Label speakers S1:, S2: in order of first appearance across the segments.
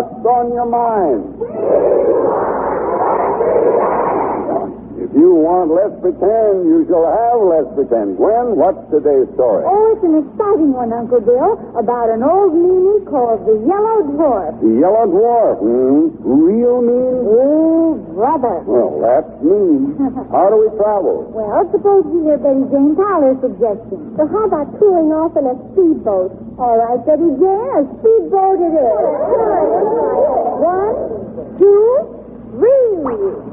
S1: What's on your mind? If you want Let's Pretend, you shall have Let's Pretend. Gwen, what's today's story?
S2: Oh, it's an exciting one, Uncle Bill, about an old meanie called the Yellow Dwarf.
S1: The Yellow Dwarf, Real mean?
S2: Oh, brother.
S1: Well, that's mean. How do we travel?
S2: Well, suppose we hear Betty Jane Tyler's suggestion.
S3: So how about touring off in a speedboat?
S2: All right, Betty Jane, a speedboat it is. 1, 2, 3.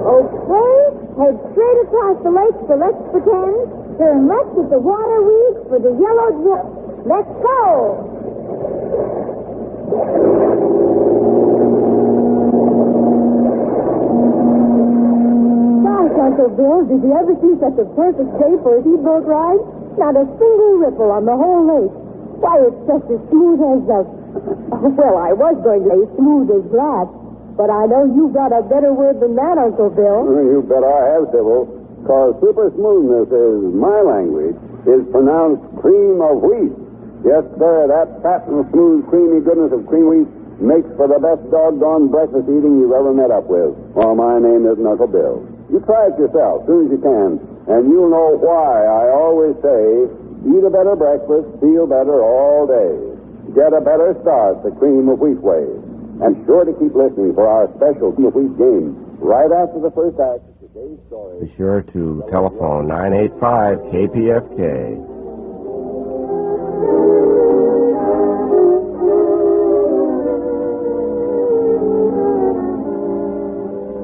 S2: Okay, head straight across the lake for Let's Pretend. Turn left at the water weed for the Yellow Dwarf. Let's go!
S3: Gosh, Uncle Bill, did you ever see such a perfect day for a speedboat ride? Not a single ripple on the whole lake. Why, it's just as smooth as well, I was going to say smooth as glass. But I know you've got a better word than that, Uncle Bill.
S1: You bet I have, Sybil. Because super smoothness is my language, is pronounced cream of wheat. Yes, sir, that fat and smooth, creamy goodness of cream wheat makes for the best doggone breakfast eating you've ever met up with. Well, my name isn't Uncle Bill. You try it yourself, as soon as you can, and you'll know why I always say, eat a better breakfast, feel better all day. Get a better start the cream of wheat way. And sure to keep listening for our special Cream of Wheat game right after the first act of today's story.
S4: Be sure to telephone 985-KPFK.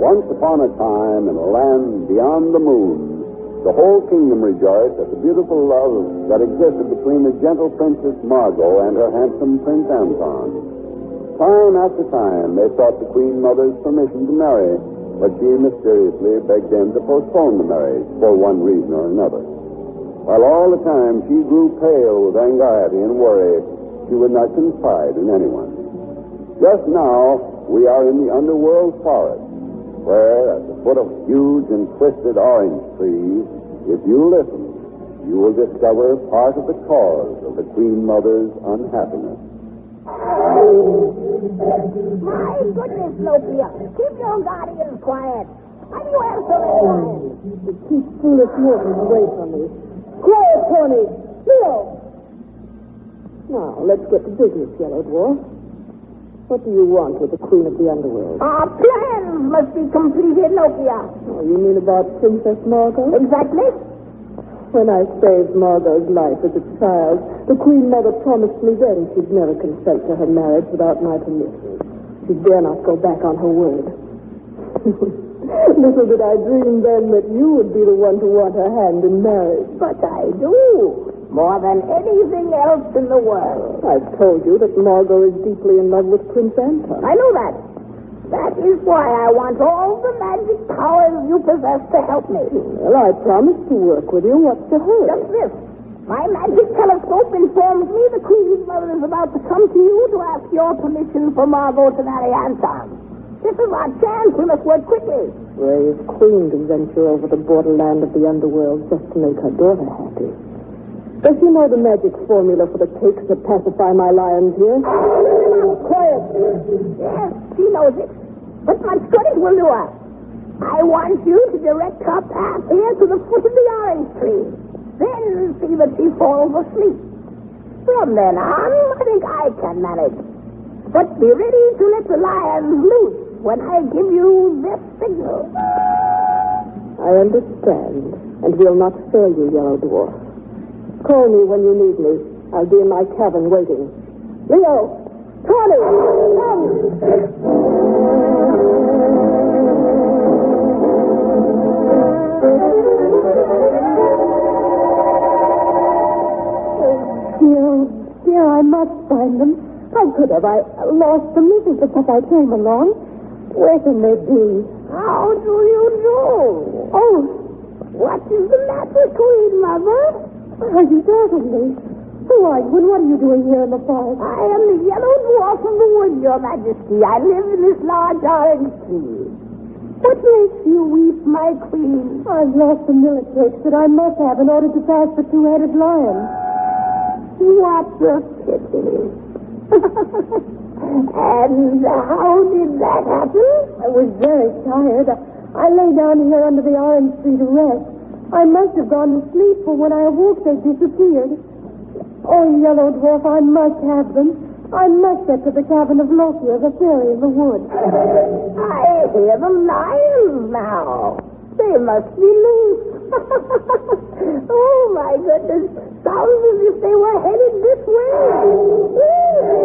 S1: Once upon a time, in a land beyond the moon, the whole kingdom rejoiced at the beautiful love that existed between the gentle Princess Margot and her handsome Prince Anton. Time after time, they sought the Queen Mother's permission to marry, but she mysteriously begged them to postpone the marriage for one reason or another. While all the time she grew pale with anxiety and worry, she would not confide in anyone. Just now, we are in the underworld forest, where, at the foot of huge and twisted orange trees, if you listen, you will discover part of the cause of the Queen Mother's unhappiness.
S3: My goodness, Lopia. Keep your guardians quiet. Have you answered any time?
S2: Keep foolish mortals away from me. Quiet, Tony. Leo. Now, let's get to business, Yellow Dwarf. What do you want with the Queen of the Underworld?
S3: Our plans must be completed, Lopia.
S2: Oh, you mean about Princess Margot?
S3: Exactly.
S2: When I saved Margot's life as a child, the Queen Mother promised me then she'd never consent to her marriage without my permission. She dare not go back on her word. Little did I dream then that you would be the one to want her hand in marriage.
S3: But I do. More than anything else in the world.
S2: I've told you that Margot is deeply in love with Prince Anton.
S3: I know that. That is why I want all the magic powers you possess to help me.
S2: Well, I promised to work with you. What's the hurry?
S3: Just this. My magic telescope informs me the Queen's Mother is about to come to you to ask your permission for Margot to marry Anton. This is our chance. We must work quickly.
S2: Brave queen to venture over the borderland of the underworld just to make her daughter happy. Does she know the magic formula for the cakes that pacify my lions here?
S3: Quiet. Yes, she knows it. But much good it will do her. I want you to direct her path here to the foot of the orange tree. Then see that she falls asleep. From then on, I think I can manage. But be ready to let the lions loose when I give you this signal.
S2: I understand, and will not fail you, Yellow Dwarf. Call me when you need me. I'll be in my cabin waiting. Leo! Tony! Come! Dear, I must find them. How could have I lost them just because I came along? Where can they be?
S3: How do you know?
S2: Oh,
S3: what is the matter, Queen Mother?
S2: Are you startled me? Who are you, and what are you doing here in the forest?
S3: I am the Yellow Dwarf of the wood, Your Majesty. I live in this large orange tree. What makes you weep, my queen?
S2: I've lost the millet cakes that I must have in order to pass the two-headed lion.
S3: What a pity. And how did that happen?
S2: I was very tired. I lay down here under the orange tree to rest. I must have gone to sleep, for when I awoke, they disappeared. Oh, Yellow Dwarf, I must have them. I must get to the cabin of Lokia, the fairy in the wood.
S3: I hear the lions now. They must be loose. Oh, my goodness. Sounds as if they were headed this way.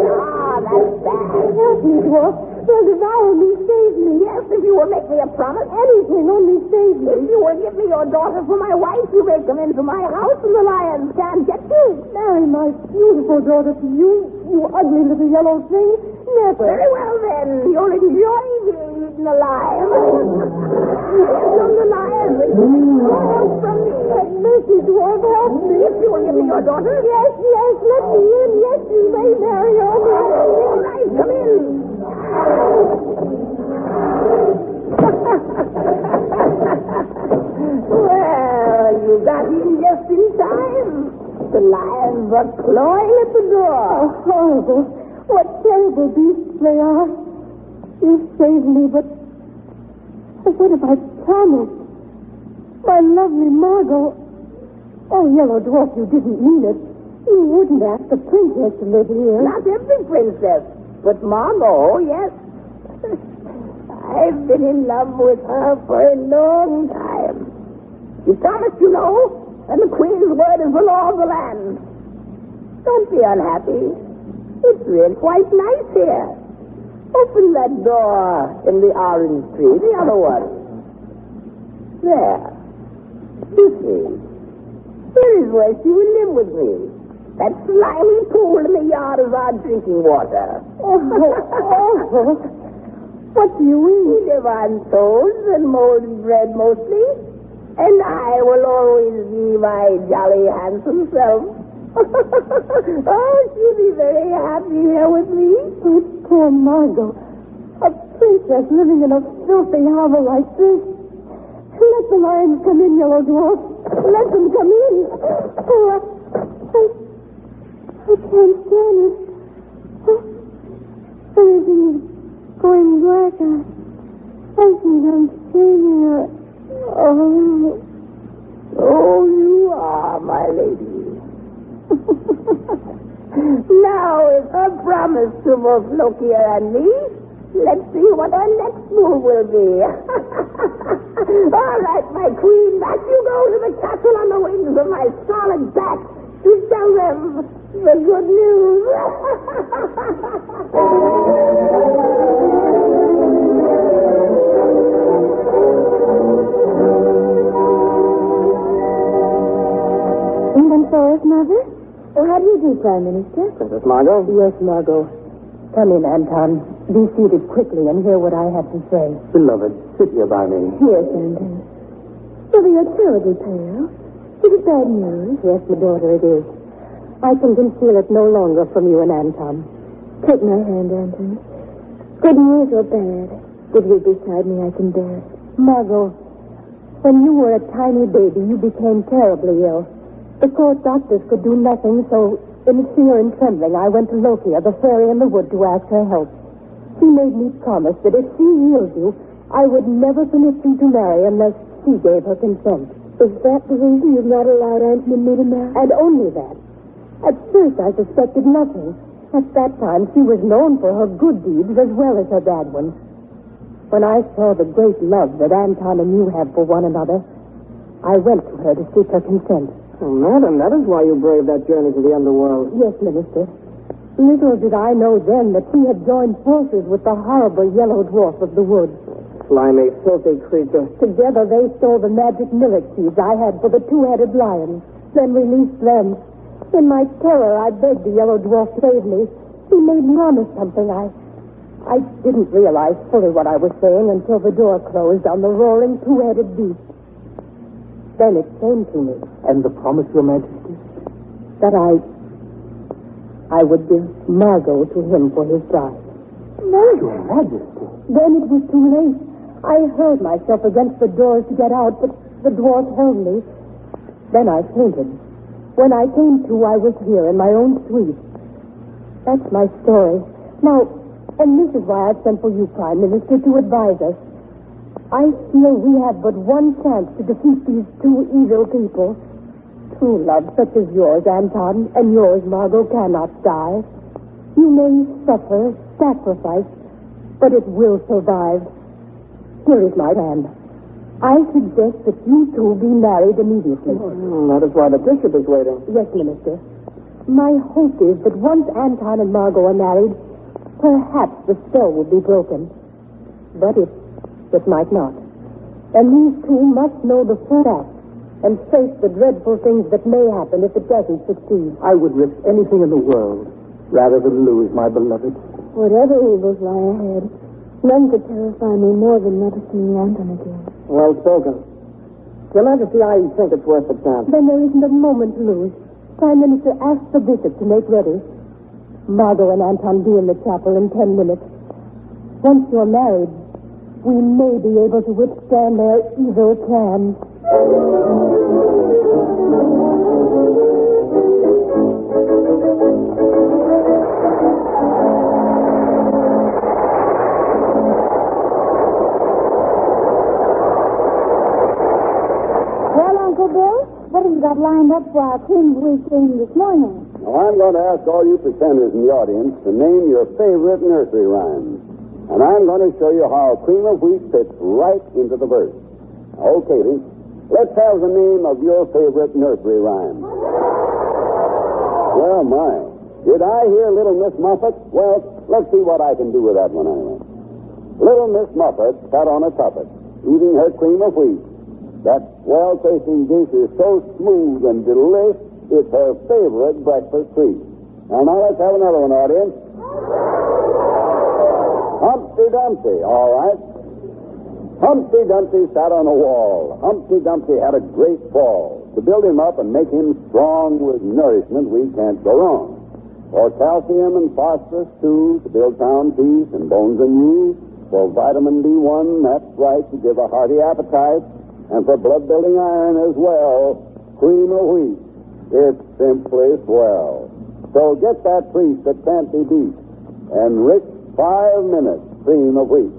S3: Ah, that's bad.
S2: Help me, Dwarf. They'll devour me. Save me.
S3: Yes, if you will make me a promise.
S2: Anything, only save me.
S3: If you will give me your daughter for my wife, you may come into my house and the lions can't get you.
S2: Marry my beautiful daughter to you, you ugly little yellow thing. Never.
S3: Very well, then. You'll enjoy being eaten alive. Here come the lions. Help from me.
S2: Mercy, Dwarf, help me.
S3: If you will give me your daughter.
S2: Yes, let me in. Yes, you may marry her.
S3: All right, come in. Well, you got in just in time. The lions were clawing at the door.
S2: Oh, horrible. What terrible beasts they are. You saved me, but what have I promised? My lovely Margot. Oh, Yellow Dwarf, you didn't mean it. You wouldn't ask the princess to live here.
S3: Not every princess, but Margot, yes. I've been in love with her for a long time. You promised, you know, and the Queen's word is the law of the land. Don't be unhappy. It's really quite nice here. Open that door in the orange tree, the other one. There. You see, here is where she will live with me. That slimy pool in the yard is our drinking water.
S2: Oh. What do you eat?
S3: We live on toast and molded bread mostly, and I will always be my jolly handsome self. Oh, she'll be very happy here with me.
S2: Oh, poor Margot. A princess living in a filthy hovel like this. Let the lions come in, Yellow Dwarf. Let them come in. Oh, I can't stand it. Oh, everything is going black. I think I'm changing.
S3: Oh, you are, my lady. Now, with her promise to both Lokia and me, let's see what our next move will be. All right, my queen, back you go to the castle on the wings of my scarlet bat to tell them the good news.
S2: England Forest, Mother? Oh, how do you do, Prime Minister?
S4: Princess Margot?
S2: Yes, Margot. Come in, Anton. Be seated quickly and hear what I have to say.
S4: Beloved, sit here by me.
S2: Yes, Anton. Mother, you're terribly pale. Is it bad news? Yes, my daughter, it is. I can conceal it no longer from you and Anton. Take my hand, Anton. Good news or bad? With you beside me, I can bear it. Margot, when you were a tiny baby, you became terribly ill. The court doctors could do nothing, so in fear and trembling, I went to Lokia, the fairy in the wood, to ask her help. She made me promise that if she healed you, I would never permit you to marry unless she gave her consent. Is that the reason you've not allowed Anthony and me to marry? And only that. At first, I suspected nothing. At that time, she was known for her good deeds as well as her bad ones. When I saw the great love that Anton and you have for one another, I went to her to seek her consent.
S4: Oh, madam, that is why you braved that journey to the underworld.
S2: Yes, Minister. Little did I know then that she had joined forces with the horrible Yellow Dwarf of the woods.
S4: Slimy, filthy creature.
S2: Together they stole the magic millet seeds I had for the two-headed lions, then released them. In my terror, I begged the Yellow Dwarf to save me. He made me promise something. I didn't realize fully what I was saying until the door closed on the roaring two-headed beast. Then it came to me.
S4: And the promise, Your Majesty?
S2: That I would give Margot to him for his bride.
S4: Your Majesty?
S2: Then it was too late. I hurled myself against the doors to get out, but the dwarf held me. Then I fainted. When I came to, I was here in my own suite. That's my story. Now, and this is why I've sent for you, Prime Minister, to advise us. I feel we have but one chance to defeat these two evil people. True love, such as yours, Anton, and yours, Margot, cannot die. You may suffer, sacrifice, but it will survive. Here is my plan. I suggest that you two be married immediately.
S4: That is why the bishop is waiting.
S2: Yes, Minister. My hope is that once Anton and Margot are married, perhaps the spell will be broken. But it might not. And these two must know the full fact and face the dreadful things that may happen if it doesn't succeed.
S4: I would risk anything in the world rather than lose my beloved.
S5: Whatever evils lie ahead, none could terrify me more than never seeing Anton again.
S4: Well spoken. Your Majesty, I think it's worth the chance.
S2: Then there isn't a moment to lose. Prime Minister, ask the bishop to make ready. Margot and Anton be in the chapel in 10 minutes. Once you're married, we may be able to withstand their evil plans.
S5: Well, Uncle Bill, what have you got lined up for our Queen's Week game this morning?
S1: Now, I'm going to ask all you pretenders in the audience to name your favorite nursery rhymes. And I'm going to show you how cream of wheat fits right into the verse. Now, Katie, let's have the name of your favorite nursery rhyme. Well, my. Did I hear Little Miss Muffet? Well, let's see what I can do with that one anyway. Little Miss Muffet sat on a tuffet, eating her cream of wheat. That well-tasting dish is so smooth and delicious, it's her favorite breakfast treat. Now, let's have another one, audience. Humpty Dumpty, all right. Humpty Dumpty sat on a wall. Humpty Dumpty had a great fall. To build him up and make him strong with nourishment, we can't go wrong. For calcium and phosphorus, too, to build sound teeth and bones anew. For vitamin B1, that's right, to give a hearty appetite. And for blood-building iron as well, cream of wheat. It's simply swell. So get that treat that can't be beat. Enrich 5 minutes cream of wheat.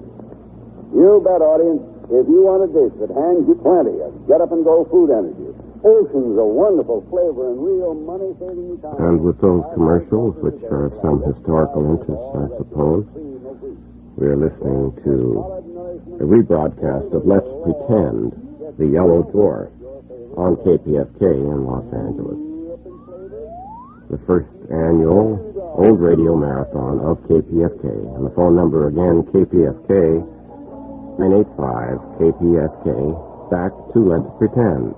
S1: You bet, audience, if you want a dish that hands you plenty of get-up-and-go food energy, oceans of wonderful flavor and real money-saving time.
S6: And with those commercials, which are of some historical interest, I suppose, we are listening to a rebroadcast of Let's Pretend, The Yellow Dwarf, on KPFK in Los Angeles. The first annual Old Radio Marathon of KPFK. And the phone number again, KPFK, 985-KPFK, back to Let's Pretend.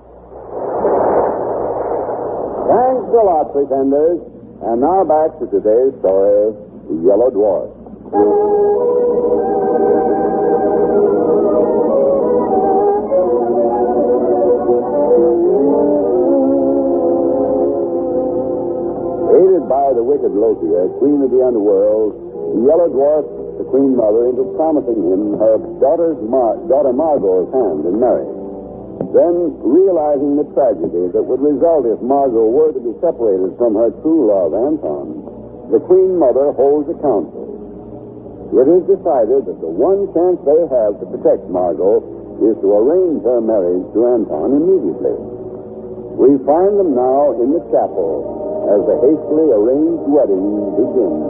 S1: Thanks a lot, pretenders. And now back to today's story, The Yellow Dwarf. Aided by the wicked Lokia, queen of the underworld, the Yellow Dwarf, the queen mother, into promising him her daughter Margot's hand in marriage. Then, realizing the tragedy that would result if Margot were to be separated from her true love, Anton, the queen mother holds a council. It is decided that the one chance they have to protect Margot is to arrange her marriage to Anton immediately. We find them now in the chapel as the hastily arranged wedding begins.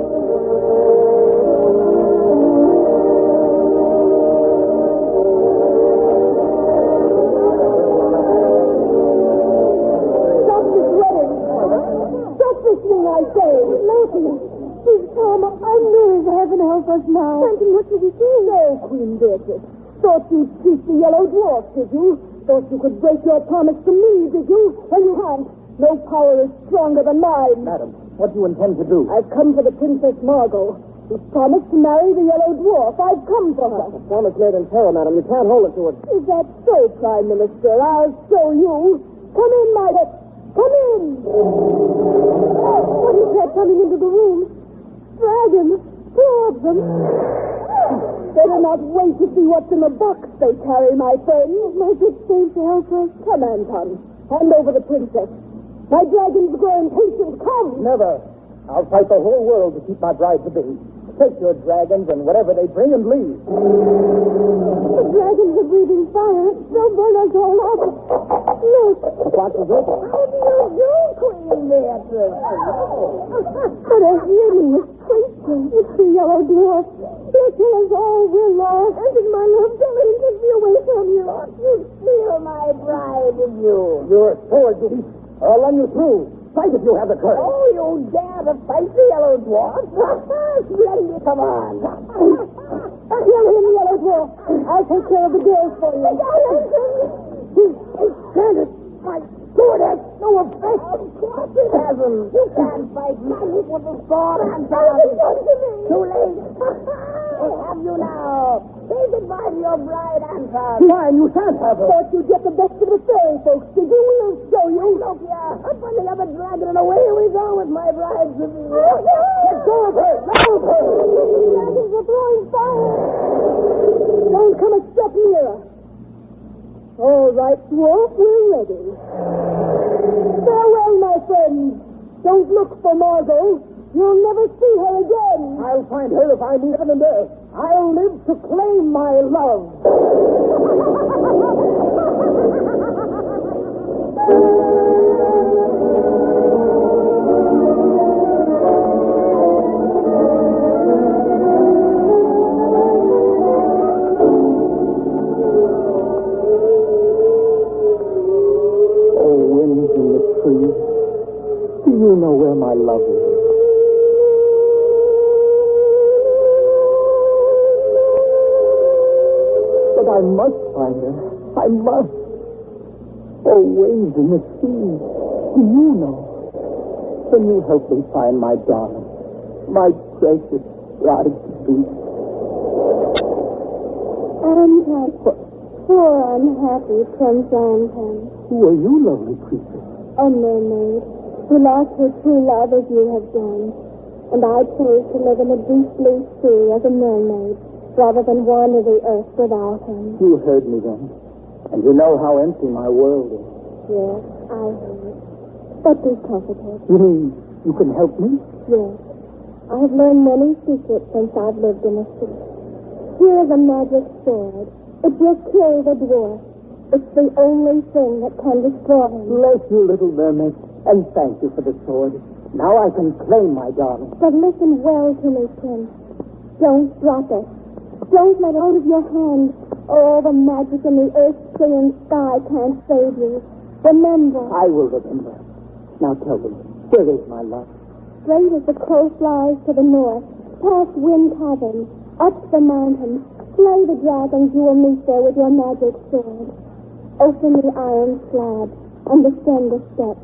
S2: Stop this wedding! Stop this thing, I say! Loki! Please, Tom, I'm near as heaven help us now. Anton, what did you do? No, Queen Beatrice. Thought you'd cheat the Yellow Dwarf, did you? Thought you could break your promise to me, did you? Well, you can't. No power is stronger than mine.
S4: Madam, what do you intend to do?
S2: I've come for the Princess Margot. She's promised to marry the Yellow Dwarf. I've come for her.
S4: The promise made in terror, madam. You can't hold it to it.
S2: Is that so, Prime Minister? I'll show you. Come in, Margaret. Come in. What is that coming into the room? Dragons. Two of them. Better not wait to see what's in the box they carry, my friend. My good saint to help us. Come, Anton. Hand over the princess. My dragon's grow impatient. Come.
S4: Never.
S7: I'll fight the whole world to keep my bride to be. Take your dragons and whatever they bring and leave.
S5: The dragons are breathing fire. They'll burn us all up. Look.
S7: What is it?
S3: How do you do, Queen Beatrice?
S5: What a hideous creature. It's the yellow dwarf. He'll kill us all. We're lost. And my love, don't let him take me away from you.
S3: You steal my bride, did you?
S7: Your sword, thief, or I'll run you through. Fight if you have the courage.
S3: Oh, you dare to fight the yellow dwarf? Splendid, come on.
S5: Kill him, yellow dwarf. I'll take care of the girls for you.
S3: He's stranded. My sword has no effect. Of course it hasn't. You can't fight magic with a sword and Too late. I have you now. Say goodbye to your bride, Anton.
S7: Why, you can't have her.
S5: Thought you'd get the best of the fairy folks. Did you? We'll show you.
S3: Look here. Up on the other dragon, and away we go with my bride to be.
S7: Let go of her. Let go of her.
S5: The dragons are throwing fire. Don't come a step nearer. All right, dwarf, we're ready. Farewell, my friends. Don't look for Margot. You'll never see her again.
S7: I'll find her if I meet heaven and earth. I'll live to claim my love. Oh, winds in the trees. Do you know where my love is? I must find her. I must. Oh, waves in the sea. Do you know? Can you help me find my darling? My precious bride to be?
S5: Anton. Poor unhappy Prince Anton.
S7: Who are you, lovely creature?
S5: A mermaid who lost her true love as you have done. And I chose to live in the deep blue sea as a mermaid, rather than wander the earth without him.
S7: You heard me then. And you know how empty my world is.
S5: Yes, I heard. But be comforted.
S7: You mean you can help me?
S5: Yes. I have learned many secrets since I've lived in the sea. Here is a magic sword. It will kill the dwarf. It's the only thing that can destroy him.
S7: Bless you, little mermaid. And thank you for the sword. Now I can claim my darling.
S5: But listen well to me, Prince. Don't drop it. Don't let it out of your hand, or all the magic in the earth, sea, and sky can't save you. Remember.
S7: I will remember. Now tell me, where is my love?
S5: Straight as the crow flies to the north, past Wind Cavern, up the mountains, slay the dragons you will meet there with your magic sword. Open the iron slab and descend the steps.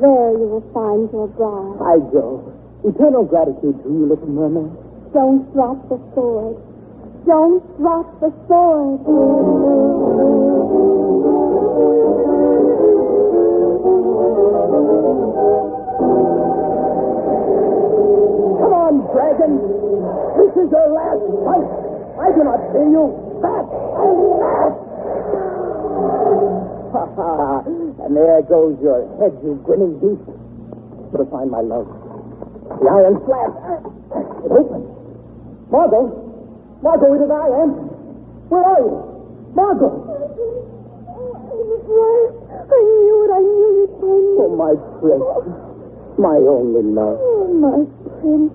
S5: There you will find your bride.
S7: I go. Eternal gratitude to you, little mermaid.
S5: Don't drop the sword. Don't drop the sword.
S7: Come on, dragon. This is your last fight. I do not fear you. Back and back. Ha ha. And there goes your head, you grinning beast. To find my love. The iron slab. It opens. Margot, it is I, Anton. Where are you? Margot!
S5: I was right. I knew it. I knew you'd find me.
S7: Oh, my precious. My only love.
S5: Oh, my prince.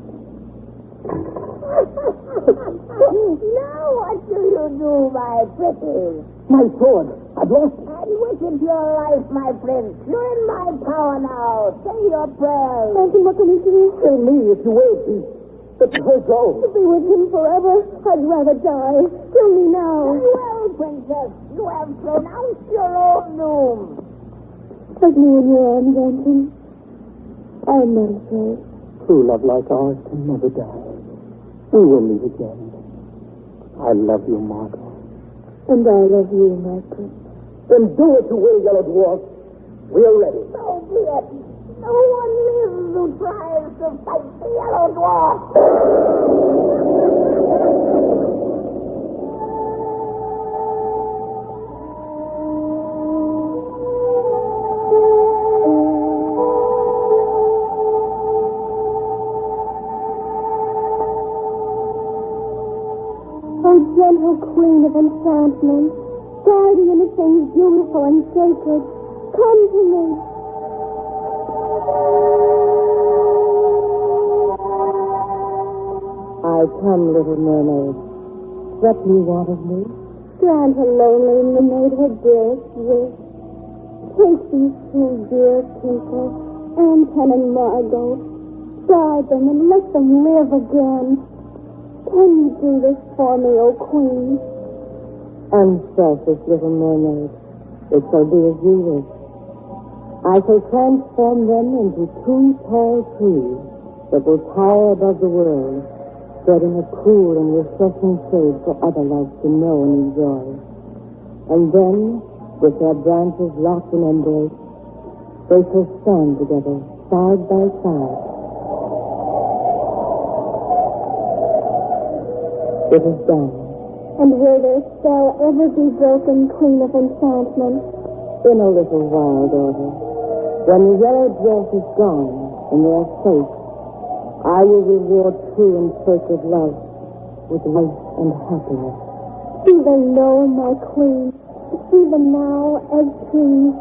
S3: Now what do you do, my pretty?
S7: My sword. I've lost it.
S3: And with it your life, my prince. You're in my power now. Say your prayers.
S5: Anton, what can we do?
S7: Kill me if you will, please. Let her go.
S5: To be with him forever, I'd rather die. Kill me now.
S3: Well, princess, you have pronounced your own doom.
S5: Take me in your arms, Anton. I'm not afraid.
S7: True love like ours can never die. We will meet again. I love you, Margot.
S5: And I love you, my prince.
S7: Then do what you will, Yellow Dwarf. We are ready.
S3: So be it. No one lives who tries to fight the Yellow Dwarf.
S5: O gentle queen of enchantment, guardian of things beautiful and sacred, come to me.
S4: I come, little mermaid. What do you want of me?
S5: Grant a lonely mermaid her dearest wish. Take these two dear people, Anton and Margot, guide them and let them live again. Can you do this for me, O Queen?
S4: Unselfish little mermaid, it shall be as you wish. I shall transform them into two tall trees that will tower above the world, spreading a cool and refreshing shade for other loves to know and enjoy. And then, with their branches locked in embrace, they shall stand together, side by side. It is done.
S5: And will their spell ever be broken, Queen of Enchantment?
S4: In a little while, daughter, when the yellow dress is gone and they are safe, I will reward true and sacred love with life and happiness.
S5: Do they know, my Queen? Even now, as trees,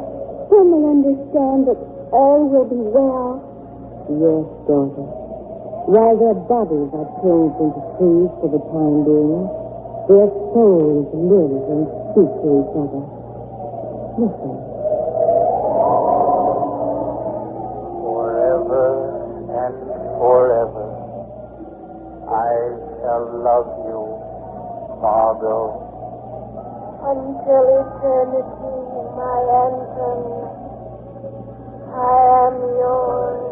S5: can they understand that all will be well?
S4: Yes, daughter. While their bodies are changed into trees for the time being, their souls live and speak to each other. Listen.
S8: Forever and forever, I shall love you, Margot.
S5: Until eternity, my Anton, I am yours.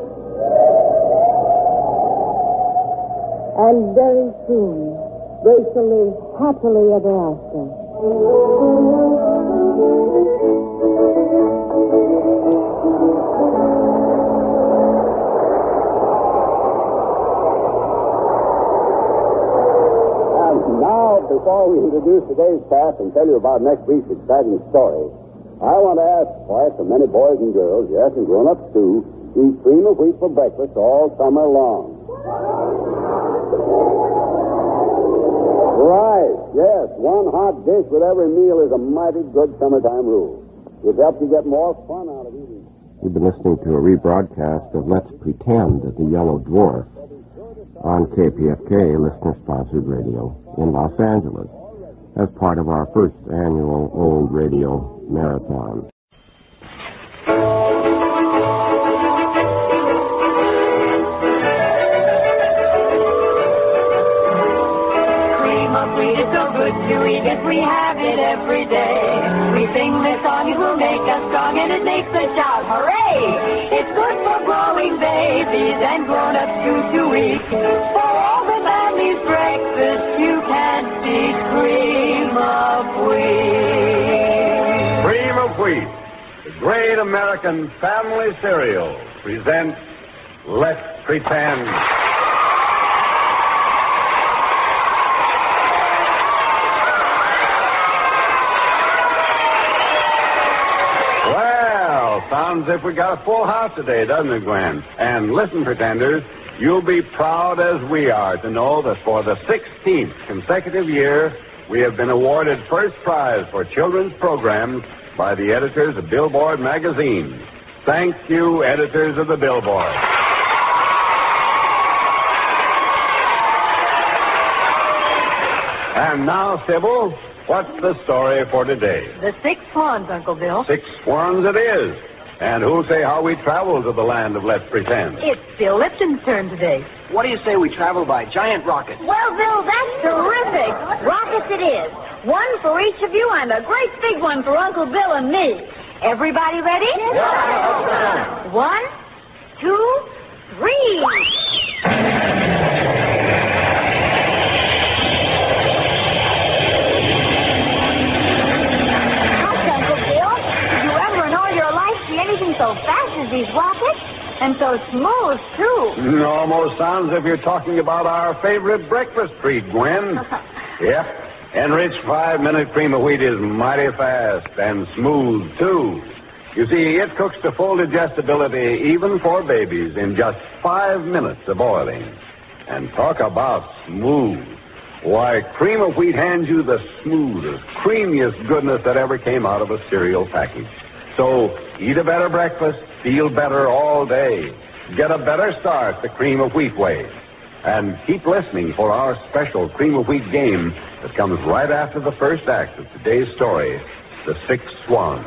S4: And very soon, they shall live happily ever after.
S1: And now, before we introduce today's cast and tell you about next week's exciting story, I want to ask why so many boys and girls, yes, and grown-ups too, eat cream of wheat for breakfast all summer long. Right, yes. One hot dish with every meal is a mighty good summertime rule. It helps you get more fun out of eating.
S6: You've been listening to a rebroadcast of Let's Pretend at the Yellow Dwarf on KPFK, listener-sponsored radio in Los Angeles as part of our first annual Old Radio Marathon.
S9: It's so good to eat it, we have it every day. We sing this song, it will make us strong, and it makes us shout, hooray! It's good for growing babies and grown-ups to eat. For all the family's breakfast, you can't beat cream of wheat.
S10: Cream of Wheat, the great American family cereal, presents Let's Pretend. Sounds as if we got a full house today, doesn't it, Gwen? And listen, pretenders, you'll be proud as we are to know that for the 16th consecutive year, we have been awarded first prize for children's programs by the editors of Billboard magazine. Thank you, editors of the Billboard. And now, Sybil, what's the story for today?
S9: The 6 swans, Uncle Bill.
S10: 6 swans it is. And who'll say how we travel to the land of Let's Pretend?
S9: It's Bill Lipton's turn today.
S11: What do you say we travel by giant rockets?
S3: Well, Bill, that's terrific. Rockets it is. One for each of you and a great big one for Uncle Bill and me. Everybody ready?
S11: Yeah.
S3: 1, 2, 3. So fast as these rockets, and so smooth, too.
S10: Almost sounds as if you're talking about our favorite breakfast treat, Gwen. Yep. Enriched 5-minute cream of wheat is mighty fast and smooth, too. You see, it cooks to full digestibility even for babies in just 5 minutes of boiling. And talk about smooth. Why, Cream of Wheat hands you the smoothest, creamiest goodness that ever came out of a cereal package. So, eat a better breakfast, feel better all day. Get a better start the Cream of Wheat way. And keep listening for our special Cream of Wheat game that comes right after the first act of today's story, The Six Swans.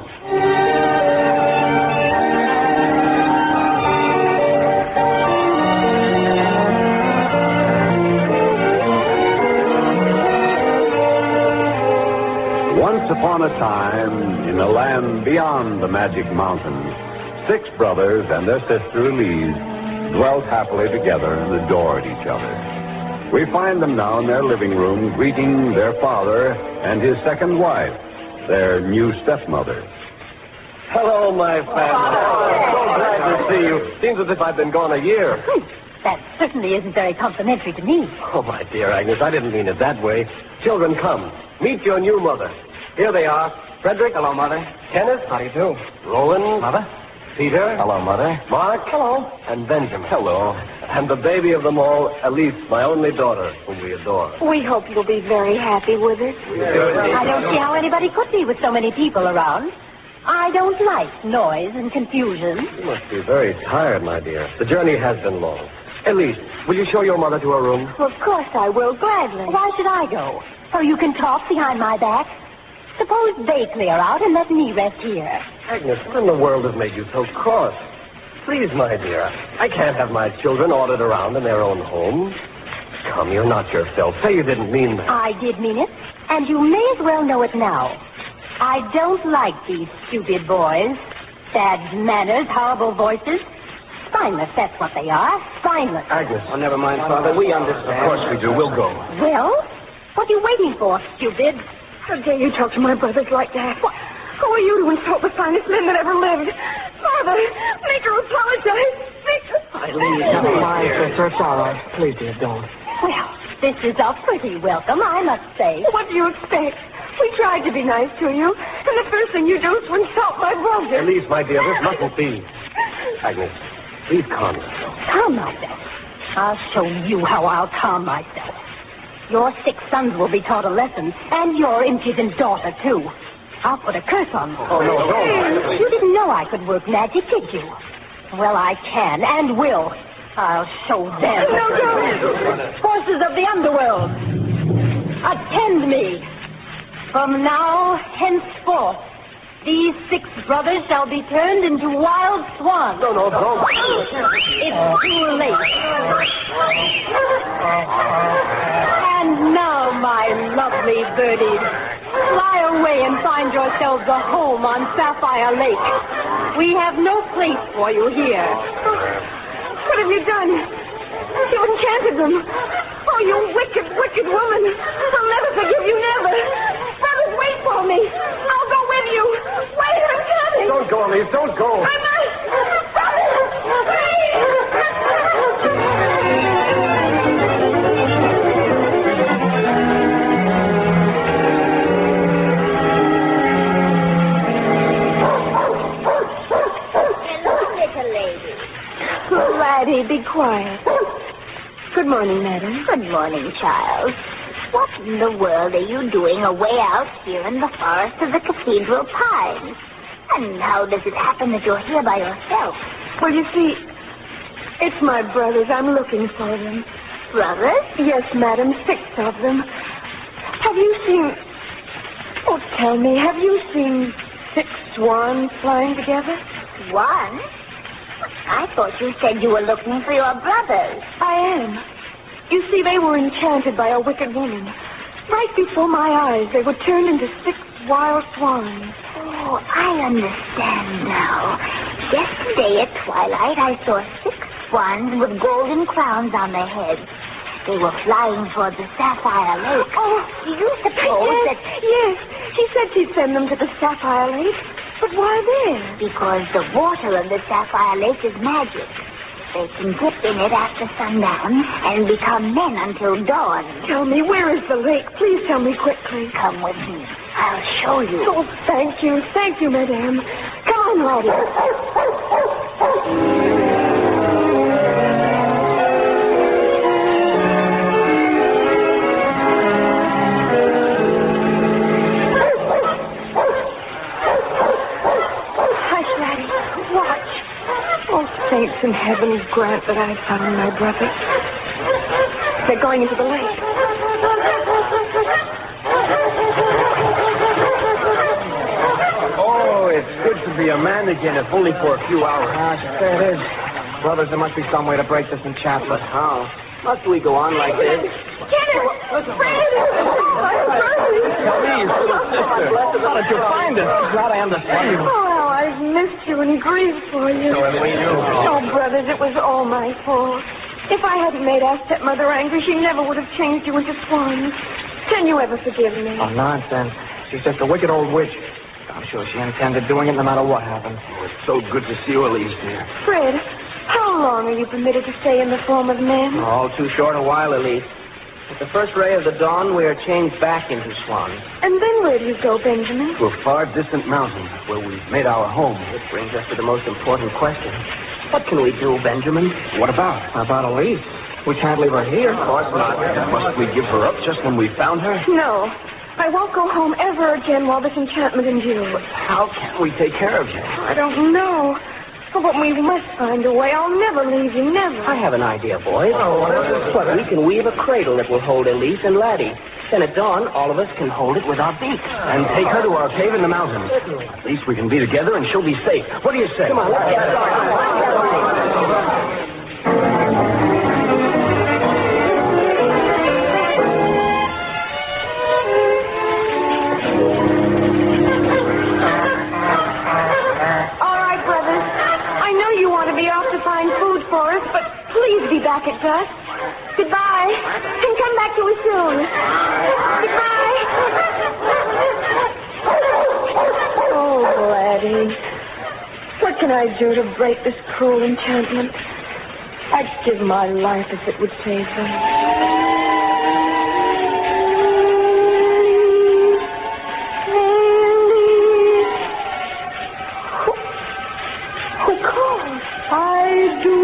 S10: Once upon a time, in a land beyond the magic mountains, 6 brothers and their sister Elise dwelt happily together and adored each other. We find them now in their living room greeting their father and his second wife, their new stepmother.
S12: Hello, my family. So glad to see you. Seems as if I've been gone a year.
S13: That certainly isn't very complimentary to me.
S12: Oh, my dear Agnes, I didn't mean it that way. Children, come. Meet your new mother. Here they are. Frederick. Hello, Mother. Kenneth. How do you do? Roland. Mother. Peter. Hello, Mother. Mark. Hello. And Benjamin. Hello. And the baby of them all, Elise, my only daughter, whom we adore.
S13: We hope you'll be very happy with us. I don't see how anybody could be with so many people around. I don't like noise and confusion.
S12: You must be very tired, my dear. The journey has been long. Elise, will you show your mother to her room?
S13: Well, of course I will, gladly. Why should I go? So you can talk behind my back? Suppose they clear out and let me rest here.
S12: Agnes, what in the world has made you so cross? Please, my dear, I can't have my children ordered around in their own homes. Come, you're not yourself. Say you didn't mean that.
S13: I did mean it, and you may as well know it now. I don't like these stupid boys. Bad manners, horrible voices. Spineless, that's what they are. Spineless.
S12: Agnes. Oh, never mind, Father. We understand. Of course we do. We'll go.
S13: Well, what are you waiting for, stupid?
S2: How dare you talk to my brothers like that? What? Who are you to insult the finest men that ever lived? Father, make her apologize.
S7: Eileen, never mind, sister. It's all right. Please, dear, don't.
S13: Well, this is a pretty welcome, I must say.
S2: What do you expect? We tried to be nice to you, and the first thing you do is to insult my brother.
S12: Elise, my dear, this mustn't be. Agnes, please calm yourself.
S13: Calm myself? I'll show you how I'll calm myself. Your 6 sons will be taught a lesson, and your impudent daughter, too. I'll put a curse on them.
S12: Oh, no, don't.
S13: You didn't know I could work magic, did you? Well, I can and will. I'll show them.
S2: No, don't.
S13: Forces of the underworld, attend me. From now, henceforth, these 6 brothers shall be turned into wild swans.
S12: No, don't.
S13: It's too late. And now, my lovely birdies, fly away and find yourselves a home on Sapphire Lake. We have no place for you here.
S2: What have you done? You've enchanted them. Oh, you wicked, wicked woman. I'll never forgive you, never. Brothers, wait for me. I'll go with you. Wait, I'm coming.
S12: Don't go, Elise. Don't go.
S2: I must. Brothers,
S3: Hello, little lady.
S2: Laddie, be quiet. Good morning, madam.
S3: Good morning, child. What in the world are you doing away out here in the forest of the cathedral pines? And how does it happen that you're here by yourself?
S2: Well, you see, it's my brothers. I'm looking for them.
S3: Brothers?
S2: Yes, madam, 6 of them. Have you seen... Oh, tell me, have you seen 6 swans flying together?
S3: One? I thought you said you were looking for your brothers.
S2: I am. You see, they were enchanted by a wicked woman. Right before my eyes, they were turned into 6 wild swans.
S3: Oh, I understand now. Yesterday at twilight, I saw 6 swans with golden crowns on their heads. They were flying towards the Sapphire Lake.
S2: Oh,
S3: do you suppose that...
S2: Yes, she said she'd send them to the Sapphire Lake. But why there?
S3: Because the water of the Sapphire Lake is magic. They can dip in it after sundown and become men until dawn.
S2: Tell me, where is the lake? Please tell me quickly.
S3: Come with me. I'll show you.
S2: Oh, thank you. Thank you, madame. Come on, Lottie.
S14: and heaven grant that I found my brothers. They're going into the lake.
S12: Oh, it's good to be a man again, if only for a few hours.
S11: There it is. Brothers, there must be some way to break this enchantment. How? Must we go on like this?
S14: Get it! Fred!
S11: Please, little sister. How did you find us? Glad I understand you.
S14: Oh, I've missed you and grieved for you.
S11: So have we, too.
S14: Oh, brothers, it was all my fault. If I hadn't made our stepmother angry, she never would have changed you into swans. Can you ever forgive me?
S11: Oh, nonsense. She's just a wicked old witch. I'm sure she intended doing it no matter what happened.
S12: Oh, it's so good to see you, Elise, dear.
S14: Fred, how long are you permitted to stay in the form of men?
S11: All too short a while, Elise. At the first ray of the dawn, we are changed back into swans.
S14: And then where do you go, Benjamin?
S12: To a far distant mountain where we've made our home.
S11: This brings us to the most important question. What can we do, Benjamin?
S12: What about?
S11: About Elise. We can't leave her here.
S12: Of course not. Must we give her up just when we found her?
S14: No. I won't go home ever again while this enchantment endures.
S12: But how can we take care of you?
S14: I don't know. But we must find a way. I'll never leave you, never.
S11: I have an idea, boys. What, we can weave a cradle that will hold Elise and Laddie. Then at dawn, all of us can hold it with our beaks.
S12: And take her to our cave in the mountains. At least we can be together and she'll be safe. What do you say?
S11: Come on, let's get started.
S14: Please be back at dusk. Goodbye. And come back to us soon. Goodbye. Oh, Laddie. What can I do to break this cruel enchantment? I'd give my life if it would save them. Who calls? I do.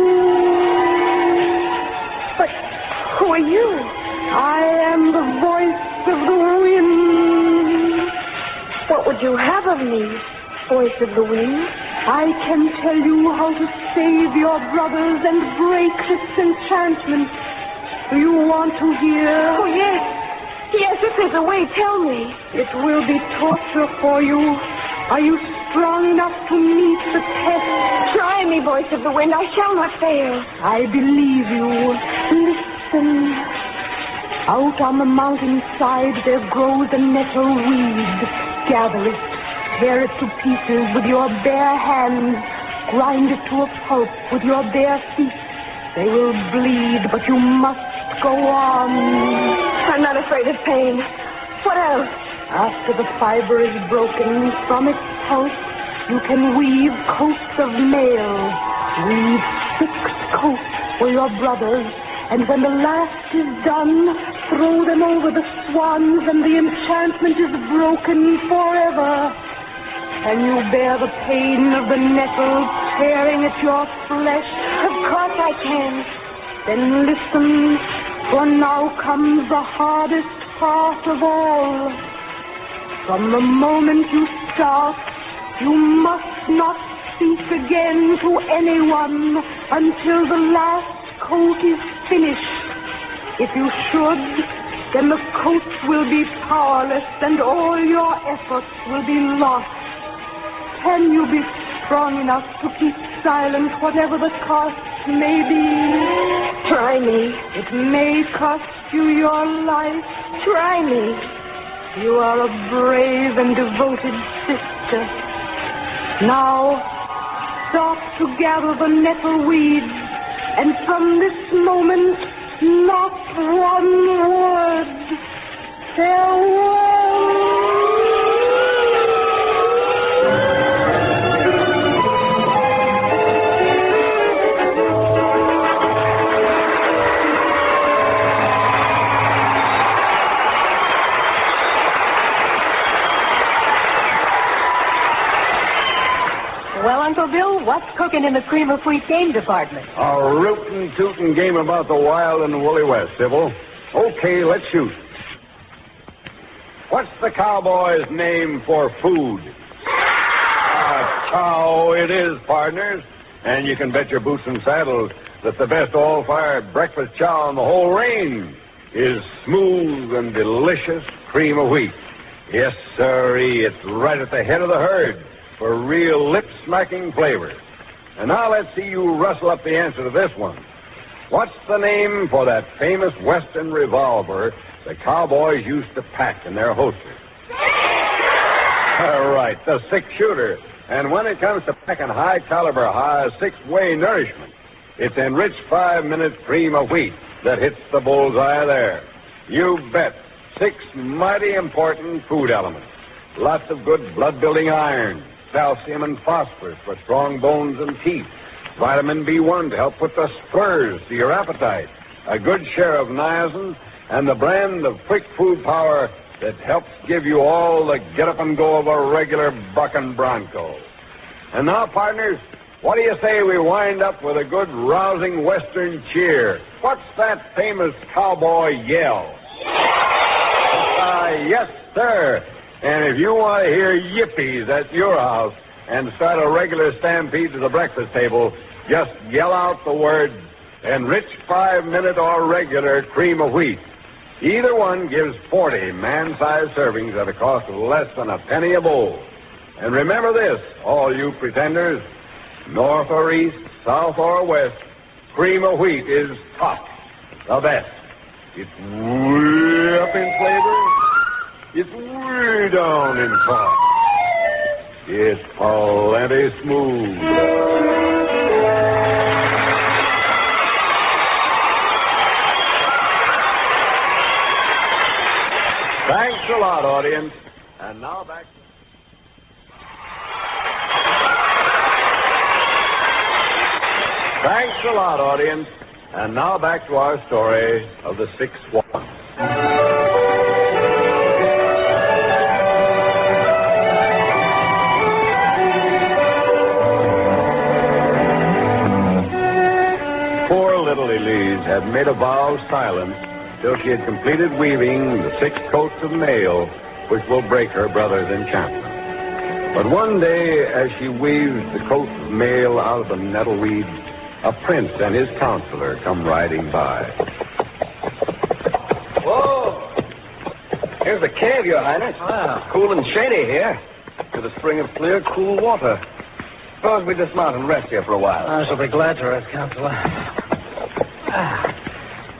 S14: Who are you? I am the voice of the wind. What would you have of me, voice of the wind? I can tell you how to save your brothers and break this enchantment. Do you want to hear? Oh, yes. Yes, if there's a way, tell me. It will be torture for you. Are you strong enough to meet the test? Try me, voice of the wind. I shall not fail. I believe you. Listen. Out on the mountainside there grows a nettle weed. Gather it. Tear it to pieces with your bare hands. Grind it to a pulp with your bare feet. They will bleed, but you must go on. I'm not afraid of pain. What else? After the fiber is broken from its pulp, you can weave coats of mail. Weave 6 coats for your brothers, and when the last is done, throw them over the swans, and the enchantment is broken forever. Can you bear the pain of the nettle tearing at your flesh? Of course I can. Then listen, for now comes the hardest part of all. From the moment you start, you must not speak again to anyone until the last coat is finished. If you should, then the coats will be powerless and all your efforts will be lost. Can you be strong enough to keep silent, whatever the cost may be? Try me. It may cost you your life. Try me. You are a brave and devoted sister. Now, start to gather the nettle weeds, and from this moment, not one word. Farewell.
S13: Well, Uncle Bill, what's cooking in the cream of wheat game department?
S10: A rootin' tootin' game about the wild and woolly west, Sybil. Okay, let's shoot. What's the cowboy's name for food? Cow it is, partners. And you can bet your boots and saddles that the best all-fired breakfast chow in the whole range is smooth and delicious cream of wheat. Yes, sirree, it's right at the head of the herd for real lip-smacking flavor. And now let's see you rustle up the answer to this one. What's the name for that famous Western revolver the cowboys used to pack in their holsters? All right, the six-shooter. And when it comes to packing high-caliber, high-six-way nourishment, it's enriched 5-minute cream of wheat that hits the bullseye there. You bet. 6 mighty important food elements. Lots of good blood-building iron, calcium and phosphorus for strong bones and teeth, vitamin B1 to help put the spurs to your appetite, a good share of niacin, and the blend of quick food power that helps give you all the get-up-and-go of a regular bucking bronco. And now, partners, what do you say we wind up with a good, rousing Western cheer? What's that famous cowboy yell? Yes, sir. And if you want to hear yippies at your house and start a regular stampede to the breakfast table, just yell out the words, enriched 5-minute or regular cream of wheat. Either one gives 40 man-sized servings at a cost of less than a penny a bowl. And remember this, all you pretenders, north or east, south or west, cream of wheat is top, the best. It's way up in flavor. It's way down in cost. It's plenty smooth. Thanks a lot, audience. And now back. Thanks a lot, audience. And now back to our story of the 6 Swans. Poor little Elise had made a vow of silence till she had completed weaving the 6 coats of mail which will break her brother's enchantment. But one day, as she weaves the coat of mail out of the nettle weeds, a prince and his counselor come riding by.
S12: Whoa! Here's the cave, Your Highness. Wow. Cool and shady here, with a spring of clear, cool water. Suppose we dismount and rest here for a while.
S15: I shall be glad to rest, Counselor.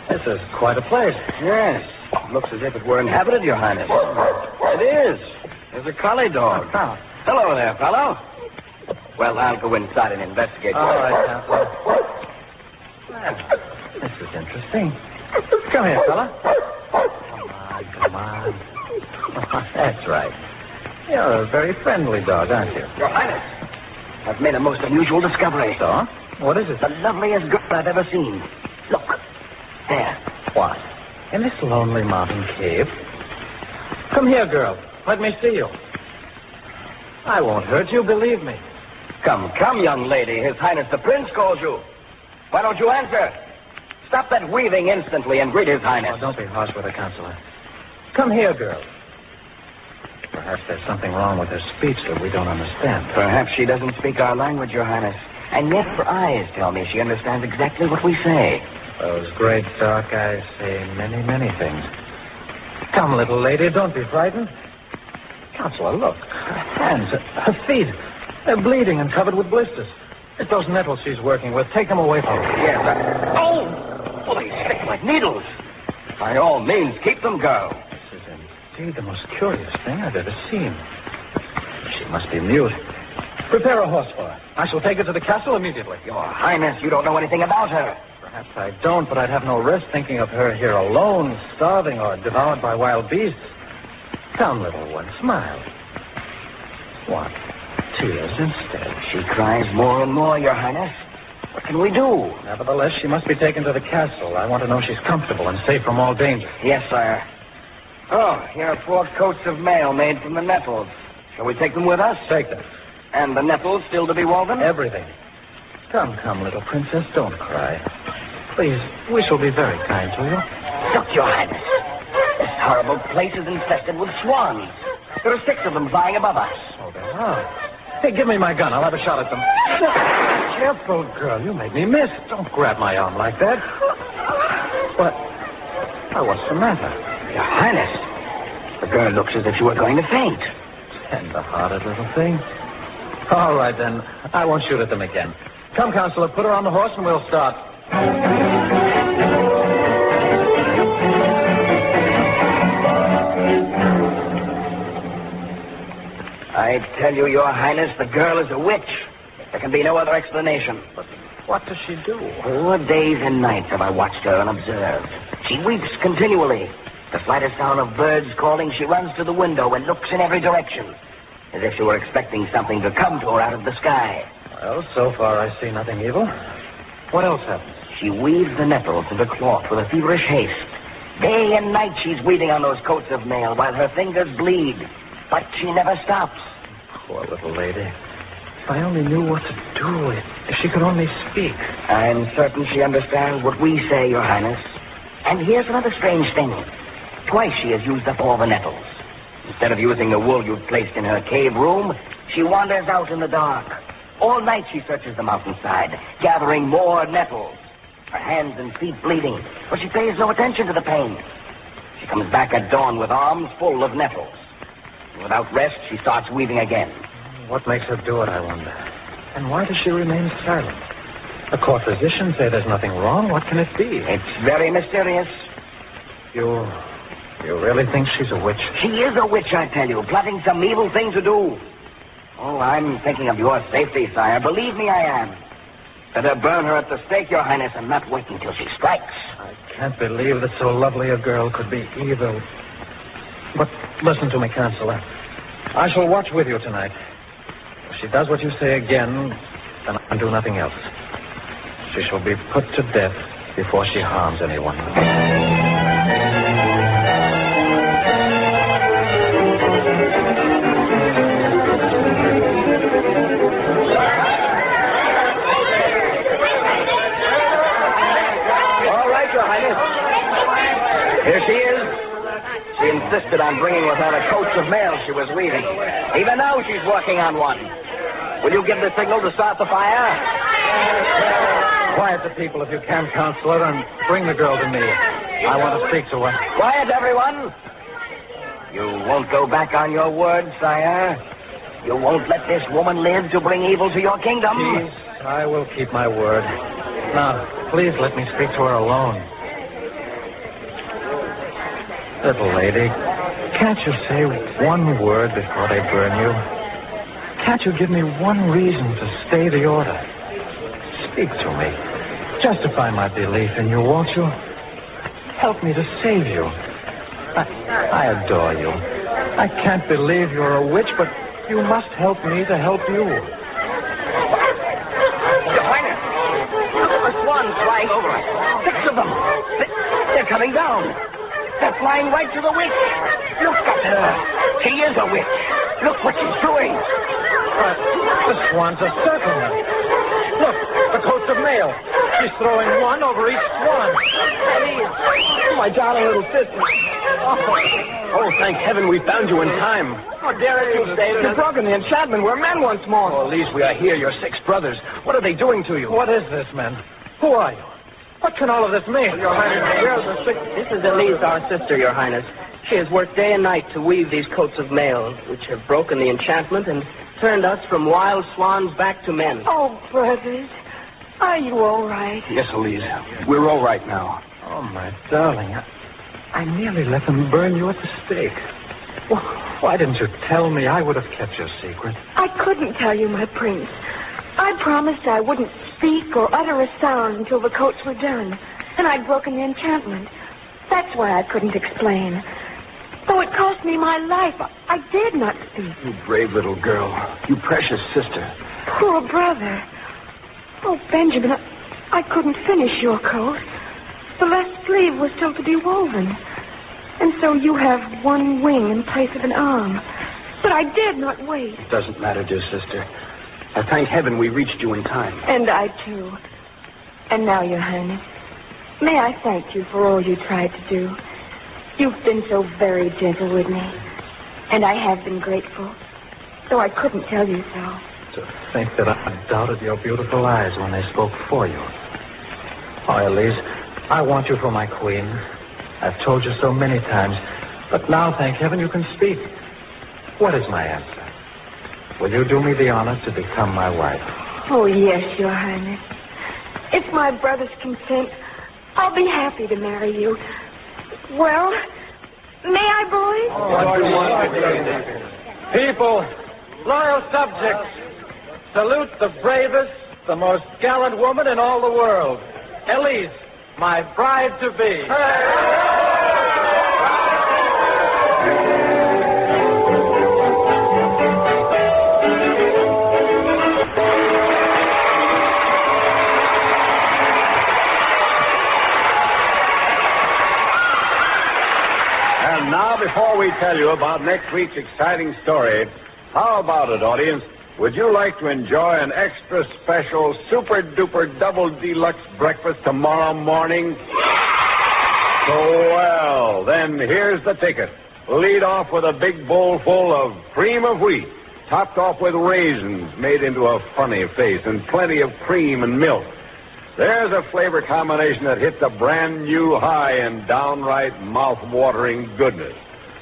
S15: This is quite a place.
S12: Yes. Looks as if it were inhabited, Your Highness. It is. There's a collie dog. Hello there, fellow. Well, I'll go inside and investigate.
S15: All right, Counselor. Well, this is interesting. Come here, fella. Come on. That's right. You're a very friendly dog, aren't you?
S12: Your Highness, I've made a most unusual discovery.
S15: So? What is it?
S12: The loveliest girl I've ever seen. Look. There.
S15: What? In this lonely mountain cave? Come here, girl. Let me see you. I won't hurt you, believe me.
S12: Come, young lady. His Highness the Prince calls you. Why don't you answer? Stop that weaving instantly and greet His Highness.
S15: Oh, don't be harsh with her, Counselor. Come here, girl. Perhaps there's something wrong with her speech that we don't understand.
S12: Perhaps she doesn't speak our language, Your Highness. And yet her eyes tell me she understands exactly what we say.
S15: Those great dark eyes say many, many things. Come, little lady, don't be frightened. Counselor, look. Her hands, her feet. They're bleeding and covered with blisters. It's those nettles she's working with. Take them away from her.
S12: Yes, Oh, they stick like needles. By all means, keep them, girl.
S15: This is indeed the most curious thing I've ever seen. She must be mute. Prepare a horse for her. I shall take her to the castle immediately.
S12: Your Highness, you don't know anything about her.
S15: Perhaps I don't, but I'd have no rest thinking of her here alone, starving or devoured by wild beasts. Come, little one, smile. What? Tears instead.
S12: She cries more and more, Your Highness. What can we do?
S15: Nevertheless, she must be taken to the castle. I want to know she's comfortable and safe from all danger.
S12: Yes, sire. Oh, here are 4 coats of mail made from the nettles. Shall we take them with us?
S15: Take them.
S12: And the nettles still to be woven?
S15: Everything. Come, little princess, don't cry. Please, we shall be very kind to you.
S12: Look, Your Highness. This horrible place is infested with swans. There are 6 of them flying above us.
S15: Oh, there are. Hey, give me my gun. I'll have a shot at them. Careful, girl. You made me miss. Don't grab my arm like that. What? Oh, what's the matter?
S11: Your Highness, the girl looks as if she were going to faint.
S15: Tender-hearted little thing. All right, then. I won't shoot at them again. Come, Counselor, put her on the horse and we'll start.
S11: I tell you, Your Highness, the girl is a witch. There can be no other explanation.
S15: But what does she do?
S11: 4 days and nights have I watched her and observed. She weeps continually. The slightest sound of birds calling, she runs to the window and looks in every direction, as if she were expecting something to come to her out of the sky.
S15: Well, so far I see nothing evil. What else happens?
S11: She weaves the nettles into cloth with a feverish haste. Day and night she's weaving on those coats of mail while her fingers bleed. But she never stops.
S15: Poor little lady. If I only knew what to do, if she could only speak.
S11: I'm certain she understands what we say, Your Highness. And here's another strange thing. Twice she has used up all the nettles. Instead of using the wool you've placed in her cave room, she wanders out in the dark. All night she searches the mountainside, gathering more nettles. Her hands and feet bleeding, but she pays no attention to the pain. She comes back at dawn with arms full of nettles. Without rest, she starts weaving again.
S15: What makes her do it, I wonder? And why does she remain silent? The court physicians say there's nothing wrong. What can it be?
S11: It's very mysterious.
S15: You really think she's a witch?
S11: She is a witch, I tell you, plotting some evil thing to do. Oh, I'm thinking of your safety, sire. Believe me, I am. Better burn her at the stake, Your Highness, and not wait until she strikes.
S15: I can't believe that so lovely a girl could be evil. But listen to me, Counselor. I shall watch with you tonight. If she does what you say again, then I'll do nothing else. She shall be put to death before she harms anyone.
S11: All right, Your Highness. Here she is. She insisted on bringing with her the coats of mail she was weaving. Even now she's working on one. Will you give the signal to start the fire?
S15: Quiet the people if you can, Counselor, and bring the girl to me. I want to speak to her.
S11: Quiet, everyone. You won't go back on your word, sire. You won't let this woman live to bring evil to your kingdom.
S15: Please, I will keep my word. Now, please let me speak to her alone. Little lady, can't you say one word before they burn you? Can't you give me one reason to stay the order? Speak to me. Justify my belief in you, won't you? Help me to save you. I adore you. I can't believe you're a witch, but you must help me to help you.
S11: Your Highness, look at the swans flying over us. 6 of them. They're coming down. They're flying right to the witch. Look at her. She is a witch. Look what she's doing.
S15: The swans are circling her. Look, the coats of mail. She's throwing one over each swan.
S7: Please. My darling little sister.
S12: Oh, thank heaven we found you in time.
S7: How dare you say that? You've broken the enchantment. We're men once more.
S12: Oh, Elise, we are here, your 6 brothers. What are they doing to you?
S15: What is this, men? Who are you? What can all of this mean?
S7: Your Highness,
S16: This is Elise, our sister, Your Highness. She has worked day and night to weave these coats of mail, which have broken the enchantment and turned us from wild swans back to men.
S14: Oh, brothers, are you all right?
S12: Yes, Elise. We're all right now.
S15: Oh, my darling. I nearly let them burn you at the stake. Why didn't you tell me? I would have kept your secret.
S14: I couldn't tell you, my prince. I promised I wouldn't speak or utter a sound until the coats were done, and I'd broken the enchantment. That's why I couldn't explain. Though it cost me my life, I dared not speak.
S12: You brave little girl. You precious sister.
S14: Poor brother. Oh, Benjamin, I couldn't finish your coat. The left sleeve was still to be woven. And so you have one wing in place of an arm. But I dared not wait.
S12: It doesn't matter, dear sister. I thank heaven we reached you in time.
S14: And I, too. And now, Your Highness, may I thank you for all you tried to do. You've been so very gentle with me. And I have been grateful, though I couldn't tell you so.
S15: To think that I doubted your beautiful eyes when they spoke for you. Oh, Elise, I want you for my queen. I've told you so many times, but now, thank heaven, you can speak. What is my answer? Will you do me the honor to become my wife?
S14: Oh, yes, Your Highness. If my brothers consent, I'll be happy to marry you. Well, may I, boys?
S15: People, loyal subjects, salute the bravest, the most gallant woman in all the world. Elise, my bride-to-be.
S10: And now, before we tell you about next week's exciting story, how about it, audience? Would you like to enjoy an extra special, super-duper, double deluxe breakfast tomorrow morning? So, well, then here's the ticket. Lead off with a big bowl full of cream of wheat, topped off with raisins made into a funny face, and plenty of cream and milk. There's a flavor combination that hits a brand new high in downright mouth-watering goodness.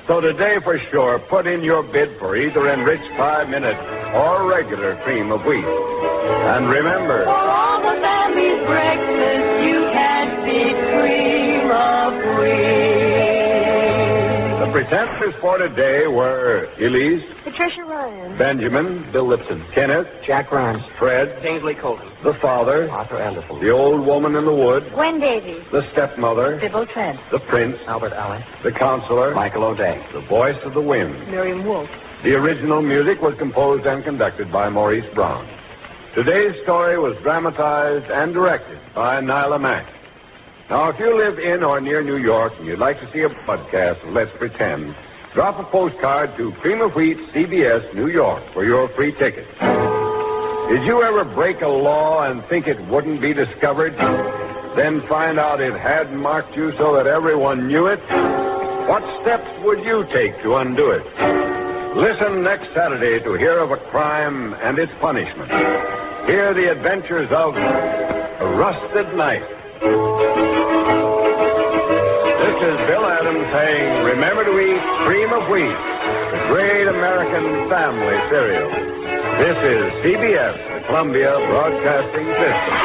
S10: So today, for sure, put in your bid for either enriched 5-minute or regular cream of wheat. And remember,
S9: For all the family's breakfast, you can't beat cream of wheat.
S10: the presenters for today were Elise,
S14: Patricia Ryan,
S10: Benjamin,
S16: Bill Lipton,
S10: Kenneth,
S16: Jack Ryan,
S10: Fred,
S16: Kingsley Colton,
S10: the father,
S16: Arthur Anderson,
S10: the old woman in the wood,
S13: Gwen Davies,
S10: the stepmother,
S13: Sybil Trent,
S10: the prince,
S16: Albert Alley,
S10: the counselor,
S16: Michael O'Day,
S10: the voice of the wind.
S14: Miriam Wolfe.
S10: The original music was composed and conducted by Maurice Brown. Today's story was dramatized and directed by Nila Mack. Now, if you live in or near New York and you'd like to see a podcast of Let's Pretend, drop a postcard to Cream of Wheat, CBS, New York, for your free ticket. Did you ever break a law and think it wouldn't be discovered? Then find out it had marked you so that everyone knew it? What steps would you take to undo it? Listen next Saturday to hear of a crime and its punishment. Hear the adventures of a rusted knife. This is Bill Adams saying, remember to eat Cream of Wheat, the great American family cereal. This is CBS, the Columbia Broadcasting System.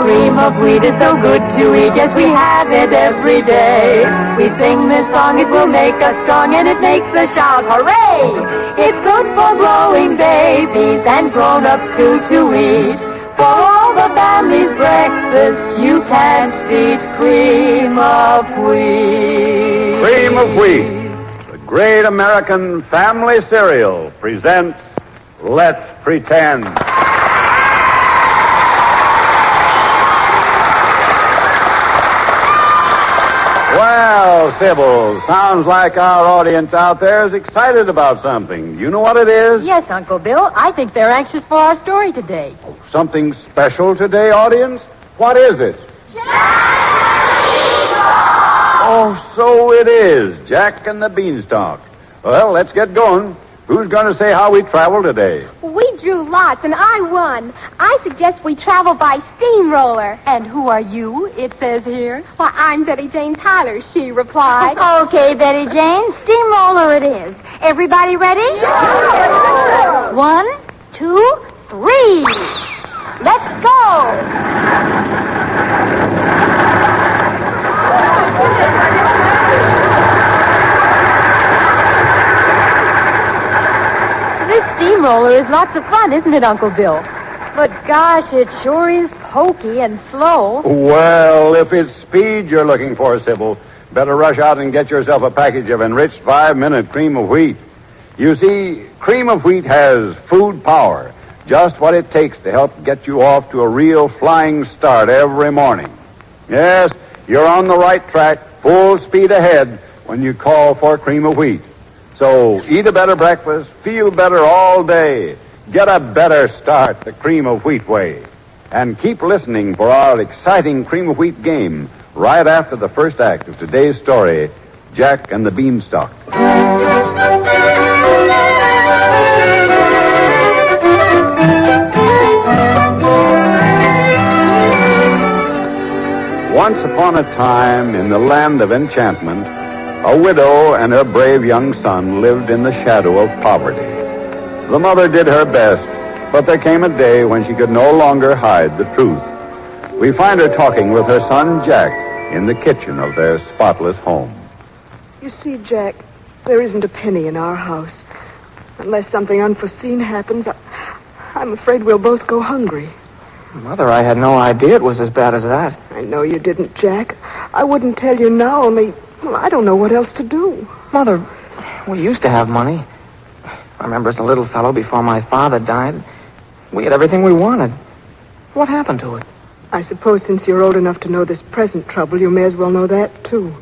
S9: Cream of wheat is so good to eat, yes, we have it every day. We sing this song, it will make us strong, and it makes us shout, hooray! It's good for growing babies and grown-ups too to eat. For all the family's breakfast, you can't beat cream of wheat.
S10: Cream of Wheat, the great American family cereal, presents Let's Pretend. Well, Sybil, sounds like our audience out there is excited about something. You know what it is?
S13: Yes, Uncle Bill. I think they're anxious for our story today.
S10: Something special today, audience? What is it? Oh, so it is. Jack and the Beanstalk. Well, let's get going. Who's going to say how we travel today?
S5: We drew lots, and I won. I suggest we travel by steamroller.
S13: And who are you, it says here?
S5: Why, I'm Betty Jane Tyler, she replied.
S13: Okay, Betty Jane, steamroller it is. Everybody ready?
S5: Yeah.
S13: 1, 2, 3. Let's go. This steamroller is lots of fun, isn't it, Uncle Bill? But gosh, it sure is pokey and slow.
S10: Well, if it's speed you're looking for, Sybil, better rush out and get yourself a package of enriched 5-minute Cream of Wheat. You see, Cream of Wheat has food power, just what it takes to help get you off to a real flying start every morning. Yes, you're on the right track, full speed ahead when you call for cream of wheat. So eat a better breakfast, feel better all day. Get a better start the cream of wheat way. And keep listening for our exciting cream of wheat game right after the first act of today's story, Jack and the Beanstalk. Once upon a time, in the land of enchantment, a widow and her brave young son lived in the shadow of poverty. The mother did her best, but there came a day when she could no longer hide the truth. We find her talking with her son, Jack, in the kitchen of their spotless home.
S14: You see, Jack, there isn't a penny in our house. Unless something unforeseen happens, I'm afraid we'll both go hungry.
S16: Mother, I had no idea it was as bad as that.
S14: I know you didn't, Jack. I wouldn't tell you now, only I don't know what else to do.
S16: Mother, we used to have money. I remember as a little fellow before my father died, we had everything we wanted. What happened to it?
S14: I suppose since you're old enough to know this present trouble, you may as well know that, too.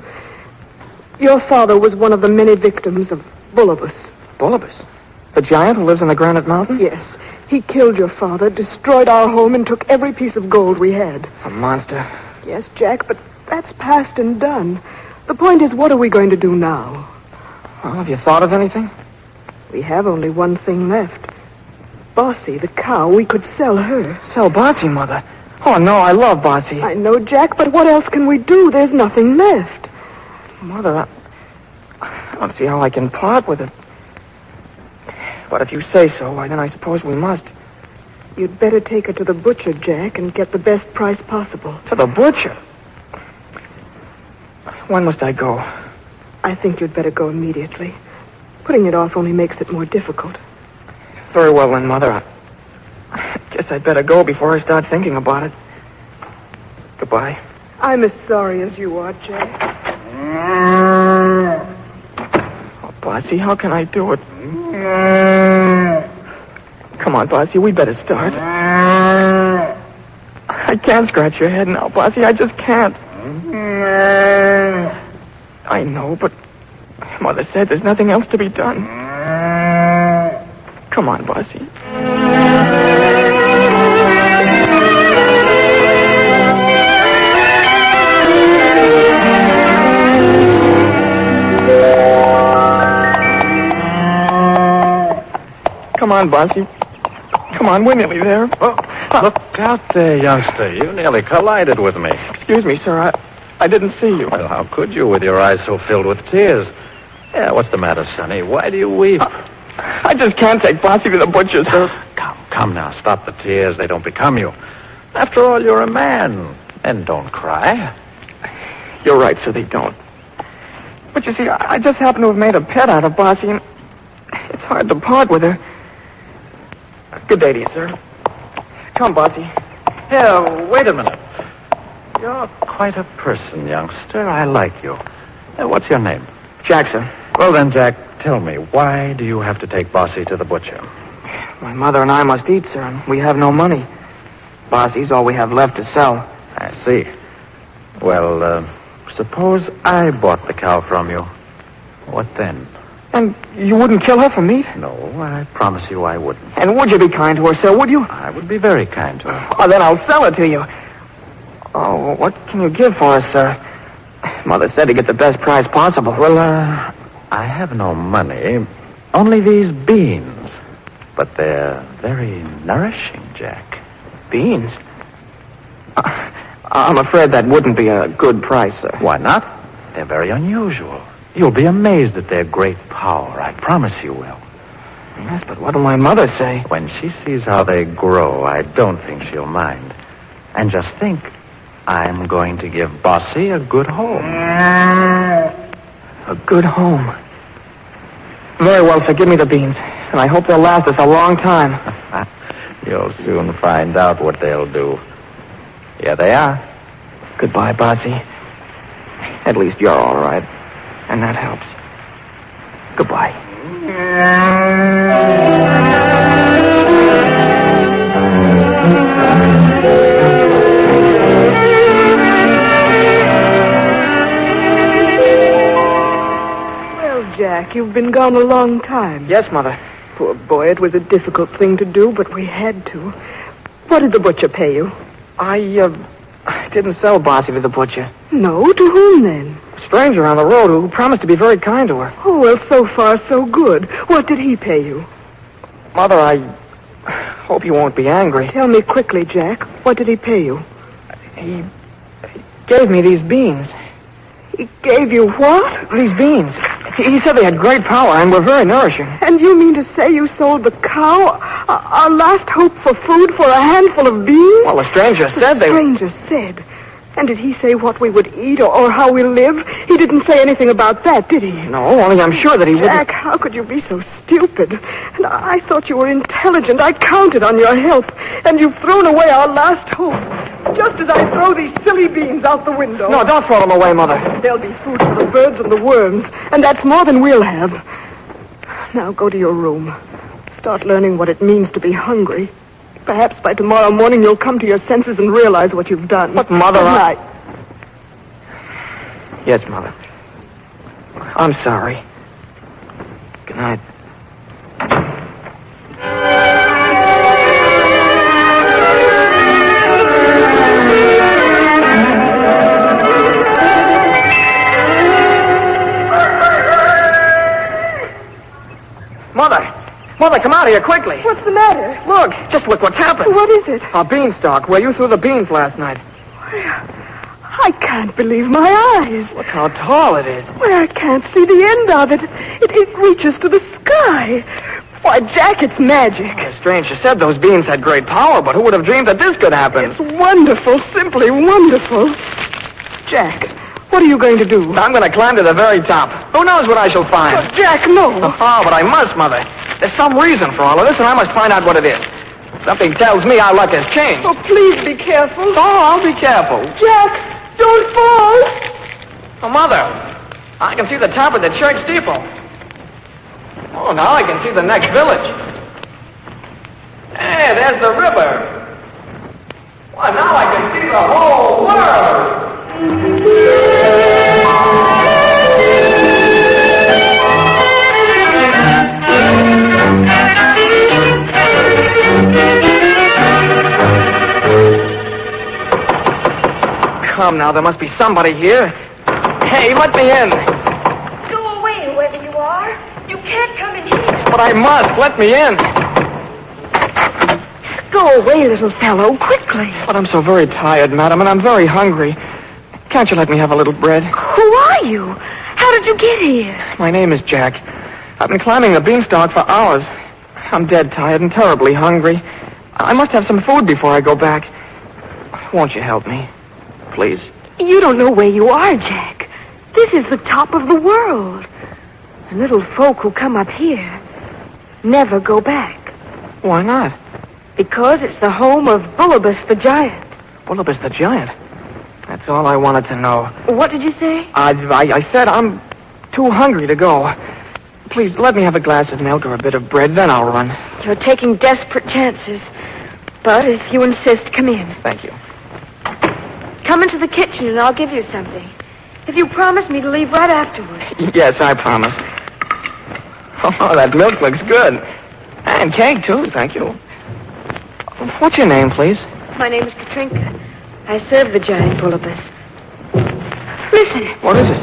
S14: Your father was one of the many victims of Bullibus.
S16: Bullibus? The giant who lives in the Granite Mountain?
S14: Yes. He killed your father, destroyed our home, and took every piece of gold we had.
S16: A monster.
S14: Yes, Jack, but that's past and done. The point is, what are we going to do now?
S16: Well, have you thought of anything?
S14: We have only one thing left. Bossy, the cow, we could sell her.
S16: Sell Bossy, Mother? Oh, no, I love Bossy.
S14: I know, Jack, but what else can we do? There's nothing left.
S16: Mother, I don't see how I can part with it. But if you say so, why, then I suppose we must.
S14: You'd better take her to the butcher, Jack, and get the best price possible.
S16: To the butcher? When must I go?
S14: I think you'd better go immediately. Putting it off only makes it more difficult.
S16: Very well, then, Mother. I guess I'd better go before I start thinking about it. Goodbye.
S14: I'm as sorry as you are, Jack.
S16: Oh, Bossy, how can I do it? Come on, Bossy, we better start. I can't scratch your head now, Bossy. I just can't. I know, but Mother said there's nothing else to be done. Come on, Bossy. Come on, Bossy. Come on, we're nearly there.
S15: Oh, look out there, youngster. You nearly collided with me.
S16: Excuse me, sir. I didn't see you.
S15: Well, how could you with your eyes so filled with tears? Yeah, what's the matter, Sonny? Why do you weep?
S16: I just can't take Bossy to the butcher, sir.
S15: Come now. Stop the tears. They don't become you. After all, you're a man. And don't cry.
S16: You're right, sir, they don't. But you see, I just happen to have made a pet out of Bossy, and it's hard to part with her. Good day to you, sir. Come, Bossy.
S15: Here, wait a minute. You're quite a person, youngster. I like you. What's your name?
S16: Jack, sir.
S15: Well, then, Jack, tell me, why do you have to take Bossy to the butcher?
S16: My mother and I must eat, sir, and we have no money. Bossy's all we have left to sell.
S15: I see. Well, suppose I bought the cow from you. What then?
S16: And you wouldn't kill her for meat?
S15: No, I promise you I wouldn't.
S16: And would you be kind to her, sir, would you?
S15: I would be very kind to her.
S16: Oh, then I'll sell it to you. Oh, what can you give for us, sir? Mother said to get the best price possible.
S15: Well, I have no money. Only these beans. But they're very nourishing, Jack.
S16: Beans? I'm afraid that wouldn't be a good price, sir.
S15: Why not? They're very unusual. You'll be amazed at their great power. I promise you will.
S16: Yes, but what'll my mother say?
S15: When she sees how they grow, I don't think she'll mind. And just think, I'm going to give Bossy a good home.
S16: A good home? Very well, sir. Give me the beans. And I hope they'll last us a long time.
S15: You'll soon find out what they'll do. Here they are.
S16: Goodbye, Bossy. At least you're all right. And that helps. Goodbye.
S2: Jack, you've been gone a long time.
S16: Yes, Mother.
S2: Poor boy, it was a difficult thing to do, but we had to. What did the butcher pay you?
S16: I didn't sell Bossy to the butcher.
S2: No? To whom, then?
S16: A stranger on the road who promised to be very kind to her.
S2: Oh, well, so far, so good. What did he pay you?
S16: Mother, I hope you won't be angry.
S2: Tell me quickly, Jack. What did he pay you?
S16: He gave me these beans.
S2: He gave you what?
S16: These beans. He said they had great power and were very nourishing.
S2: And you mean to say you sold the cow, our last hope for food, for a handful of beans?
S16: Well, the stranger said they...
S2: The stranger said. And did he say what we would eat or how we live? He didn't say anything about that, did he?
S16: No, only I'm sure that he wouldn't...
S2: Jack, how could you be so stupid? And I thought you were intelligent. I counted on your help. And you've thrown away our last hope. Just as I throw these silly beans out the window.
S16: No, don't throw them away, Mother.
S2: There'll be food for the birds and the worms. And that's more than we'll have. Now go to your room. Start learning what it means to be hungry. Perhaps by tomorrow morning you'll come to your senses and realize what you've done.
S16: But, Mother,
S2: Good night.
S16: Yes, Mother. I'm sorry. Good night. Mother, come out here quickly.
S2: What's the matter?
S16: Look, just look what's happened.
S2: What is it?
S16: A beanstalk where you threw the beans last night.
S2: I can't believe my eyes.
S16: Look how tall it is.
S2: Why, I can't see the end of it. It reaches to the sky. Why, Jack, it's magic.
S16: The stranger said those beans had great power, but who would have dreamed that this could happen?
S2: It's wonderful, simply wonderful. Jack, what are you going to do?
S16: I'm going to climb to the very top. Who knows what I shall find?
S2: Oh, Jack, no.
S16: Oh, but I must, Mother. There's some reason for all of this, and I must find out what it is. Something tells me our luck has changed.
S2: Oh, please be careful.
S16: Oh, I'll be careful.
S2: Jack, don't fall.
S16: Oh, Mother, I can see the top of the church steeple. Oh, now I can see the next village. Hey, there's the river. Well, now I can see the whole world. Come now, there must be somebody here. Hey, let me in.
S14: Go away, whoever you are. You can't come in here.
S16: But I must. Let me in.
S2: Go away, little fellow, quickly.
S16: But I'm so very tired, madam, and I'm very hungry. Can't you let me have a little bread?
S2: Who are you? How did you get here?
S16: My name is Jack. I've been climbing the beanstalk for hours. I'm dead tired and terribly hungry. I must have some food before I go back. Won't you help me? Please.
S2: You don't know where you are, Jack. This is the top of the world. The little folk who come up here never go back.
S16: Why not?
S2: Because it's the home of Bullibus the giant.
S16: Bullibus the giant? That's all I wanted to know.
S2: What did you say?
S16: I said I'm too hungry to go. Please, let me have a glass of milk or a bit of bread, then I'll run.
S2: You're taking desperate chances. But if you insist, come in.
S16: Thank you.
S2: Come into the kitchen and I'll give you something. If you promise me to leave right afterwards.
S16: Yes, I promise. Oh, that milk looks good. And cake, too, thank you. What's your name, please?
S2: My name is Katrinka. I serve the giant Bullibus. Listen.
S16: What is it?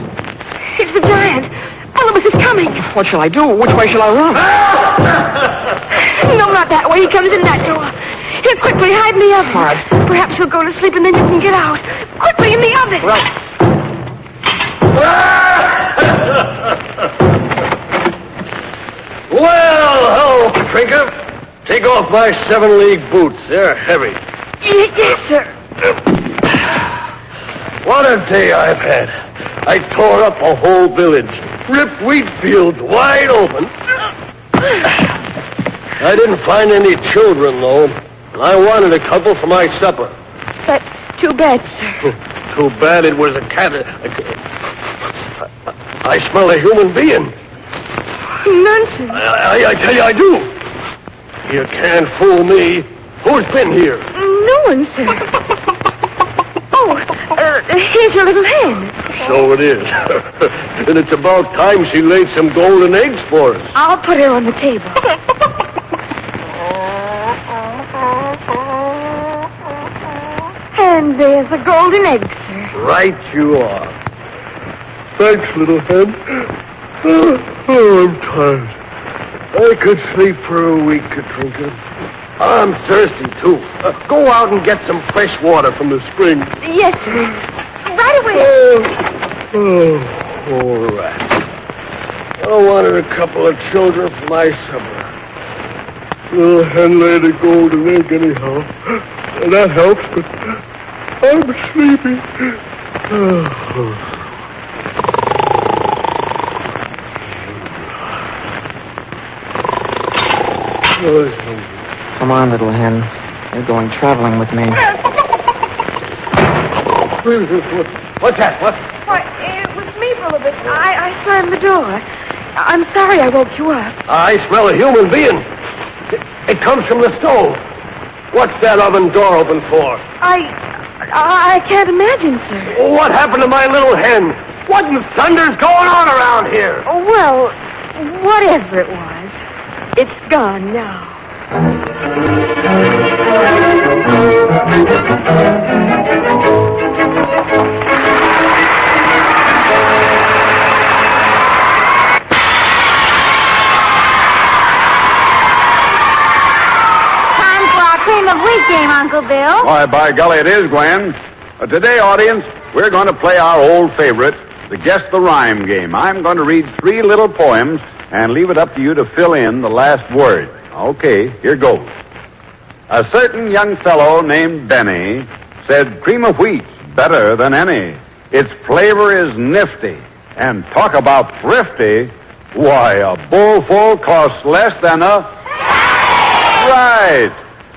S2: It's the giant. Bullibus is coming.
S16: What shall I do? Which way shall I run?
S2: No, not that way. He comes in that door. Here, quickly, hide in the oven.
S16: All right.
S2: Perhaps he'll go to sleep and then you can get out. Quickly, in the oven.
S16: Right.
S12: Well, hello, Katrinka. Take off my 7-league boots. They're heavy.
S2: Yes, sir.
S12: What a day I've had. I tore up a whole village. Ripped wheat fields wide open. I didn't find any children, though. I wanted a couple for my supper.
S2: That's too bad, sir.
S12: Too bad it was a cat. I smell a human being.
S2: Nonsense.
S12: I tell you, I do. You can't fool me. Who's been here?
S2: No one, sir. Oh, here's your little hen.
S17: So it is. And it's about time she laid some golden eggs for us.
S14: I'll put her on the table. And there's a golden egg, sir.
S17: Right you are. Thanks, little hen. Oh, I'm tired. I could sleep for a week, Katrinka. I'm thirsty, too. Go out and get some fresh water from the spring.
S14: Yes, sir. Right away.
S17: All right. I wanted a couple of children for my supper. Little hen laid a golden egg anyhow. And that helps, but I'm sleepy.
S16: Come on, little hen. You're going traveling with me.
S17: What's that? What?
S14: Why, it was me, Bullabus. I slammed the door. I'm sorry I woke you up.
S17: I smell a human being. It comes from the stove. What's that oven door open for?
S14: I can't imagine, sir.
S17: What happened to my little hen? What in thunder's going on around here?
S14: Well, whatever it was, it's gone now.
S13: Cream of wheat game, Uncle Bill.
S10: Why, by golly, it is, Gwen. Today, audience, we're going to play our old favorite, the Guess the Rhyme game. I'm going to read 3 little poems and leave it up to you to fill in the last word. Okay, here goes. A certain young fellow named Benny said cream of wheat's better than any. Its flavor is nifty, and talk about thrifty. Why, a bowlful costs less than a... Right!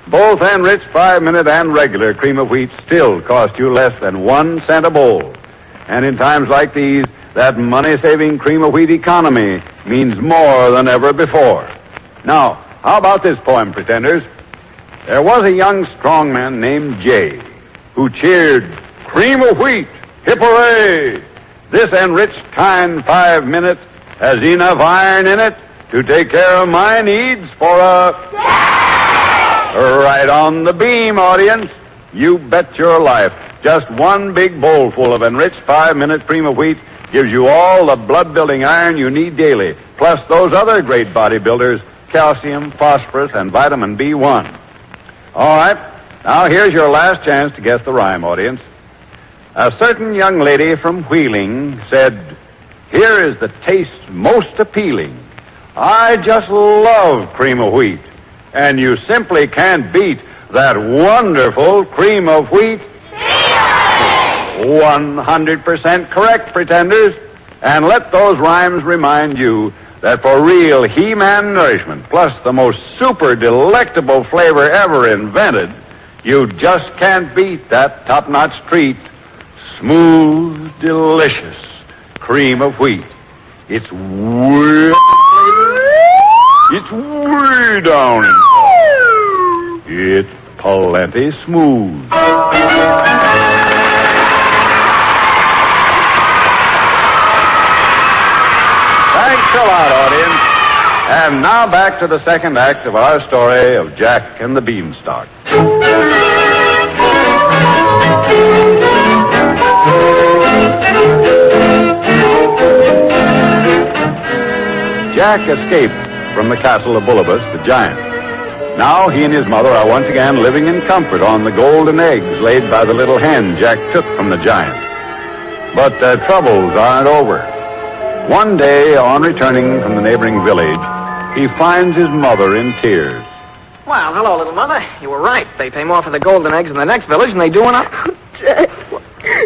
S10: Both enriched 5-minute and regular cream of wheat still cost you less than 1 cent a bowl. And in times like these, that money-saving cream of wheat economy means more than ever before. Now, how about this poem, pretenders? There was a young strong man named Jay who cheered, "Cream of wheat, hip hooray! This enriched kind 5 minutes has enough iron in it to take care of my needs for a..." Right on the beam, audience. You bet your life. Just one big bowl full of enriched 5-minute cream of wheat gives you all the blood-building iron you need daily, plus those other great bodybuilders, calcium, phosphorus, and vitamin B1. All right, now here's your last chance to guess the rhyme, audience. A certain young lady from Wheeling said, "Here is the taste most appealing. I just love cream of wheat. And you simply can't beat that wonderful cream of wheat." 100% correct, pretenders. And let those rhymes remind you that for real He-Man nourishment, plus the most super delectable flavor ever invented, you just can't beat that top-notch treat, smooth, delicious cream of wheat. It's way down in top. It's plenty smooth. Thanks a lot, audience. And now back to the second act of our story of Jack and the Beanstalk. Jack escaped from the castle of Bullabus, the giant. Now he and his mother are once again living in comfort on the golden eggs laid by the little hen Jack took from the giant. But their troubles aren't over. One day, on returning from the neighboring village, he finds his mother in tears.
S16: Well, hello, little mother. You were right. They pay more for the golden eggs in the next village than they do in our...
S2: Jack.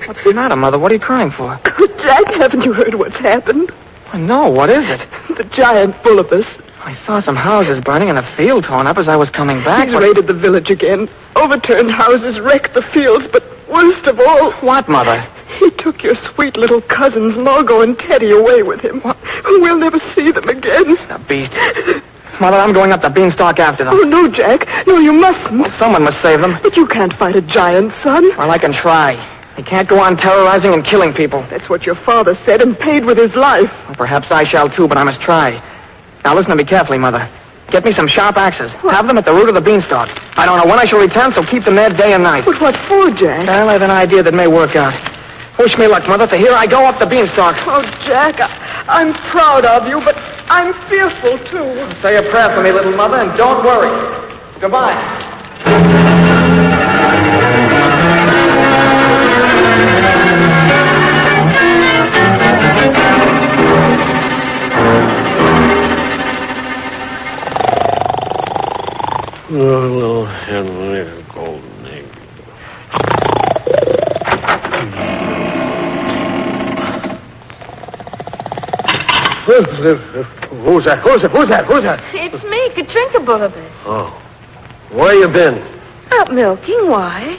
S16: What's the matter, Mother? What are you crying for?
S2: Jack, haven't you heard what's happened?
S16: No, what is it?
S2: The giant Bullabus.
S16: I saw some houses burning and a field torn up as I was coming back.
S2: He's raided the village again. Overturned houses, wrecked the fields, but worst of all...
S16: What, Mother?
S2: He took your sweet little cousins, Margot and Teddy, away with him. We'll never see them again.
S16: The beast. Mother, I'm going up the Beanstalk after them.
S2: Oh, no, Jack. No, you mustn't.
S16: Well, someone must save them.
S2: But you can't fight a giant, son.
S16: Well, I can try. He can't go on terrorizing and killing people.
S2: That's what your father said and paid with his life.
S16: Well, perhaps I shall too, but I must try. Now listen to me carefully, Mother. Get me some sharp axes. Have them at the root of the beanstalk. I don't know when I shall return, so keep them there day and night.
S2: But what for, Jack?
S16: Well, I have an idea that may work out. Wish me luck, Mother, for here I go up the beanstalk.
S2: Oh, Jack, I'm proud of you, but I'm fearful, too.
S16: Say a prayer for me, little mother, and don't worry. Goodbye.
S17: Little Henry, a golden egg. Who's that?
S14: It's me, Katrinka Bullabus.
S17: Oh. Where you been?
S14: Out milking, why?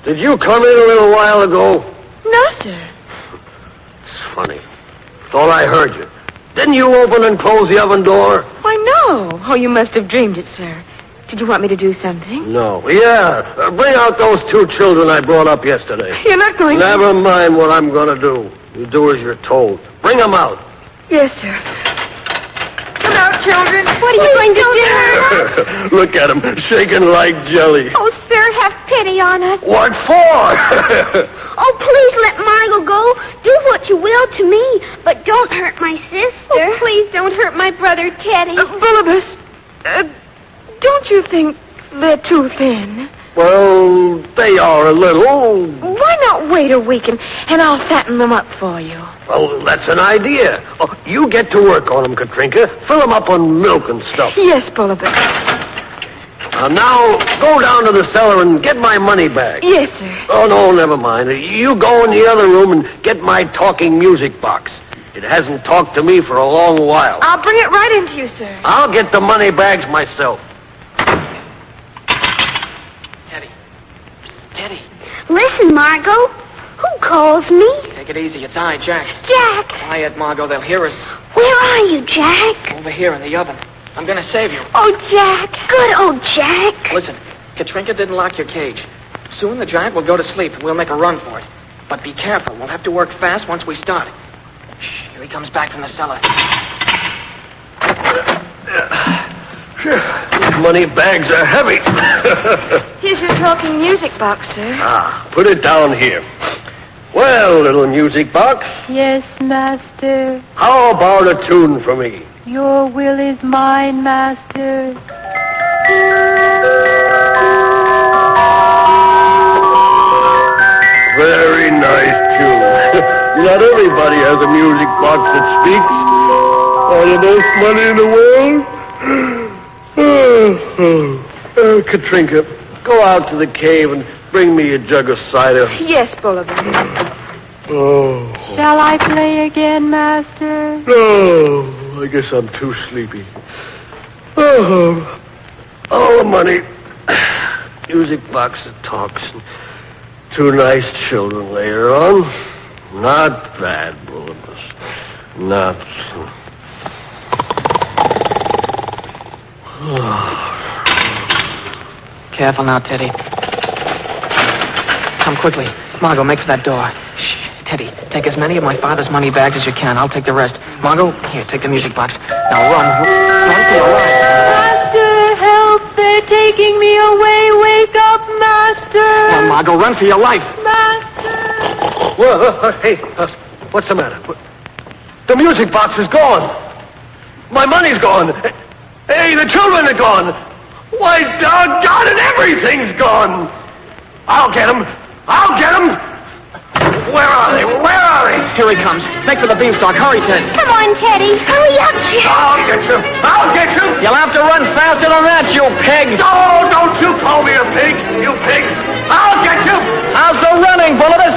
S17: Did you come in a little while ago?
S14: No, sir.
S17: It's funny. Thought I heard you. Didn't you open and close the oven door?
S14: Why, no. Oh, you must have dreamed it, sir. Did you want me to do something?
S17: No. Yeah. Bring out those 2 children I brought up yesterday.
S14: You're not going to...
S17: Never mind what I'm going to do. You do as you're told. Bring them out.
S14: Yes, sir. Come out, children. What are you going to do?
S17: Look at them, shaking like jelly.
S5: Oh, sir, have pity on us.
S17: What for?
S5: Oh, please let Margot go. Do what you will to me, but don't hurt my sister. Oh, please don't hurt my brother Teddy.
S14: Bullabus, don't you think they're too thin?
S17: Well, they are a little.
S14: Why not wait a week and I'll fatten them up for you?
S17: Well, that's an idea. Oh, you get to work on them, Katrinka. Fill them up on milk and stuff.
S14: Yes, Bullabus.
S17: Now, go down to the cellar and get my money back.
S14: Yes, sir.
S17: Oh, no, never mind. You go in the other room and get my talking music box. It hasn't talked to me for a long while.
S14: I'll bring it right into you, sir.
S17: I'll get the money bags myself.
S16: Teddy.
S5: Listen, Margot. Who calls me?
S16: Take it easy. It's I, Jack.
S5: Jack.
S16: Quiet, Margot. They'll hear us.
S5: Where are you, Jack?
S16: Over here in the oven. I'm going to save you.
S5: Oh, Jack. Good old Jack.
S16: Listen, Katrinka didn't lock your cage. Soon the giant will go to sleep and we'll make a run for it. But be careful. We'll have to work fast once we start. Shh, here he comes back from the cellar.
S17: These money bags are heavy.
S14: Here's your talking music box, sir.
S17: Put it down here. Well, little music box,
S18: Yes, master.
S17: how about a tune for me?
S18: Your will is mine, master.
S17: Very nice tune. Not everybody has a music box that speaks. All the most money in the world. Katrinka, go out to the cave and bring me a jug of cider.
S14: Yes, Bullabus.
S17: Oh.
S18: Shall I play again, master?
S17: No, I guess I'm too sleepy. Oh, all the money. Music box that talks. And 2 nice children later on. Not bad, Bullabus. Not.
S16: Careful now, Teddy. Come quickly. Margot, make for that door. Shh. Teddy, take as many of my father's money bags as you can. I'll take the rest. Margot, here, take the music box. Now run. Run for your life.
S18: Master, help! They're taking me away. Wake up, master!
S16: Come on, Margot, run for your life.
S18: Master!
S17: Well, hey, what's the matter? The music box is gone. My money's gone. Hey, the children are gone. Why, doggone it, everything's gone. I'll get them. I'll get them. Where are they? Where are they?
S16: Here he comes. Make for the beanstalk. Hurry, Ted.
S5: Come on, Teddy. Hurry up, Jack.
S17: I'll get you. I'll get you.
S16: You'll have to run faster than that, you pig.
S17: No, don't you call me a pig, you pig. I'll get you.
S16: How's the running, Bullabus?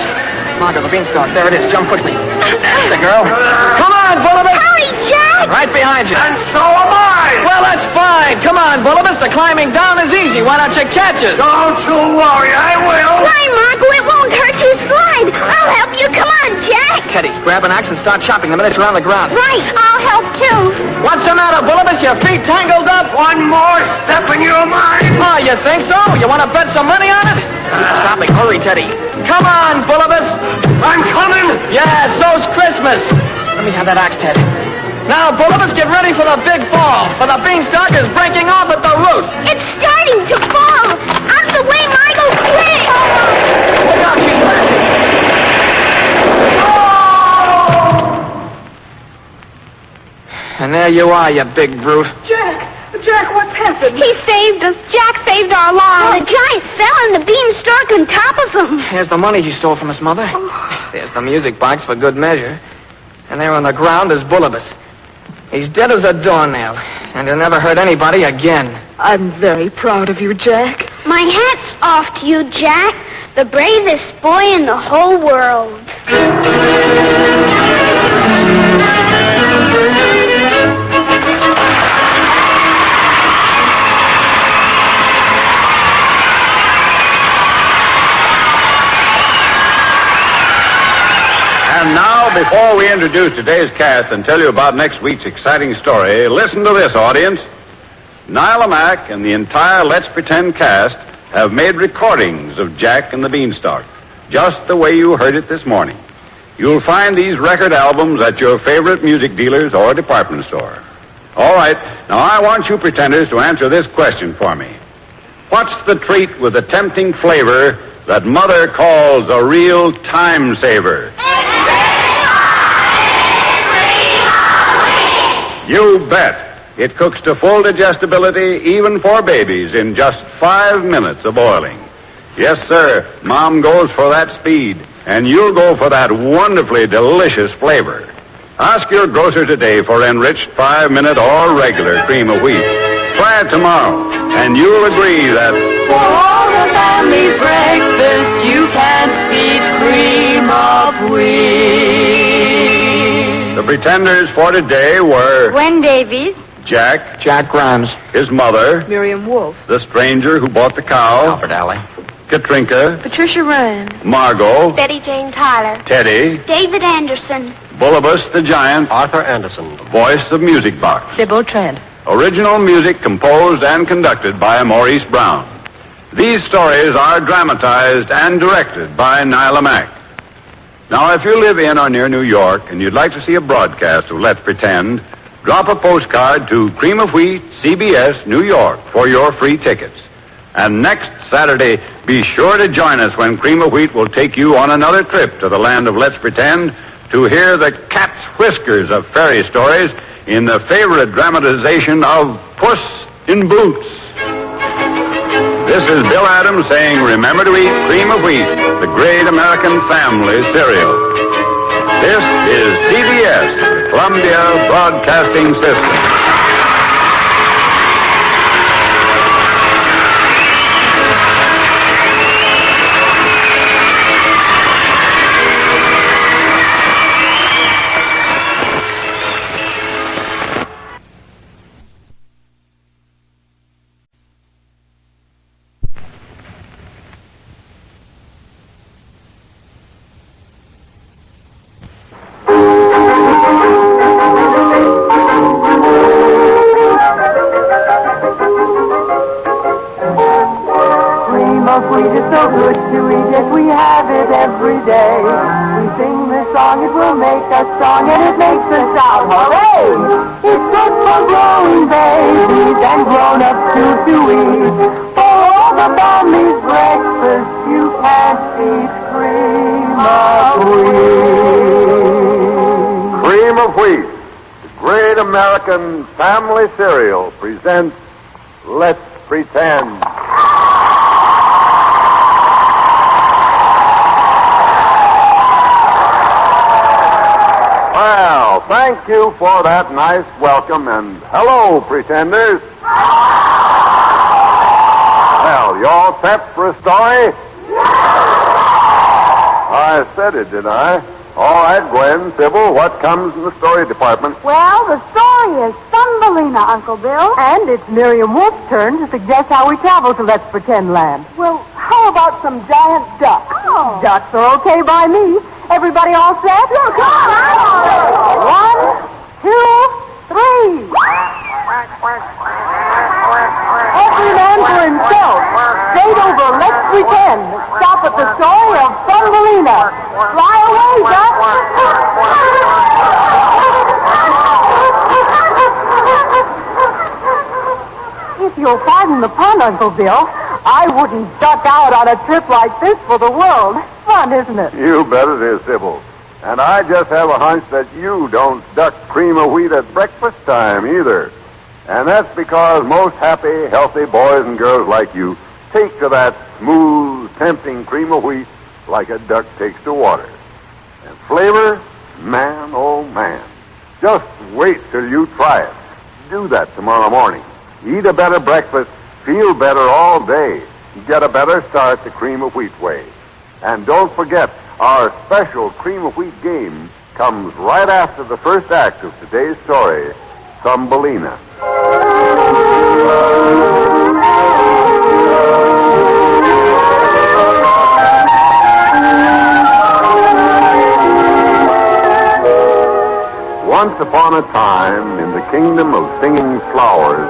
S16: Margot, the beanstalk. There it is. Jump quickly. That's the girl. Come on, Bullabus.
S5: Hurry, Jack.
S16: Right behind you.
S17: And so am I.
S16: Well, that's fine. Come on, Bullabus. The climbing down is easy. Why don't you catch us?
S17: Don't you worry. I will.
S5: Climb, Margot. It won't hurt you. Slide. I'll help you. Come on, Jack.
S16: Teddy, grab an axe and start chopping the minutes around the ground.
S5: Right. I'll help, too.
S16: What's the matter, Bullabus? Your feet tangled up?
S17: One more step and you're mine.
S16: Oh, you think so? You want to bet some money on it? Stop it. Hurry, Teddy. Come on, Bullibus.
S12: I'm coming!
S16: Yes, so's Christmas. Let me have that axe, Ted. Now, Bullibus, get ready for the big fall, for the beanstalk is breaking off at the root.
S5: It's starting to fall. Out of the way, Michael, quick!
S16: Look out, you lassie. And there you are, you big brute.
S14: Jack, what's happened?
S5: He saved us. Jack saved our lives. The giant fell and the beanstalk on top of him.
S16: Here's the money he stole from us, Mother. There's the music box for good measure. And there on the ground is Bullibus. He's dead as a doornail, and he'll never hurt anybody again.
S14: I'm very proud of you, Jack.
S5: My hat's off to you, Jack. The bravest boy in the whole world.
S10: And now, before we introduce today's cast and tell you about next week's exciting story, listen to this, audience. Nila Mack and the entire Let's Pretend cast have made recordings of Jack and the Beanstalk, just the way you heard it this morning. You'll find these record albums at your favorite music dealer's or department store. All right, now I want you pretenders to answer this question for me. What's the treat with the tempting flavor that Mother calls a real time saver? You bet. It cooks to full digestibility, even for babies, in just 5 minutes of boiling. Yes, sir, Mom goes for that speed, and you'll go for that wonderfully delicious flavor. Ask your grocer today for enriched 5-minute or regular cream of wheat. Try it tomorrow, and you'll agree that
S18: For all the family's breakfast, you can't beat cream of wheat.
S10: the pretenders for today were
S5: Gwen Davies.
S10: Jack Grimes, his mother,
S14: Miriam Wolfe.
S10: the stranger who bought the cow,
S11: Alfred Alley,
S10: Katrinka,
S14: Patricia Rand.
S10: Margot,
S5: Betty Jane Tyler.
S10: Teddy,
S5: David Anderson.
S10: Bullibus the Giant,
S12: Arthur Anderson.
S10: voice of Music Box.
S14: Sybil Trent.
S10: Original music composed and conducted by Maurice Brown. These stories are dramatized and directed by Nila Mack. Now, if you live in or near New York and you'd like to see a broadcast of Let's Pretend, drop a postcard to Cream of Wheat, CBS, New York, for your free tickets. And next Saturday, be sure to join us when Cream of Wheat will take you on another trip to the land of Let's Pretend to hear the cat's whiskers of fairy stories in the favorite dramatization of Puss in Boots. This is Bill Adams saying, remember to eat Cream of Wheat, the great American family cereal. This is CBS, the Columbia Broadcasting System. American Family Cereal presents Let's Pretend. Well, thank you for that nice welcome, and hello, pretenders. Well, you all set for a story? I said it, did I? All right, Gwen, Sybil, what comes in the story department?
S4: Well, the story is Thumbelina, Uncle Bill. And it's Miriam Wolf's turn to suggest how we travel to Let's Pretend Land. Well, how about some giant ducks? Oh. Ducks are okay by me. Everybody all set? Yeah, come on. 1, 2, 3. Every man for himself. Straight over, let's
S19: pretend. Stop at the story of Thumbelina. Fly away, Duck. If you'll pardon the pun, Uncle Bill, I wouldn't duck out on a trip like this for the world. Fun, isn't it?
S10: You bet it is, Sybil. And I just have a hunch that you don't duck cream of wheat at breakfast time either. And that's because most happy, healthy boys and girls like you take to that smooth, tempting cream of wheat like a duck takes to water. And flavor, man, oh man. Just wait till you try it. Do that tomorrow morning. Eat a better breakfast, feel better all day. Get a better start the cream of wheat way. And don't forget, our special cream of wheat game comes right after the first act of today's story, Thumbelina. Once upon a time, in the kingdom of singing flowers,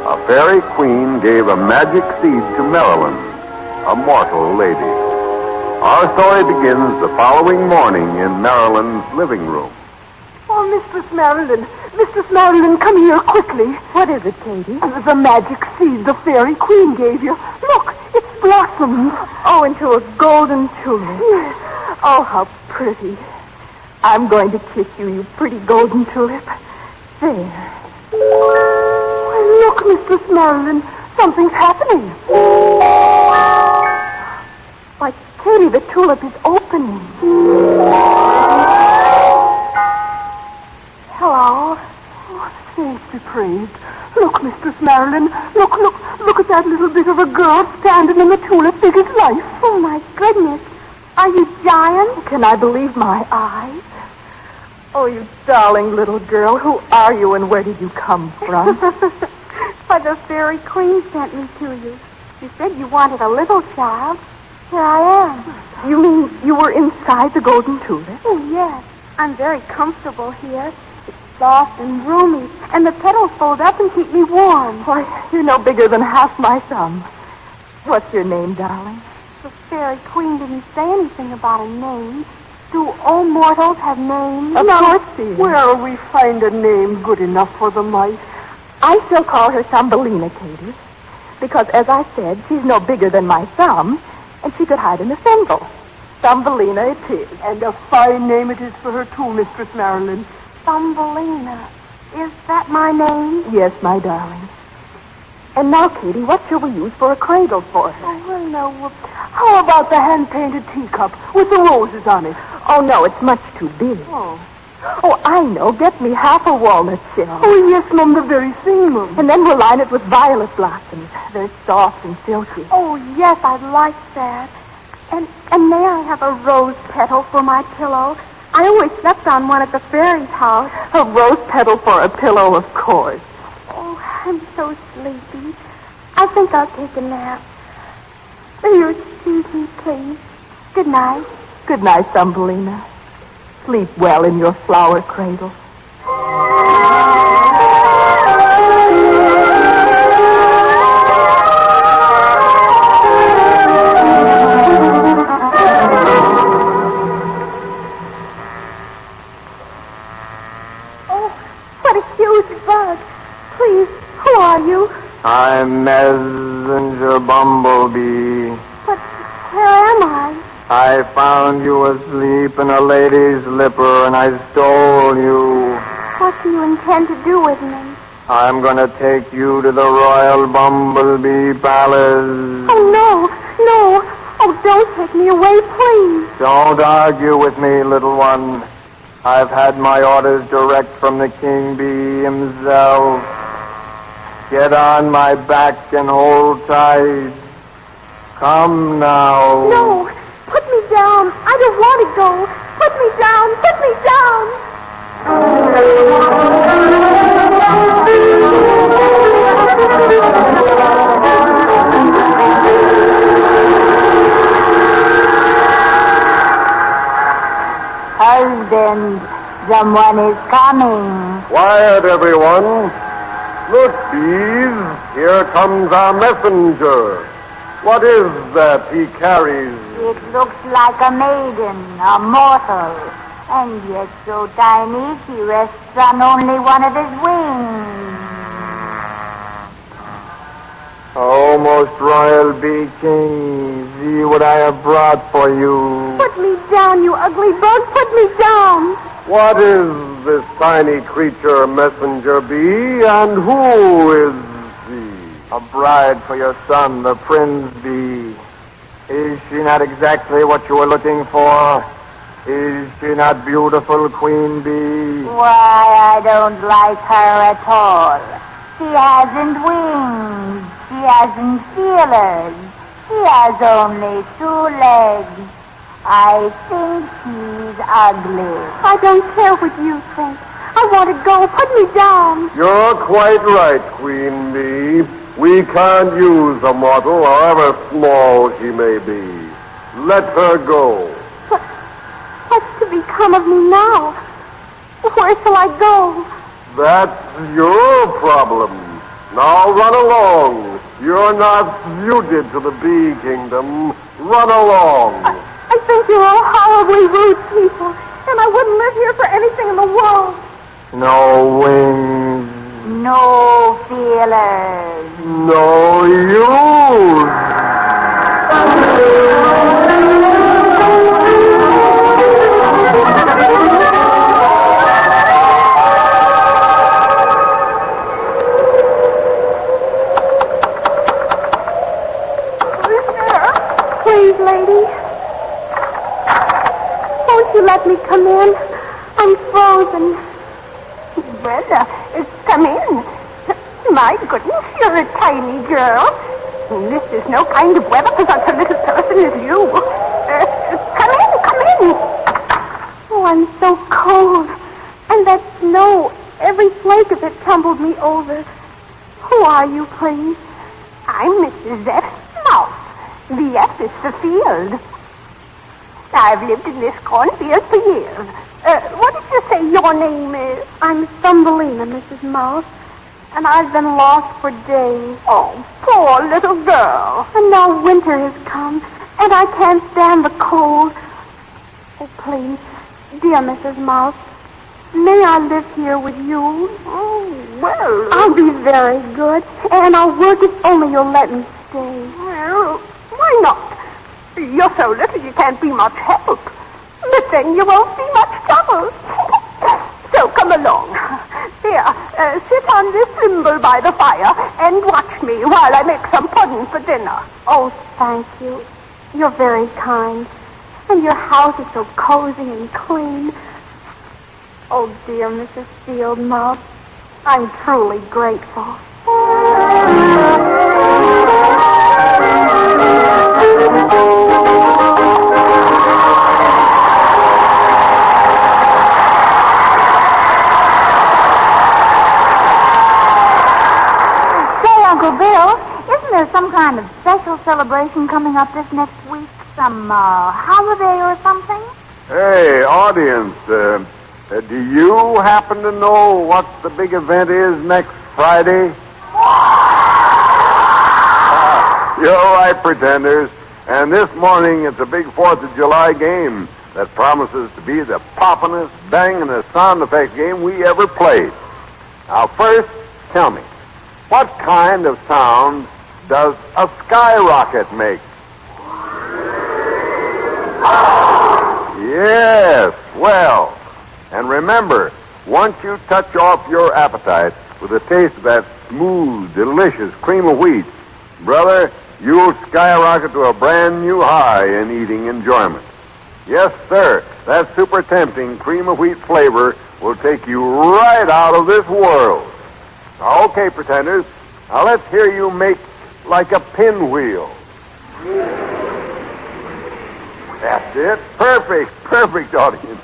S10: a fairy queen gave a magic seed to Marilyn, a mortal lady. Our story begins the following morning in Marilyn's living room.
S19: Oh, Mistress Marilyn, come here quickly. What is it, Katie? The magic seed the fairy queen gave you. Look, it's blossomed. Oh, into a golden tulip. Yes. Oh, how pretty. I'm going to kiss you, you pretty golden tulip. There. Why, look, Mistress Marilyn, something's happening. Why, Katie, the tulip is opening. Hello. Oh, saints be praised. Look, Mistress Marilyn. Look at that little bit of a girl standing in the tulip big as life.
S5: Oh, my goodness. Are you giant?
S19: Can I believe my eyes? Oh, you darling little girl. Who are you and where did you come from?
S5: Why, the fairy queen sent me to you. You said you wanted a little child. Here I am.
S19: You mean you were inside the golden tulip?
S5: Oh, yes. I'm very comfortable here. It's soft and roomy, and the petals fold up and keep me warm.
S19: Why, you're no bigger than half my thumb. What's your name, darling?
S5: The fairy queen didn't say anything about a name. Do all mortals have names?
S19: Of course, dear. Where'll we find a name good enough for the mice? I still call her Thumbelina, Katie, because, as I said, she's no bigger than my thumb, and she could hide in a thimble. Thumbelina it is. And a fine name it is for her, too, Mistress Marilyn.
S5: Thumbelina. Is that my name?
S19: Yes, my darling. And now, Katie, what shall we use for a cradle for her?
S5: Oh, well, no.
S19: How about the hand-painted teacup with the roses on it? Oh, no, it's much too big. Oh, I know. Get me half a walnut shell. Oh, yes, Mum, the very thing, Mum. And then we'll line it with violet blossoms. They're soft and silky.
S5: Oh, yes, I'd like that. And may I have a rose petal for my pillow? I always slept on one at the fairy's house.
S19: A rose petal for a pillow, of course.
S5: Oh, I'm so sleepy. I think I'll take a nap. Will you excuse me, please? Good night.
S19: Good night, Thumbelina. Sleep well in your flower cradle.
S5: Oh, what a huge bug. Please, who are you?
S20: I'm Messenger Bumblebee.
S5: But where am I?
S20: I found you asleep in a lady's slipper, and I stole you.
S5: What do you intend to do with me?
S20: I'm going to take you to the Royal Bumblebee Palace.
S5: Oh, no. Oh, don't take me away, please.
S20: Don't argue with me, little one. I've had my orders direct from the King Bee himself. Get on my back and hold tight. Come now.
S5: No. Put me down. I don't want to go. Put me down. Put me down.
S21: Husband, someone is coming.
S10: Quiet, everyone. Look, bees, here comes our messenger.
S20: What is that he carries?
S21: It looks like a maiden, a mortal, and yet so tiny he rests on only one of his wings.
S20: Oh, most royal bee king, see what I have brought for you.
S19: Put me down, you ugly bug. Put me down.
S20: What is this tiny creature, messenger bee, and who is she? A bride for your son, the prince bee. Is she not exactly what you were looking for? Is she not beautiful, queen bee?
S21: Why, I don't like her at all. She hasn't wings. She hasn't feelers. She has only 2 legs. I think she's ugly.
S19: I don't care what you think. I want to go. Put me down.
S20: You're quite right, queen bee. We can't use a mortal, however small she may be. Let her go.
S19: What's to become of me now? Where shall I go?
S20: That's your problem. Now run along. You're not suited to the bee kingdom. Run along.
S19: I think you're all horribly rude people, and I wouldn't live here for anything in the world.
S20: No wings.
S21: No feelers.
S20: No use.
S19: Please, lady. Won't you let me come in? I'm frozen.
S3: Well, come in. My goodness, you're a tiny girl. This is no kind of weather for such a little person as you. Come in.
S19: Oh, I'm so cold. And that snow, every flake of it tumbled me over. Who are you, please?
S3: I'm Mrs. F. Mouse. The F is the field. I've lived in this cornfield for years. What did you say your name is?
S19: I'm Thumbelina, Mrs. Mouse, and I've been lost for days.
S3: Oh, poor little girl.
S19: And now winter has come, and I can't stand the cold. Oh, please, dear Mrs. Mouse, may I live here with you?
S3: Oh, well...
S19: I'll be very good, and I'll work if only you'll let me stay.
S3: Well, why not? You're so little you can't be much help. But then you won't be much trouble. So come along. Here, sit on this thimble by the fire and watch me while I make some pudding for dinner.
S19: Oh, thank you. You're very kind. And your house is so cozy and clean. Oh, dear Mrs. Field Mouse, I'm truly grateful.
S21: Uncle Bill, isn't there some kind of special celebration coming up this next week? Some holiday or something?
S10: Hey, audience, do you happen to know what the big event is next Friday? You're right, pretenders. And this morning it's a big 4th of July game that promises to be the poppin'est, banging'est sound effects game we ever played. Now, first, tell me, what kind of sound does a skyrocket make? Yes, well. And remember, once you touch off your appetite with a taste of that smooth, delicious cream of wheat, brother, you'll skyrocket to a brand new high in eating enjoyment. Yes, sir, that super tempting cream of wheat flavor will take you right out of this world. Okay, pretenders, now let's hear you make like a pinwheel. That's it. Perfect, audience.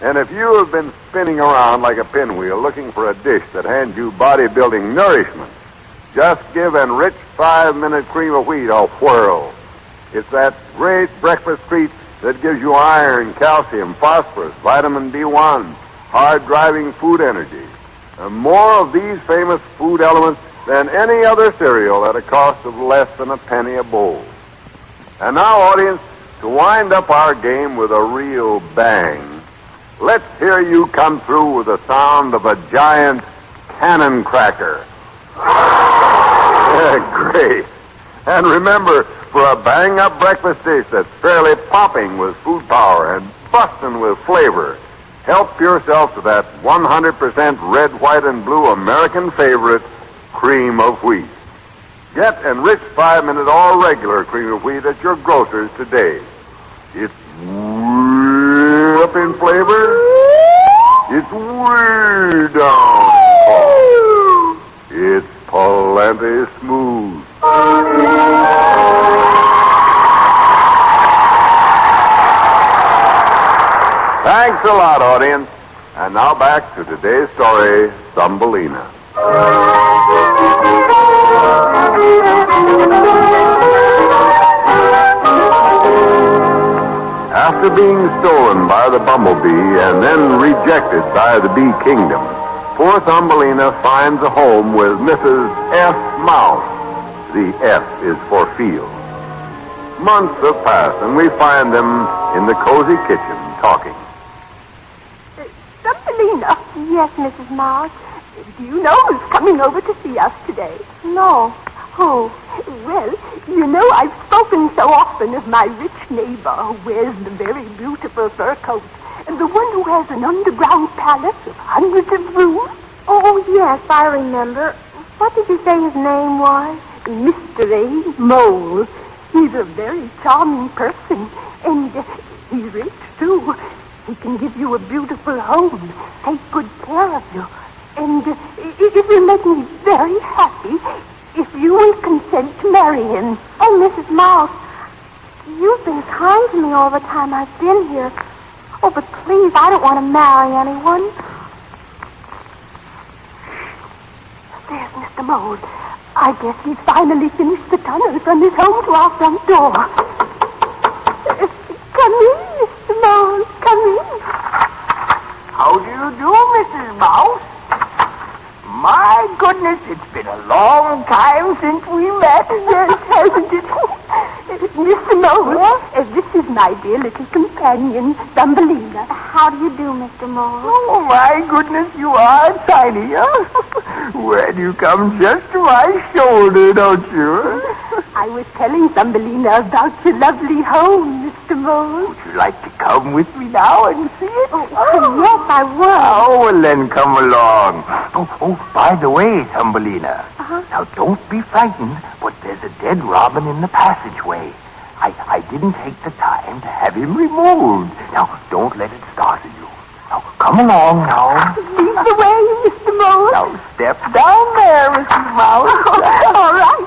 S10: And if you have been spinning around like a pinwheel looking for a dish that hands you bodybuilding nourishment, just give enriched 5-minute cream of wheat a whirl. It's that great breakfast treat that gives you iron, calcium, phosphorus, vitamin B1, hard-driving food energy, and more of these famous food elements than any other cereal at a cost of less than a penny a bowl.
S1: And now, audience, to wind up our game with a real bang, let's hear you come through with the sound of a giant cannon cracker. Great. And remember, for a bang-up breakfast dish that's fairly popping with food power and busting with flavor, help yourself to that 100% red, white, and blue American favorite, cream of wheat. Get enriched 5-minute or regular cream of wheat at your grocer's today. It's way up in flavor. It's way down. It's plenty smooth. Thanks a lot, audience. And now back to today's story, Thumbelina. After being stolen by the bumblebee and then rejected by the bee kingdom, poor Thumbelina finds a home with Mrs. F. Mouse. The F is for field. Months have passed, and we find them in the cozy kitchen talking.
S19: Thumbelina.
S5: Yes, Mrs. Mouse.
S19: Do you know who's coming over to see us today?
S5: No. Who?
S19: Well, you know I've spoken so often of my rich neighbor who wears the very beautiful fur coat, and the one who has an underground palace with hundreds of rooms.
S5: Oh, yes, I remember. What did you say his name was?
S19: Mr. A. Mole. He's a very charming person, and he's rich, too. He can give you a beautiful home, take good care of you, and it will make me very happy if you will consent to marry him.
S5: Oh, Mrs. Mouse, you've been kind to me all the time I've been here. Oh, but please, I don't want to marry anyone.
S19: There's Mr. Mole. I guess he's finally finished the tunnel from his home to our front door. Come in, Mr. Mole. Come in.
S8: How do you do, Mrs. Mouse? My goodness, it's been a long time since we met.
S19: Yes, hasn't it? Mr. Mole, this is my dear little companion, Thumbelina.
S5: How do you do, Mr. Mole?
S8: Oh, my goodness, you are tiny, huh? Well, you come just to my shoulder, don't you?
S19: I was telling Thumbelina about your lovely home, Mr. Mole.
S8: Would you like to come with me now and see it?
S5: Oh, yes, I would.
S8: Oh, well, then come along. Oh, by the way, Thumbelina. Now, don't be frightened, but there's a dead robin in the passageway. I didn't take the time to have him removed. Now, don't let it startle you. Now, come along now.
S19: Lead the way, Mr. Mole.
S8: Now, step down there, Mrs. Mouse.
S19: All right.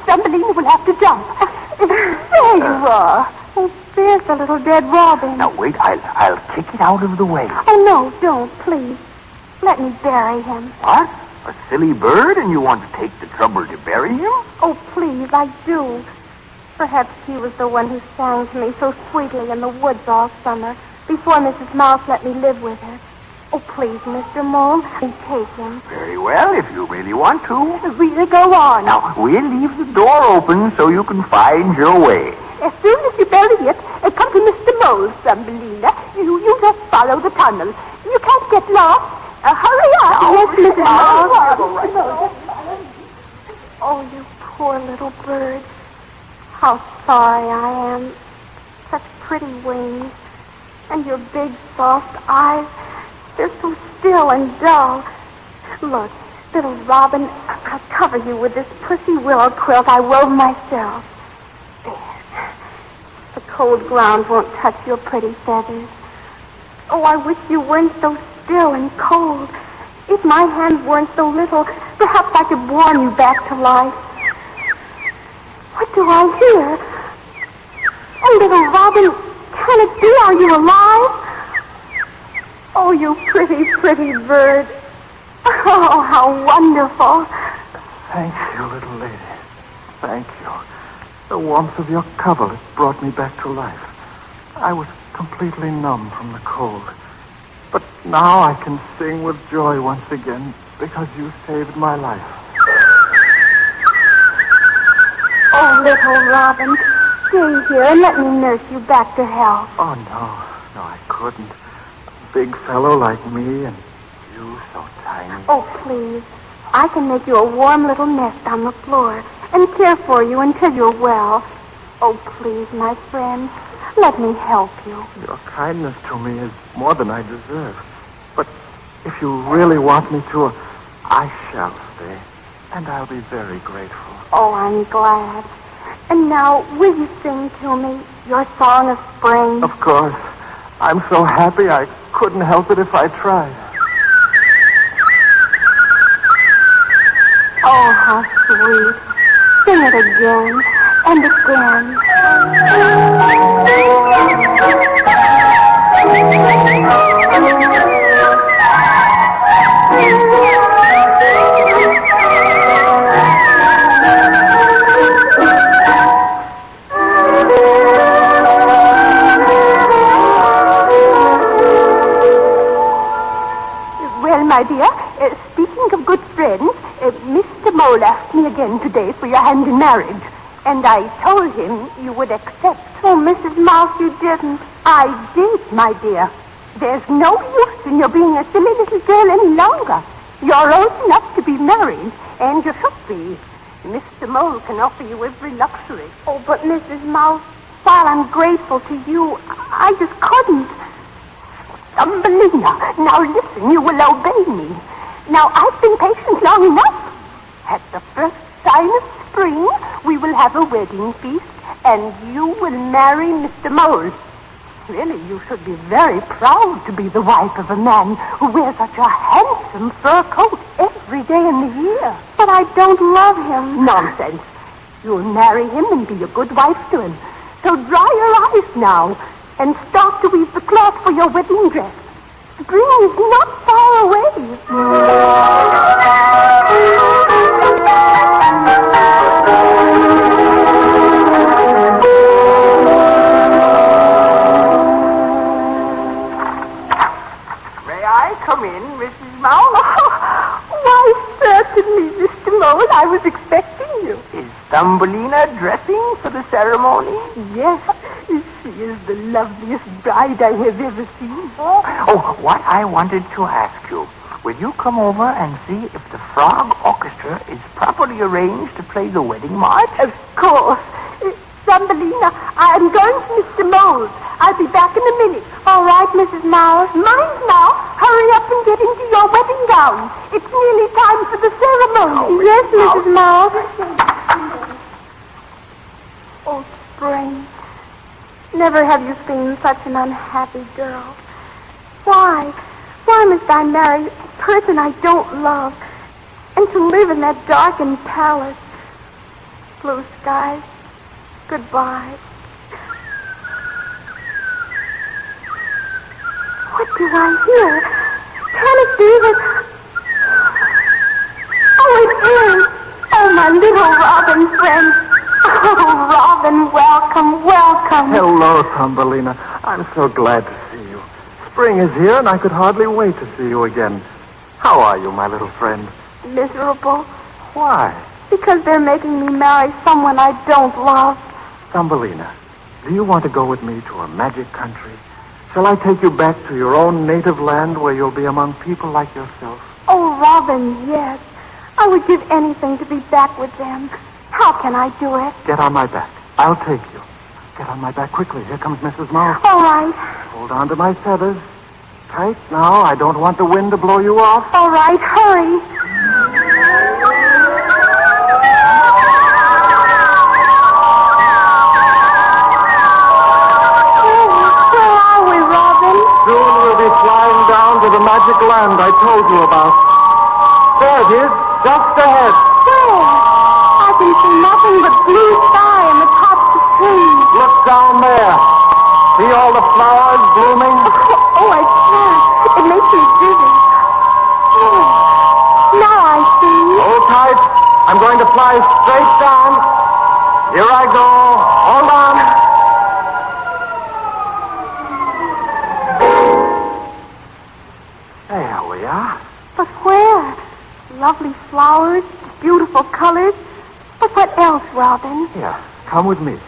S19: Thumbelina will have to jump. There you are.
S5: Oh, there's the little dead robin.
S8: Now, wait, I'll kick it out of the way.
S5: Oh, no, don't, please. Let me bury him.
S8: What? A silly bird, and you want to take the trouble to bury him?
S5: Oh, please, I do. Perhaps he was the one who sang to me so sweetly in the woods all summer, before Mrs. Mouse let me live with her. Oh, please, Mr. Mole, take him.
S8: Very well, if you really want to.
S19: We'll go on.
S8: Now, we'll leave the door open so you can find your way.
S19: As soon as you bury it, come to Mr. Mole, Thumbelina. You just follow the tunnel. You can't get lost. Hurry up.
S5: Yes, Mrs. Mouse.
S19: Mouse.
S5: Oh, you poor little bird. How sorry I am. Such pretty wings. And your big, soft eyes. They're so still and dull. Look, little robin, I'll cover you with this pussy willow quilt I wove myself. There. The cold ground won't touch your pretty feathers. Oh, I wish you weren't so still and cold. If my hands weren't so little, perhaps I could warm you back to life. What do I hear? Oh, little robin, can it be? Are you alive? Oh, you pretty, pretty bird. Oh, how wonderful.
S22: Thank you, little lady. Thank you. The warmth of your coverlet brought me back to life. I was completely numb from the cold. But now I can sing with joy once again because you saved my life.
S5: Oh, little robin,
S19: Stay here and let me nurse you back to health.
S22: Oh, no. No, I couldn't. A big fellow like me and you so tiny.
S19: Oh, please. I can make you a warm little nest on the floor and care for you until you're well. Oh, please, my friend, let me help you.
S22: Your kindness to me is more than I deserve. But if you really want me to, I shall stay. And I'll be very grateful.
S19: Oh, I'm glad. And now, will you sing to me your song of spring?
S22: Of course. I'm so happy I couldn't help it if I tried.
S19: Oh, how sweet. Sing it again and again. Well, my dear, speaking of good friends, Mr. Mole asked me again today for your hand in marriage, and I told him you would accept. Oh, Mrs. Mouse, you didn't. I did, my dear. There's no use in your being a silly little girl any longer. You're old enough to be married, and you should be. Mr. Mole can offer you every luxury. Oh, but Mrs. Mouse, while I'm grateful to you, I just couldn't. Thumbelina, now listen, you will obey me. Now, I've been patient long enough. At the first sign of spring, we will have a wedding feast, and you will marry Mr. Mole. Really, you should be very proud to be the wife of a man who wears such a handsome fur coat every day in the year. But I don't love him. Nonsense. You'll marry him and be a good wife to him. So dry your eyes now and start to weave the cloth for your wedding dress. Spring is not far away.
S6: May I come in, Mrs. Mouse?
S19: Why, certainly, Mr. Mole. I was expecting you.
S6: Is Thumbelina dressing for the ceremony?
S19: Yes. She is the loveliest bride I have ever seen.
S6: Oh, what I wanted to ask you. Will you come over and see if the Frog Orchestra is properly arranged to play the wedding march?
S19: Of course. Thumbelina, I'm going to Mr. Mole's. I'll be back in a minute. All right, Mrs. Mouse. Mind now. Hurry up and get into your wedding gown. It's nearly time for the ceremony. Yes, Mrs. Mouse. Oh, Spring. Never have you seen such an unhappy girl. Why? Why must I marry a person I don't love and to live in that darkened palace? Blue skies, goodbye. What do I hear? Can it be that... Oh, it is. Oh, my little robin friend. Oh, Robin, welcome, welcome.
S22: Hello, Thumbelina. I'm so glad to see you. Spring is here, and I could hardly wait to see you again. How are you, my little friend?
S19: Miserable.
S22: Why?
S19: Because they're making me marry someone I don't love.
S22: Thumbelina, do you want to go with me to a magic country? Shall I take you back to your own native land where you'll be among people like yourself?
S19: Oh, Robin, yes. I would give anything to be back with them. How can I do it?
S22: Get on my back. I'll take you. Get on my back quickly. Here comes Mrs. Mouse.
S19: All right.
S22: Hold on to my feathers. Tight now. I don't want the wind to blow you off.
S19: All right, hurry. Where are we, Robin?
S22: Soon we'll be flying down to the magic land I told you about. There it is, just ahead.
S19: Where? I can see nothing but blue sky and the tops of trees.
S22: Look down there. See all the flowers blooming?
S19: Oh, I can't. It makes me dizzy. Oh, now I see.
S22: Hold tight. I'm going to fly straight down. Here I go. Hold on. There we are.
S19: But where? Lovely flowers, beautiful colors. But what else, Robin?
S22: Here, come with me.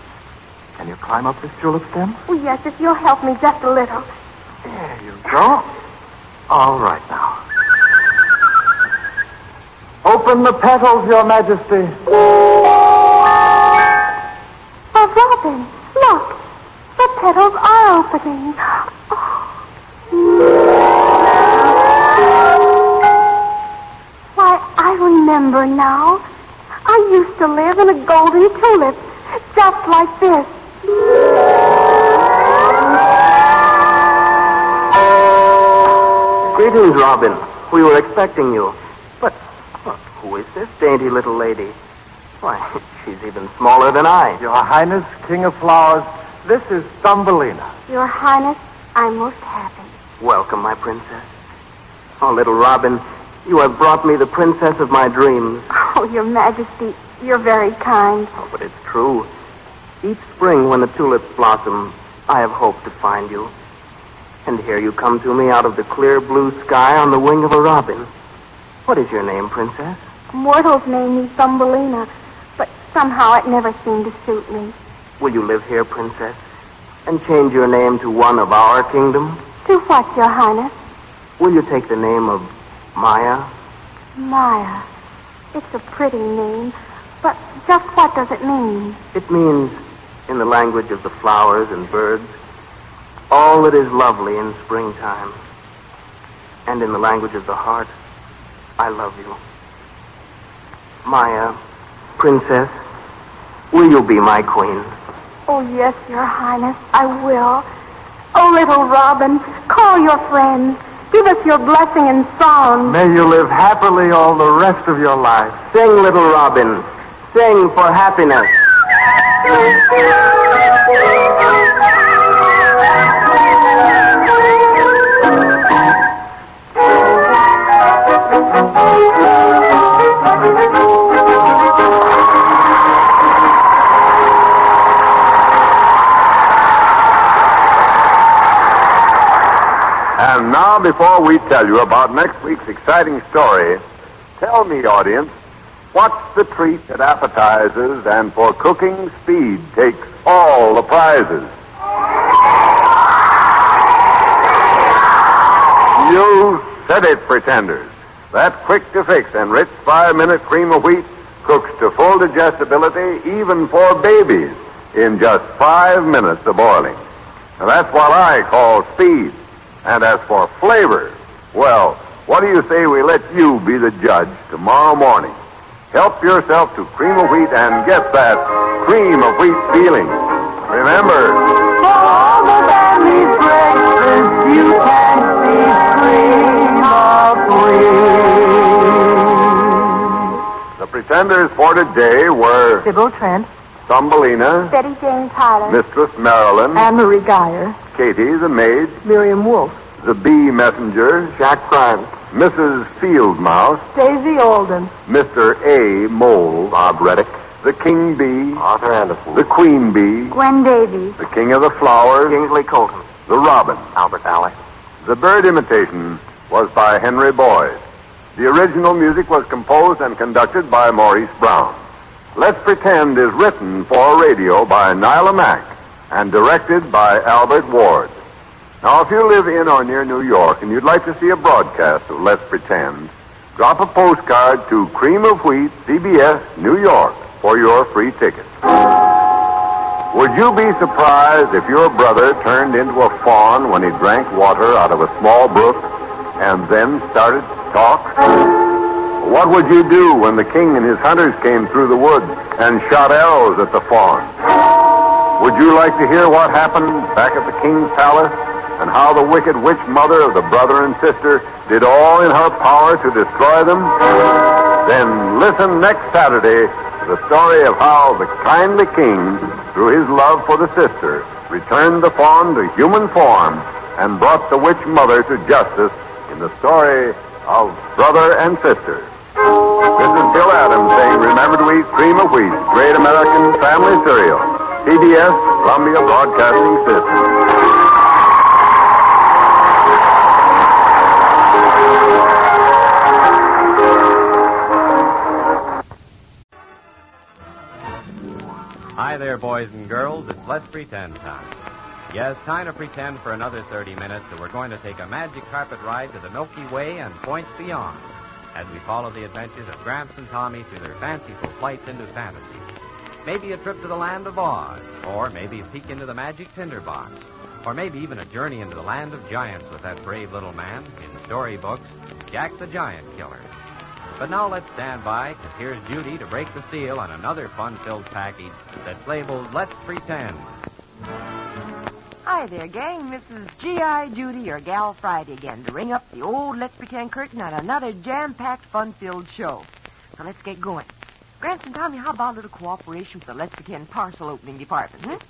S22: Can you climb up this julep stem?
S19: Oh, yes, if you'll help me just a little.
S22: There you go. All right now. Open the petals, Your Majesty.
S19: Oh, Robin, look. The petals are opening. Why, I remember now. I used to live in a golden tulip, just like this.
S7: Greetings, Robin. We were expecting you. But who is this dainty little lady? Why, she's even smaller than I.
S22: Your Highness, King of Flowers, this is Thumbelina.
S19: Your Highness, I'm most happy.
S7: Welcome, my princess. Oh, little Robin, you have brought me the princess of my dreams.
S19: Oh, Your Majesty, you're very kind.
S7: Oh, but it's true. Each spring when the tulips blossom, I have hoped to find you. And here you come to me out of the clear blue sky on the wing of a robin. What is your name, princess?
S19: Mortals name me Thumbelina, but somehow it never seemed to suit me.
S7: Will you live here, princess, and change your name to one of our kingdom?
S19: To what, Your Highness?
S7: Will you take the name of Maya?
S19: Maya. It's a pretty name, but just what does it mean?
S7: It means, in the language of the flowers and birds, all that is lovely in springtime. And in the language of the heart, I love you. Maya, princess, will you be my queen?
S19: Oh, yes, Your Highness, I will. Oh, little Robin, call your friends. Give us your blessing and song.
S22: May you live happily all the rest of your life.
S7: Sing, little Robin. Sing for happiness.
S1: And now, before we tell you about next week's exciting story, tell me, audience, what's the treat that appetizes and for cooking speed takes all the prizes? You said it, pretenders. That quick-to-fix enriched 5-minute cream of wheat cooks to full digestibility even for babies in just 5 minutes of boiling. Now, that's what I call speed. And as for flavor, well, what do you say we let you be the judge tomorrow morning? Help yourself to cream of wheat and get that cream of wheat feeling. Remember,
S18: For all the family's breakfast, you can see cream of wheat.
S1: the pretenders for today were
S19: Sybil Trent,
S1: Thumbelina,
S19: Betty Jane Tyler,
S1: Mistress Marilyn,
S19: Anne-Marie Geyer,
S1: Katie the maid,
S19: Miriam Wolfe,
S1: the bee messenger,
S22: Jack Grant,
S1: Mrs. Field Mouse,
S19: Daisy Alden,
S1: Mr. A. Mole,
S22: Bob Reddick,
S1: the king bee,
S22: Arthur Anderson,
S1: the queen bee,
S21: Gwen Davies,
S1: the king of the flowers,
S22: Kingsley Colton,
S1: the robin.
S22: Albert Alec.
S1: The bird imitation was by Henry Boyd. The original music was composed and conducted by Maurice Brown. Let's Pretend is written for radio by Nila Mack and directed by Albert Ward. Now, if you live in or near New York and you'd like to see a broadcast of Let's Pretend, drop a postcard to Cream of Wheat, CBS, New York, for your free ticket. Would you be surprised if your brother turned into a fawn when he drank water out of a small brook and then started to talk? What would you do when the king and his hunters came through the woods and shot arrows at the fawn? Would you like to hear what happened back at the king's palace and how the wicked witch mother of the brother and sister did all in her power to destroy them? Then listen next Saturday to the story of how the kindly king, through his love for the sister, returned the fawn to human form and brought the witch mother to justice in the story of Brother and Sister. This is Bill Adams saying, remember to eat Cream of Wheat, great American family cereal. CBS, Columbia Broadcasting System.
S9: Hi there, there, boys and girls. It's Let's Pretend time. Yes, time to pretend for another 30 minutes that we're going to take a magic carpet ride to the Milky Way and points beyond as we follow the adventures of Gramps and Tommy through their fanciful flights into fantasy. Maybe a trip to the land of Oz, or maybe a peek into the magic tinderbox, or maybe even a journey into the land of giants with that brave little man in storybooks, Jack the Giant Killer. But now let's stand by, because here's Judy to break the seal on another fun-filled package that's labeled Let's Pretend.
S15: Hi there, gang. This is G.I. Judy, your gal Friday again, to ring up the old Let's Pretend curtain on another jam-packed, fun-filled show. So let's get going. Gramps and Tommy, how about a little cooperation with the Let's Pretend parcel opening department,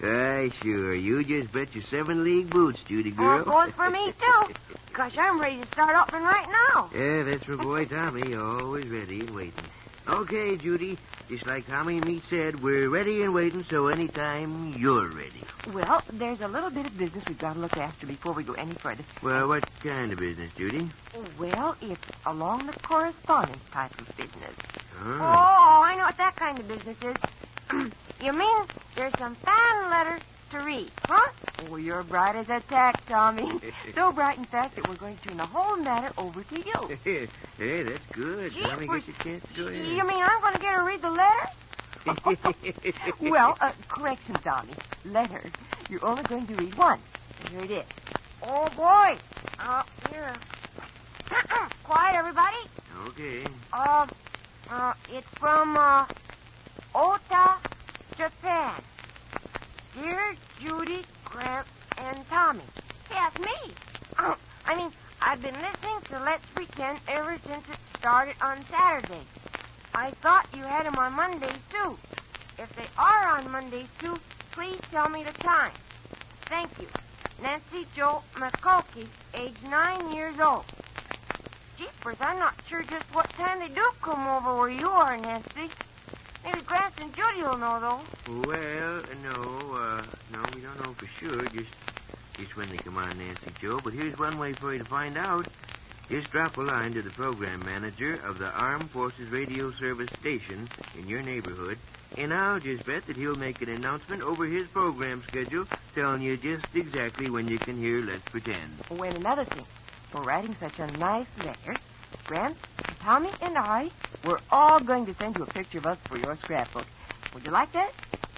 S23: Aye, sure. You just bet your 7-league boots, Judy girl.
S15: Oh, goes for me, too. Gosh, I'm ready to start opening right now.
S23: Yeah, that's my boy Tommy, always ready and waiting. Okay, Judy, just like Tommy and me said, we're ready and waiting, so anytime you're ready.
S15: Well, there's a little bit of business we've got to look after before we go any further.
S23: Well, what kind of business, Judy?
S15: Well, it's along the correspondence type of business.
S23: Oh,
S15: I know what that kind of business is. You mean there's some fan letters to read, huh? Oh, you're bright as a tack, Tommy. So bright, in fact, that we're going to turn the whole matter over to you.
S23: Hey, that's good. Tommy gets a chance to go ahead.
S15: You mean I'm going to get to read the letter? Well, correction, Tommy. Letter. You're only going to read one. Here it is. Oh, boy. Here. Quiet, everybody.
S23: Okay.
S15: It's from, Ota, Japan. Dear Judy, Gramps, and Tommy. Yes, me. I've been listening to Let's Pretend ever since it started on Saturday. I thought you had them on Mondays, too. If they are on Mondays, too, please tell me the time. Thank you. Nancy Jo McCulkey, age 9 years old. Jeepers, I'm not sure just what time they do come over where you are, Nancy. Maybe Gramps and Judy will know, though.
S23: Well, no, we don't know for sure, just when they come on, Nancy Jo. But here's one way for you to find out. Just drop a line to the program manager of the Armed Forces Radio Service station in your neighborhood, and I'll just bet that he'll make an announcement over his program schedule telling you just exactly when you can hear Let's Pretend.
S15: Oh, and another thing. For writing such a nice letter, Gramps, Tommy, and I, we're all going to send you a picture of us for your scrapbook. Would you like that?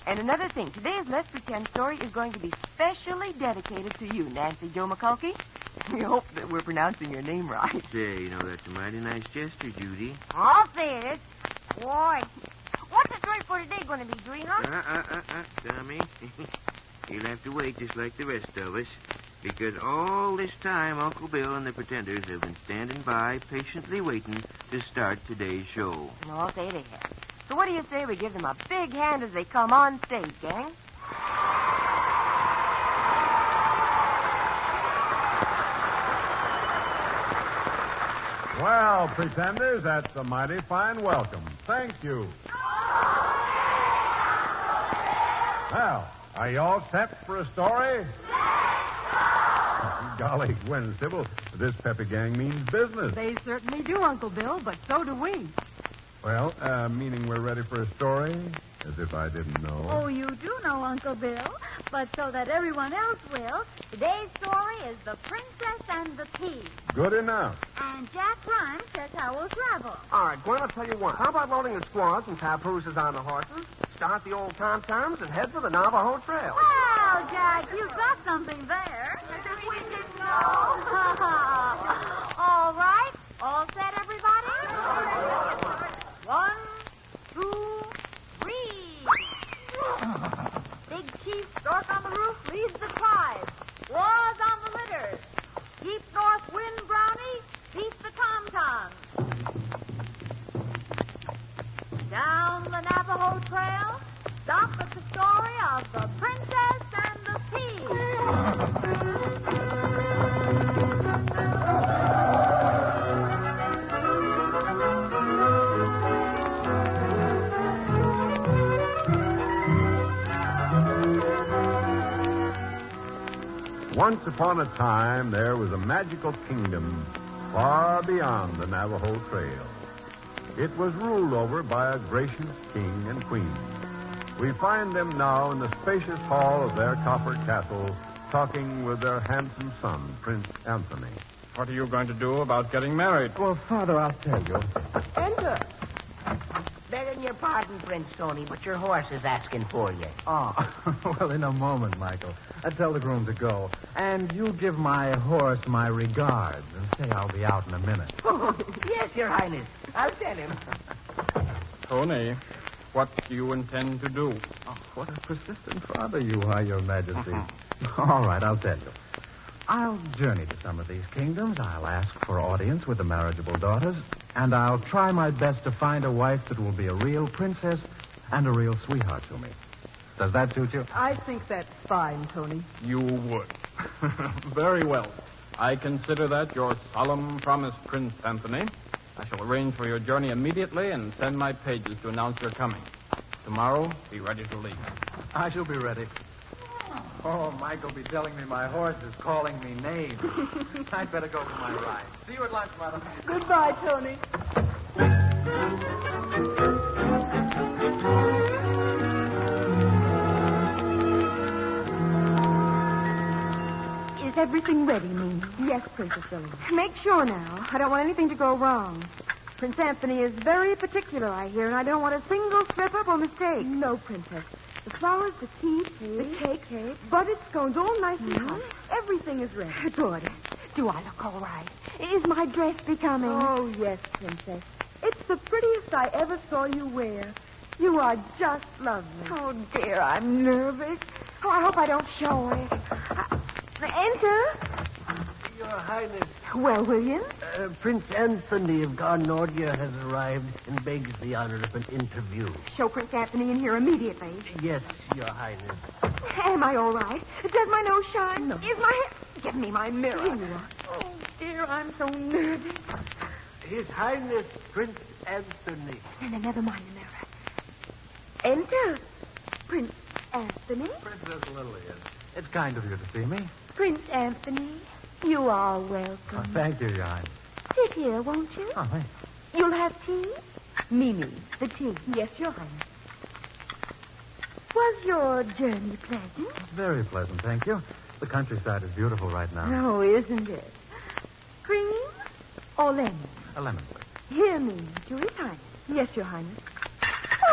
S15: And another thing, today's Let's Pretend story is going to be specially dedicated to you, Nancy Jo McCulkey. We hope that we're pronouncing your name right.
S23: Say, that's a mighty nice gesture, Judy.
S15: I'll say it is. Boy, what's the story for today going to be, Judy, huh?
S23: Tommy. You'll have to wait just like the rest of us. Because all this time, Uncle Bill and the Pretenders have been standing by, patiently waiting to start today's show.
S15: No, I'll say they have. So what do you say we give them a big hand as they come on stage, gang?
S10: Well, Pretenders, that's a mighty fine welcome. Thank you. Well, are you all set for a story? Golly, Gwen Sybil, this Peppy gang means business.
S24: They certainly do, Uncle Bill, but so do we.
S10: Well, meaning we're ready for a story? As if I didn't know.
S24: Oh, you do know, Uncle Bill, but so that everyone else will, today's story is The Princess and the Pea.
S10: Good enough.
S24: And Jack Rhyme says how we'll travel.
S12: All right, Gwen, I'll tell you what. How about loading the squaws and papooses on the horses, start the old tom-toms, and head for the Navajo Trail?
S24: Well, Jack, you've got something there. As if we didn't know. All right. All set, everybody? 1, 2, 3. Big Chief Stork on the roof leads the tribe. Claws on the litter. Deep North Wind Brownie beats the tom-toms. Down the Navajo Trail, stop at the story of the Princess and the Pea.
S10: Once upon a time, there was a magical kingdom far beyond the Navajo Trail. It was ruled over by a gracious king and queen.
S2: We find them now in the spacious hall of their copper castle, talking with their handsome son, Prince Anthony.
S13: What are you going to do about getting married?
S16: Well, Father, I'll tell you.
S11: Enter. Begging your pardon, Prince Tony, but your horse is asking for you.
S16: Oh, well, in a moment, Michael. Tell the groom to go. And you give my horse my regards and say I'll be out in a minute.
S11: Oh, yes, Your Highness. I'll tell him.
S13: Tony, what do you intend to do?
S16: Oh, what a persistent father you are, Your Majesty. All right, I'll tell you. I'll journey to some of these kingdoms. I'll ask for audience with the marriageable daughters. And I'll try my best to find a wife that will be a real princess and a real sweetheart to me. Does that suit you?
S19: I think that's fine, Tony.
S13: You would. Very well. I consider that your solemn promise, Prince Anthony. I shall arrange for your journey immediately and send my pages to announce your coming. Tomorrow, be ready to leave.
S16: I shall be ready. Oh, Mike will be telling me my horse is calling me names. I'd better go for my ride. See you at lunch, Mother.
S19: Goodbye, Tony.
S17: Is everything ready, Mimi?
S14: Yes, Princess Lily.
S17: Make sure now. I don't want anything to go wrong. Prince Anthony is very particular, I hear, and I don't want a single slip-up or mistake.
S14: No, Princess. The flowers, the tea, the cake, buttered scones, all nice and hot. Everything is ready.
S17: Good. Do I look all right? Is my dress becoming?
S14: Oh, yes, Princess. It's the prettiest I ever saw you wear. You are just lovely.
S17: Oh, dear, I'm nervous. Oh, I hope I don't show it. Enter.
S25: Your Highness.
S17: Well, William?
S25: Prince Anthony of Garnordia has arrived and begs the honor of an interview.
S17: Show Prince Anthony in here immediately.
S25: Yes, Your Highness.
S17: Am I all right? Does my nose shine?
S14: No.
S17: Is my hair... Give me my mirror.
S14: Here you are.
S17: Oh, dear, I'm so nervous.
S25: His Highness, Prince Anthony.
S17: No, never mind the mirror. Enter. Prince Anthony.
S16: Princess Lillian, it's kind of you to see me.
S17: Prince Anthony, you are welcome.
S16: Oh, thank you, Your Highness.
S17: Sit here, won't you?
S16: Oh, thanks.
S17: You'll have tea? Mimi, the tea.
S14: Yes, Your Highness.
S17: Was your journey pleasant?
S16: Very pleasant, thank you. The countryside is beautiful right now.
S17: Oh, isn't it? Cream or lemon?
S16: A lemon, please.
S17: Here, Mimi, to His Highness.
S14: Yes, Your Highness.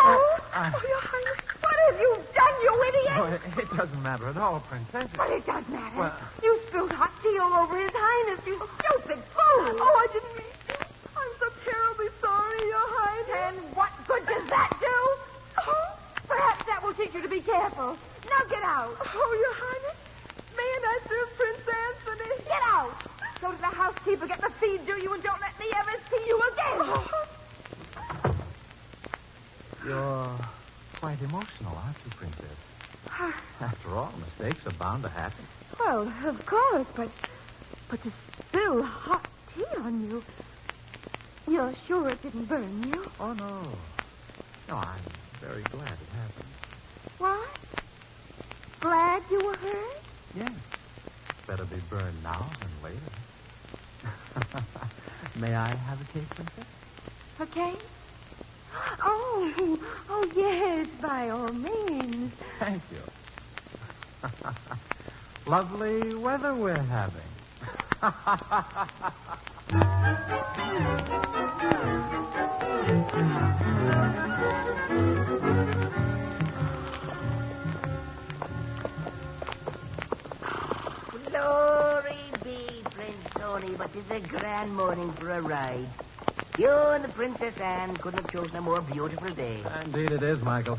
S17: Oh, Your Highness, what have you done, you idiot?
S16: Oh, it doesn't matter at all, Princess.
S17: But it does matter.
S16: Well,
S17: you spilled hot tea all over His Highness, you stupid fool.
S19: Oh, I didn't mean to. I'm so terribly sorry, Your Highness.
S17: And what good does that do? Oh, perhaps that will teach you to be careful. Now get out.
S19: Oh, Your Highness, mayn't I serve Prince Anthony?
S17: Get out. Go to the housekeeper, get the feed to you, and don't let me ever see you again.
S19: Oh.
S16: You're quite emotional, aren't you, Princess? After all, mistakes are bound to happen.
S14: Well, of course, but to spill hot tea on you. You're sure it didn't burn you?
S16: Oh, no. No, I'm very glad it happened.
S14: What? Glad you were hurt?
S16: Yes. Better be burned now than later. May I have a cake, Princess?
S14: A cake? Oh, yes, by all means.
S16: Thank you. Lovely weather we're having.
S11: Glory be, Prince Tony, but it's a grand morning for a ride. You and the Princess Anne couldn't have chosen a more beautiful day.
S16: Indeed it is, Michael.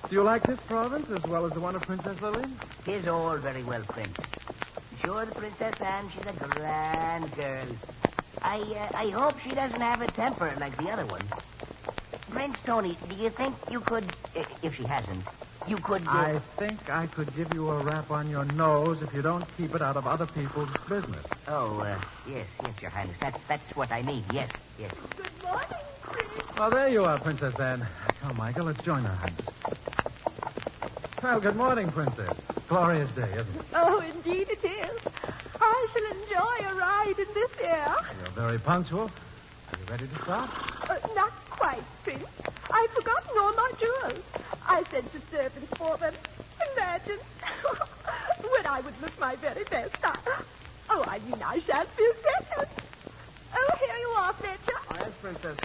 S16: Do you like this province as well as the one of Princess Lillian?
S11: Tis all very well, Prince. Sure, the Princess Anne, she's a grand girl. I hope she doesn't have a temper like the other one. Prince Tony, do you think you could, if she hasn't, you could...
S16: I think I could give you a rap on your nose if you don't keep it out of other people's business.
S11: Oh, yes, Your Highness. That's what I mean. Yes.
S19: Good morning, Prince.
S16: Oh, there you are, Princess Anne. Come, Michael, let's join her Highness. Well, good morning, Princess. Glorious day, isn't it?
S19: Oh, indeed it is. I shall enjoy a ride in this air.
S16: You're very punctual. Are you ready to start?
S19: Not quite, Prince. I've forgotten all my jewels.
S14: I sent the servants for them. Imagine. When I would look my very best. I mean, I shan't be a second. Oh, here you are, Fletcher.
S12: Oh, yes, Princess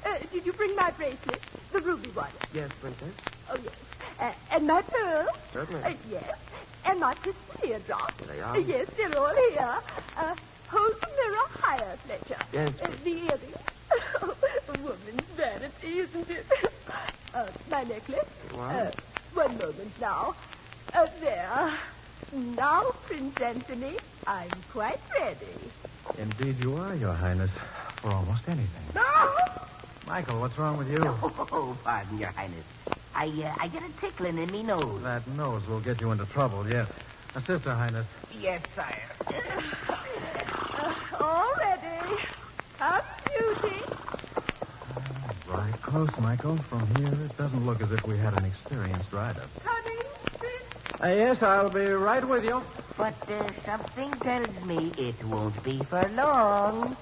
S12: Anne.
S14: Did you bring my bracelet? The ruby one?
S12: Yes, Princess.
S14: Oh, yes. And my pearls?
S12: Certainly.
S14: Yes. And my crystal drop?
S12: They are.
S14: Yes, they're all here. Hold the mirror higher, Fletcher.
S12: Yes.
S14: The earrings. A woman's vanity, isn't it? My necklace.
S12: What?
S14: One moment now. There. Now, Prince Anthony, I'm quite ready.
S16: Indeed you are, Your Highness, for almost anything.
S14: No!
S16: Michael, what's wrong with you?
S11: Oh, pardon, Your Highness. I get a tickling in me nose.
S16: That nose will get you into trouble, yes. Assist Her Highness.
S11: Yes, sire.
S14: All ready. Come, beauty.
S16: Right close, Michael. From here, it doesn't look as if we had an experienced rider.
S14: Coming, Prince.
S12: Yes, I'll be right with you.
S11: But something tells me it won't be for long.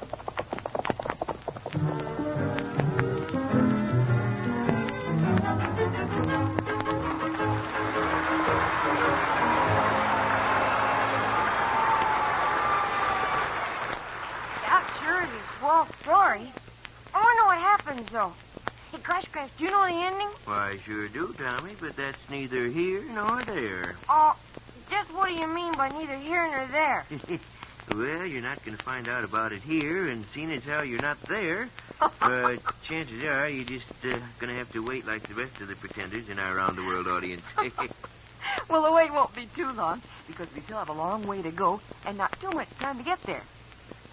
S15: That sure is a swell story. I wonder what happens, though. Hey, Crash, do you know the ending?
S23: Why, I sure do, Tommy, but that's neither here nor there.
S15: Just what do you mean by neither here nor there?
S23: Well, you're not going to find out about it here, and seeing as how you're not there, chances are you're just going to have to wait like the rest of the pretenders in our round-the-world audience.
S15: Well, the wait won't be too long, because we still have a long way to go and not too much time to get there.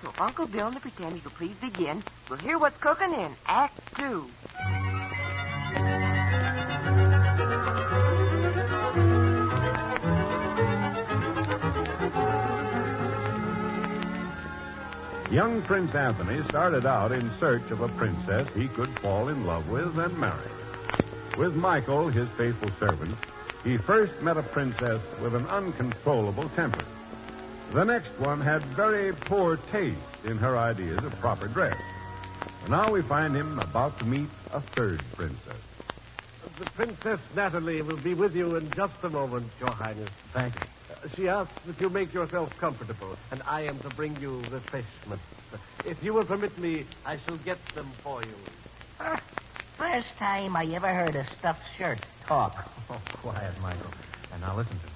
S15: So if Uncle Bill and the pretenders will please begin, we'll hear what's cooking in Act 2.
S2: Young Prince Anthony started out in search of a princess he could fall in love with and marry. With Michael, his faithful servant, he first met a princess with an uncontrollable temper. The next one had very poor taste in her ideas of proper dress. And now we find him about to meet a third princess.
S12: The Princess Natalie will be with you in just a moment, Your Highness.
S16: Thank you.
S12: She asks that you make yourself comfortable, and I am to bring you refreshments. If you will permit me, I shall get them for you.
S11: First time I ever heard a stuffed shirt talk.
S16: Oh, quiet, Michael. And now listen to me.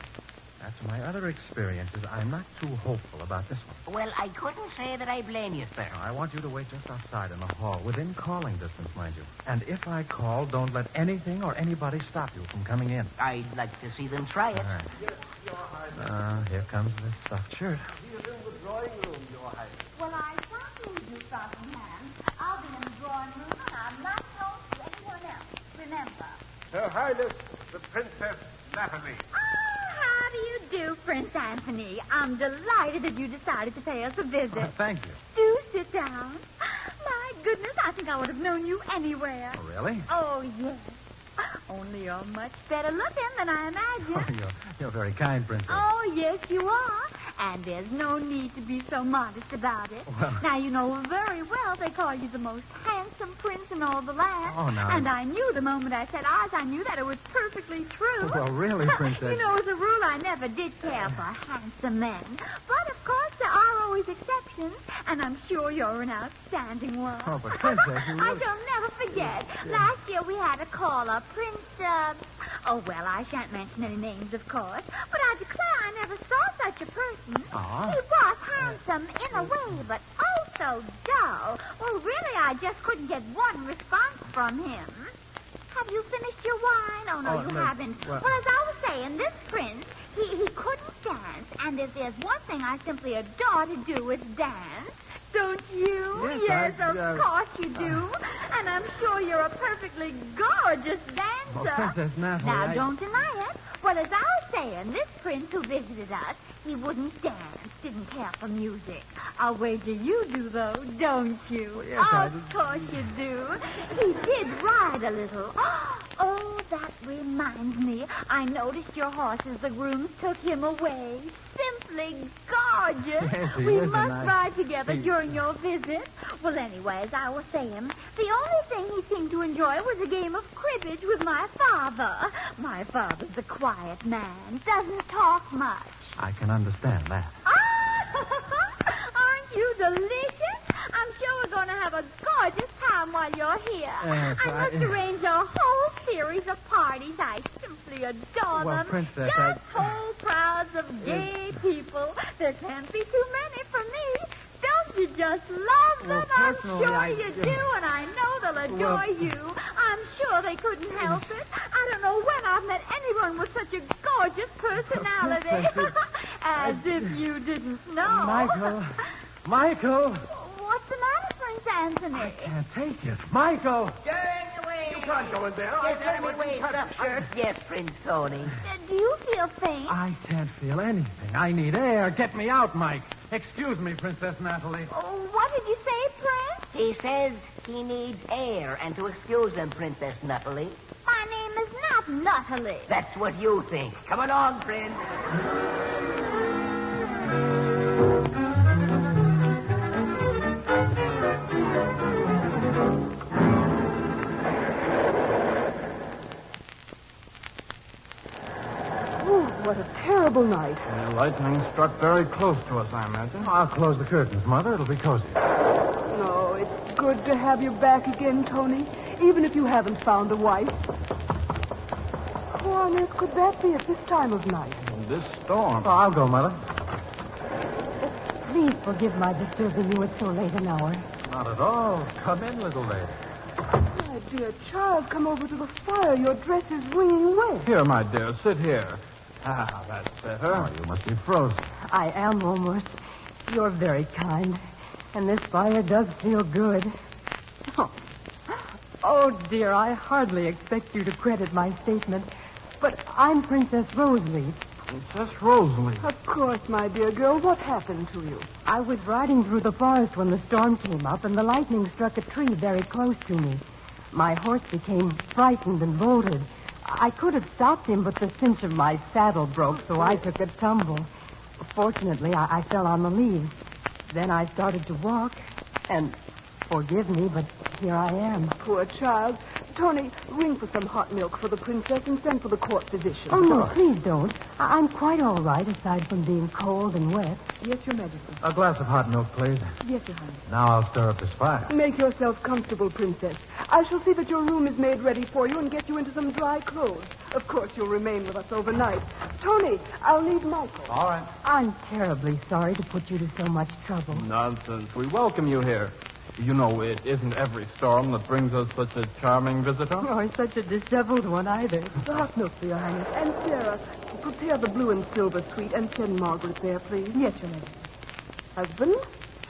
S16: After my other experiences, I'm not too hopeful about this one.
S11: Well, I couldn't say that I blame you, sir.
S16: Now, I want you to wait just outside in the hall, within calling distance, mind you. And if I call, don't let anything or anybody stop you from coming in.
S11: I'd like to see them try it.
S16: All right.
S12: Yes, Your Highness.
S16: Here comes the stuffed shirt.
S12: He is in the drawing room, Your Highness.
S21: Well, I can't leave you, Frossenham. I'll be in the drawing room, and I'm not known to anyone else. Remember.
S12: Her Highness, the Princess Natalie.
S24: How do you do, Prince Anthony? I'm delighted that you decided to pay us a visit.
S16: Thank you.
S24: Do sit down. My goodness, I think I would have known you anywhere.
S16: Oh, really?
S24: Oh, yes. Only you're much better looking than I imagined.
S16: Oh, you're very kind, Princess.
S24: Oh, yes, you are. And there's no need to be so modest about it.
S16: Well...
S24: Now, you know very well they call you the most handsome prince in all the land.
S16: Oh, now...
S24: And I knew the moment I set eyes on you that it was perfectly true.
S16: Well, really, Princess...
S24: You know, as a rule, I never did care for handsome men. But, of course, there are always exceptions. And I'm sure you're an outstanding one.
S16: Oh, but Princess, you
S24: I
S16: really...
S24: shall never forget. Last year we had a caller, Prince, oh, well, I shan't mention any names, of course. But I declare I never saw such a person.
S16: Aw.
S24: He was handsome in a way, but oh so dull. Well, really, I just couldn't get one response from him. Have you finished your wine? Oh, no, you
S16: no.
S24: haven't.
S16: Well,
S24: as I was saying, this prince, he couldn't dance. And if there's one thing I simply adore to do, it's dance. Don't you?
S16: Yes,
S24: of course you do. And I'm sure you're a perfectly gorgeous dancer.
S16: Oh, Princess Natalie,
S24: Now, don't deny it. Well, as I was saying, this prince who visited us, he wouldn't dance, didn't care for music. I'll wager you do, though, don't you?
S16: Well, yes,
S24: of course you do. He did ride a little. Oh, that reminds me. I noticed your horse as the grooms took him away. Simply gorgeous.
S16: Yes, he
S24: We
S16: is,
S24: must
S16: and
S24: ride together during your visit. Well, anyway, as I was saying, the only thing he seemed to enjoy was a game of cribbage with my father. My father's a quiet man, doesn't talk much.
S16: I can understand that.
S24: Aren't you delicious? I'm sure we're going to have a gorgeous time while you're here.
S16: Yes,
S24: I must arrange a whole series of parties. I simply adore
S16: Well,
S24: them.
S16: Princess,
S24: Just whole crowds of gay people. There can't be too many for me. Don't you just love them? I'm
S16: personally,
S24: sure
S16: I-
S24: you do, and I know they'll adore you. I'm sure they couldn't help it. I don't know when I've met anyone with such a gorgeous personality. As if you didn't know.
S16: Michael!
S24: What's the matter, Prince Anthony?
S16: I can't take it. Michael!
S11: You
S16: can't go in there.
S11: Yes, anyway, stuff shirt. Yes, Prince Tony.
S24: Do you feel faint?
S16: I can't feel anything. I need air. Get me out, Mike. Excuse me, Princess Natalie.
S24: Oh, what did you say, Prince?
S11: He says he needs air, and to excuse him, Princess Natalie.
S24: My name is not Natalie.
S11: That's what you think. Come along, Prince.
S19: What a terrible night.
S13: The lightning struck very close to us, I imagine.
S16: I'll close the curtains, Mother. It'll be cozy.
S19: No, it's good to have you back again, Tony, even if you haven't found a wife. Who on earth could that be at this time of night?
S13: In this storm.
S16: Oh, I'll go, Mother.
S3: Please forgive my disturbing you at so late an hour.
S16: Not at all. Come in, little lady.
S19: My dear child, come over to the fire. Your dress is wringing wet.
S13: Here, my dear, sit here. Ah, that's better.
S16: Oh, you must be frozen.
S3: I am almost. You're very kind. And this fire does feel good. Oh, dear, I hardly expect you to credit my statement. But I'm Princess Roseleaf.
S13: Princess Roseleaf?
S19: Of course, my dear girl. What happened to you?
S3: I was riding through the forest when the storm came up, and the lightning struck a tree very close to me. My horse became frightened and bolted. I could have stopped him, but the cinch of my saddle broke, so I took a tumble. Fortunately, I fell on the leaves. Then I started to walk, and forgive me, but here I am.
S19: Poor child. Tony, ring for some hot milk for the princess and send for the court physician.
S3: Oh, no, please don't. I'm quite all right, aside from being cold and wet.
S19: Yes, Your Majesty.
S16: A glass of hot milk, please.
S19: Yes, Your Highness.
S16: Now I'll stir up this fire.
S19: Make yourself comfortable, Princess. I shall see that your room is made ready for you and get you into some dry clothes. Of course, you'll remain with us overnight. Tony, I'll leave Michael.
S16: All right.
S3: I'm terribly sorry to put you to so much trouble.
S13: Nonsense. We welcome you here. You know, it isn't every storm that brings us such a charming visitor.
S3: Or such a disheveled one, either.
S19: The hot milk for Your Highness. And Sarah, prepare the blue and silver suite and send Margaret there, please.
S3: Yes, Your Majesty.
S19: Husband,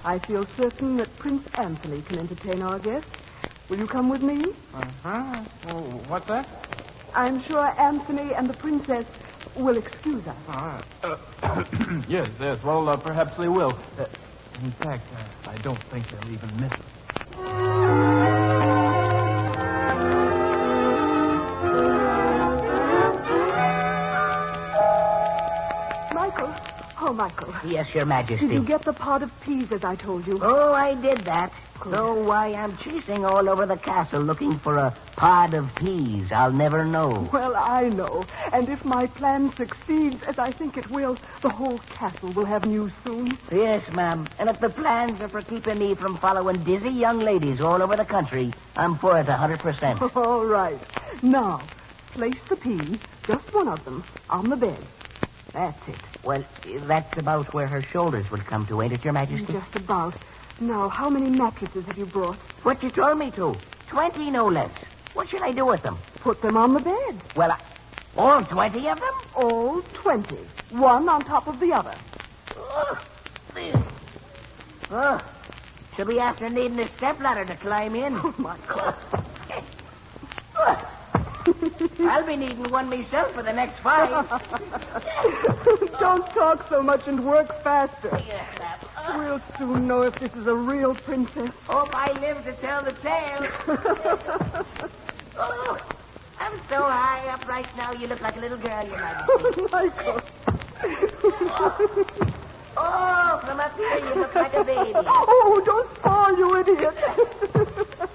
S19: I feel certain that Prince Anthony can entertain our guests. Will you come with me?
S13: Uh-huh. Oh, what's that?
S19: I'm sure Anthony and the princess will excuse us.
S13: Yes. Well, perhaps they will. In fact, I don't think they'll even miss us.
S19: Michael. Oh, Michael.
S11: Yes, Your Majesty.
S19: Did you get the pot of peas as I told you?
S11: Oh, I did that. So why I'm chasing all over the castle looking for a pod of peas, I'll never know.
S19: Well, I know. And if my plan succeeds, as I think it will, the whole castle will have news soon.
S11: Yes, ma'am. And if the plans are for keeping me from following dizzy young ladies all over the country, I'm for it 100%.
S19: All right. Now, place the peas, just one of them, on the bed. That's it.
S11: Well, that's about where her shoulders would come to, ain't it, Your Majesty?
S19: Just about. Now, how many mattresses have you brought?
S11: What you told me to. 20, no less. What should I do with them?
S19: Put them on the bed.
S11: Well, all 20 of them?
S19: All 20. One on top of the other.
S11: She'll be after needing a stepladder to climb in.
S19: Oh, my God.
S11: I'll be needing one myself for the next 5.
S19: Don't talk so much and work faster.
S11: Yes, ma'am.
S19: We'll soon know if this is a real princess.
S11: Hope I live to tell the tale. I'm so high up right now, you look like a little girl, Your Majesty.
S19: Michael.
S11: Oh,
S4: from up here. You look like a baby.
S14: Oh, don't fall, you idiot.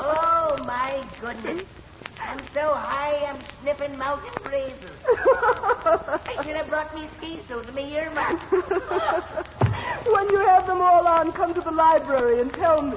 S4: Oh, my goodness. I'm so high, I'm sniffing mountain breezes. I should have brought me ski suit and me earmuffs.
S14: When you have them all on, come to the library and tell me.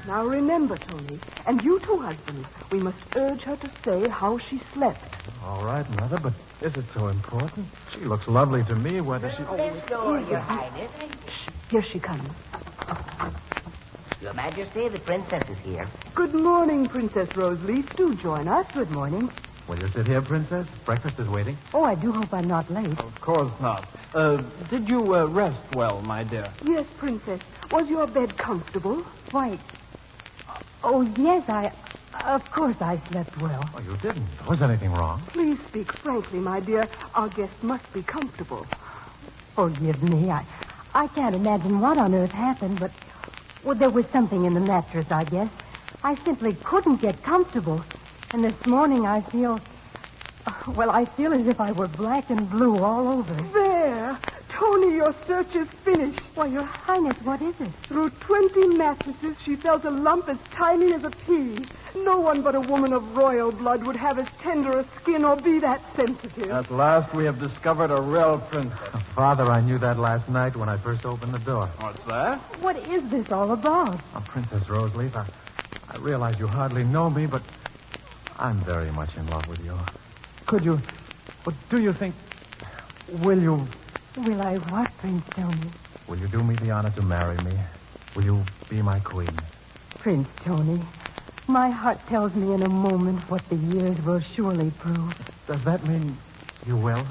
S14: Now remember, Tony, and you too, husband, we must urge her to say how she slept.
S16: All right, Mother, but is it so important? She looks lovely to me, whether she...
S4: This door, Your Highness.
S14: Here she comes.
S4: Your Majesty, the princess is here.
S14: Good morning, Princess Roseleaf. Do join us. Good morning.
S16: Will you sit here, Princess? Breakfast is waiting.
S3: Oh, I do hope I'm not late.
S13: Of course not. Did you rest well, my dear?
S14: Yes, Princess. Was your bed comfortable?
S3: Why, oh, yes, of course I slept well.
S16: Oh, you didn't. Was anything wrong?
S14: Please speak frankly, my dear. Our guest must be comfortable.
S3: Forgive me. I can't imagine what on earth happened, but well, there was something in the mattress, I guess. I simply couldn't get comfortable. And this morning I feel as if I were black and blue all over.
S14: There. Tony, your search is finished.
S3: Why, Your Highness, what is it?
S14: Through 20 mattresses, she felt a lump as tiny as a pea. No one but a woman of royal blood would have as tender a skin or be that sensitive.
S13: At last we have discovered a real princess.
S16: Father, I knew that last night when I first opened the door.
S13: What's that?
S3: What is this all about?
S16: Oh, Princess Roseleaf, I realize you hardly know me, but I'm very much in love with you. Do you think... Will you...
S3: Will I what, Prince Tony?
S16: Will you do me the honor to marry me? Will you be my queen?
S3: Prince Tony, my heart tells me in a moment what the years will surely prove.
S16: Does that mean you will?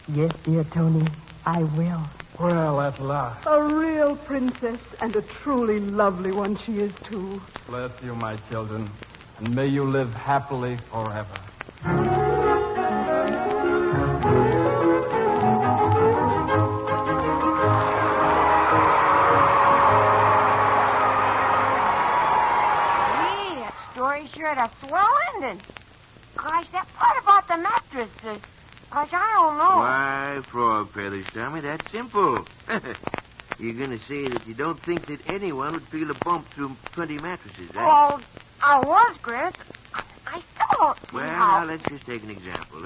S3: Yes, dear Tony, I will.
S13: Well, at last.
S14: A real princess, and a truly lovely one she is, too.
S13: Bless you, my children, and may you live happily forever.
S15: Sure, had a swell ending. Gosh, that part about the mattresses. Gosh, I don't know.
S23: Why, Frog Feathers, Tommy, that's simple. You're going to say that you don't think that anyone would feel a bump through 20 mattresses, eh?
S15: Well, I was, Chris. I still don't see
S23: Well,
S15: how.
S23: now, let's just take an example.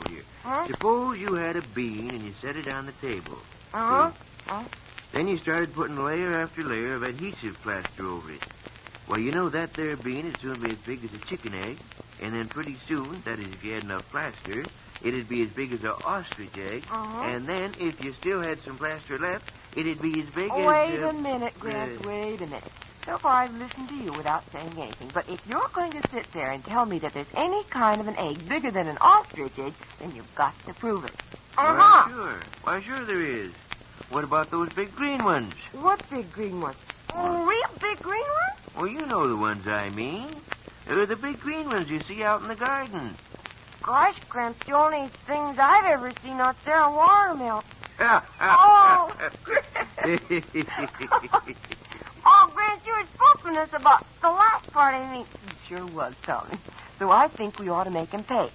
S23: Here.
S15: Huh?
S23: Suppose you had a bean and you set it on the table.
S15: Uh-huh.
S23: Then you started putting layer after layer of adhesive plaster over it. Well, you know that there bean would soon be as big as a chicken egg, and then pretty soon, that is if you had enough plaster, it'd be as big as an ostrich egg, and then if you still had some plaster left, it'd be as big as...
S15: Wait a minute, Grant, wait a minute. So far, I've listened to you without saying anything, but if you're going to sit there and tell me that there's any kind of an egg bigger than an ostrich egg, then you've got to prove it.
S23: Why, sure there is. What about those big green ones?
S15: What big green ones? Oh, real big green ones?
S23: Well, you know the ones I mean. They're the big green ones you see out in the garden.
S15: Gosh, Gramps, the only things I've ever seen out there are watermelons.
S23: Oh,
S15: Oh, Gramps, you were spoken us about the last part, I mean. You sure was, Tony. So I think we ought to make him pay.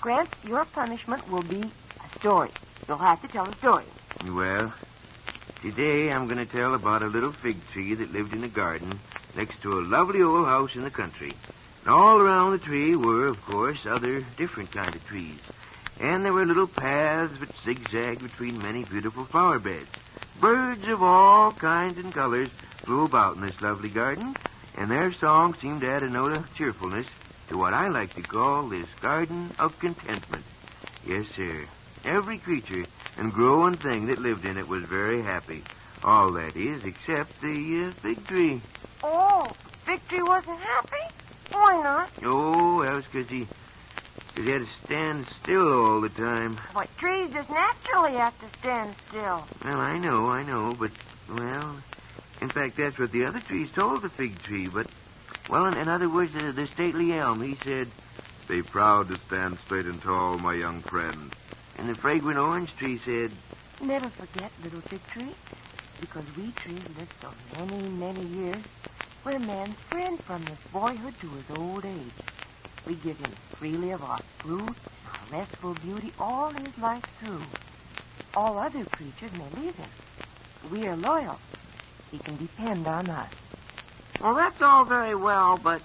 S15: Gramps, your punishment will be a story. You'll have to tell a story.
S23: Well, today I'm going to tell about a little fig tree that lived in a garden next to a lovely old house in the country. And all around the tree were, of course, other different kind of trees. And there were little paths which zigzagged between many beautiful flower beds. Birds of all kinds and colors flew about in this lovely garden, and their song seemed to add a note of cheerfulness to what I like to call this garden of contentment. Yes, sir. Every creature and growing thing that lived in it was very happy. All that is, except the fig tree.
S15: Oh, fig tree wasn't happy? Why not?
S23: Oh, that was because he had to stand still all the time.
S15: Why, trees just naturally have to stand still.
S23: Well, I know, but, well, in fact, that's what the other trees told the fig tree, but, well, in other words, the stately elm, he said, "Be proud to stand straight and tall, my young friend." And the fragrant orange tree said,
S15: "Never forget, little fig tree, because we trees live so many, many years, We're man's friend from his boyhood to his old age. We give him freely of our fruit, our restful beauty, all his life through. All other creatures may leave him. We are loyal. He can depend on us.
S23: Well, that's all very well, but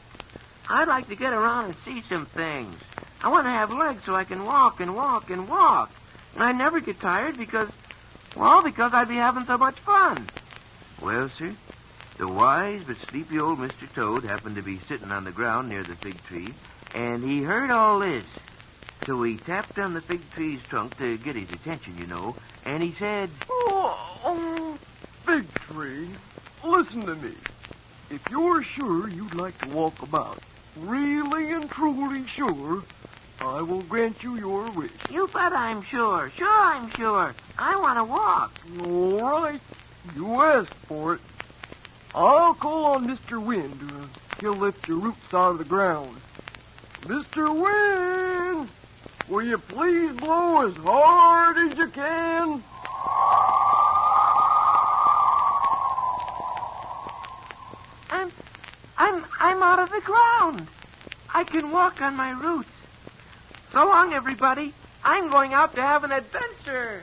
S23: I'd like to get around and see some things. I want to have legs so I can walk and walk and walk. And I never get tired because I'd be having so much fun. Well, sir, the wise but sleepy old Mr. Toad happened to be sitting on the ground near the fig tree, and he heard all this. So he tapped on the fig tree's trunk to get his attention, you know, and he said,
S5: Oh, fig tree, listen to me. If you're sure you'd like to walk about, really and truly sure, I will grant you your wish.
S23: You bet I'm sure. Sure, I'm sure. I want to walk.
S5: All right. You asked for it. I'll call on Mr. Wind. He'll lift your roots out of the ground. Mr. Wind, will you please blow as hard as you can?
S23: I'm out of the ground. I can walk on my roots. So long, everybody. I'm going out to have an adventure.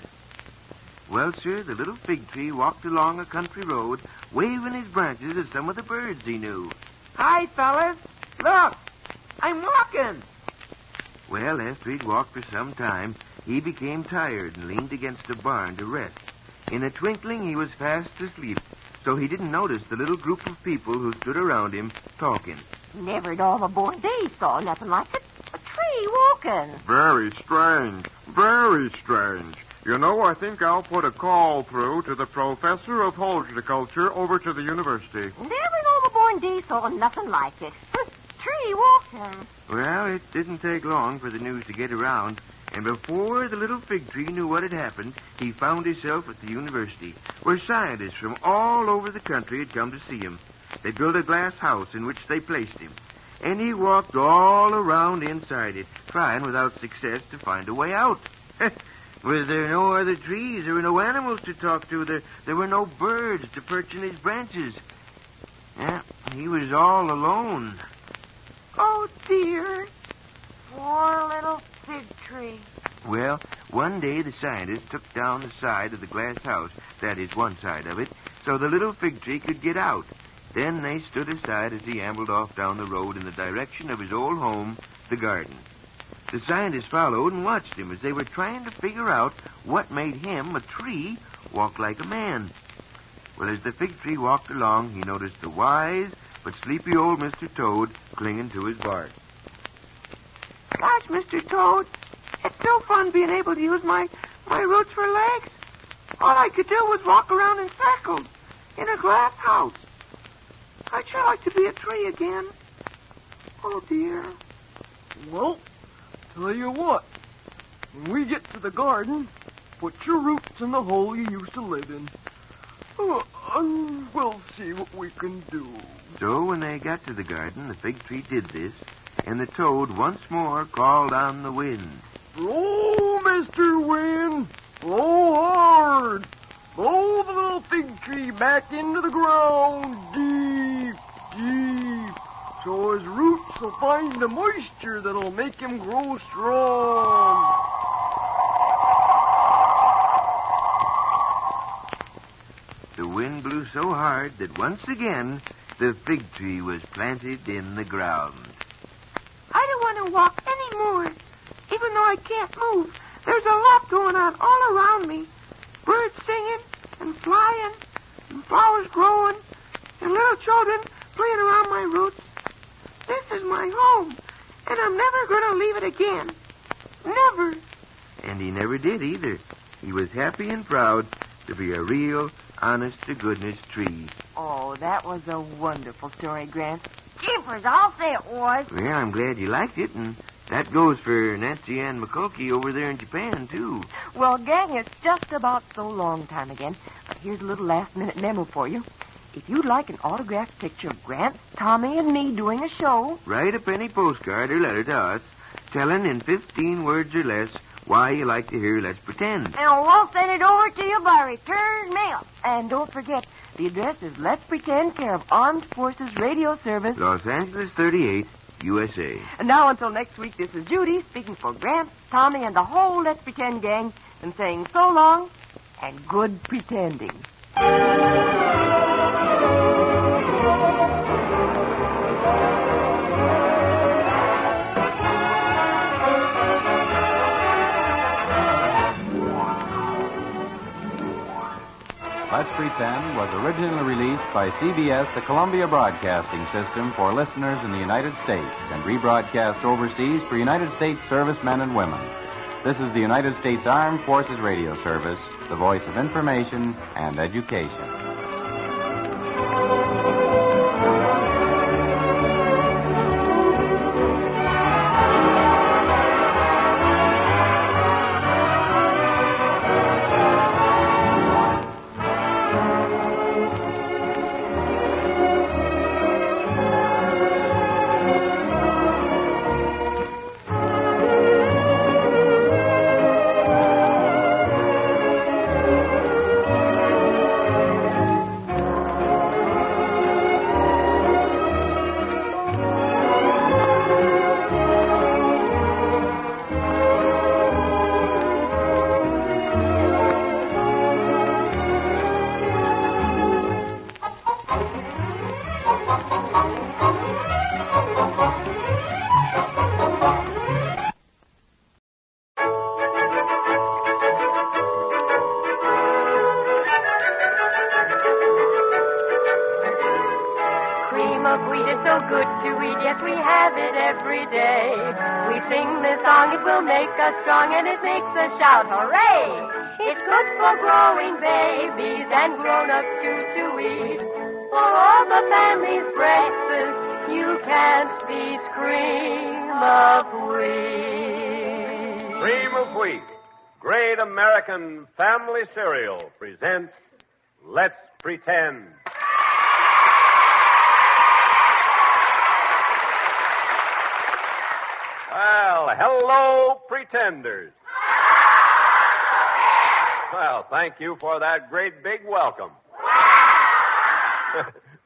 S23: Well, sir, the little fig tree walked along a country road, waving his branches at some of the birds he knew. Hi, fellas. Look, I'm walking. Well, after he'd walked for some time, he became tired and leaned against a barn to rest. In a twinkling, he was fast asleep, so he didn't notice the little group of people who stood around him talking.
S15: Never in all the born days saw nothing like it. A tree walking.
S2: Very strange. Very strange. You know, I think I'll put a call through to the professor of horticulture over to the university.
S15: Never in all the born days saw nothing like it. Tree walking.
S23: Well, it didn't take long for the news to get around, and before the little fig tree knew what had happened, he found himself at the university, where scientists from all over the country had come to see him. They built a glass house in which they placed him, and he walked all around inside it, trying without success to find a way out. Was there no other trees? There were no animals to talk to. There were no birds to perch in his branches. Yeah, he was all alone.
S15: Oh, dear. Poor little fig tree.
S23: Well, one day the scientists took down the side of the glass house, that is, one side of it, so the little fig tree could get out. Then they stood aside as he ambled off down the road in the direction of his old home, the garden. The scientists followed and watched him as they were trying to figure out what made him, a tree, walk like a man. Well, as the fig tree walked along, he noticed the wise but sleepy old Mr. Toad clinging to his bark. Gosh, Mr. Toad, it's so fun being able to use my roots for legs. All I could do was walk around in circles in a glass house. I'd sure like to be a tree again. Oh, dear.
S5: Well, tell you what. When we get to the garden, put your roots in the hole you used to live in. And we'll see what we can do.
S23: So when they got to the garden, the fig tree did this, and the toad once more called on the wind.
S5: Blow, Mr. Wind. Blow hard. Blow the little fig tree back into the ground deep, deep, so his roots will find the moisture that'll make him grow strong.
S23: The wind blew so hard that once again the fig tree was planted in the ground.
S15: I don't want to walk anymore. Even though I can't move, there's a lot going on all around me. Birds singing and flying and flowers growing and little children playing around my roots. This is my home, and I'm never going to leave it again. Never.
S23: And he never did either. He was happy and proud to be a real, honest-to-goodness tree.
S15: Oh, that was a wonderful story, Grant. Jeepers, I'll say it was.
S23: Well, I'm glad you liked it, and that goes for Nancy Ann McCulkey over there in Japan, too.
S15: Well, gang, it's just about so long time again. But here's a little last-minute memo for you. If you'd like an autographed picture of Grant, Tommy, and me doing a show...
S23: Write a penny postcard or letter to us, telling in 15 words or less why you like to hear Let's Pretend.
S15: And we'll send it over to you by return mail. And don't forget,
S6: The address is Let's Pretend, care of Armed Forces Radio Service,
S23: Los Angeles 38, USA.
S6: And now, until next week, this is Judy speaking for Gramps, Tommy, and the whole Let's Pretend gang, and saying so long and good pretending.
S9: Let's Pretend was originally released by CBS, the Columbia Broadcasting System, for listeners in the United States and rebroadcast overseas for United States servicemen and women. This is the United States Armed Forces Radio Service, the voice of information and education.
S7: Strong and it makes us shout, hooray! It's good for growing babies and grown-ups to eat. For all the family's breakfast, you can't beat cream of wheat.
S10: Cream of Wheat, great American family cereal, presents Let's Pretend. Well, hello, pretenders. Well, thank you for that great big welcome.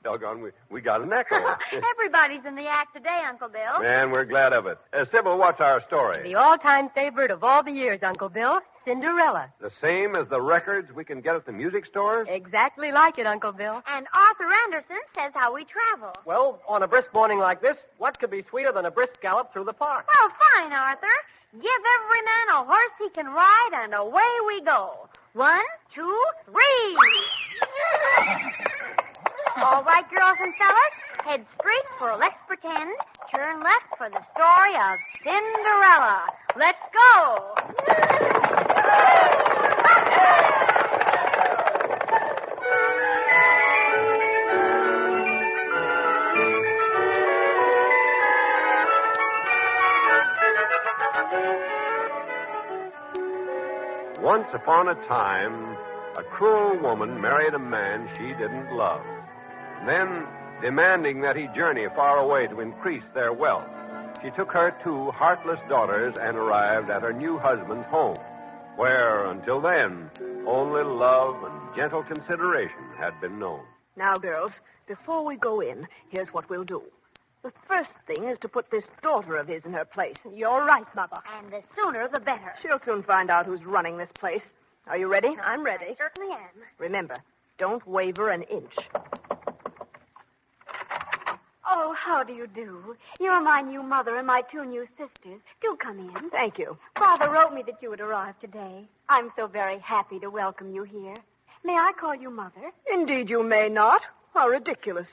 S10: Doggone, we got an echo.
S24: Everybody's in the act today, Uncle Bill.
S10: And we're glad of it. Sybil, what's our story?
S3: The all-time favorite of all the years, Uncle Bill, Cinderella.
S10: The same as the records we can get at the music stores?
S3: Exactly like it, Uncle Bill.
S24: And Arthur Anderson says how we travel.
S12: Well, on a brisk morning like this, what could be sweeter than a brisk gallop through the park?
S24: Well, fine, Arthur. Give every man a horse he can ride, and away we go. 1, 2, 3. All right, girls and fellas, head straight for Let's Pretend. Turn left for the story of Cinderella. Let's go.
S10: Once upon a time, a cruel woman married a man she didn't love. Then, demanding that he journey far away to increase their wealth, she took her 2 heartless daughters and arrived at her new husband's home, where, until then, only love and gentle consideration had been known.
S8: Now, girls, before we go in, here's what we'll do. The first thing is to put this daughter of his in her place. You're right, Mother.
S24: And the sooner the better.
S8: She'll soon find out who's running this place. Are you ready?
S24: I'm ready. I certainly am.
S8: Remember, don't waver an inch.
S24: Oh, how do you do? You're my new mother and my 2 new sisters. Do come in.
S8: Thank you.
S24: Father wrote me that you would arrive today. I'm so very happy to welcome you here. May I call you Mother?
S8: Indeed you may not. How ridiculous.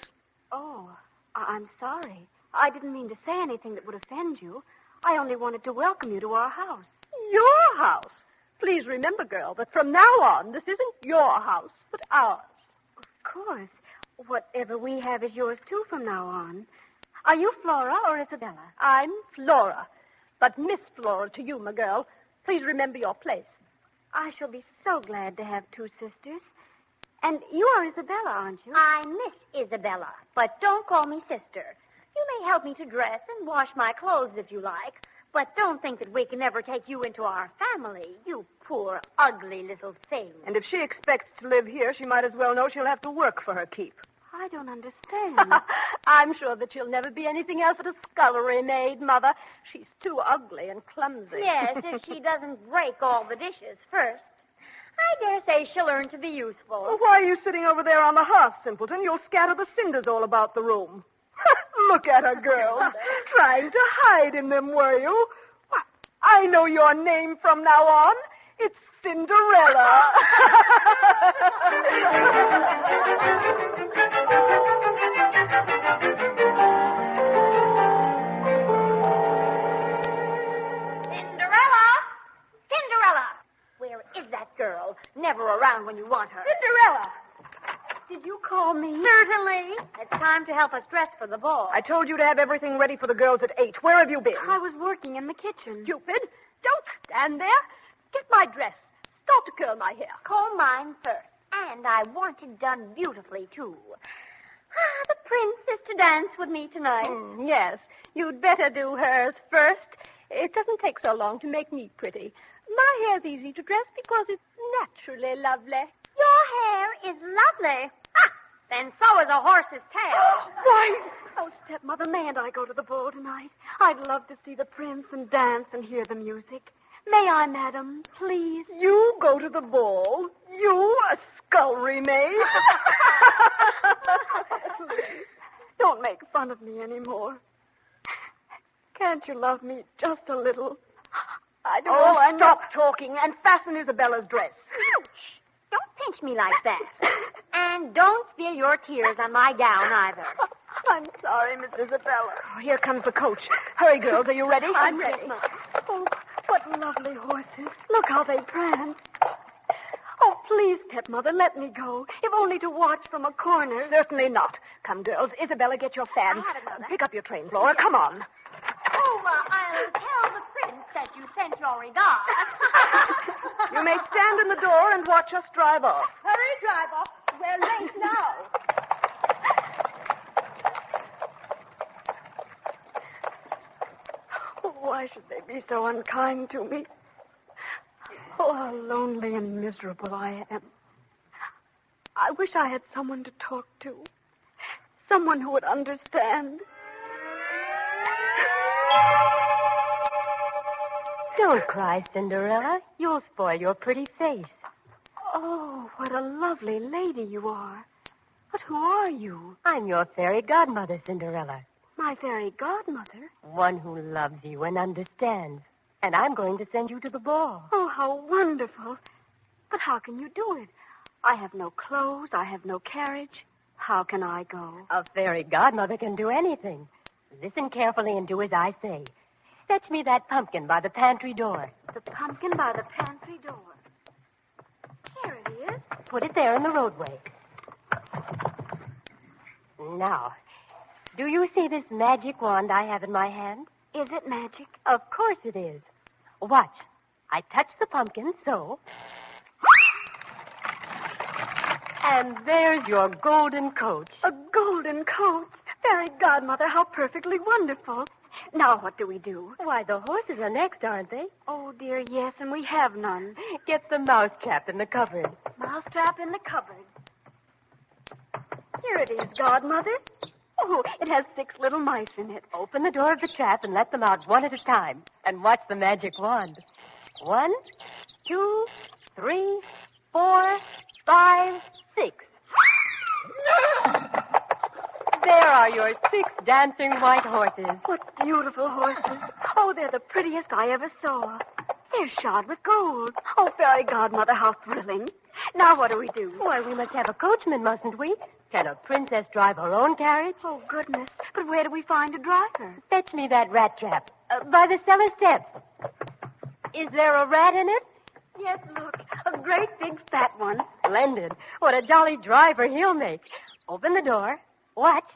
S24: Oh, I'm sorry. I didn't mean to say anything that would offend you. I only wanted to welcome you to our house.
S8: Your house? Please remember, girl, that from now on, this isn't your house, but ours.
S24: Of course. Whatever we have is yours, too, from now on. Are you Flora or Isabella?
S8: I'm Flora. But Miss Flora to you, my girl. Please remember your place.
S24: I shall be so glad to have 2 sisters. And you are Isabella, aren't you?
S7: I'm Miss Isabella, but don't call me sister. You may help me to dress and wash my clothes if you like,
S21: But don't think that we can ever take you into our family, you poor, ugly little thing.
S8: And if she expects to live here, she might as well know she'll have to work for her keep.
S21: I don't understand. I'm sure that she'll never be anything else but a scullery maid, Mother. She's too ugly and clumsy. Yes, if she doesn't break all the dishes first. I dare say she'll learn to be useful.
S8: Well, why are you sitting over there on the hearth, simpleton? You'll scatter the cinders all about the room. Look at her, girls. Trying to hide in them, were you? Why, I know your name from now on. It's Cinderella.
S21: Cinderella! Where is that girl? Never around when you want her.
S8: Cinderella!
S21: Did you call me? Certainly. It's time to help us dress for the ball.
S8: I told you to have everything ready for the girls at 8. Where have you been?
S21: I was working in the kitchen.
S8: Stupid. Don't stand there. Get my dress. Start to curl my hair.
S21: Comb mine first. And I want it done beautifully, too. The prince is to dance with me tonight.
S8: Yes. You'd better do hers first. It doesn't take so long to make me pretty. My hair's easy to dress because it's naturally lovely.
S21: Your hair is lovely. Ah, then so is a horse's tail.
S8: Why? Oh, stepmother, mayn't I go to the ball tonight? I'd love to see the prince and dance and hear the music. May I, madam, please? You go to the ball? You, a scullery maid? Please, don't make fun of me anymore. Can't you love me just a little? I don't want to stop talking and fasten Isabella's dress.
S21: Ouch! Don't pinch me like that. And don't spill your tears on my gown, either.
S8: I'm sorry, Miss Isabella. Oh, here comes the coach. Hurry, girls. Are you ready? I'm ready. Oh, what lovely horses. Look how they prance. Oh, please, stepmother, let me go. If only to watch from a corner. Certainly not. Come, girls. Isabella, get your fan. Pick up your train, Flora. Come on.
S21: Oh, I'll tell the prince that you sent your regards.
S8: You may stand in the door and watch us drive off.
S21: Hurry, driver. We're late now.
S8: Why should they be so unkind to me? Oh, how lonely and miserable I am. I wish I had someone to talk to. Someone who would understand.
S21: Don't cry, Cinderella. You'll spoil your pretty face.
S8: Oh, what a lovely lady you are. But who are you?
S21: I'm your fairy godmother, Cinderella.
S8: My fairy godmother?
S21: One who loves you and understands. And I'm going to send you to the ball.
S8: Oh, how wonderful. But how can you do it? I have no clothes. I have no carriage. How can I go?
S21: A fairy godmother can do anything. Listen carefully and do as I say. Fetch me that pumpkin by the pantry door.
S8: The pumpkin by the pantry door. Here it is.
S21: Put it there in the roadway. Now, do you see this magic wand I have in my hand?
S8: Is it magic?
S21: Of course it is. Watch. I touch the pumpkin, so. And there's your golden coach.
S8: A golden coach? Fairy godmother, how perfectly wonderful. Now what do we do?
S21: Why, the horses are next, aren't they?
S8: Oh, dear, yes, and we have none.
S21: Get the mousetrap in the cupboard.
S8: Mousetrap in the cupboard. Here it is, godmother. Oh, it has 6 little mice in it.
S21: Open the door of the trap and let them out one at a time. And watch the magic wand. 1, 2, 3, 4, 5, 6. There are your 6 dancing white horses.
S8: What beautiful horses. Oh, they're the prettiest I ever saw. They're shod with gold. Oh, fairy godmother, how thrilling. Now what do we do?
S21: Why, we must have a coachman, mustn't we? Can a princess drive her own carriage?
S8: Oh, goodness. But where do we find a driver?
S21: Fetch me that rat trap. By the cellar steps. Is there a rat in it?
S8: Yes, look. A great big fat one.
S21: Splendid. What a jolly driver he'll make. Open the door. Watch.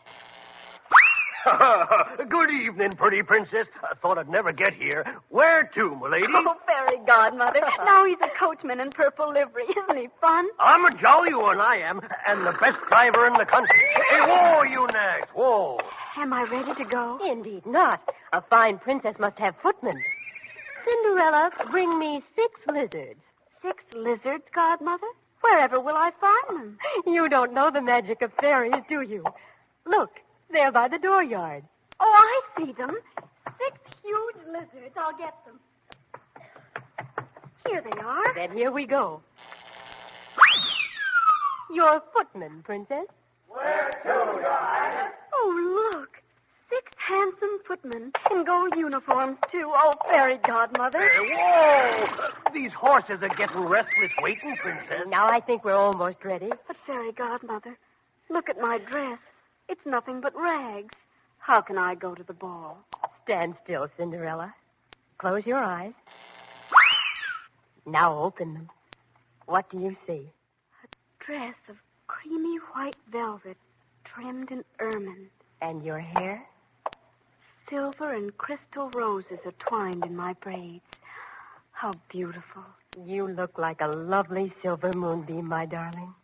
S12: Good evening, pretty princess. I thought I'd never get here. Where to, my lady?
S8: Oh, fairy godmother. Now he's a coachman in purple livery. Isn't he fun?
S12: I'm a jolly one, I am, and the best driver in the country. Hey, whoa, you nags, whoa.
S8: Am I ready to go?
S7: Indeed not. A fine princess must have footmen. Cinderella, bring me 6 lizards.
S8: 6 lizards, Godmother? Wherever will I find them?
S7: You don't know the magic of fairies, do you? Look, they're by the dooryard.
S8: Oh, I see them. 6 huge lizards. I'll get them. Here they are.
S7: Then here we go. Your footman, Princess.
S8: Where to, Your Highness? Oh, look. 6 handsome footmen in gold uniforms, too. Oh, fairy godmother.
S12: Whoa! These horses are getting restless waiting, Princess.
S7: Now I think we're almost ready.
S8: But, fairy godmother, look at my dress. It's nothing but rags. How can I go to the ball?
S7: Stand still, Cinderella. Close your eyes. Now open them. What do you see?
S8: A dress of creamy white velvet trimmed in ermine.
S7: And your hair?
S8: Silver and crystal roses are twined in my braids. How beautiful.
S7: You look like a lovely silver moonbeam, my darling.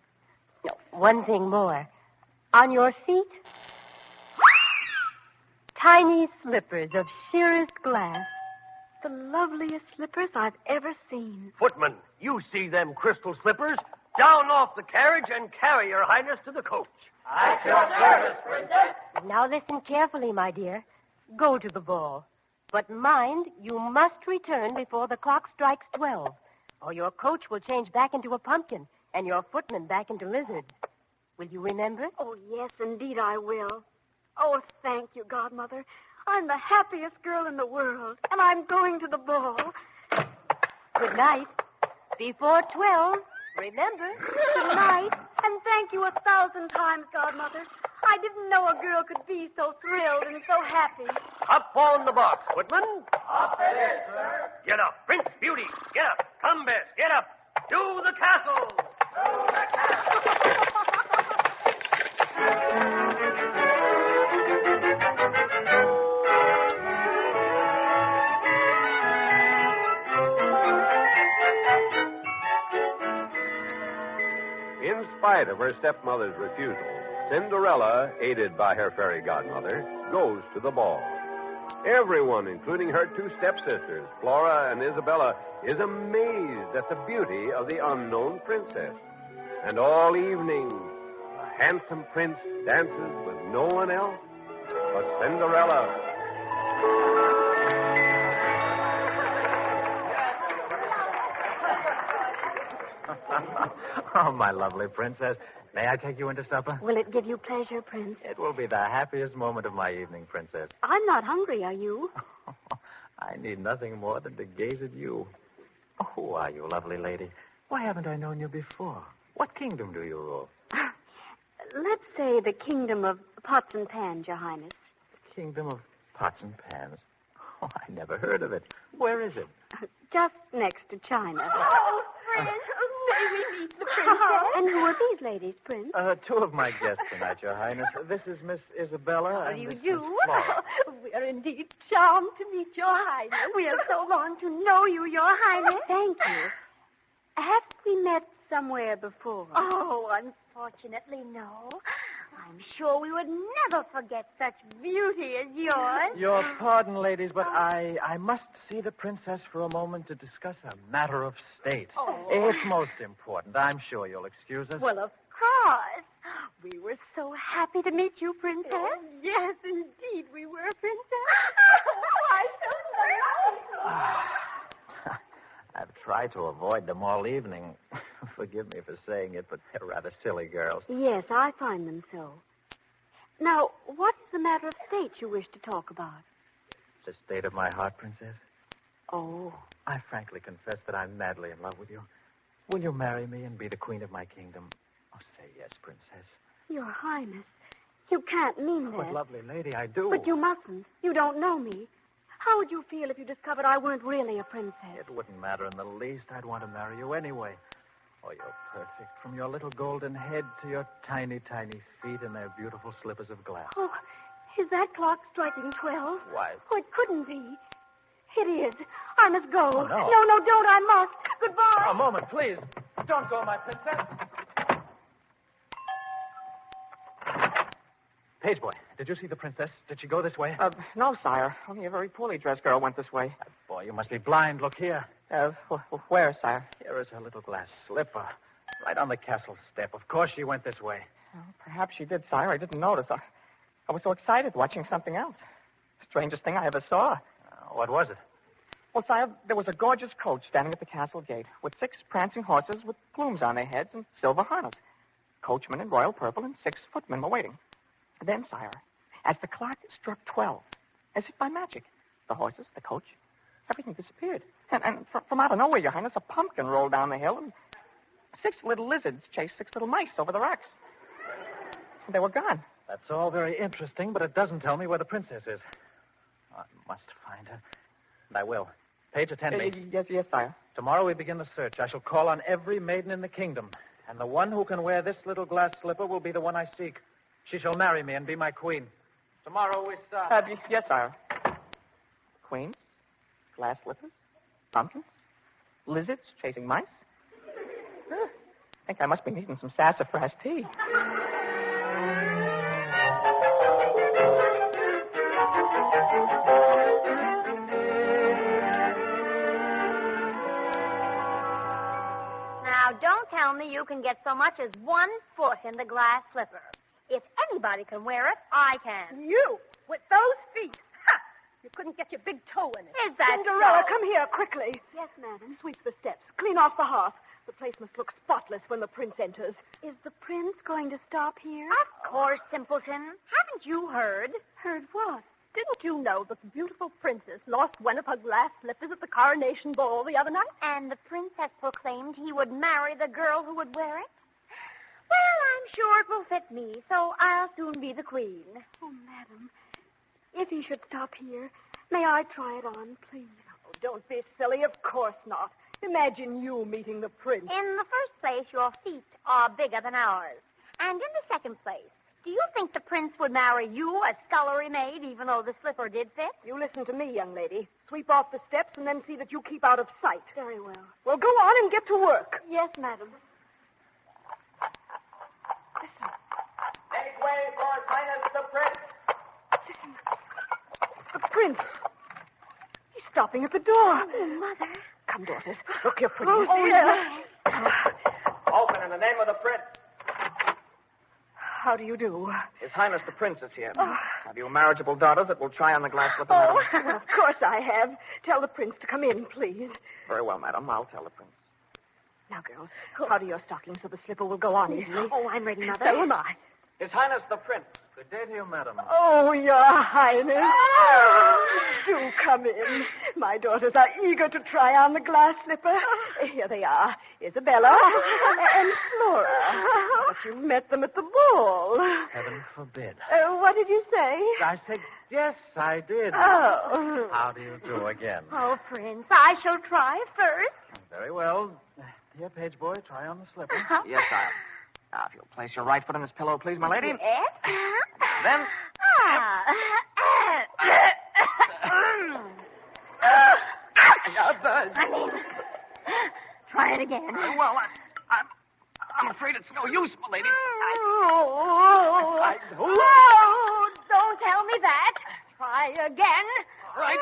S7: No, one thing more. On your feet, tiny slippers of sheerest glass.
S8: The loveliest slippers I've ever seen.
S12: Footman, you see them crystal slippers? Down off the carriage and carry Your Highness to the coach.
S7: At your service, Princess. Now listen carefully, my dear. Go to the ball. But mind, you must return before the clock strikes 12, or your coach will change back into a pumpkin, and your footman back into lizards. Will you remember?
S8: Oh, yes, indeed I will. Oh, thank you, Godmother. I'm the happiest girl in the world, and I'm going to the ball.
S7: Good night. Before 12, remember.
S8: Good night, and thank you 1,000 times, Godmother. I didn't know a girl could be so thrilled and so happy.
S12: Up on the box, Footman.
S1: Up it is, sir.
S12: Get up, Prince Beauty. Get up. Come, Bess. Get up. To the castle.
S1: To the castle.
S10: In spite of her stepmother's refusal, Cinderella, aided by her fairy godmother, goes to the ball. Everyone, including her 2 stepsisters, Flora and Isabella, is amazed at the beauty of the unknown princess. And all evening, the handsome prince dances with no one else but Cinderella.
S16: Oh, my lovely princess. May I take you into supper?
S8: Will it give you pleasure, Prince?
S16: It will be the happiest moment of my evening, Princess.
S8: I'm not hungry, are you?
S16: I need nothing more than to gaze at you. Oh, who are you, lovely lady? Why haven't I known you before? What kingdom do you rule?
S8: Let's say the kingdom of pots and pans, Your Highness.
S16: Kingdom of pots and pans. Oh, I never heard of it. Where is it?
S8: Just next to China.
S7: Oh, Prince, may we meet the princess?
S8: And who are these ladies, Prince?
S16: 2 of my guests tonight, Your Highness. This is Miss Isabella
S7: How
S16: and
S7: do you
S16: this
S7: do?
S16: Miss Flora.
S7: We are indeed charmed to meet Your Highness.
S8: We are so long to know you, Your Highness. Thank you. Have we met somewhere before?
S24: Oh, unfortunately, no. I'm sure we would never forget such beauty as yours.
S16: Your pardon, ladies, but I must see the princess for a moment to discuss a matter of state.
S24: Oh.
S16: It's most important. I'm sure you'll excuse us.
S24: Well, of course. We were so happy to meet you, Princess.
S8: Oh, yes, indeed, we were, Princess.
S24: Why, so
S16: I've tried to avoid them all evening. Forgive me for saying it, but they're rather silly girls.
S8: Yes, I find them so. Now, what's the matter of state you wish to talk about?
S16: The state of my heart, Princess.
S8: Oh.
S16: I frankly confess that I'm madly in love with you. Will you marry me and be the queen of my kingdom? Oh, say yes, Princess.
S8: Your Highness, you can't mean that.
S16: But, lovely lady, I do.
S8: But you mustn't. You don't know me. How would you feel if you discovered I weren't really a princess?
S16: It wouldn't matter in the least. I'd want to marry you anyway. Oh, you're perfect. From your little golden head to your tiny, tiny feet and their beautiful slippers of glass.
S8: Oh, is that clock striking 12?
S16: Why?
S8: Oh, it couldn't be. It is. I must go.
S16: Oh, no.
S8: No, don't. I must. Goodbye.
S16: A moment, please. Don't go, my princess. Page boy, Did you see the princess? Did she go this way?
S17: No, sire. Only a very poorly dressed girl went this way.
S16: Boy, you must be blind. Look here.
S17: Where, sire?
S16: Here is her little glass slipper. Right on the castle step. Of course she went this way.
S17: Well, perhaps she did, sire. I didn't notice. I was so excited watching something else. Strangest thing I ever saw.
S16: What was it?
S17: Well, sire, there was a gorgeous coach standing at the castle gate with 6 prancing horses with plumes on their heads and silver harness. Coachman in royal purple and 6 footmen were waiting. Then, sire, as the clock struck 12, as if by magic, the horses, the coach, everything disappeared. And from out of nowhere, Your Highness, a pumpkin rolled down the hill and 6 little lizards chased 6 little mice over the rocks. And they were gone.
S16: That's all very interesting, but it doesn't tell me where the princess is. I must find her. And I will. Page, attend me.
S17: Yes, sire.
S16: Tomorrow we begin the search. I shall call on every maiden in the kingdom. And the one who can wear this little glass slipper will be the one I seek. She shall marry me and be my queen. Tomorrow we start.
S17: Yes, sire. Queens, glass slippers, pumpkins, lizards chasing mice. I think I must be needing some sassafras tea.
S8: Now, don't tell me you can get so much as 1 foot in the glass slipper. If anybody can wear it, I can.
S19: You, with those feet. Ha! You couldn't get your big toe in it.
S8: Is that
S19: Cinderella,
S8: so?
S19: come here quickly. Yes, madam. Sweep the steps. Clean off the hearth. The place must look spotless when the prince enters. Is the prince going to stop here?
S8: Of course, simpleton. Haven't you heard?
S19: Heard what? Didn't you know that the beautiful princess lost one of her glass slippers at the coronation ball the other night?
S8: And the prince has proclaimed he would marry the girl who would wear it? Well, I'm sure it will fit me, so I'll soon be the queen.
S19: Oh, madam, if he should stop here, may I try it on, please? Oh, don't be silly. Of course not. Imagine you meeting the prince.
S8: In the first place, your feet are bigger than ours. And in the second place, do you think the prince would marry you, a scullery maid, even though the slipper did fit?
S19: You listen to me, young lady. Sweep off the steps and then see that you keep out of sight. Very well. Well, go on and get to work. Yes, madam.
S17: Make way for His Highness the Prince.
S19: Listen. The prince. He's stopping at the door.
S8: Oh, Mother.
S19: Come, daughters. Look, you're pretty.
S17: Oh, yes. Open in the name of the Prince.
S19: How do you do?
S17: His Highness the Prince is here. Have you marriageable daughters that will try on the glass slipper, madam?
S19: Of course I have. Tell the prince to come in, please.
S17: Very well, madam. I'll tell the prince.
S19: Now, girls, powder your stockings so the slipper will go on easily.
S8: Oh, I'm ready, Mother.
S19: So am I.
S17: His Highness the Prince.
S16: Good day to you, madam.
S19: Oh, Your Highness. Do come in. My daughters are eager to try on the glass slipper. Here they are, Isabella and Flora. But you met them at the ball.
S16: Heaven forbid.
S19: What did you say?
S16: I said, yes, I did.
S19: Oh.
S16: How do you do again?
S8: Oh, Prince, I shall try first.
S16: Very well. Here, page boy, try on the slipper.
S17: Yes, sire. Now, if you'll place your right foot on this pillow, please, my lady.
S8: Yes.
S17: Then...
S8: Try it again.
S17: Well, I'm afraid it's no use, my lady.
S8: Oh, don't tell me that. Try again.
S17: All right.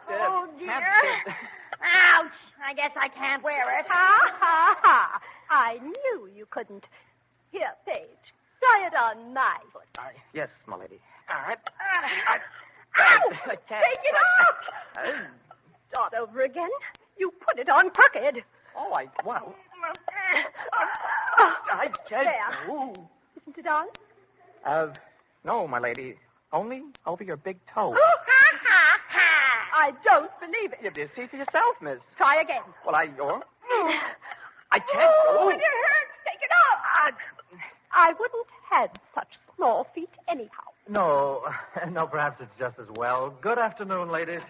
S8: Oh, dear. Ouch. I guess I can't wear it.
S19: Ha, ha, ha. I knew you couldn't. Here, Paige, try it on my foot.
S17: Yes, my lady. All right.
S19: Ow! Take it off! Start over again. You put it on crooked.
S17: Oh, well.
S19: I can't. There.
S17: Ooh.
S19: Isn't it on?
S17: No, my lady. Only over your big toe.
S19: I don't believe it.
S17: You did see for yourself, miss.
S19: Try again.
S17: Well, I can't.
S19: Oh, it hurts. Take it off. I wouldn't have such small feet anyhow.
S16: No, perhaps it's just as well. Good afternoon, ladies.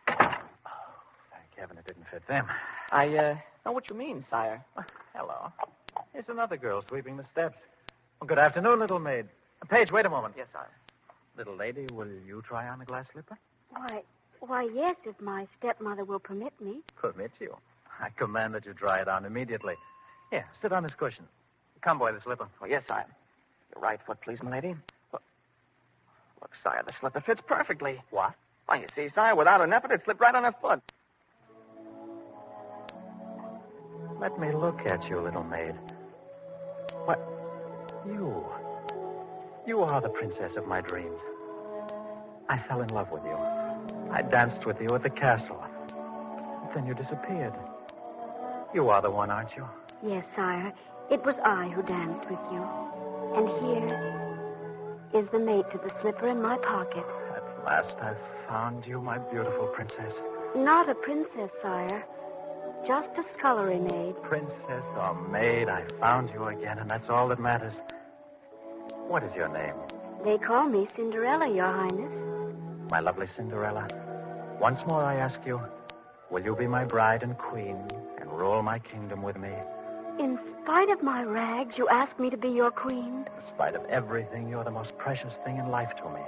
S16: Oh, thank heaven it didn't fit them.
S17: I know what you mean, sire.
S16: Hello. Here's another girl sweeping the steps. Well, good afternoon, little maid. Paige, wait a moment.
S17: Yes, sire.
S16: Little lady, will you try on the glass slipper?
S21: Why, yes, if my stepmother will permit me.
S16: Permit you? I command that you try it on immediately. Here, sit on this cushion. Come, boy, the slipper.
S17: Oh, yes, sire. Your right foot, please, milady. Look, sire, the slipper fits perfectly.
S12: What?
S17: Why, you see, sire, without an effort, it slipped right on her foot. Let me look at you, little maid. What? You are the princess of my dreams. I fell in love with you. I danced with you at the castle. But then you disappeared. You are the one, aren't you?
S8: Yes, sire. It was I who danced with you. And here is the mate to the slipper in my pocket.
S17: At last I've found you, my beautiful princess.
S8: Not a princess, sire. Just a scullery maid.
S17: Princess or maid, I found you again, and that's all that matters. What is your name?
S8: They call me Cinderella, Your Highness.
S17: My lovely Cinderella, once more I ask you, will you be my bride and queen and rule my kingdom with me?
S8: In spite of my rags, you ask me to be your queen?
S17: In spite of everything, you're the most precious thing in life to me.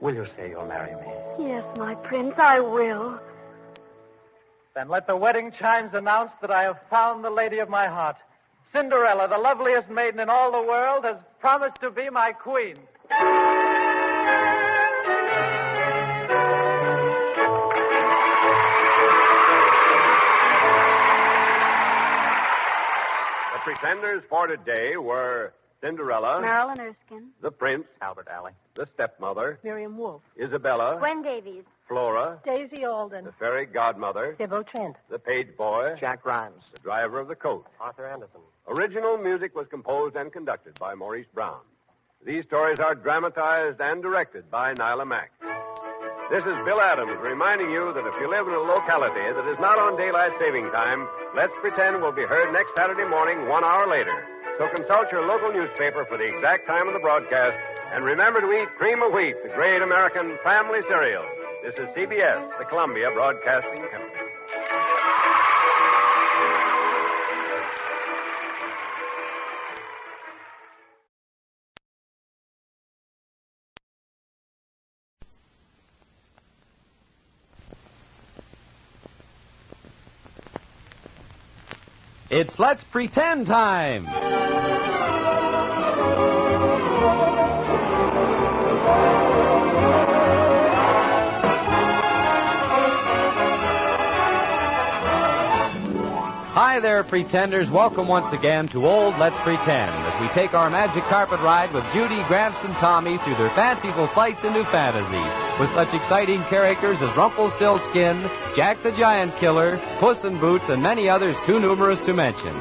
S17: Will you say you'll marry me?
S8: Yes, my prince, I will.
S17: Then let the wedding chimes announce that I have found the lady of my heart. Cinderella, the loveliest maiden in all the world, has promised to be my queen.
S10: The pretenders for today were Cinderella,
S8: Marilyn Erskine,
S10: the Prince,
S17: Albert Alley,
S10: the Stepmother,
S8: Miriam Wolfe,
S10: Isabella,
S8: Gwen Davies,
S10: Flora,
S8: Daisy Alden,
S10: the Fairy Godmother,
S8: Sybil Trent,
S10: the Page Boy,
S17: Jack Grimes,
S10: the driver of the coach.
S12: Arthur Anderson.
S10: Original music was composed and conducted by Maurice Brown. These stories are dramatized and directed by Nila Mack. This is Bill Adams reminding you that if you live in a locality that is not on daylight saving time, Let's Pretend will be heard next Saturday morning 1 hour later. So consult your local newspaper for the exact time of the broadcast, and remember to eat Cream of Wheat, the great American family cereal. This is CBS, the Columbia Broadcasting Company.
S9: It's Let's Pretend time. Hi there, pretenders. Welcome once again to Old Let's Pretend as we take our magic carpet ride with Judy, Gramps, and Tommy through their fanciful flights into fantasy with such exciting characters as Rumpelstiltskin, Jack the Giant Killer, Puss in Boots, and many others too numerous to mention.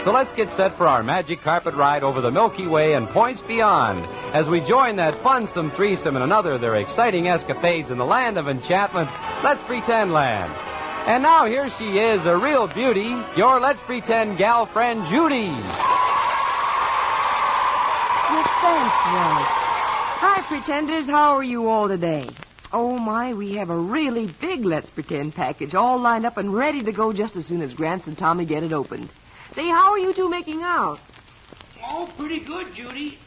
S9: So let's get set for our magic carpet ride over the Milky Way and points beyond as we join that funsome threesome and another of their exciting escapades in the land of enchantment, Let's Pretend Land. And now here she is, a real beauty, your Let's Pretend gal friend, Judy.
S6: Well, thanks, Ralph. Hi, pretenders. How are you all today? Oh, my, we have a really big Let's Pretend package all lined up and ready to go just as soon as Gramps and Tommy get it opened. Say, how are you two making out?
S11: Oh, pretty good, Judy.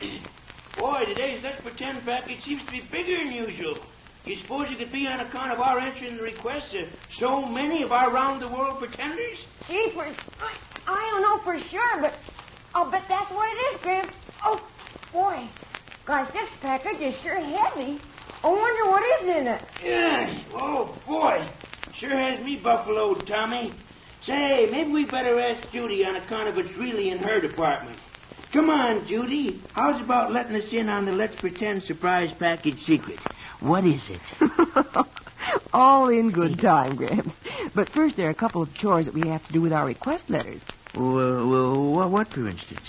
S11: Boy, today's Let's Pretend package seems to be bigger than usual. You suppose it could be on account of our answering the requests of so many of our round-the-world pretenders?
S15: Jeepers, I don't know for sure, but I'll bet that's what it is, Gramps. Oh, boy. Gosh, this package is sure heavy. I wonder what is in it.
S11: Yeah. Oh, boy. Sure has me buffaloed, Tommy. Say, maybe we better ask Judy on account of it's really in her department. Come on, Judy. How's about letting us in on the Let's Pretend surprise package secret? What is it?
S6: All in good time, Gramps. But first, there are a couple of chores that we have to do with our request letters.
S11: Well, what, for instance?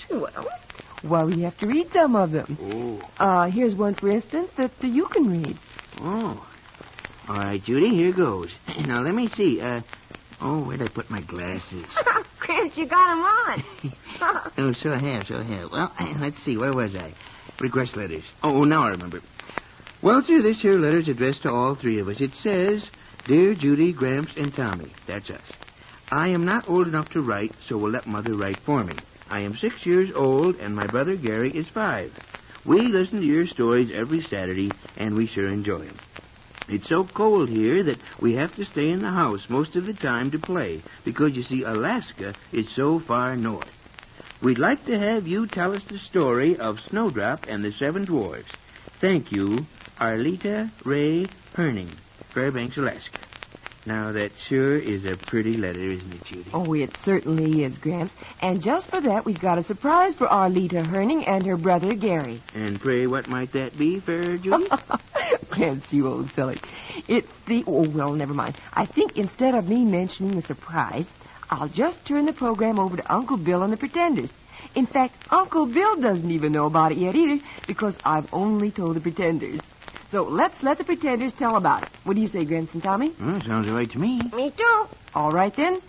S6: Well, we have to read some of them.
S11: Oh.
S6: Here's one, for instance, that you can read.
S11: Oh. All right, Judy, here goes. Now, let me see. Where'd I put my glasses?
S15: Gramps, you got 'em on.
S11: Oh, so I have. Well, let's see. Where was I? Request letters. Oh, now I remember. Well, sir, this here letter's addressed to all three of us. It says, Dear Judy, Gramps, and Tommy. That's us. I am not old enough to write, so we'll let Mother write for me. I am 6 years old, and my brother Gary is 5. We listen to your stories every Saturday, and we sure enjoy them. It's so cold here that we have to stay in the house most of the time to play, because, you see, Alaska is so far north. We'd like to have you tell us the story of Snowdrop and the Seven Dwarfs. Thank you, Arleta Ray Herning, Fairbanks, Alaska. Now, that sure is a pretty letter, isn't it, Judy?
S6: Oh, it certainly is, Gramps. And just for that, we've got a surprise for Arleta Herning and her brother, Gary.
S11: And pray, what might that be, fair Judy?
S6: Gramps, you old silly. It's the... Oh, well, never mind. I think instead of me mentioning the surprise, I'll just turn the program over to Uncle Bill and the Pretenders. In fact, Uncle Bill doesn't even know about it yet either, because I've only told the Pretenders. So let's let the Pretenders tell about it. What do you say, Gramps and Tommy?
S11: Sounds all right to me.
S15: Me too.
S6: All right, then.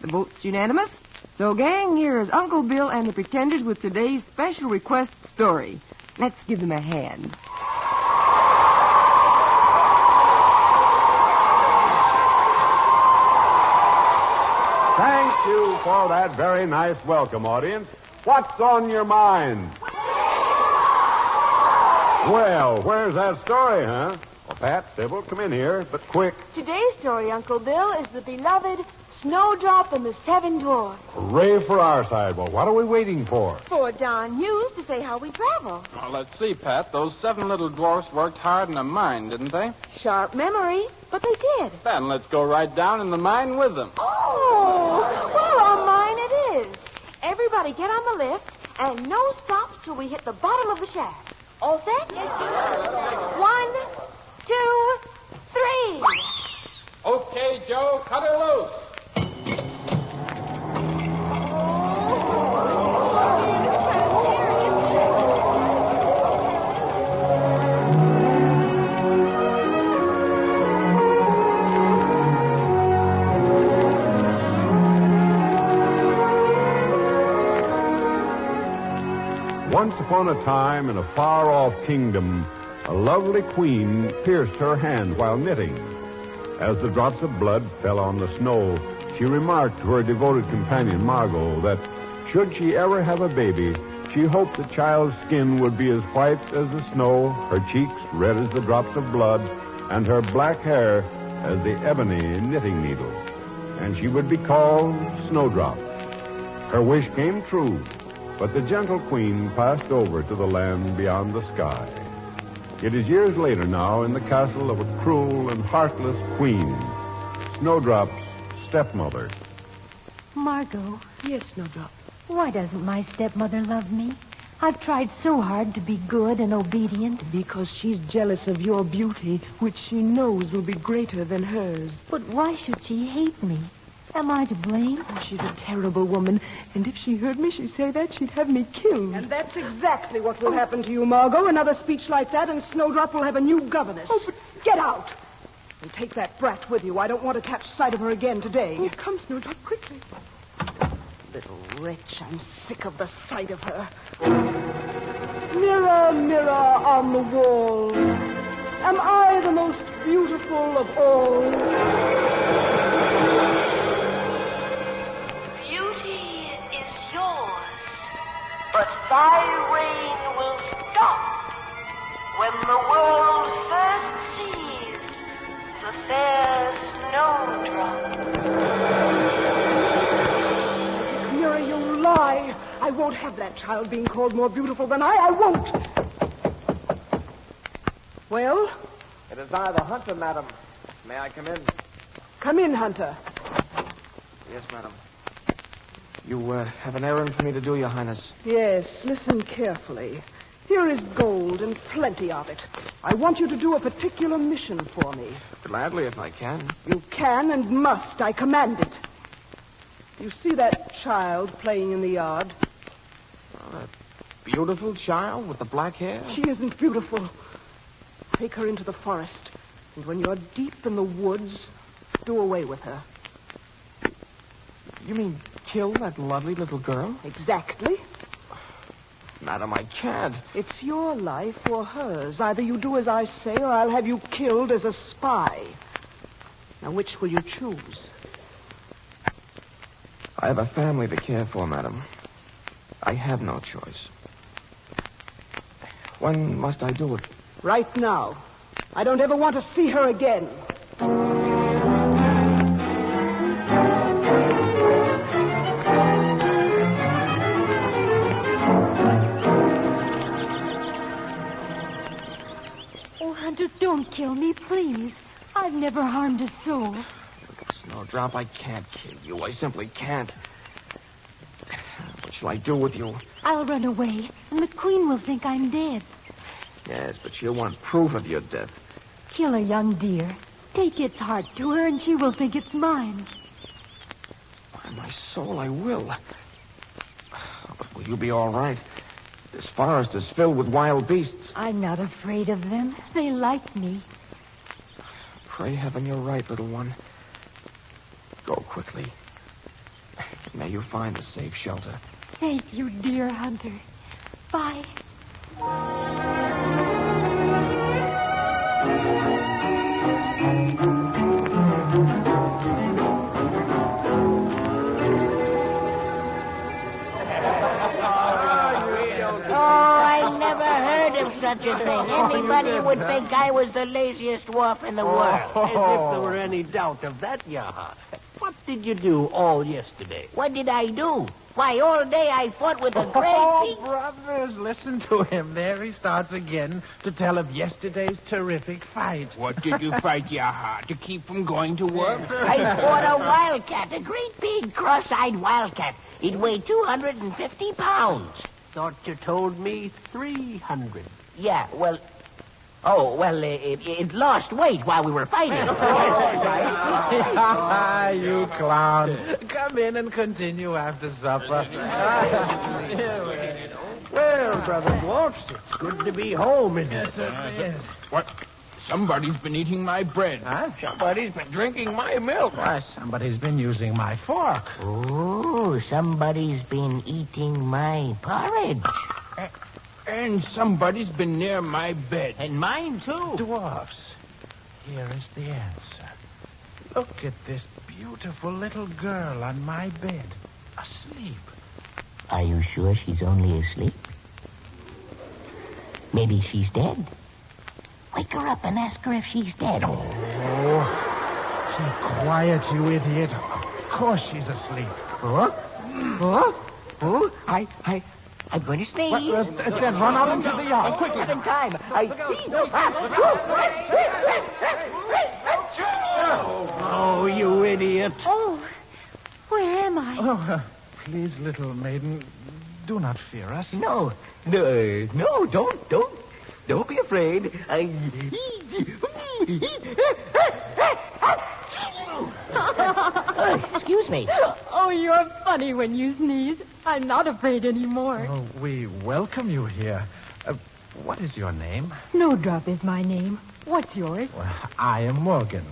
S6: The vote's unanimous. So, gang, here is Uncle Bill and the Pretenders with today's special request story. Let's give them a hand.
S2: Thank you for that very nice welcome, audience. What's on your mind? Well, where's that story, huh? Well, Pat, Sybil, come in here, but quick.
S24: Today's story, Uncle Bill, is the beloved Snowdrop and the Seven Dwarfs.
S2: Hooray for our side. Well, what are we waiting for?
S24: For Don Hughes to say how we travel.
S13: Well, let's see, Pat. Those 7 little dwarfs worked hard in a mine, didn't they?
S24: Sharp memory, but they did.
S13: Then let's go right down in the mine with them.
S24: Oh, well, a mine it is. Everybody get on the lift, and no stops till we hit the bottom of the shaft. All set? Yes, 1, 2, 3.
S13: Okay, Joe, cut her loose.
S2: Once upon a time, in a far-off kingdom, a lovely queen pierced her hand while knitting. As the drops of blood fell on the snow, she remarked to her devoted companion, Margot, that should she ever have a baby, she hoped the child's skin would be as white as the snow, her cheeks red as the drops of blood, and her black hair as the ebony knitting needle. And she would be called Snowdrop. Her wish came true. But the gentle queen passed over to the land beyond the sky. It is years later now in the castle of a cruel and heartless queen, Snowdrop's stepmother.
S3: Margot,
S6: Yes, Snowdrop.
S3: why doesn't my stepmother love me? I've tried so hard to be good and obedient.
S6: Because she's jealous of your beauty, which she knows will be greater than hers.
S3: But why should she hate me? Am I to blame?
S6: Oh, she's a terrible woman, and if she heard me say that, she'd have me killed.
S5: And that's exactly what will happen to you, Margot. Another speech like that, and Snowdrop will have a new governess. Oh, but get out! And take that brat with you. I don't want to catch sight of her again today.
S6: Oh, come, Snowdrop, quickly.
S5: Little wretch, I'm sick of the sight of her. Mirror, mirror on the wall, am I the most beautiful of all?
S7: But thy reign will stop when the world first sees the fair Snowdrop.
S5: Mirror, you lie. I won't have that child being called more beautiful than I won't. Well?
S17: It is I, the hunter, madam. May I come in?
S5: Come in, Hunter.
S17: Yes, madam. You have an errand for me to do, Your Highness.
S5: Yes, listen carefully. Here is gold and plenty of it. I want you to do a particular mission for me.
S17: Gladly, if I can.
S5: You can and must. I command it. You see that child playing in the yard?
S17: Oh, that beautiful child with the black hair?
S5: She isn't beautiful. Take her into the forest, and when you're deep in the woods, do away with her.
S17: You mean kill that lovely little girl?
S5: Exactly.
S17: Madam, I can't.
S5: It's your life or hers. Either you do as I say, or I'll have you killed as a spy. Now, which will you choose?
S17: I have a family to care for, madam. I have no choice. When must I do it?
S5: Right now. I don't ever want to see her again.
S3: Hunter, don't kill me, please. I've never harmed a soul.
S5: Snowdrop, I can't kill you. I simply can't. What shall I do with you?
S3: I'll run away, and the Queen will think I'm dead.
S5: Yes, but she'll want proof of your death.
S3: Kill a young deer. Take its heart to her, and she will think it's mine.
S5: By my soul, I will. But will you be all right? This forest is filled with wild beasts.
S3: I'm not afraid of them. They like me.
S5: Pray heaven you're right, little one. Go quickly. May you find a safe shelter.
S3: Thank you, dear Hunter. Bye.
S4: Such a thing. Anybody would think I was the laziest dwarf in the world.
S18: As if there were any doubt of that, Yaha. What did you do all yesterday?
S4: What did I do? Why, all day I fought with a great
S16: Oh, brothers, listen to him. There he starts again to tell of yesterday's terrific fight.
S20: What did you fight, Yaha? To keep from going to work?
S4: I fought a wildcat, a great big cross-eyed wildcat. It weighed 250 pounds.
S18: Thought you told me 300.
S4: Yeah, well... Oh, well, it lost weight while we were fighting.
S16: You clown. Come in and continue after supper.
S18: Well, Brother Dwarfs, it's good to be home, isn't it?
S16: Yes.
S20: What? Somebody's been eating my bread.
S16: Huh?
S18: Somebody's been drinking my milk.
S16: Why, somebody's been using my fork.
S4: Oh, somebody's been eating my porridge.
S20: And somebody's been near my bed.
S4: And mine, too.
S16: Dwarfs, here is the answer. Look at this beautiful little girl on my bed, asleep.
S4: Are you sure she's only asleep? Maybe she's dead. Wake her up and ask her if she's dead.
S16: Oh, keep quiet, you idiot. Of course she's asleep.
S4: I'm going to sneeze.
S16: Then run out into the yard.
S4: Quickly. In time.
S18: Oh, you idiot.
S3: Oh, where am I?
S16: Oh, please, little maiden, do not fear us.
S4: No, don't be afraid. Excuse me.
S3: Oh, you're funny when you sneeze. I'm not afraid anymore.
S16: Oh, we welcome you here. What is your name?
S3: Snowdrop is my name. What's yours?
S16: Well, I am Morgan.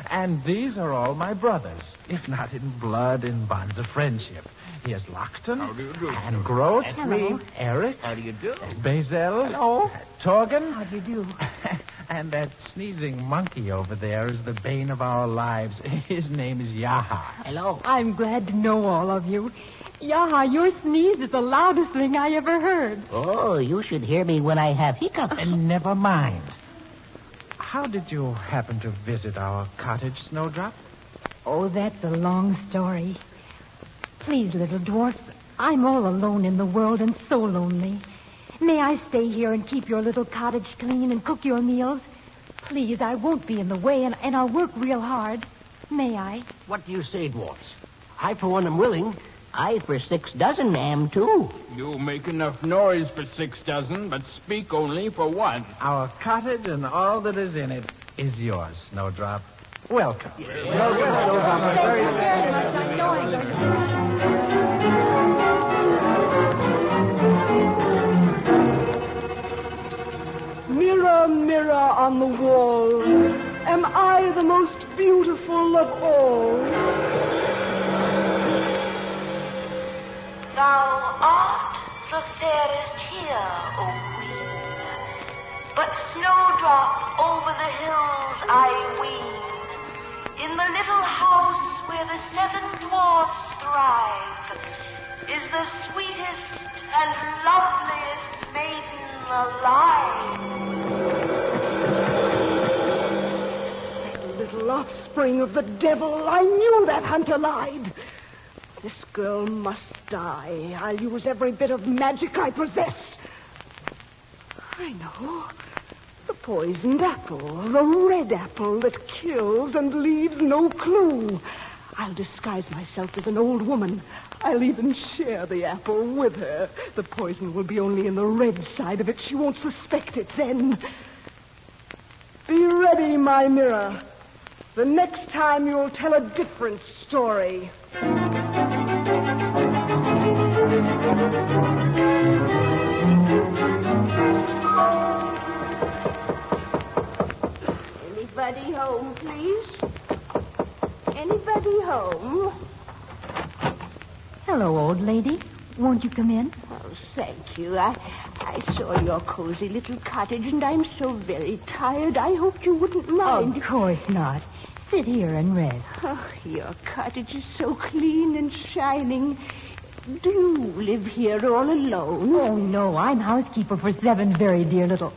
S16: And these are all my brothers, if not in blood, in bonds of friendship. Here's Lockton.
S20: How do you do?
S16: And Grote.
S3: That's me.
S16: Eric.
S18: How do you do?
S16: Basil.
S3: Hello.
S16: Torgan.
S3: How do you do?
S16: And that sneezing monkey over there is the bane of our lives. His name is Yaha.
S4: Hello.
S3: I'm glad to know all of you. Yaha, your sneeze is the loudest thing I ever heard.
S4: Oh, you should hear me when I have hiccups.
S16: And never mind. How did you happen to visit our cottage, Snowdrop?
S3: Oh, that's a long story. Please, little dwarfs, I'm all alone in the world and so lonely. May I stay here and keep your little cottage clean and cook your meals? Please, I won't be in the way, and I'll work real hard. May I?
S18: What do you say, Dwarfs?
S4: I, for one, am willing. I, for 6 dozen, am, too.
S20: You make enough noise for 6 dozen, but speak only for 1.
S16: Our cottage and all that is in it is yours, Snowdrop. Welcome.
S3: Thank you very much. I know I'm going to...
S14: Mirror, mirror on the wall, am I the most beautiful of all?
S22: Thou art the fairest here, O Queen. But Snowdrop over the hills I ween. In the little house where the 7 dwarfs thrive is the sweetest and loveliest maiden alive.
S14: Little offspring of the devil, I knew that hunter lied. This girl must die. I'll use every bit of magic I possess. I know. The poisoned apple, the red apple that kills and leaves no clue. I'll disguise myself as an old woman. I'll even share the apple with her. The poison will be only in the red side of it. She won't suspect it then. Be ready, my mirror. The next time you'll tell a different story.
S4: Anybody home, please? Anybody home?
S3: Hello, old lady. Won't you come in?
S4: Oh, thank you. I saw your cozy little cottage, and I'm so very tired. I hoped you wouldn't mind.
S3: Of course not. Sit here and rest.
S4: Oh, your cottage is so clean and shining. Do you live here all alone?
S3: Oh, no. I'm housekeeper for 7 very dear little...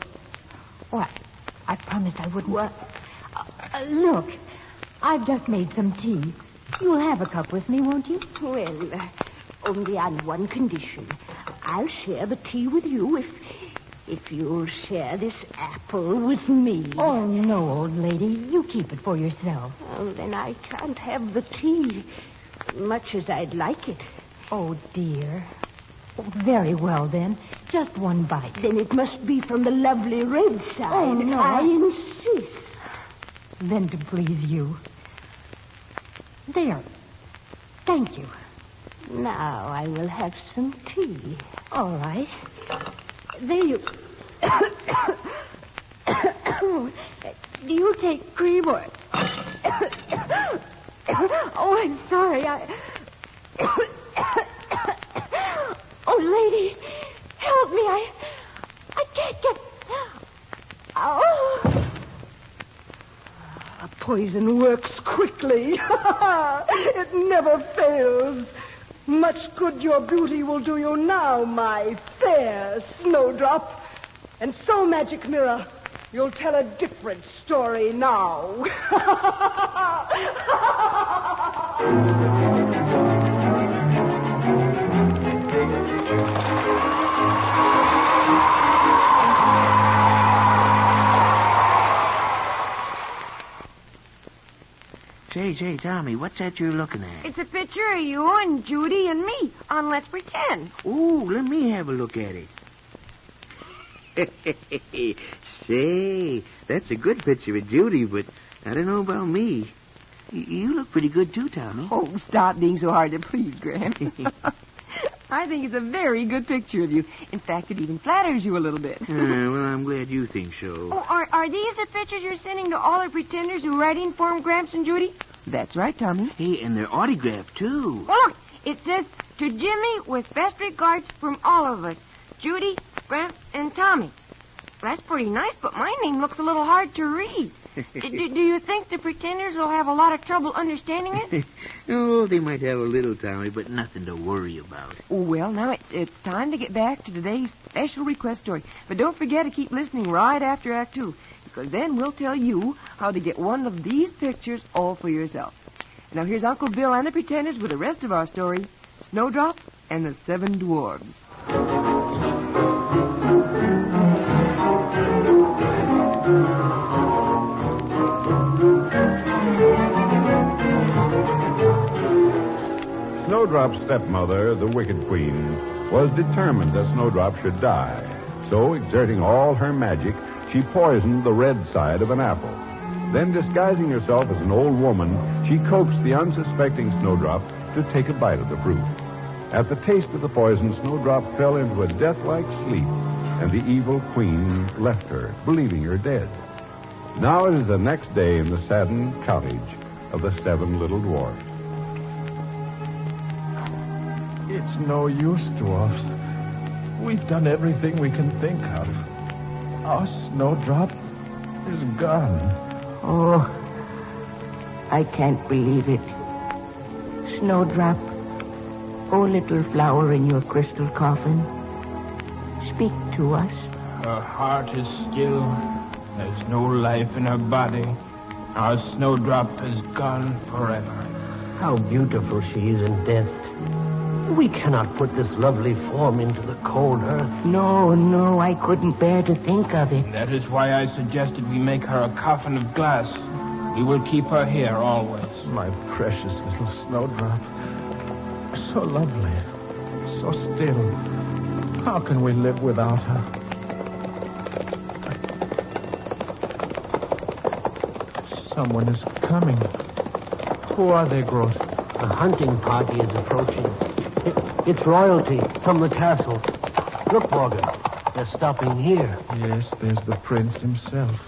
S3: What? I promised I wouldn't.
S4: What?
S3: Look, I've just made some tea. You'll have a cup with me, won't you?
S4: Well, only on one condition. I'll share the tea with you if you'll share this apple with me.
S3: Oh, no, old lady. You keep it for yourself.
S4: Oh, then I can't have the tea, much as I'd like it.
S3: Oh, dear. Very well, then. Just one bite.
S4: Then it must be from the lovely red side.
S3: Oh, no.
S4: I insist.
S3: Then to please you. There. Thank you.
S4: Now I will have some tea.
S3: All right. There you... Do you take cream or... Oh, I'm sorry. Oh, lady, help me. I can't get... Oh.
S14: Poison works quickly. It never fails. Much good your beauty will do you now, my fair snowdrop. And so, magic mirror, you'll tell a different story now.
S11: Say, Tommy, what's that you're looking at?
S15: It's a picture of you and Judy and me on Let's Pretend.
S11: Ooh, let me have a look at it. Say, that's a good picture of Judy, but I don't know about me. You look pretty good, too, Tommy.
S6: Oh, stop being so hard to please, Gramps. I think it's a very good picture of you. In fact, it even flatters you a little bit.
S11: Well, I'm glad you think so.
S15: Oh, are these the pictures you're sending to all the pretenders who write in for 'em, Gramps and Judy?
S6: That's right, Tommy.
S11: Hey, and they're autographed, too.
S15: Well, look, it says, to Jimmy with best regards from all of us, Judy, Gramps, and Tommy. That's pretty nice, but my name looks a little hard to read. Do you think the pretenders will have a lot of trouble understanding it?
S11: Oh, they might have a little, Tommy, but nothing to worry about.
S6: Well, now it's time to get back to today's special request story. But don't forget to keep listening right after Act 2, because then we'll tell you how to get one of these pictures all for yourself. And now here's Uncle Bill and the pretenders with the rest of our story, Snowdrop and the 7 Dwarves.
S2: Snowdrop's stepmother, the Wicked Queen, was determined that Snowdrop should die. So, exerting all her magic, she poisoned the red side of an apple. Then, disguising herself as an old woman, she coaxed the unsuspecting Snowdrop to take a bite of the fruit. At the taste of the poison, Snowdrop fell into a death-like sleep, and the evil queen left her, believing her dead. Now it is the next day in the saddened cottage of the 7 little dwarfs.
S16: It's no use, Dwarfs. We've done everything we can think of. Our Snowdrop is gone.
S4: Oh, I can't believe it. Snowdrop, oh, little flower in your crystal coffin, speak to us.
S20: Her heart is still. There's no life in her body. Our Snowdrop is gone forever.
S18: How beautiful she is in death. We cannot put this lovely form into the cold earth.
S4: No, I couldn't bear to think of it.
S20: That is why I suggested we make her a coffin of glass. We will keep her here always.
S16: My precious little snowdrop. So lovely. So still. How can we live without her? Someone is coming. Who are they, Groot?
S18: A hunting party is approaching. It's royalty from the castle. Look, Morgan. They're stopping here.
S16: Yes, there's the prince himself.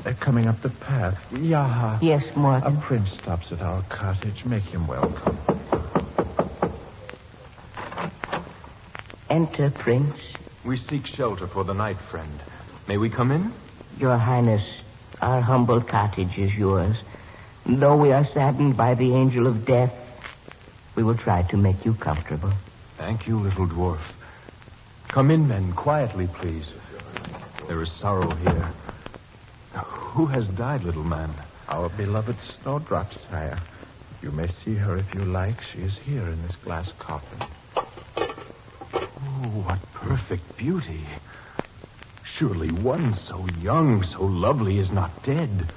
S16: They're coming up the path. Yaha.
S4: Yes, Morgan.
S16: A prince stops at our cottage. Make him welcome.
S4: Enter, Prince.
S1: We seek shelter for the night, friend. May we come in?
S4: Your Highness, our humble cottage is yours. Though we are saddened by the angel of death, we will try to make you comfortable.
S1: Thank you, little dwarf. Come in, men, quietly, please. There is sorrow here. Who has died, little man?
S16: Our beloved Snowdrop, sire. You may see her if you like. She is here in this glass coffin.
S1: Oh, what perfect beauty. Surely one so young, so lovely is not dead.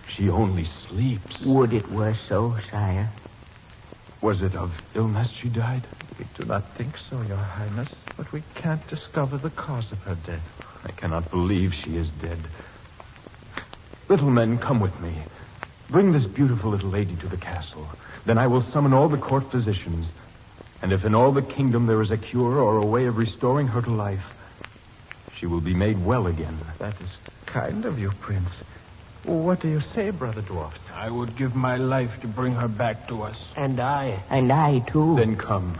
S1: She only sleeps.
S4: Would it were so, sire.
S1: Was it of illness she died?
S16: We do not think so, Your Highness, but we can't discover the cause of her death.
S1: I cannot believe she is dead. Little men, come with me. Bring this beautiful little lady to the castle. Then I will summon all the court physicians. And if in all the kingdom there is a cure or a way of restoring her to life, she will be made well again.
S16: That is kind of you, Prince. What do you say, Brother Dwarf?
S20: I would give my life to bring her back to us.
S18: And I.
S4: And I, too.
S1: Then come.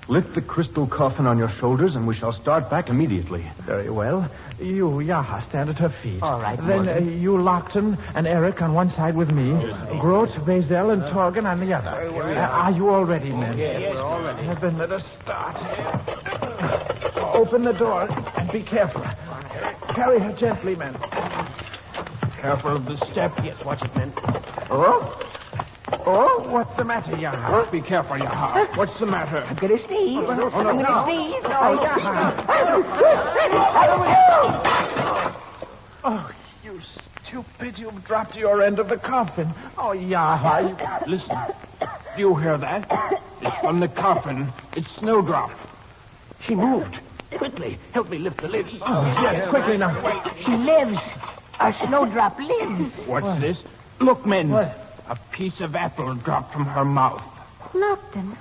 S1: Lift the crystal coffin on your shoulders, and we shall start back immediately.
S16: Very well. You, Yaha, stand at her feet.
S4: All right,
S16: Then you, Lockton, and Eric on one side with me. Groot, Bazel, and Torgan on the other. Are you all ready, men?
S20: Yes, we're all ready.
S16: Then let us start. Open the door, and be careful. Carry her gently, men.
S20: Careful of the step.
S18: Yes, watch it, men.
S16: Oh, what's the matter, Yaha?
S20: Be careful, Yaha. What's the matter?
S4: I'm going to sneeze. I'm going to sneeze.
S16: Oh, you stupid. You've dropped your end of the coffin. Oh, Yaha.
S20: Listen. Do you hear that? It's from the coffin. It's Snowdrop.
S18: She moved. Quickly. Help me lift the lids.
S16: Yes, quickly now.
S4: She lives. Our Snowdrop lives.
S20: What's this? Look, men. What? A piece of apple dropped from her mouth.
S3: Lockton,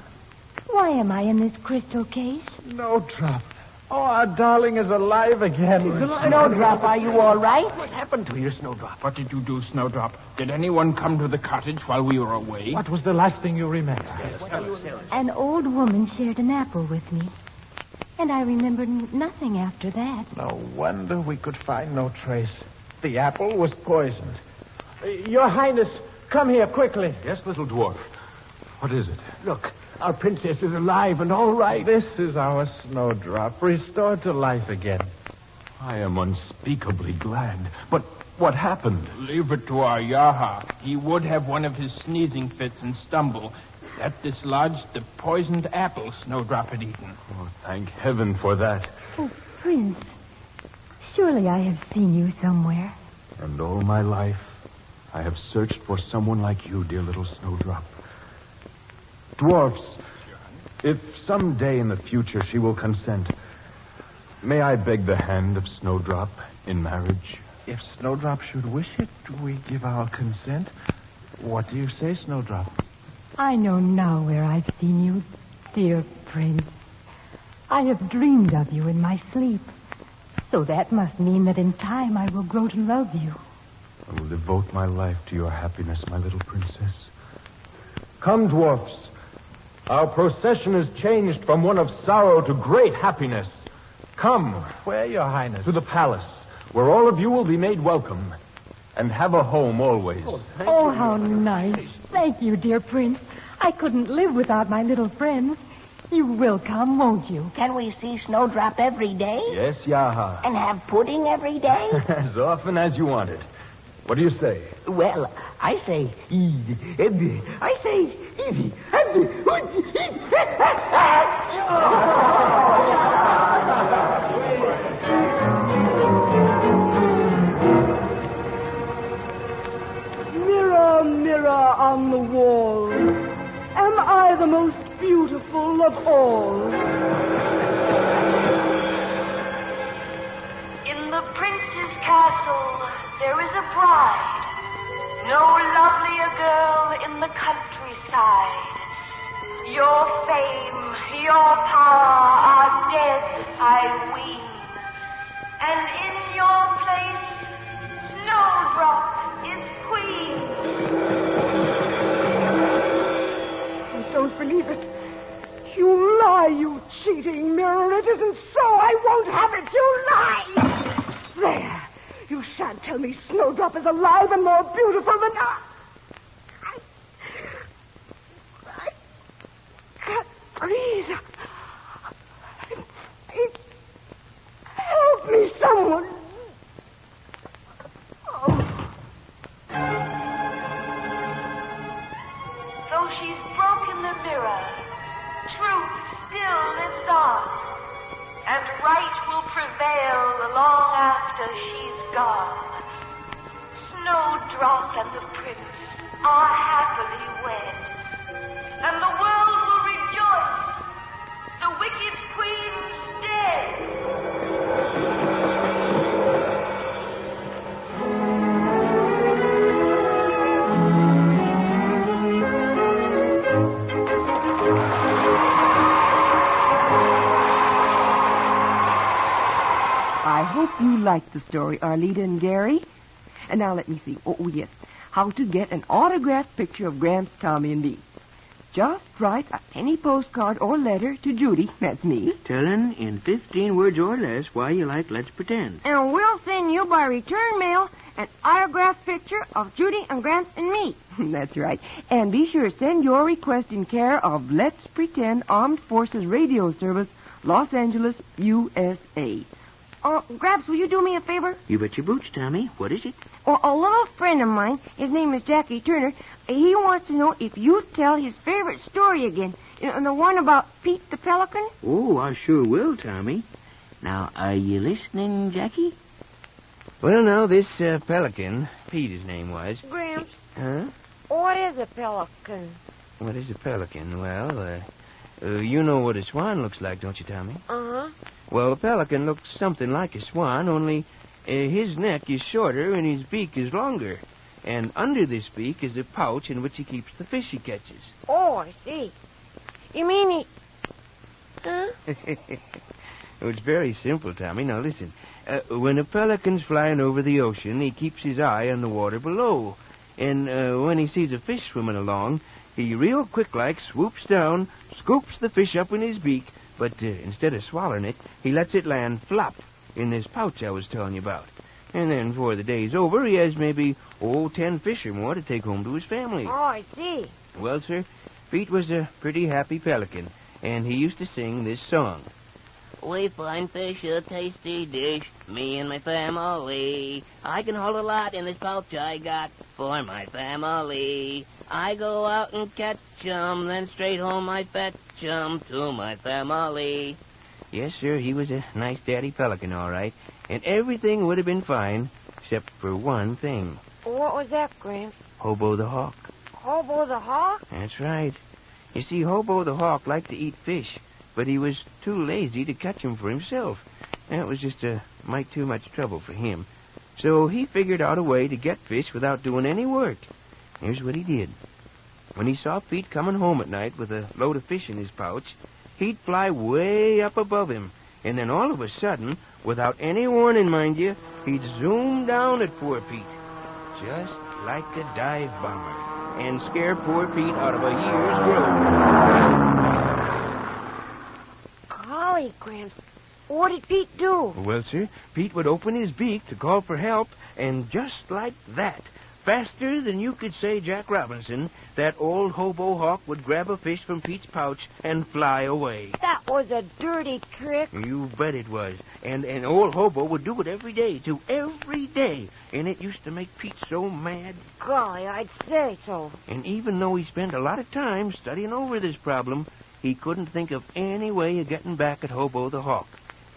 S3: why am I in this crystal case?
S16: Snowdrop. Oh, our darling is alive again.
S4: Snowdrop, are you all right?
S18: What happened to you, Snowdrop?
S20: What did you do, Snowdrop? Did anyone come to the cottage while we were away?
S16: What was the last thing you remember?
S3: An old woman shared an apple with me. And I remembered nothing after that.
S16: No wonder we could find no trace. The apple was poisoned. Your Highness, come here quickly.
S1: Yes, little dwarf. What is it?
S18: Look, our princess is alive and all right.
S16: This is our Snowdrop, restored to life again.
S1: I am unspeakably glad. But what happened?
S20: Leave it to our Yaha. He would have one of his sneezing fits and stumble. That dislodged the poisoned apple Snowdrop had eaten.
S1: Oh, thank heaven for that.
S3: Oh, Prince, surely I have seen you somewhere.
S1: And all my life, I have searched for someone like you, dear little Snowdrop. Dwarfs, if some day in the future she will consent, may I beg the hand of Snowdrop in marriage?
S16: If Snowdrop should wish it, do we give our consent? What do you say, Snowdrop?
S3: I know now where I've seen you, dear Prince. I have dreamed of you in my sleep. So that must mean that in time I will grow to love you.
S1: I will devote my life to your happiness, my little princess. Come, dwarfs. Our procession is changed from one of sorrow to great happiness. Come.
S16: Where, Your Highness?
S1: To the palace, where all of you will be made welcome and have a home always.
S3: Oh, how nice. Thank you, dear Prince. I couldn't live without my little friends. You will come, won't you?
S4: Can we see Snowdrop every day?
S1: Yes, Yaha.
S4: And have pudding every day?
S1: As often as you want it. What do you say?
S4: Well, I say, I say,
S14: Mirror, mirror on the wall, am I the most beautiful of all?
S22: In the prince's castle, there is a bride, no lovelier girl in the countryside. Your fame, your power are dead, I ween. And in your place, Snowdrop is queen.
S14: I don't believe it. You lie, you cheating mirror. It isn't so. I won't have it. You lie. There. You shan't tell me Snowdrop is alive and more beautiful than I can't breathe. Help me, someone.
S22: Though she's broken the mirror, truth still lives on, and right will prevail long after she's gone. Snowdrop and the prince are happily wed, and the world will rejoice. The wicked queen's dead.
S6: I hope you liked the story, Arlita and Gary. And now let me see. Oh, yes. How to get an autographed picture of Gramps, Tommy, and me. Just write a penny postcard or letter to Judy, that's me.
S11: Telling in 15 words or less why you like Let's Pretend.
S15: And we'll send you by return mail an autographed picture of Judy and Gramps and me.
S6: That's right. And be sure to send your request in care of Let's Pretend Armed Forces Radio Service, Los Angeles, USA.
S15: Gramps, will you do me a favor?
S11: You bet your boots, Tommy. What is it?
S15: A little friend of mine, his name is Jackie Turner, he wants to know if you tell his favorite story again. The one about Pete the Pelican?
S11: Oh, I sure will, Tommy. Now, are you listening, Jackie? Well, now, this pelican, Pete his name was.
S15: Gramps.
S11: Huh?
S15: What is a pelican?
S11: What is a pelican? Well, you know what a swan looks like, don't you, Tommy?
S15: Uh-huh.
S11: Well, a pelican looks something like a swan, only his neck is shorter and his beak is longer. And under this beak is a pouch in which he keeps the fish he catches.
S15: Oh, I see. You mean he... Huh?
S11: It's very simple, Tommy. Now, listen. When a pelican's flying over the ocean, he keeps his eye on the water below. And when he sees a fish swimming along, he real quick-like swoops down, scoops the fish up in his beak, but instead of swallowing it, he lets it land flop in this pouch I was telling you about. And then before the day's over, he has maybe, 10 fish or more to take home to his family.
S15: Oh, I see.
S11: Well, sir, Pete was a pretty happy pelican, and he used to sing this song.
S4: We find fish a tasty dish, me and my family. I can hold a lot in this pouch I got for my family. I go out and catch 'em, then straight home I fetch 'em to my family.
S11: Yes, sir, he was a nice daddy pelican, all right, and everything would have been fine, except for one thing.
S15: What was that, Gramps?
S11: Hobo the hawk.
S15: Hobo the hawk?
S11: That's right. You see, Hobo the hawk liked to eat fish, but he was too lazy to catch 'em for himself. That was just mite too much trouble for him. So he figured out a way to get fish without doing any work. Here's what he did. When he saw Pete coming home at night with a load of fish in his pouch, he'd fly way up above him, and then all of a sudden, without any warning, mind you, he'd zoom down at poor Pete, just like a dive bomber, and scare poor Pete out of a year's growth.
S15: Golly, Gramps, what did Pete do?
S11: Well, sir, Pete would open his beak to call for help, and just like that,
S8: Faster than you could say Jack Robinson, that old hobo hawk would grab a fish from Pete's pouch and fly away.
S15: That was a dirty trick.
S8: You bet it was. And old hobo would do it every day, too. Every day. And it used to make Pete so mad.
S15: Golly, I'd say so.
S8: And even though he spent a lot of time studying over this problem, he couldn't think of any way of getting back at Hobo the Hawk.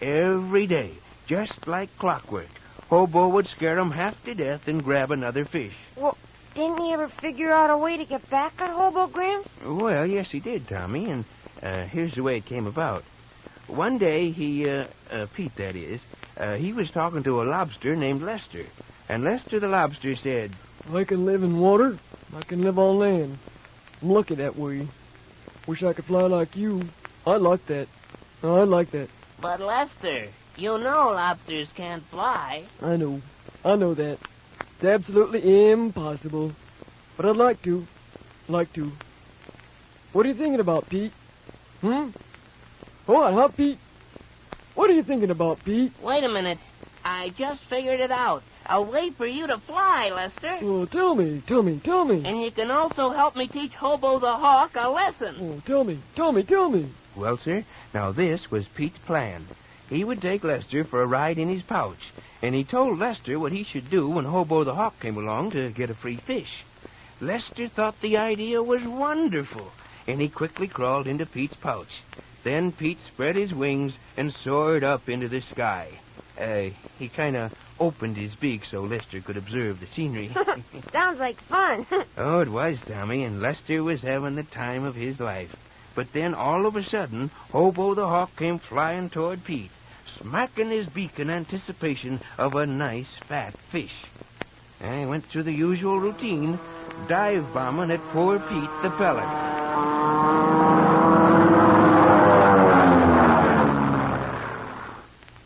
S8: Every day, just like clockwork, Hobo would scare him half to death and grab another fish.
S15: Well, didn't he ever figure out a way to get back at Hobo, Gramps?
S8: Well, yes, he did, Tommy, and here's the way it came about. One day, Pete, that is, he was talking to a lobster named Lester. And Lester the lobster said,
S5: I can live in water. I can live on land. I'm lucky that way. Wish I could fly like you. I'd like that. I'd like that.
S4: But, Lester, you know lobsters can't fly.
S5: I know that. It's absolutely impossible. But I'd like to. What are you thinking about, Pete? What, huh, Pete? What are you thinking about, Pete?
S4: Wait a minute. I just figured it out. I'll wait for you to fly, Lester.
S5: Oh, tell me.
S4: And you can also help me teach Hobo the Hawk a lesson.
S5: Oh, tell me.
S8: Well, sir, now this was Pete's plan. He would take Lester for a ride in his pouch, and he told Lester what he should do when Hobo the Hawk came along to get a free fish. Lester thought the idea was wonderful, and he quickly crawled into Pete's pouch. Then Pete spread his wings and soared up into the sky. He kind of opened his beak so Lester could observe the scenery.
S15: Sounds like fun.
S8: Oh, it was, Tommy, and Lester was having the time of his life. But then, all of a sudden, Hobo the Hawk came flying toward Pete, smacking his beak in anticipation of a nice, fat fish. I went through the usual routine, dive-bombing at poor Pete the pelican.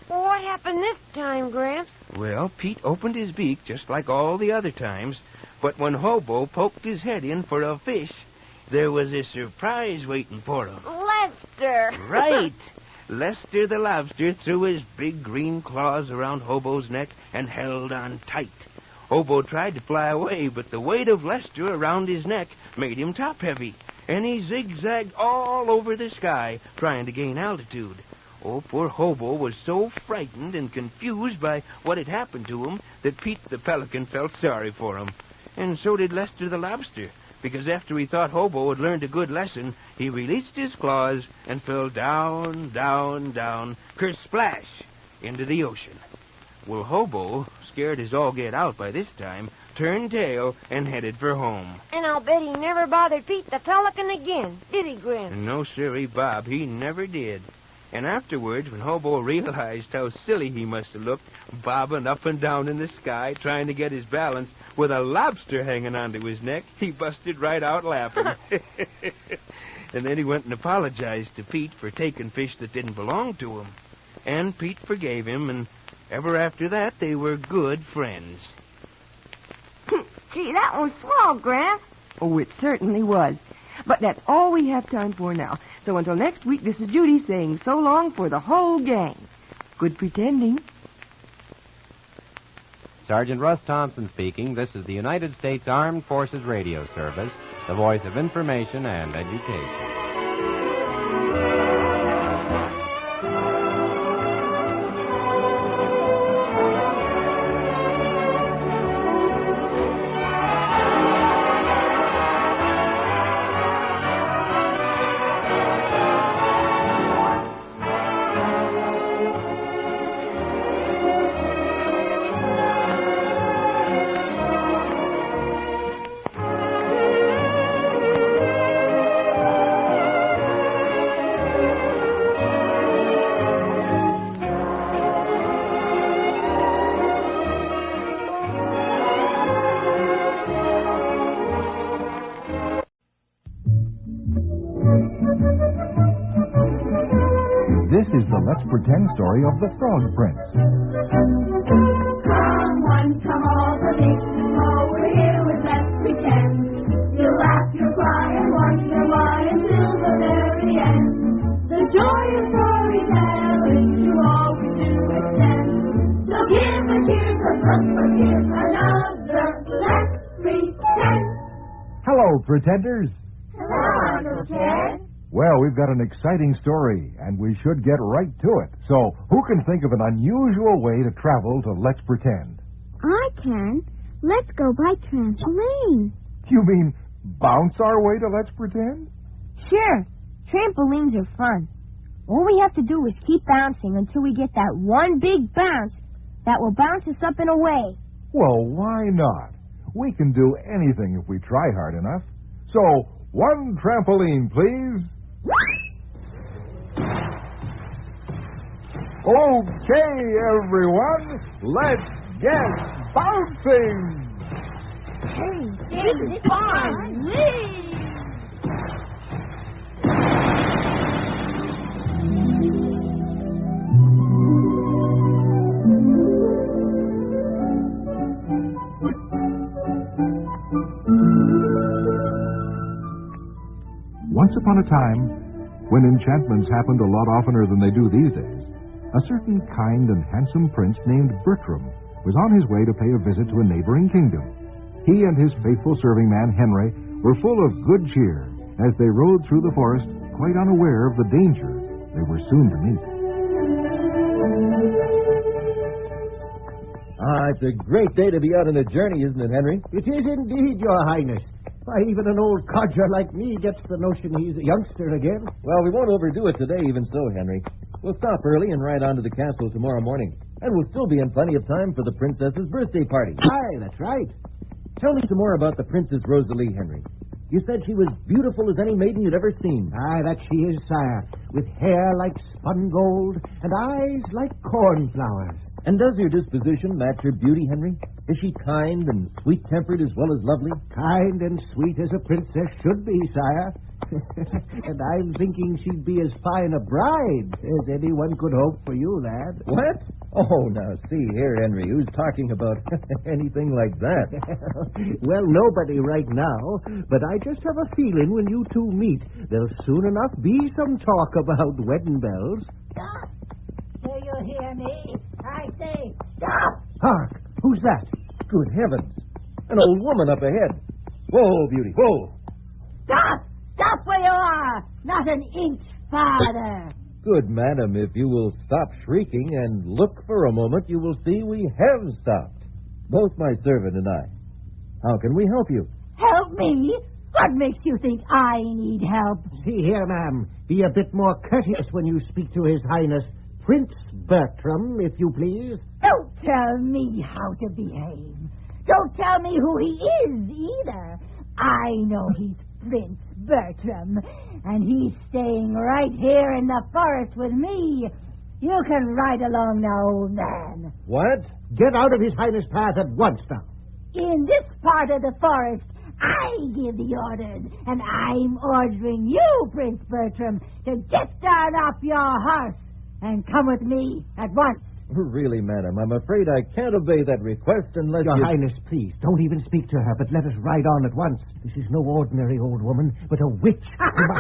S15: What happened this time, Gramps?
S8: Well, Pete opened his beak just like all the other times, but when Hobo poked his head in for a fish, there was a surprise waiting for him.
S15: Lester!
S8: Right! Lester the lobster threw his big green claws around Hobo's neck and held on tight. Hobo tried to fly away, but the weight of Lester around his neck made him top-heavy, and he zigzagged all over the sky trying to gain altitude. Oh, poor Hobo was so frightened and confused by what had happened to him that Pete the pelican felt sorry for him. And so did Lester the lobster, because after he thought Hobo had learned a good lesson, he released his claws and fell down, kersplash, into the ocean. Well, Hobo, scared as all get out by this time, turned tail and headed for home.
S15: And I'll bet he never bothered Pete the pelican again, did he, Gramps?
S8: No, sirree, Bob, he never did. And afterwards, when Hobo realized how silly he must have looked, bobbing up and down in the sky, trying to get his balance, with a lobster hanging onto his neck, he busted right out laughing. And then he went and apologized to Pete for taking fish that didn't belong to him. And Pete forgave him, and ever after that, they were good friends.
S15: Gee, that was swell, Gramps.
S6: Oh, it certainly was. But that's all we have time for now. So until next week, this is Judy saying so long for the whole gang. Good pretending.
S9: Sergeant Russ Thompson speaking. This is the United States Armed Forces Radio Service, the voice of information and education.
S19: This is the Let's Pretend story of the Frog Prince.
S21: Come one, come all, the big and small, we're here with Let's Pretend. You laugh, you cry, and wonder why until the very end. The joy of storytelling you always do extend. So give a cheer, 'cause look for here another Let's
S19: Hello, pretenders.
S21: Hello, Uncle Ted.
S19: Well, we've got an exciting story, and we should get right to it. So, who can think of an unusual way to travel to Let's Pretend?
S21: I can. Let's go by trampoline.
S19: You mean bounce our way to Let's Pretend?
S21: Sure. Trampolines are fun. All we have to do is keep bouncing until we get that one big bounce that will bounce us up and away.
S19: Well, why not? We can do anything if we try hard enough. So, one trampoline, please. Okay, everyone, let's get bouncing.
S21: Hey, this is fun.
S19: Once upon a time, when enchantments happened a lot oftener than they do these days, a certain kind and handsome prince named Bertram was on his way to pay a visit to a neighboring kingdom. He and his faithful serving man, Henry, were full of good cheer as they rode through the forest, quite unaware of the danger they were soon to meet.
S10: It's a great day to be out on a journey, isn't it, Henry?
S12: It is indeed, Your Highness. Why, even an old codger like me gets the notion he's a youngster again.
S10: Well, we won't overdo it today, even so, Henry. We'll stop early and ride on to the castle tomorrow morning. And we'll still be in plenty of time for the princess's birthday party.
S12: Aye, that's right.
S10: Tell me some more about the Princess Rosalie, Henry. You said she was beautiful as any maiden you'd ever seen.
S12: Aye, that she is, sire. With hair like spun gold and eyes like cornflowers.
S10: And does her disposition match her beauty, Henry? Is she kind and sweet-tempered as well as lovely?
S12: Kind and sweet as a princess should be, sire. And I'm thinking she'd be as fine a bride as anyone could hope for you, lad.
S10: What? Oh, now, see here, Henry. Who's talking about anything like that?
S12: Well, nobody right now, but I just have a feeling when you two meet, there'll soon enough be some talk about wedding bells.
S23: Stop! Do you hear me? I say, stop!
S10: Hark! Who's that? Good heavens. An old woman up ahead. Whoa, beauty, whoa.
S23: Stop! Stop where you are! Not an inch farther!
S10: Good madam, if you will stop shrieking and look for a moment, you will see we have stopped. Both my servant and I. How can we help you?
S23: Help me? What makes you think I need help?
S12: See here, ma'am. Be a bit more courteous when you speak to His Highness Prince Bertram, if you please.
S23: Don't tell me how to behave. Don't tell me who he is, either. I know he's Prince Bertram, and he's staying right here in the forest with me. You can ride along now, old man.
S10: What?
S12: Get out of His Highness' path at once now.
S23: In this part of the forest, I give the orders, and I'm ordering you, Prince Bertram, to get down off your horse and come with me at once.
S10: Really, madam, I'm afraid I can't obey that request unless
S12: Your Highness, please, don't even speak to her, but let us ride on at once. This is no ordinary old woman, but a witch.
S23: Well,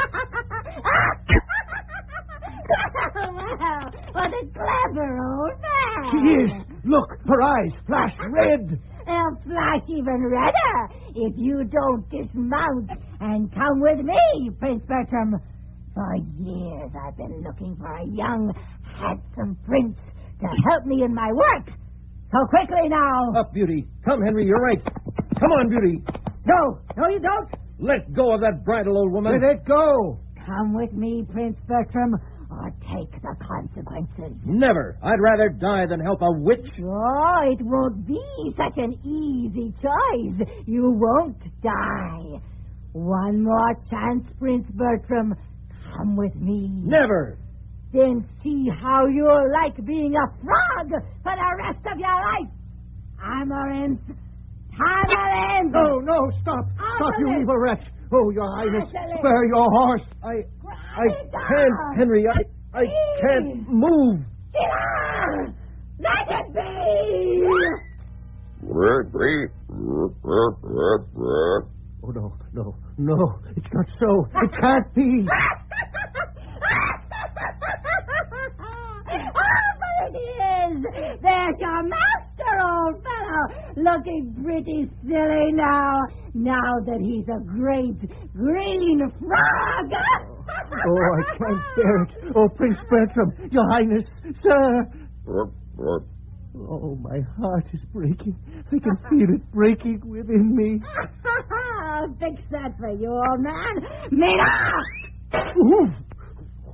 S23: what a clever old man.
S12: She is. Look, her eyes flash red.
S23: They'll flash even redder if you don't dismount and come with me, Prince Bertram. For years I've been looking for a young, handsome prince to help me in my work. So quickly now.
S10: Up, Beauty. Come, Henry, you're right. Come on, Beauty.
S23: No, you don't.
S10: Let go of that bridle, old woman.
S12: Let it go.
S23: Come with me, Prince Bertram, or take the consequences.
S10: Never. I'd rather die than help a witch.
S23: Oh, it won't be such an easy choice. You won't die. One more chance, Prince Bertram. Come with me.
S10: Never.
S23: Then see how you'll like being a frog for the rest of your life. Amaranth. Amaranth.
S12: No, stop. Stop, you evil wretch. Oh, Your Highness, spare your horse.
S10: I can't, Henry. I can't move.
S23: Let it be.
S12: Oh, no. It's not so. It can't be.
S23: But it is. There's your master, old fellow, looking pretty silly now. now that he's a great green frog.
S12: Oh, I can't bear it. Oh, Prince Bertram, Your Highness, sir. Oh, my heart is breaking. I can feel it breaking within me.
S23: I'll fix that for you, old man. Mina!
S12: Ooh,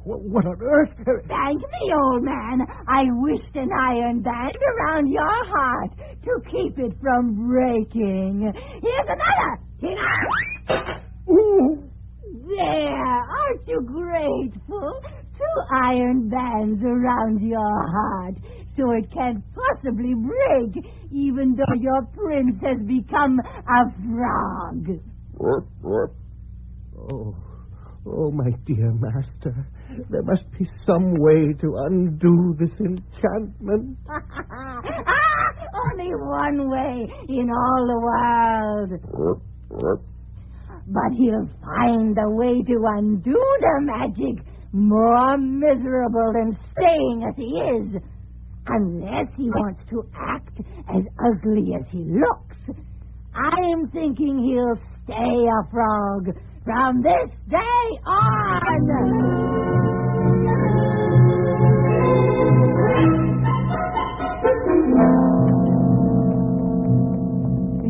S12: what on earth?
S23: Thank me, old man. I wished an iron band around your heart to keep it from breaking. Here's another.
S12: Ooh.
S23: There, aren't you grateful? 2 iron bands around your heart, so it can't possibly break, even though your prince has become a frog.
S12: Oh, my dear master, there must be some way to undo this enchantment.
S23: Only one way in all the world. But he'll find a way to undo the magic more miserable than staying as he is. Unless he wants to act as ugly as he looks. I'm thinking he'll stay a frog from this day on.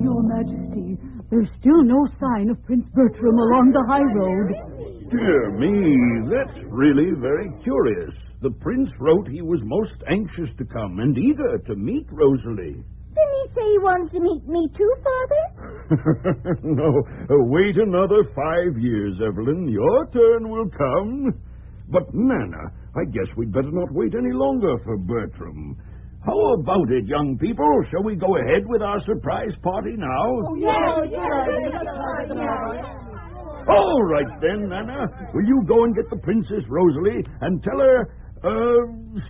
S7: Your Majesty, there's still no sign of Prince Bertram along the high road.
S13: Dear me, that's really very curious. The prince wrote he was most anxious to come and eager to meet Rosalie.
S23: Didn't he say he wanted to meet me too, Father?
S13: No, wait another 5 years, Evelyn. Your turn will come. But, Nana, I guess we'd better not wait any longer for Bertram. How about it, young people? Shall we go ahead with our surprise party now?
S23: Oh, yes.
S13: All right, then, Nana. Will you go and get the Princess Rosalie and tell her,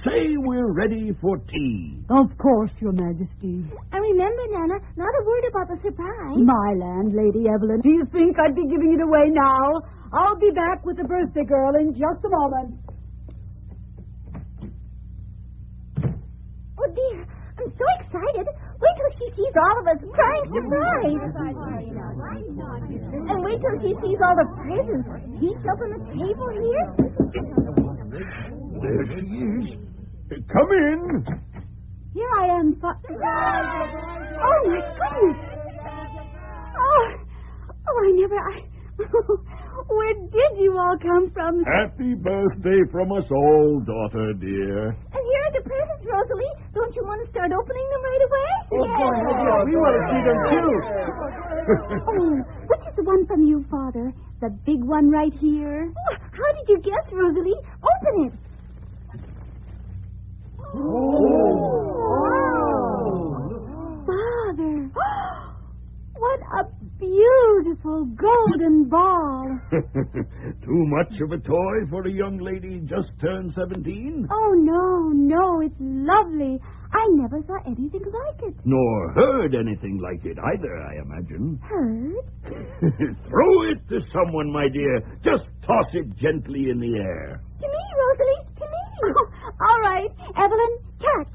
S13: say we're ready for tea.
S7: Of course, Your Majesty.
S23: And remember, Nana, not a word about the surprise.
S7: My land, Lady Evelyn. Do you think I'd be giving it away now? I'll be back with the birthday girl in just a moment.
S23: Oh, dear, I'm so excited. Wait till she sees all of us crying surprise. And wait till she sees all the presents heaped up on the table here.
S13: There she is. Come in.
S7: Here I am, Oh,
S23: my goodness.
S7: Where did you all come from?
S13: Happy birthday from us all, daughter dear.
S23: And here are the presents, Rosalie. Don't you want to start opening them right away?
S12: Oh, go ahead, yeah. We want to see them, too.
S7: Which is the one from you, Father? The big one right here?
S23: Oh, how did you guess, Rosalie? Open it.
S7: Father, what a beautiful golden ball.
S13: Too much of a toy for a young lady just turned 17?
S7: Oh, no, it's lovely. I never saw anything like it.
S13: Nor heard anything like it either, I imagine.
S7: Heard?
S13: Throw it to someone, my dear. Just toss it gently in the air.
S23: To me, Rosalie, to me.
S7: All right, Evelyn, catch.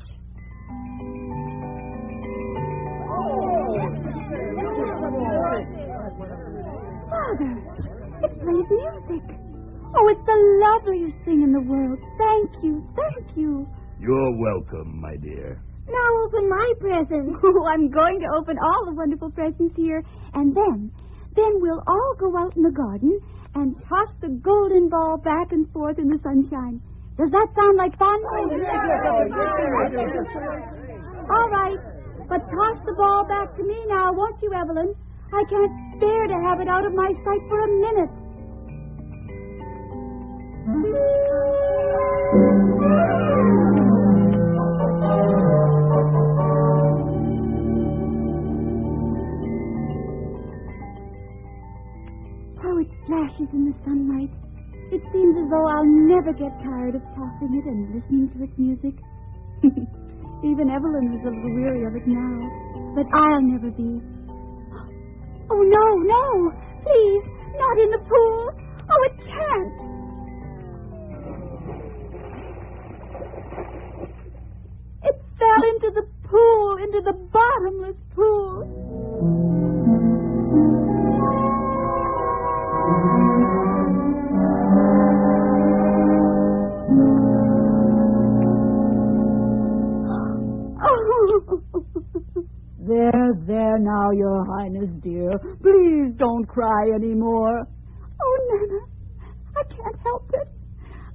S7: Father, it plays music. Oh, it's the loveliest thing in the world. Thank you.
S13: You're welcome, my dear.
S23: Now open my present.
S7: Oh, I'm going to open all the wonderful presents here. And then we'll all go out in the garden and toss the golden ball back and forth in the sunshine. Does that sound like fun? All right, but toss the ball back to me now, won't you, Evelyn? I can't bear to have it out of my sight for a minute. How it flashes in the sunlight. It seems as though I'll never get tired of tossing it and listening to its music. Even Evelyn is a little weary of it now. But I'll never be. Oh, no. Please, not in the pool. Oh, it can't. It fell into the pool, into the bottomless pool.
S23: There now, Your Highness, dear. Please don't cry anymore.
S7: Oh, Nana, I can't help it.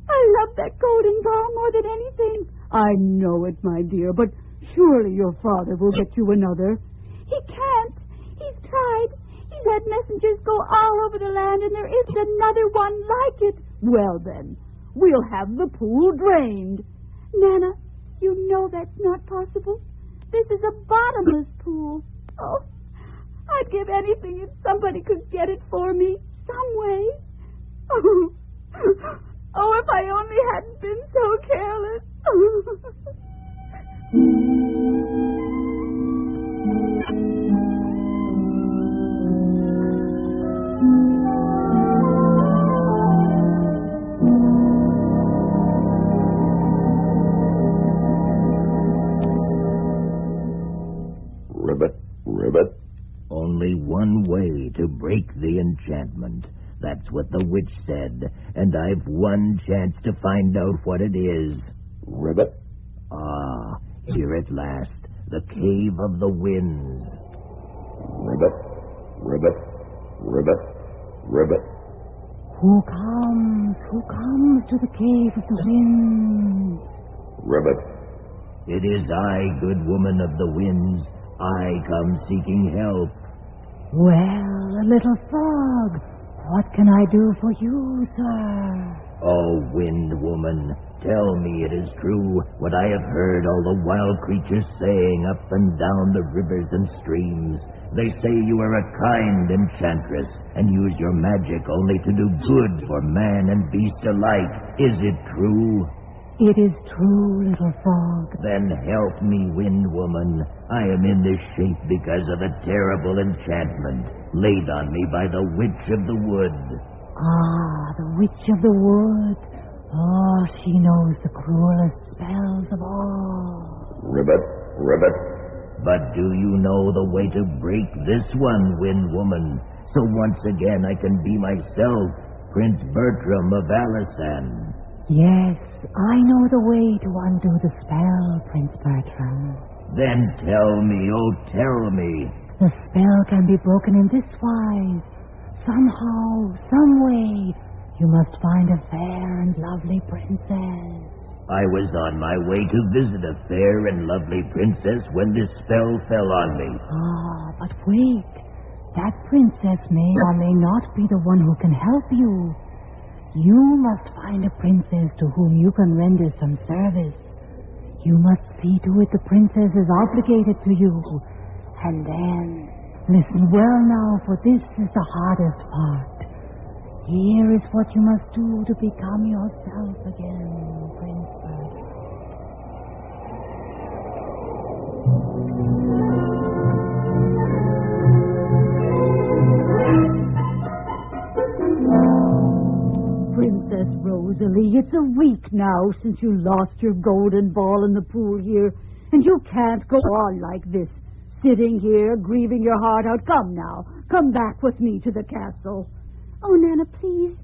S7: I love that golden ball more than anything.
S23: I know it, my dear, but surely your father will get you another.
S7: He can't. He's tried. He's had messengers go all over the land, and there isn't another one like it.
S23: Well, then, we'll have the pool drained.
S7: Nana, you know that's not possible. This is a bottomless pool. Oh, I'd give anything if somebody could get it for me, some way. Oh, if I only hadn't been so careless.
S2: Ribbit. Only one way to break the enchantment. That's what the witch said, and I've one chance to find out what it is.
S13: Ribbit?
S2: Ah, here at last, the Cave of the Winds.
S13: Ribbit.
S23: Who comes to the Cave of the Winds?
S13: Ribbit.
S2: It is I, good woman of the winds. I come seeking help.
S23: Well, little frog, what can I do for you, sir?
S2: Oh, wind woman, tell me it is true what I have heard all the wild creatures saying up and down the rivers and streams. They say you are a kind enchantress and use your magic only to do good for man and beast alike. Is it true?
S23: It is true, little frog.
S2: Then help me, wind woman. I am in this shape because of a terrible enchantment laid on me by the witch of the wood.
S23: Ah, the witch of the wood. Oh, she knows the cruelest spells of all.
S13: Ribbit.
S2: But do you know the way to break this one, wind woman? So once again I can be myself, Prince Bertram of Alisan.
S23: Yes, I know the way to undo the spell, Prince Bertram.
S2: Then tell me, oh tell me.
S23: The spell can be broken in this wise. Somehow, some way, you must find a fair and lovely princess.
S2: I was on my way to visit a fair and lovely princess when this spell fell on me.
S23: Ah, but wait. That princess may or may not be the one who can help you. You must find a princess to whom you can render some service. You must see to it the princess is obligated to you. And then, listen well now, for this is the hardest part. Here is what you must do to become yourself again, Prince Bertram. Princess Rosalie, it's a week now since you lost your golden ball in the pool here, and you can't go on like this, sitting here grieving your heart out. Come now, come back with me to the castle.
S7: Oh, Nana, please.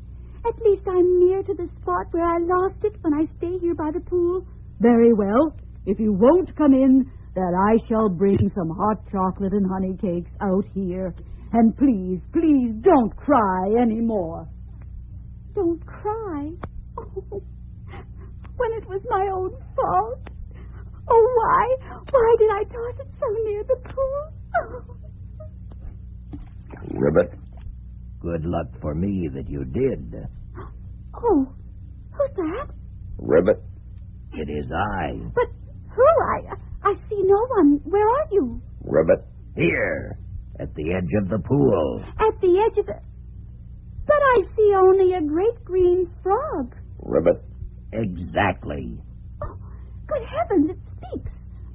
S7: At least I'm near to the spot where I lost it when I stay here by the pool.
S23: Very well. If you won't come in, then I shall bring some hot chocolate and honey cakes out here. And please, please don't cry any more.
S7: Don't cry. Oh, when it was my own fault. Oh, why? Why did I toss it so near the pool?
S13: Ribbit.
S2: Good luck for me that you did.
S7: Oh, who's that?
S13: Ribbit.
S2: It is I.
S7: But who? I see no one. Where are you?
S13: Ribbit.
S2: Here, at the edge of the pool.
S7: At the edge of the... But I see only a great green frog.
S13: Ribbit.
S2: Exactly.
S7: Oh, good heavens, it speaks.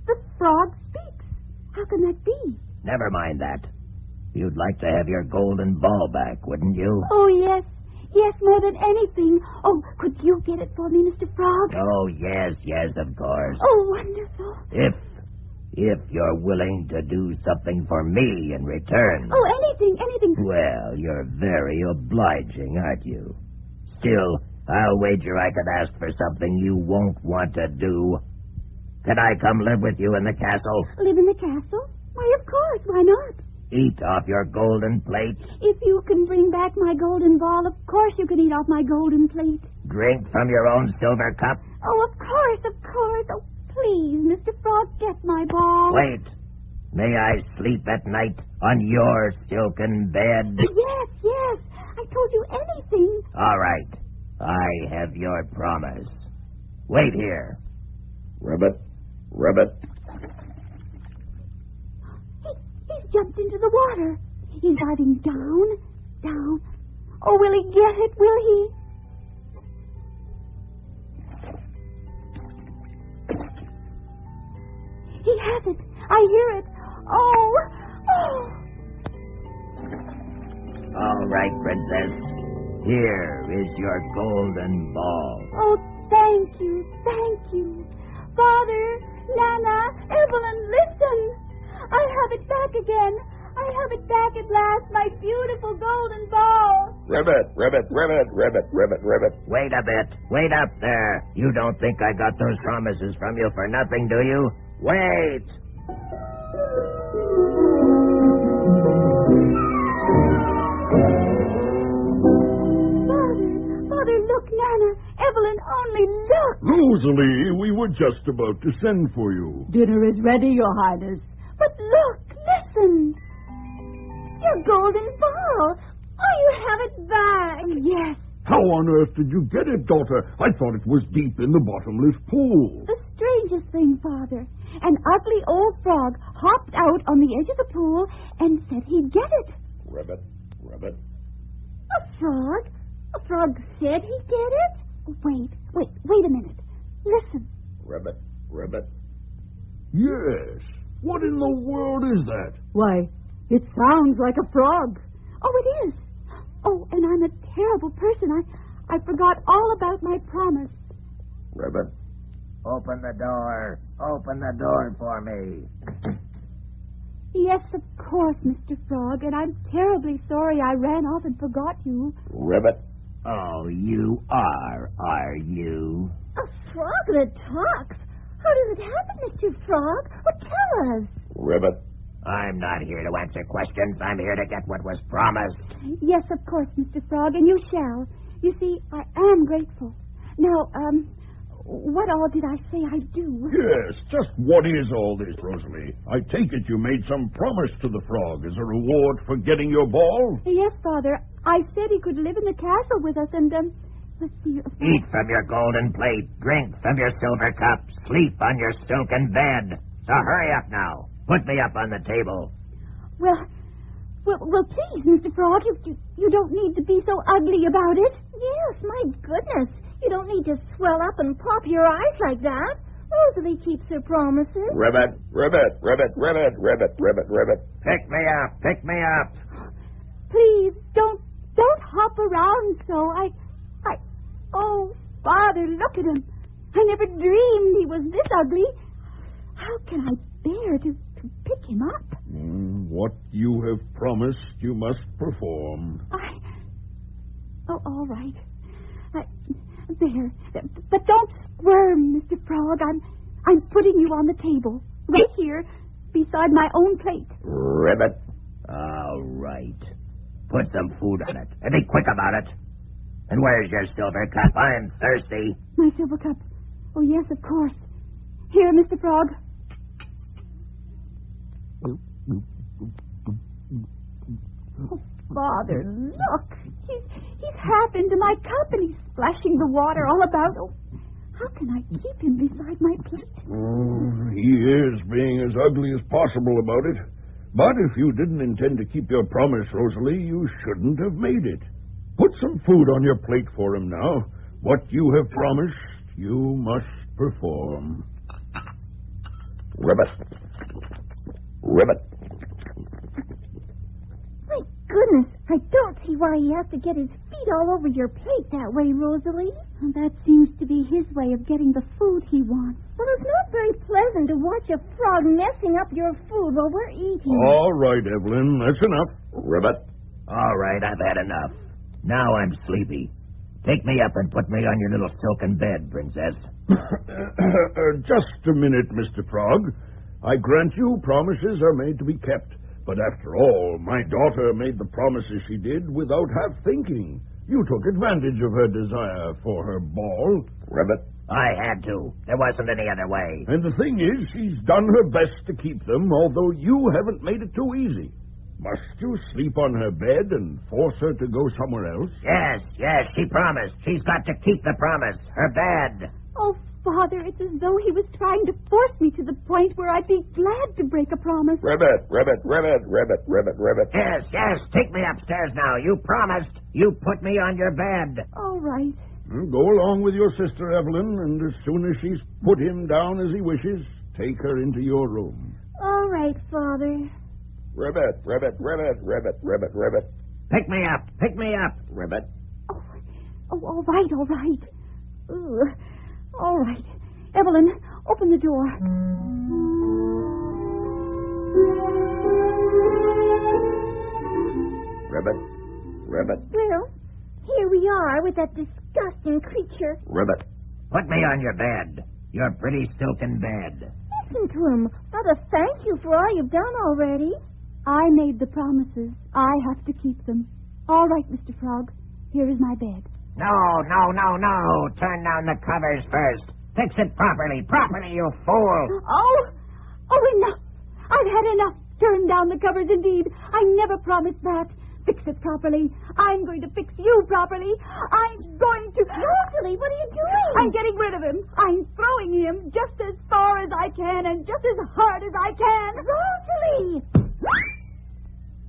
S7: The frog speaks. How can that be?
S2: Never mind that. You'd like to have your golden ball back, wouldn't you?
S7: Oh, yes. Yes, more than anything. Oh, could you get it for me, Mr. Frog?
S2: Oh, yes, of course.
S7: Oh, wonderful.
S2: If you're willing to do something for me in return.
S7: Oh, anything.
S2: Well, you're very obliging, aren't you? Still, I'll wager I could ask for something you won't want to do. Can I come live with you in the castle?
S7: Live in the castle? Why, of course. Why not?
S2: Eat off your golden plate.
S7: If you can bring back my golden ball, of course you can eat off my golden plate.
S2: Drink from your own silver cup.
S7: Oh, of course, of course. Oh, please, Mr. Frog, get my ball.
S2: Wait. May I sleep at night on your silken bed?
S7: Yes, yes. I told you anything.
S2: All right. I have your promise. Wait here. Ribbit, ribbit.
S7: He's jumped into the water. He's diving down, down. Oh, will he get it? Will he? He has it. I hear it. Oh, oh.
S2: All right, Princess. Here is your golden ball.
S7: Oh, thank you, thank you. Father, Nana, Evelyn, listen. I have it back again. I have it back at last, my beautiful golden ball.
S13: Ribbit, ribbit, ribbit, ribbit, ribbit, ribbit.
S2: Wait a bit. Wait up there. You don't think I got those promises from you for nothing, do you? Wait.
S7: Father, look, Nana. Evelyn, only look.
S13: Rosalie, we were just about to send for you.
S23: Dinner is ready, Your Highness.
S7: But look, listen. Your golden ball. Oh, you have it back. Yes.
S13: How on earth did you get it, daughter? I thought it was deep in the bottomless pool.
S7: The strangest thing, Father. An ugly old frog hopped out on the edge of the pool and said he'd get it.
S13: Ribbit, ribbit.
S7: A frog? A frog said he'd get it? Wait a minute. Listen.
S13: Ribbit, ribbit. Yes. What in the world is that?
S23: Why, it sounds like a frog.
S7: Oh, it is. Oh, and I'm a terrible person. I forgot all about my promise.
S13: Ribbit.
S2: Open the door. Open the door for me.
S7: Yes, of course, Mr. Frog, and I'm terribly sorry I ran off and forgot you.
S13: Ribbit.
S2: Oh, you are you?
S7: A frog that talks? How does it happen, Mr. Frog? Well, tell us.
S13: Ribbit.
S2: I'm not here to answer questions. I'm here to get what was promised.
S7: Yes, of course, Mr. Frog, and you shall. You see, I am grateful. Now, what all did I say I'd do?
S13: Yes, just what is all this, Rosalie? I take it you made some promise to the frog as a reward for getting your ball?
S7: Yes, Father. I said he could live in the castle with us, and, let's see.
S2: Eat from your golden plate, drink from your silver cup, sleep on your silken bed. So hurry up now. Put me up on the table.
S7: Well, please, Mr. Frog, you don't need to be so ugly about it. Yes, my goodness. You don't need to swell up and pop your eyes like that. Rosalie keeps her promises.
S13: Ribbit, ribbit, ribbit, ribbit, ribbit, ribbit, ribbit.
S2: Pick me up, pick me up.
S7: Please, don't hop around so. Oh, Father, look at him. I never dreamed he was this ugly. How can I bear to pick him up?
S13: What you have promised, you must perform.
S7: Oh, all right. There. But don't squirm, Mr. Frog. I'm putting you on the table. Right here, beside my own plate.
S2: Ribbit. All right. Put some food on it. And be quick about it. And where's your silver cup? I'm thirsty.
S7: My silver cup. Oh, yes, of course. Here, Mr. Frog. Oh, Father, look. He's half into my cup and he's splashing the water all about. Oh, how can I keep him beside my plate?
S13: He is being as ugly as possible about it. But if you didn't intend to keep your promise, Rosalie, you shouldn't have made it. Put some food on your plate for him now. What you have promised, you must perform. Ribbit. Ribbit.
S7: My goodness, I don't see why he has to get his feet all over your plate that way, Rosalie. That seems to be his way of getting the food he wants. Well, it's not very pleasant to watch a frog messing up your food while we're eating.
S13: All right, Evelyn, that's enough. Ribbit.
S2: All right, I've had enough. Now I'm sleepy. Take me up and put me on your little silken bed, Princess.
S13: Just a minute, Mr. Frog. I grant you promises are made to be kept. But after all, my daughter made the promises she did without half thinking. You took advantage of her desire for her ball.
S2: Ribbit? I had to. There wasn't any other way.
S13: And the thing is, she's done her best to keep them, although you haven't made it too easy. Must you sleep on her bed and force her to go somewhere else?
S2: Yes, she promised. She's got to keep the promise. Her bed.
S7: Oh, Father, it's as though he was trying to force me to the point where I'd be glad to break a promise.
S13: Ribbit.
S2: Yes, take me upstairs now. You promised. You put me on your bed.
S7: All right.
S13: Go along with your sister, Evelyn, and as soon as she's put him down as he wishes, take her into your room.
S7: All right, Father.
S13: Ribbit.
S2: Pick me up, Ribbit.
S7: Oh, all right. Ugh. All right. Evelyn, open the door.
S13: Ribbit.
S17: Well, here we are with that disgusting creature.
S13: Ribbit.
S2: Put me on your bed. Your pretty silken bed.
S17: Listen to him. Father, thank you for all you've done already.
S7: I made the promises. I have to keep them. All right, Mr. Frog. Here is my bed.
S2: No. Turn down the covers first. Fix it properly, you fool.
S7: Oh, enough. I've had enough. Turn down the covers, indeed. I never promised that. Fix it properly. I'm going to fix you properly. I'm going to...
S17: Rosalie, what are you doing?
S7: I'm getting rid of him. I'm throwing him just as far as I can and just as hard as I can.
S17: Rosalie!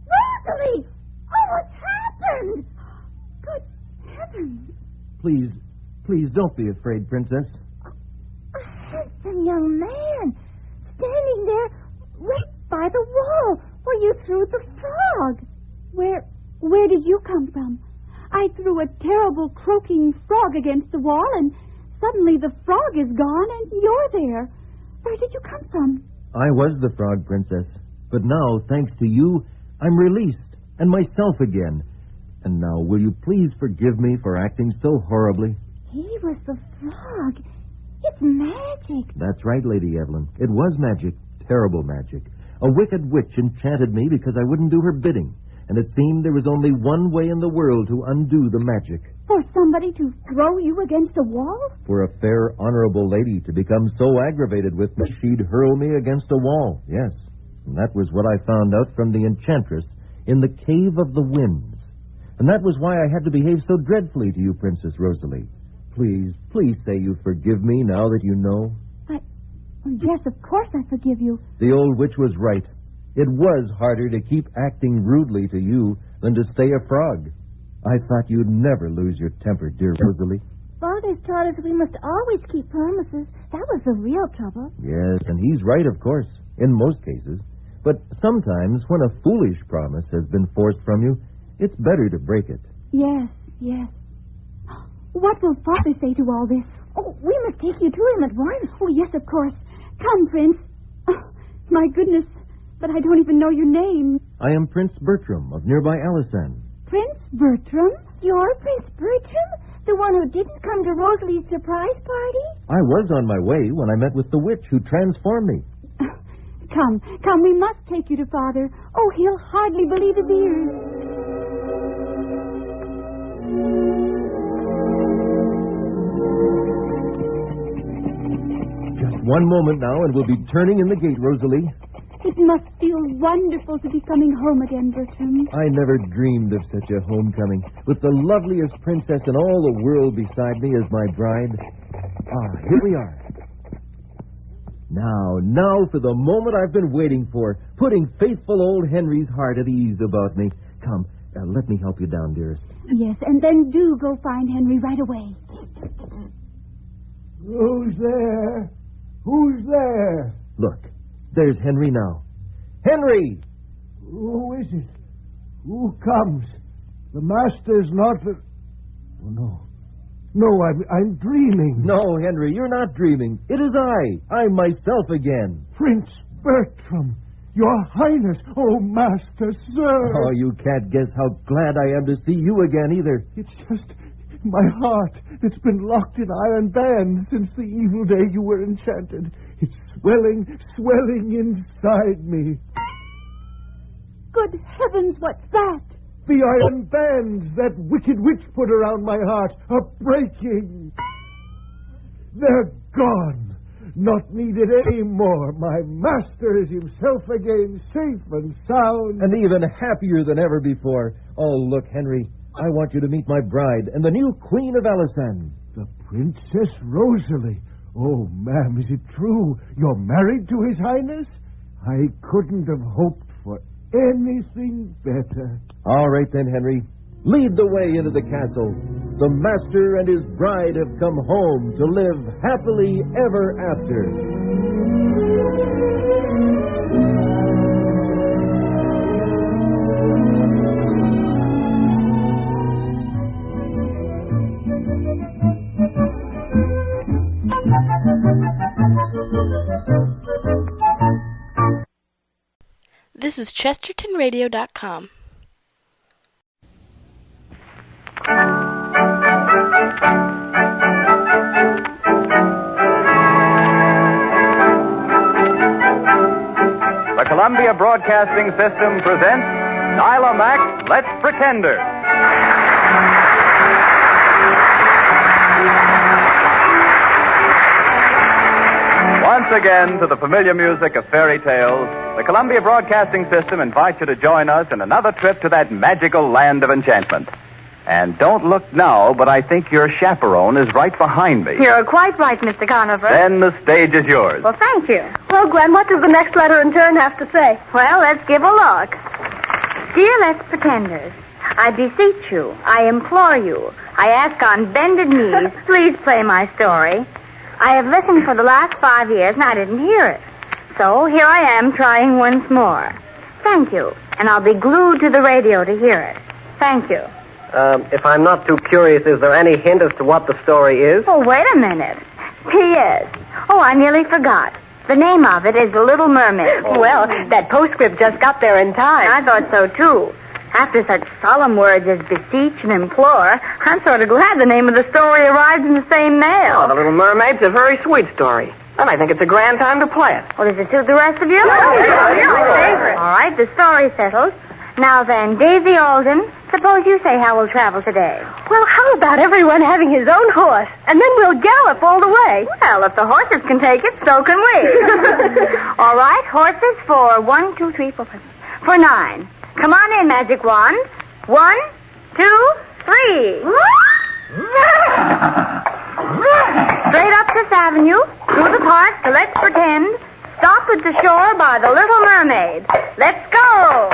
S17: Rosalie! Oh, what's happened?
S7: Good heavens.
S10: Please don't be afraid, Princess.
S17: A handsome young man standing there right by the wall where you threw the frog.
S7: Where did you come from? I threw a terrible croaking frog against the wall, and suddenly the frog is gone, and you're there. Where did you come from?
S10: I was the frog, Princess. But now, thanks to you, I'm released, and myself again. And now, will you please forgive me for acting so horribly?
S17: He was the frog. It's magic.
S10: That's right, Lady Evelyn. It was magic. Terrible magic. A wicked witch enchanted me because I wouldn't do her bidding. And it seemed there was only one way in the world to undo the magic.
S7: For somebody to throw you against a wall?
S10: For a fair, honorable lady to become so aggravated with me, she'd hurl me against a wall. Yes, and that was what I found out from the enchantress in the Cave of the Winds. And that was why I had to behave so dreadfully to you, Princess Rosalie. Please say you forgive me now that you know.
S7: Yes, of course I forgive you.
S10: The old witch was right. It was harder to keep acting rudely to you than to stay a frog. I thought you'd never lose your temper, dear Rosalie.
S17: Father's taught us we must always keep promises. That was the real trouble.
S10: Yes, and he's right, of course, in most cases. But sometimes when a foolish promise has been forced from you, it's better to break it.
S7: Yes. What will Father say to all this?
S17: Oh, we must take you to him at once.
S7: Oh, yes, of course. Come, Prince. Oh, my goodness, but I don't even know your name.
S10: I am Prince Bertram of nearby Alisande.
S7: Prince Bertram?
S17: You're Prince Bertram? The one who didn't come to Rosalie's surprise party?
S10: I was on my way when I met with the witch who transformed me.
S7: Come, we must take you to Father. Oh, he'll hardly believe his ears.
S10: Just one moment now, and we'll be turning in the gate, Rosalie.
S7: It must feel wonderful to be coming home again, Bertram.
S10: I never dreamed of such a homecoming, with the loveliest princess in all the world beside me as my bride. Here we are. Now for the moment I've been waiting for, putting faithful old Henry's heart at ease about me. Come, let me help you down, dearest.
S7: Yes, and then do go find Henry right away.
S12: Who's there? Who's there?
S10: Look, there's Henry now. Henry!
S12: Who is it? Who comes? The master's not... Oh, no. No, I'm dreaming.
S10: No, Henry, you're not dreaming. It is I'm myself again.
S12: Prince Bertram, Your Highness, oh, Master, sir.
S10: Oh, you can't guess how glad I am to see you again, either.
S12: It's just my heart. It's been locked in iron bands since the evil day you were enchanted. It's swelling inside me.
S23: Good heavens, what's that?
S12: The iron bands that wicked witch put around my heart are breaking. They're gone. Not needed anymore. My master is himself again, safe and sound.
S10: And even happier than ever before. Oh, look, Henry, I want you to meet my bride and the new Queen of Alisande.
S12: The Princess Rosalie. Oh, ma'am, is it true? You're married to His Highness? I couldn't have hoped for anything better.
S10: All right then, Henry. Lead the way into the castle. The master and his bride have come home to live happily ever after.
S16: This is ChestertonRadio.com.
S18: The Columbia Broadcasting System presents Nila Mack, Let's Pretender. Once again, to the familiar music of fairy tales, the Columbia Broadcasting System invites you to join us in another trip to that magical land of enchantment. And don't look now, but I think your chaperone is right behind me.
S20: You're quite right, Mr. Conover.
S18: Then the stage is yours.
S20: Well, thank you.
S24: Well, Gwen, what does the next letter in turn have to say?
S20: Well, let's give a look. Dear Let's Pretenders, I beseech you, I implore you, I ask on bended knees, please play my story. I have listened for the last 5 years and I didn't hear it. So here I am trying once more. Thank you, and I'll be glued to the radio to hear it. Thank you.
S25: If I'm not too curious, is there any hint as to what the story is?
S20: Oh, wait a minute. P.S. Oh, I nearly forgot. The name of it is The Little Mermaid.
S24: Well, that postscript just got there in time.
S20: I thought so, too. After such solemn words as beseech and implore, I'm sort of glad the name of the story arrived in the same mail.
S25: Oh, The Little Mermaid's a very sweet story. And I think it's a grand time to play it.
S20: Well, does it suit the rest of you?
S25: Yeah.
S20: All right, the story's settled. Now then, Daisy Alden, suppose you say how we'll travel today.
S24: Well, how about everyone having his own horse, and then we'll gallop all the way?
S20: Well, if the horses can take it, so can we. All right, horses for 1, 2, 3, 4, 5, for 9. Come on in, magic wand. 1, 2, 3. Straight up Fifth Avenue, through the park to Let's Pretend. Stop at the shore by the Little Mermaid. Let's go!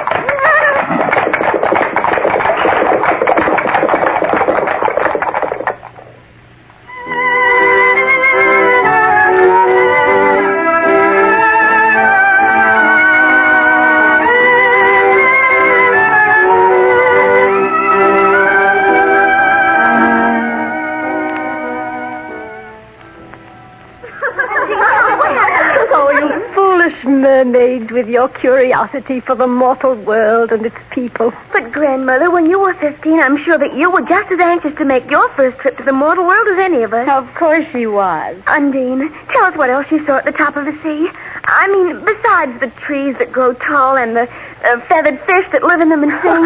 S24: Mermaids with your curiosity for the mortal world and its people.
S20: But, Grandmother, when you were 15, I'm sure that you were just as anxious to make your first trip to the mortal world as any of us.
S24: Of course she was.
S20: Undine, tell us what else you saw at the top of the sea. I mean, besides the trees that grow tall and the feathered fish that live in them and sing.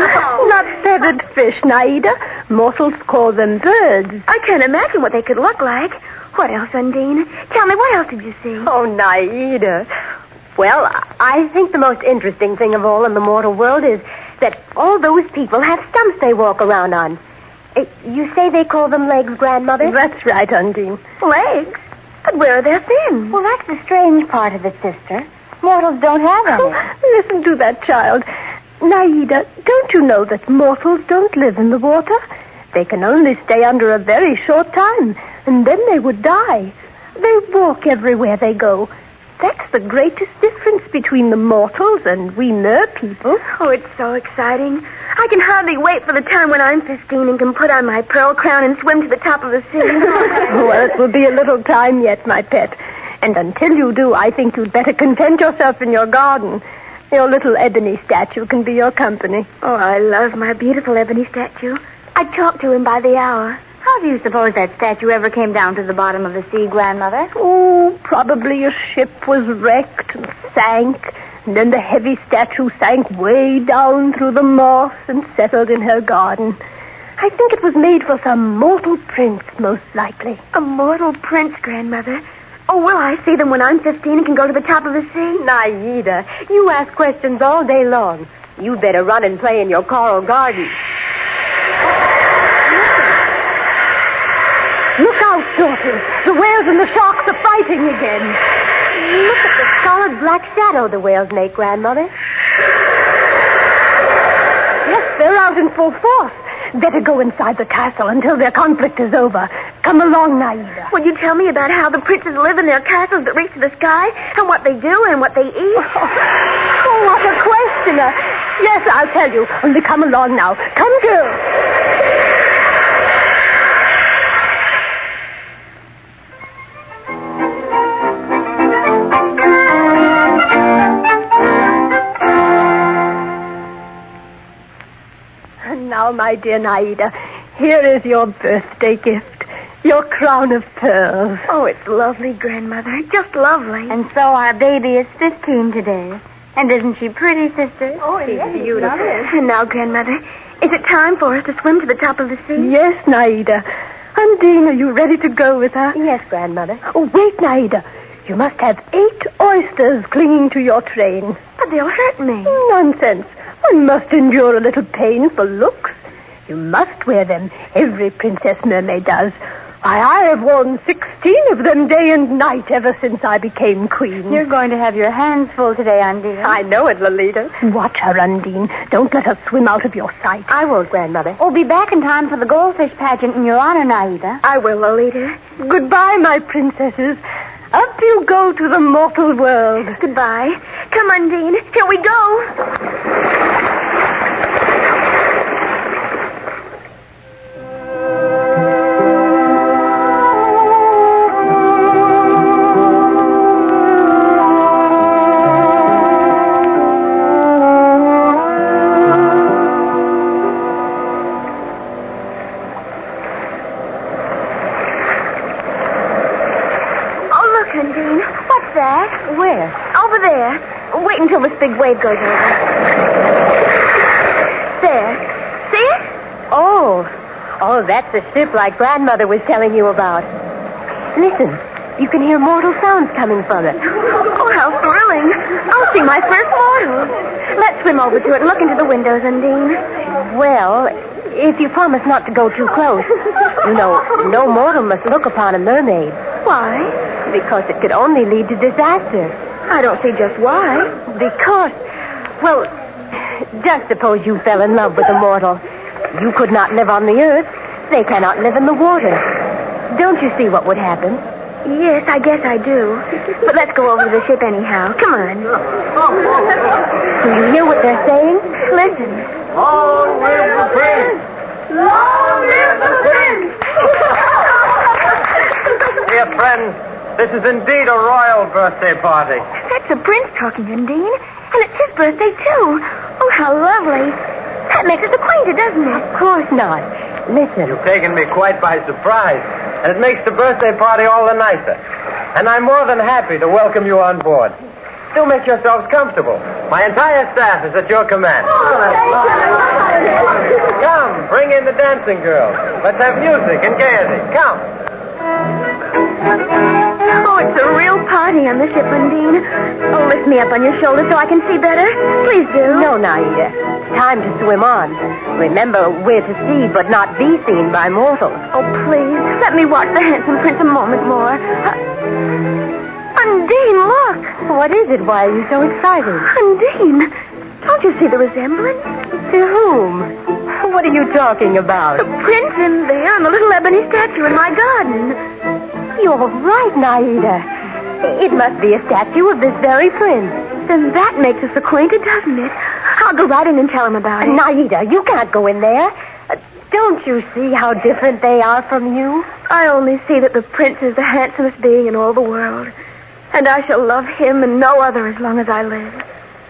S24: Not feathered fish, Naida. Mortals call them birds.
S20: I can't imagine what they could look like. What else, Undine? Tell me, what else did you see?
S24: Oh, Naida. Well, I think the most interesting thing of all in the mortal world is that all those people have stumps they walk around on. You say they call them legs, Grandmother? That's right, Undine.
S20: Legs? But where are their fins?
S24: Well, that's the strange part of it, sister. Mortals don't have any. Listen to that child. Naida, don't you know that mortals don't live in the water? They can only stay under a very short time, and then they would die. They walk everywhere they go. That's the greatest difference between the mortals and we mer people.
S20: Oh, it's so exciting. I can hardly wait for the time when I'm 15 and can put on my pearl crown and swim to the top of the sea.
S24: Well, it will be a little time yet, my pet. And until you do, I think you'd better content yourself in your garden. Your little ebony statue can be your company.
S20: Oh, I love my beautiful ebony statue. I talk to him by the hour. How How do you suppose that statue ever came down to the bottom of the sea, Grandmother?
S24: Oh, probably a ship was wrecked and sank, and then the heavy statue sank way down through the moss and settled in her garden. I think it was made for some mortal prince, most likely.
S1: A mortal prince, Grandmother? Oh, will I see them when I'm 15 and can go to the top of the sea?
S24: Naida, you ask questions all day long. You'd better run and play in your coral garden. Look out, daughters. The whales and the sharks are fighting again. Look at the solid black shadow the whales make, Grandmother. Yes, they're out in full force. Better go inside the castle until their conflict is over. Come along, Naida.
S1: Will you tell me about how the princes live in their castles that reach to the sky, and what they do and what they eat?
S24: Oh, what a questioner. Yes, I'll tell you. Only come along now. Come, girls. Now, my dear Naida, here is your birthday gift, your crown of pearls.
S1: Oh, it's lovely, Grandmother, just lovely.
S20: And so our baby is 15 today. And isn't she pretty, sister?
S1: Oh,
S20: she's
S1: yes,
S20: beautiful.
S1: And now, Grandmother, is it time for us to swim to the top of the sea?
S24: Yes, Naida. Undine, are you ready to go with her? Yes, Grandmother. Oh, wait, Naida. You must have 8 oysters clinging to your train.
S1: But they'll hurt me.
S24: Nonsense. One must endure a little pain for looks. You must wear them. Every princess mermaid does. Why, I have worn 16 of them day and night ever since I became queen.
S20: You're going to have your hands full today, Undine.
S24: I know it, Lolita. Watch her, Undine. Don't let her swim out of your sight.
S20: I won't, Grandmother. Oh, be back in time for the goldfish pageant in your honor, Naida.
S1: I will, Lolita.
S24: Goodbye, my princesses. Up you go to the mortal world.
S1: Goodbye. Come, Undine. Here we go. Wait until this big wave goes over. There. See it?
S24: Oh, that's the ship like Grandmother was telling you about. Listen, you can hear mortal sounds coming from it.
S1: Oh, how thrilling. I'll see my first mortal. Let's swim over to it and look into the windows, Undine.
S24: Well, if you promise not to go too close. You know, no mortal must look upon a mermaid.
S1: Why?
S24: Because it could only lead to disaster.
S1: I don't see just why.
S24: Because, well, just suppose you fell in love with a mortal. You could not live on the earth. They cannot live in the water. Don't you see what would happen?
S1: Yes, I guess I do. But let's go over to the ship anyhow. Come on.
S24: Do you hear what they're saying?
S1: Listen.
S13: Long live the prince!
S1: Long live the prince!
S25: Dear friends, this is indeed a royal birthday party.
S1: That's the prince talking, Undine. And it's his birthday, too. Oh, how lovely. That makes us acquainted, doesn't it?
S24: Of course not. Listen.
S25: You've taken me quite by surprise, and it makes the birthday party all the nicer. And I'm more than happy to welcome you on board. Do make yourselves comfortable. My entire staff is at your command. Come, bring in the dancing girls. Let's have music and gaiety. Come.
S1: Oh, it's a real party on the ship, Undine. Oh, lift me up on your shoulder so I can see better. Please do.
S24: No, Naida. It's time to swim on. Remember, we're to see but not be seen by mortals.
S1: Oh, please, let me watch the handsome prince a moment more. Undine, look.
S24: What is it? Why are you so excited?
S1: Undine, don't you see the resemblance?
S24: To whom? What are you talking about?
S1: The prince in there and the little ebony statue in my garden.
S24: You're right, Naida. It must be a statue of this very prince.
S1: Then that makes us acquainted, doesn't it? I'll go right in and tell him about it.
S24: Naida, you can't go in there. Don't you see how different they are from you?
S1: I only see that the prince is the handsomest being in all the world. And I shall love him and no other as long as I live.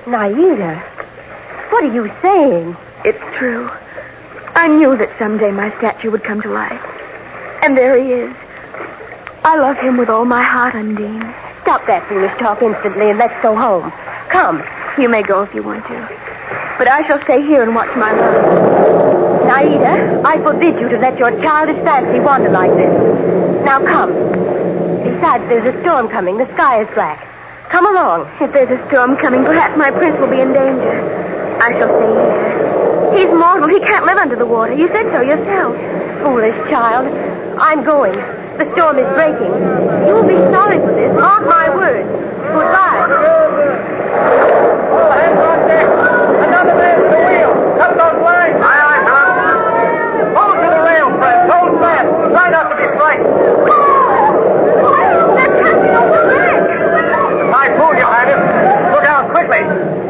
S24: Naida, what are you saying?
S1: It's true. I knew that someday my statue would come to life. And there he is. I love him with all my heart, Undine.
S24: Stop that foolish talk instantly and let's go home. Come.
S1: You may go if you want to. But I shall stay here and watch my love.
S24: Naida, I forbid you to let your childish fancy wander like this. Now come. Besides, there's a storm coming. The sky is black. Come along.
S1: If there's a storm coming, perhaps my prince will be in danger. I shall stay here. He's mortal. He can't live under the water. You said so yourself.
S24: Foolish child. I'm going. The storm is breaking. You will be sorry for this. Mark my words. Goodbye.
S25: All hands on deck. Another man to the wheel. Cut those lines. Aye, aye, Tom. Hold to the rail, friends. Hold fast. Try not to be frightened.
S1: They're coming over back.
S25: Typhoon, Your Highness. Look out quickly.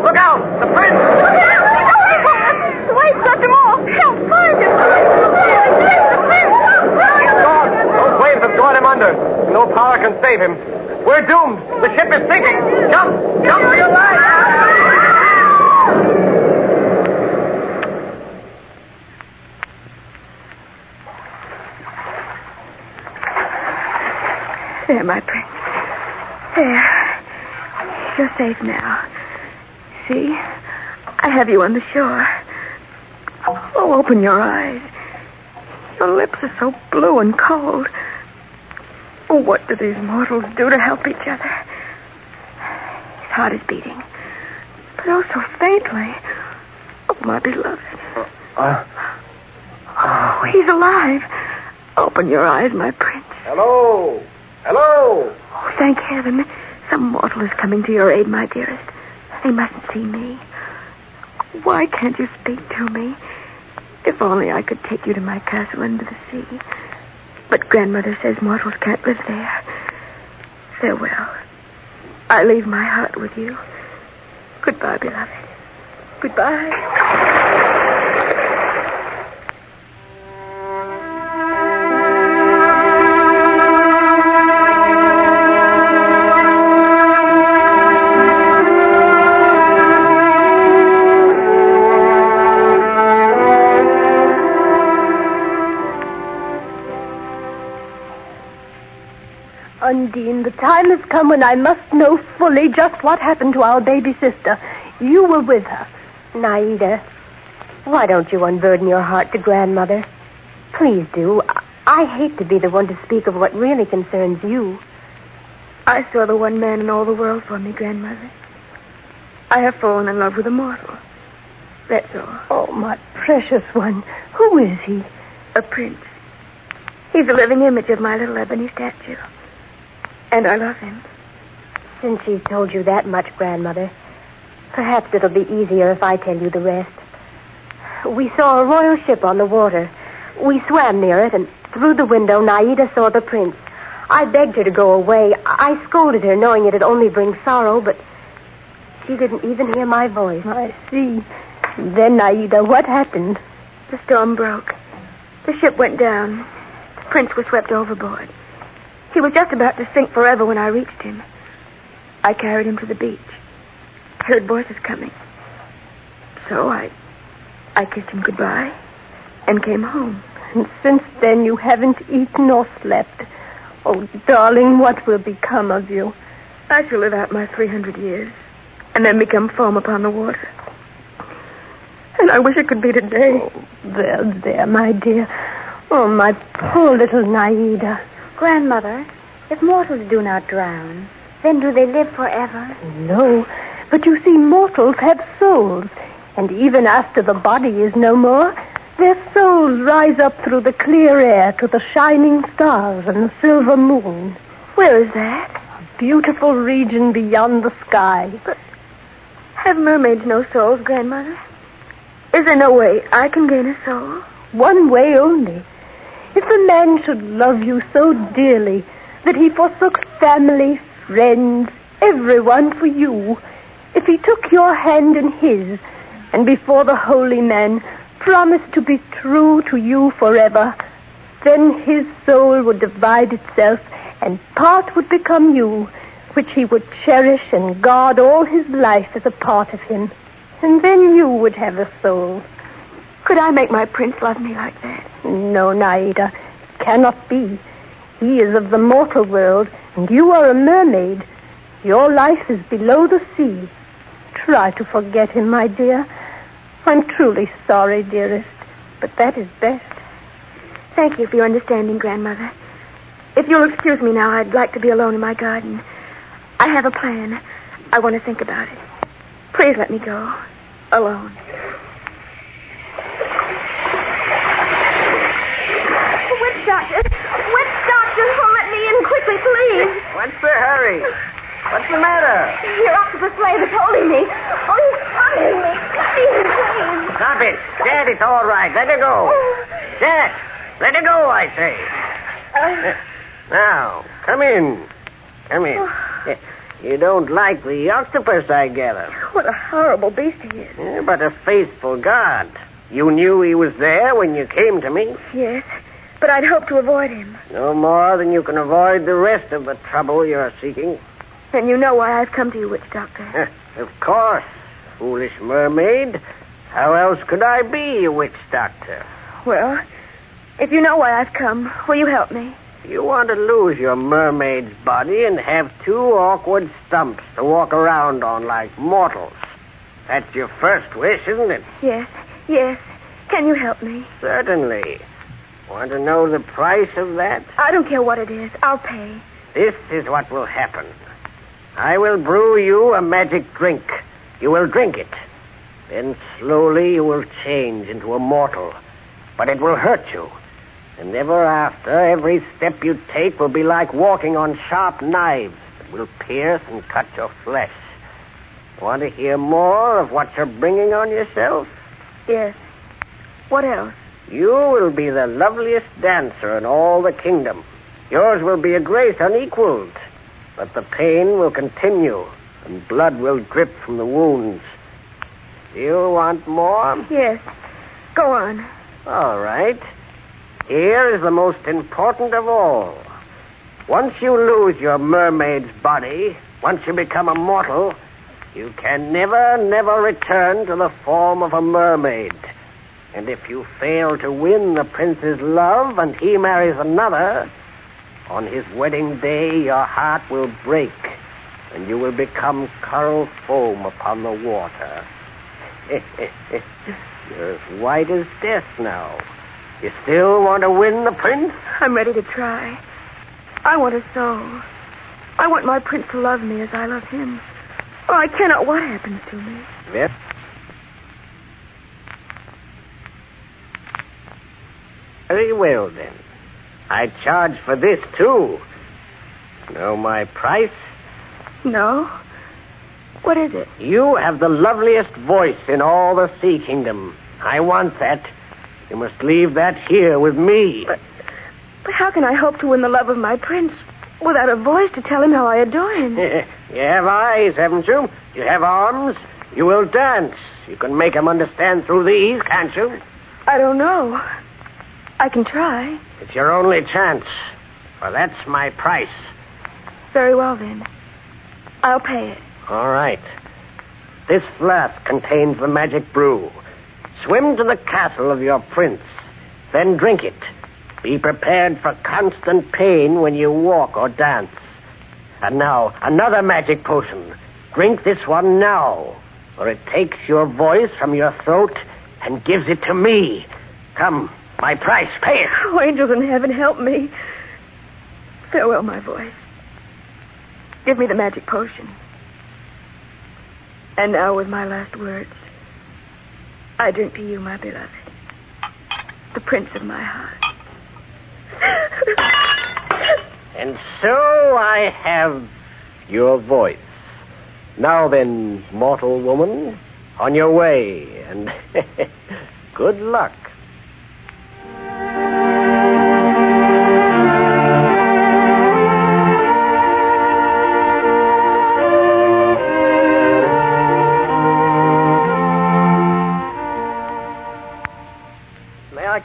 S25: Look out. The prince.
S1: Look out. The waves got them off. Help, find him.
S25: He's gone. Those waves have got him under. No power can save him. We're doomed. The ship is sinking. Jump! Jump for your life!
S1: There, my prince. There. You're safe now. See? I have you on the shore. Oh, open your eyes. Your lips are so blue and cold. Oh, what do these mortals do to help each other? His heart is beating. But oh, so faintly. Oh, my beloved. Oh, he's alive. Open your eyes, my prince.
S25: Hello! Hello!
S1: Oh, thank heaven. Some mortal is coming to your aid, my dearest. They mustn't see me. Why can't you speak to me? If only I could take you to my castle under the sea. But Grandmother says mortals can't live there. Farewell. I leave my heart with you. Goodbye, beloved. Goodbye.
S24: Undine, the time has come when I must know fully just what happened to our baby sister. You were with her. Naida, why don't you unburden your heart to Grandmother? Please do. I hate to be the one to speak of what really concerns you.
S1: I saw the one man in all the world for me, Grandmother. I have fallen in love with a mortal. That's all.
S24: Oh, my precious one. Who is he?
S1: A prince. He's a living image of my little ebony statue. And I love him.
S24: Since she's told you that much, Grandmother, perhaps it'll be easier if I tell you the rest. We saw a royal ship on the water. We swam near it, and through the window, Naida saw the prince. I begged her to go away. I scolded her, knowing it'd only bring sorrow, but she didn't even hear my voice.
S1: I see. Then, Naida, what happened? The storm broke. The ship went down. The prince was swept overboard. He was just about to sink forever when I reached him. I carried him to the beach. Heard voices coming. So I kissed him goodbye and came home.
S24: And since then you haven't eaten or slept. Oh, darling, what will become of you?
S1: I shall live out my 300 years and then become foam upon the water. And I wish it could be today.
S24: Oh, there, my dear. Oh, my poor little Naida.
S20: Grandmother, if mortals do not drown, then do they live forever?
S24: No, but you see, mortals have souls, and even after the body is no more, their souls rise up through the clear air to the shining stars and the silver moon.
S1: Where is that?
S24: A beautiful region beyond the sky.
S1: But have mermaids no souls, Grandmother? Is there no way I can gain a soul?
S24: One way only. If a man should love you so dearly that he forsook family, friends, everyone for you, if he took your hand in his, and before the holy man promised to be true to you forever, then his soul would divide itself, and part would become you, which he would cherish and guard all his life as a part of him. And then you would have a soul.
S1: Could I make my prince love me like that?
S24: No, Naida. cannot be. He is of the mortal world, and you are a mermaid. Your life is below the sea. Try to forget him, my dear. I'm truly sorry, dearest, but that is best.
S1: Thank you for your understanding, Grandmother. If you'll excuse me now, I'd like to be alone in my garden. I have a plan. I want to think about it. Please let me go. Alone. Witch doctor! Witch doctor! Oh, let me in quickly, please.
S25: What's the hurry? What's the matter?
S1: Your octopus slave is holding me. Oh, he's troubling me. Please.
S25: Stop it. Dad, it's all right. Let her go. Dad, let her go, I say. Now, come in. Come in. You don't like the octopus, I gather.
S1: What a horrible beast he is.
S25: Yeah, but a faithful guard. You knew he was there when you came to me?
S1: Yes, but I'd hoped to avoid him.
S25: No more than you can avoid the rest of the trouble you're seeking.
S1: And you know why I've come to you, Witch Doctor.
S25: Of course, foolish mermaid. How else could I be a witch doctor?
S1: Well, if you know why I've come, will you help me?
S25: You want to lose your mermaid's body and have two awkward stumps to walk around on like mortals. That's your first wish, isn't it?
S1: Yes. Can you help me?
S25: Certainly. Want to know the price of that?
S1: I don't care what it is. I'll pay.
S25: This is what will happen. I will brew you a magic drink. You will drink it. Then slowly you will change into a mortal. But it will hurt you. And ever after, every step you take will be like walking on sharp knives that will pierce and cut your flesh. Want to hear more of what you're bringing on yourself?
S1: Yes. What else?
S25: You will be the loveliest dancer in all the kingdom. Yours will be a grace unequaled. But the pain will continue, and blood will drip from the wounds. You want more?
S1: Yes. Go on.
S25: All right. Here is the most important of all. Once you lose your mermaid's body, once you become a mortal, you can never return to the form of a mermaid. And if you fail to win the prince's love and he marries another, on his wedding day your heart will break and you will become coral foam upon the water. You're as white as death now. You still want to win the prince?
S1: I'm ready to try. I want a soul. I want my prince to love me as I love him. Or I care not what happens to me.
S25: Yes. Very well, then. I charge for this, too. Know my price?
S1: No. What is it?
S25: You have the loveliest voice in all the Sea Kingdom. I want that. You must leave that here with me.
S1: But how can I hope to win the love of my prince without a voice to tell him how I adore him?
S25: You have eyes, haven't you? You have arms. You will dance. You can make him understand through these, can't you?
S1: I don't know. I can try.
S25: It's your only chance. For that's my price.
S1: Very well, then. I'll pay it.
S25: All right. This flask contains the magic brew. Swim to the castle of your prince. Then drink it. Be prepared for constant pain when you walk or dance. And now, another magic potion. Drink this one now, or it takes your voice from your throat and gives it to me. Come, my price, pay it.
S1: Oh, angels in heaven, help me. Farewell, my voice. Give me the magic potion. And now, with my last words, I drink to you, my beloved, the prince of my heart.
S25: And so I have your voice. Now then, mortal woman, on your way, and good luck.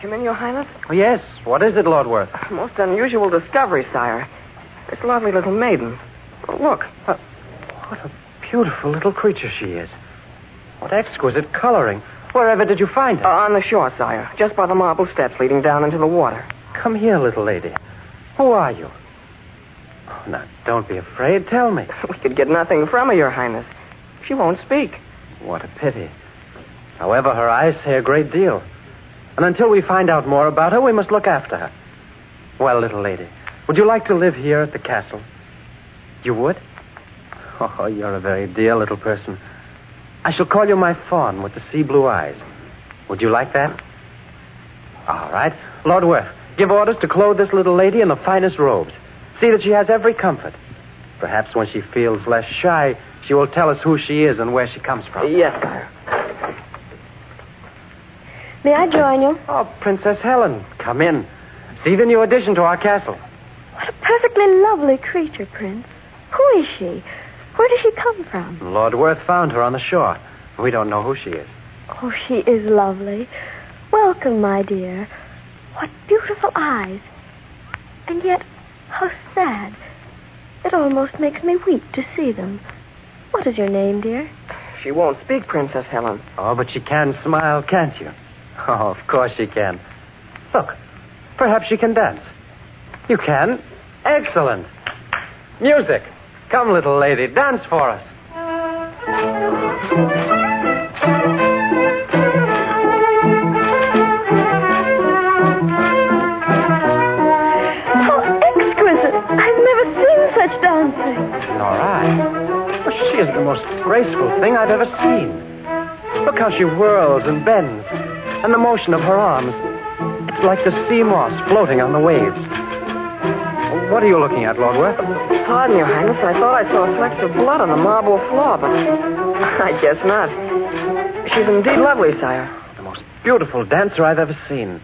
S3: Come in, Your Highness?
S4: Oh, yes. What is it, Lord Worth?
S3: Most unusual discovery, sire. This lovely little maiden. Oh, look.
S4: What a beautiful little creature she is. What exquisite coloring. Wherever did you find her?
S3: On the shore, sire. Just by the marble steps leading down into the water.
S4: Come here, little lady. Who are you? Oh, now, don't be afraid. Tell me.
S3: We could get nothing from her, Your Highness. She won't speak.
S4: What a pity. However, her eyes say a great deal. And until we find out more about her, we must look after her. Well, little lady, would you like to live here at the castle? You would? Oh, you're a very dear little person. I shall call you my fawn with the sea blue eyes. Would you like that? All right. Lord Worth, give orders to clothe this little lady in the finest robes. See that she has every comfort. Perhaps when she feels less shy, she will tell us who she is and where she comes from.
S3: Yes, sire.
S24: May I join you?
S4: Oh, Princess Helen, come in. See the new addition to our castle.
S24: What a perfectly lovely creature, Prince. Who is she? Where does she come from?
S4: Lord Worth found her on the shore. We don't know who she is.
S24: Oh, she is lovely. Welcome, my dear. What beautiful eyes. And yet, how sad. It almost makes me weep to see them. What is your name, dear?
S3: She won't speak, Princess Helen.
S4: Oh, but she can smile, can't you? Oh, of course she can. Look, perhaps she can dance. You can? Excellent. Music. Come, little lady, dance for us.
S24: How exquisite. I've never seen such dancing.
S4: Nor I. Well, she is the most graceful thing I've ever seen. Look how she whirls and bends. And the motion of her arms. It's like the sea moss floating on the waves. What are you looking at, Lord Worth?
S3: Pardon, Your Highness. I thought I saw flecks of blood on the marble floor, but I guess not. She's indeed lovely, sire.
S4: The most beautiful dancer I've ever seen.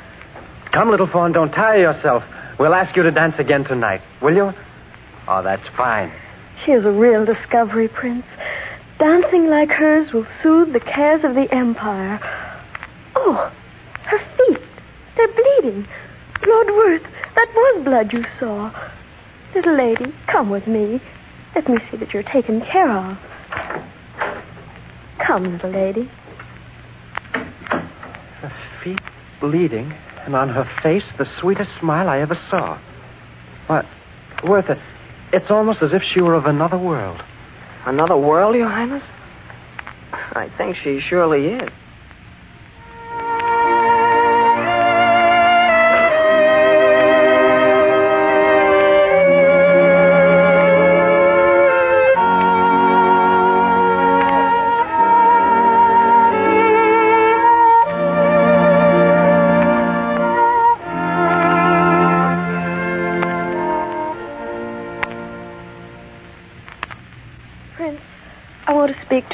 S4: Come, little fawn, don't tire yourself. We'll ask you to dance again tonight, will you? Oh, that's fine.
S24: She is a real discovery, Prince. Dancing like hers will soothe the cares of the Empire. Oh, her feet. They're bleeding. Lord Worth, that was blood you saw. Little lady, come with me. Let me see that you're taken care of. Come, little lady.
S4: Her feet bleeding, and on her face the sweetest smile I ever saw. What? Worth, it's almost as if she were of another world.
S3: Another world, Your Highness? I think she surely is.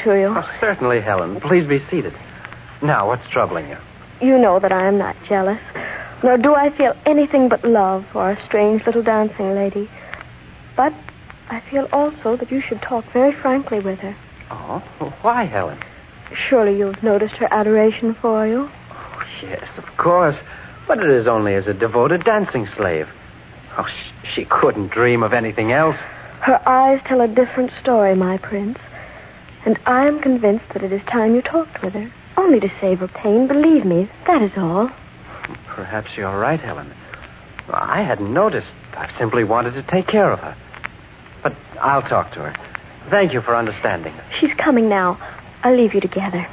S24: To you.
S4: Oh, certainly, Helen. Please be seated. Now, what's troubling you?
S24: You know that I am not jealous, nor do I feel anything but love for our strange little dancing lady. But I feel also that you should talk very frankly with her.
S4: Oh, why, Helen?
S24: Surely you've noticed her adoration for you.
S4: Oh, yes, of course. But it is only as a devoted dancing slave. Oh, she couldn't dream of anything else.
S24: Her eyes tell a different story, my prince. And I am convinced that it is time you talked with her. Only to save her pain, believe me, that is all.
S4: Perhaps you're right, Helen. I hadn't noticed. I simply wanted to take care of her. But I'll talk to her. Thank you for understanding.
S24: She's coming now. I'll leave you together.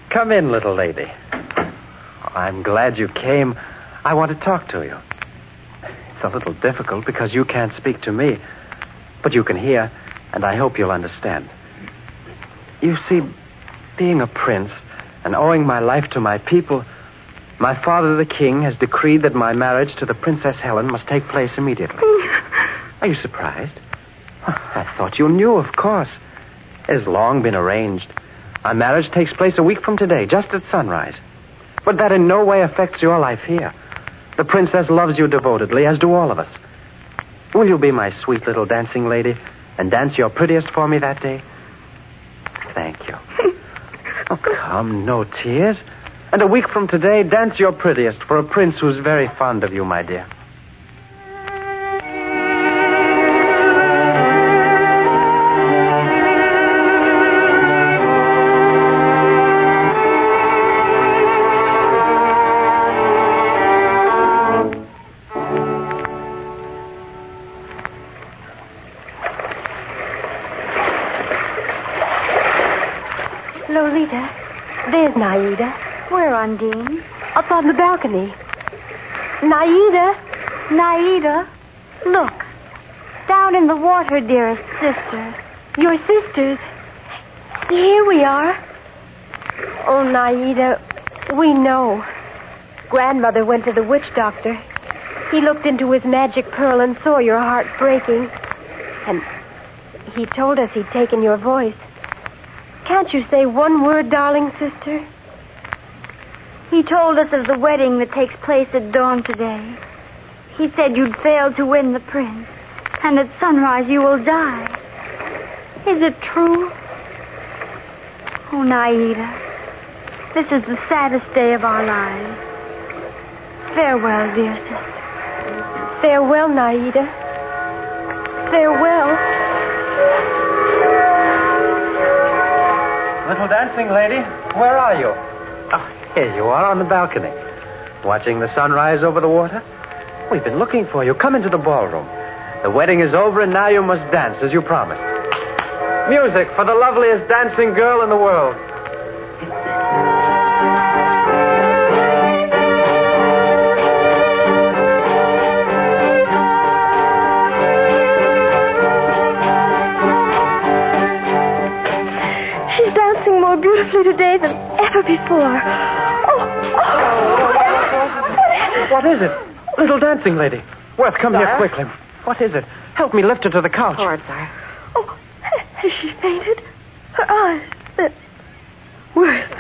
S4: Come in, little lady. I'm glad you came. I want to talk to you. It's a little difficult because you can't speak to me. But you can hear, and I hope you'll understand. You see, being a prince and owing my life to my people, my father, the king, has decreed that my marriage to the Princess Helen must take place immediately. Are you surprised? I thought you knew, of course. It has long been arranged. Our marriage takes place a week from today, just at sunrise. But that in no way affects your life here. The princess loves you devotedly, as do all of us. Will you be my sweet little dancing lady and dance your prettiest for me that day? Thank you. Oh, come, no tears. And a week from today, dance your prettiest for a prince who's very fond of you, my dear.
S24: Lolita, there's Naida.
S20: Where, Undine?
S24: Up on the balcony. Naida!
S20: Naida, look. Down in the water, dearest sister.
S24: Your sisters. Here we are. Oh, Naida, we know. Grandmother went to the witch doctor. He looked into his magic pearl and saw your heart breaking. And he told us he'd taken your voice. Can't you say one word, darling sister?
S20: He told us of the wedding that takes place at dawn today. He said you'd failed to win the prince, and at sunrise you will die. Is it true? Oh, Naida, this is the saddest day of our lives. Farewell, dear sister.
S24: Farewell, Naida. Farewell.
S4: Little dancing lady, where are you? Oh, here you are on the balcony. Watching the sunrise over the water? We've been looking for you. Come into the ballroom. The wedding is over, and now you must dance as you promised. Music for the loveliest dancing girl in the world.
S24: She's dancing more beautifully today than ever before.
S4: What is it? Little dancing lady. Worth, come here quickly. What is it? Help me lift her to the couch.
S1: All right, sire.
S24: Oh, has she fainted? Her eyes. Worth.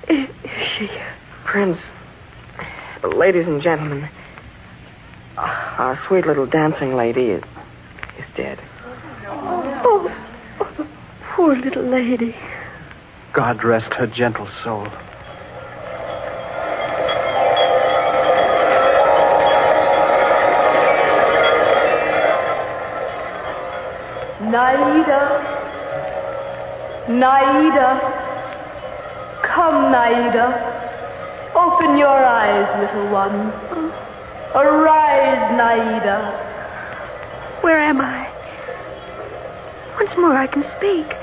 S24: Is she?
S3: Prince, ladies and gentlemen, our sweet little dancing lady is dead.
S24: Oh, poor little lady.
S4: God rest her gentle soul.
S24: Naida. Naida. Come, Naida. Open your eyes, little one. Arise, Naida.
S1: Where am I? Once more I can speak.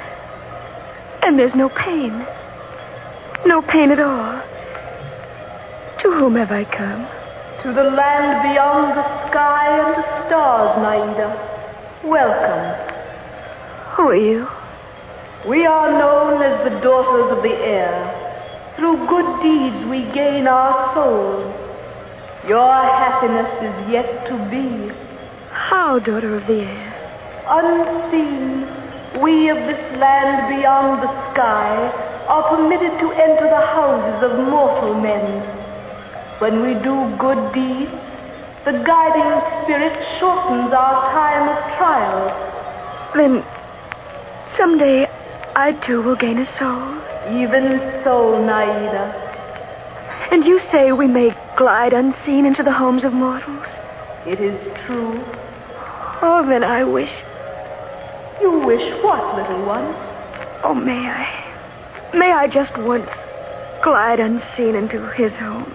S1: And there's no pain. No pain at all. To whom have I come?
S24: To the land beyond the sky and the stars, Naida. Welcome.
S1: Who are you?
S24: We are known as the daughters of the air. Through good deeds we gain our souls. Your happiness is yet to be.
S1: How, daughter of the air?
S24: Unseen, we of this land beyond the sky are permitted to enter the houses of mortal men. When we do good deeds, the guiding spirit shortens our time of trial.
S1: Then, someday, I too will gain a soul.
S24: Even so, Naida.
S1: And you say we may glide unseen into the homes of mortals?
S24: It is true.
S1: Oh, then I wish...
S24: You wish what, little one?
S1: Oh, may I? May I just once glide unseen into his home,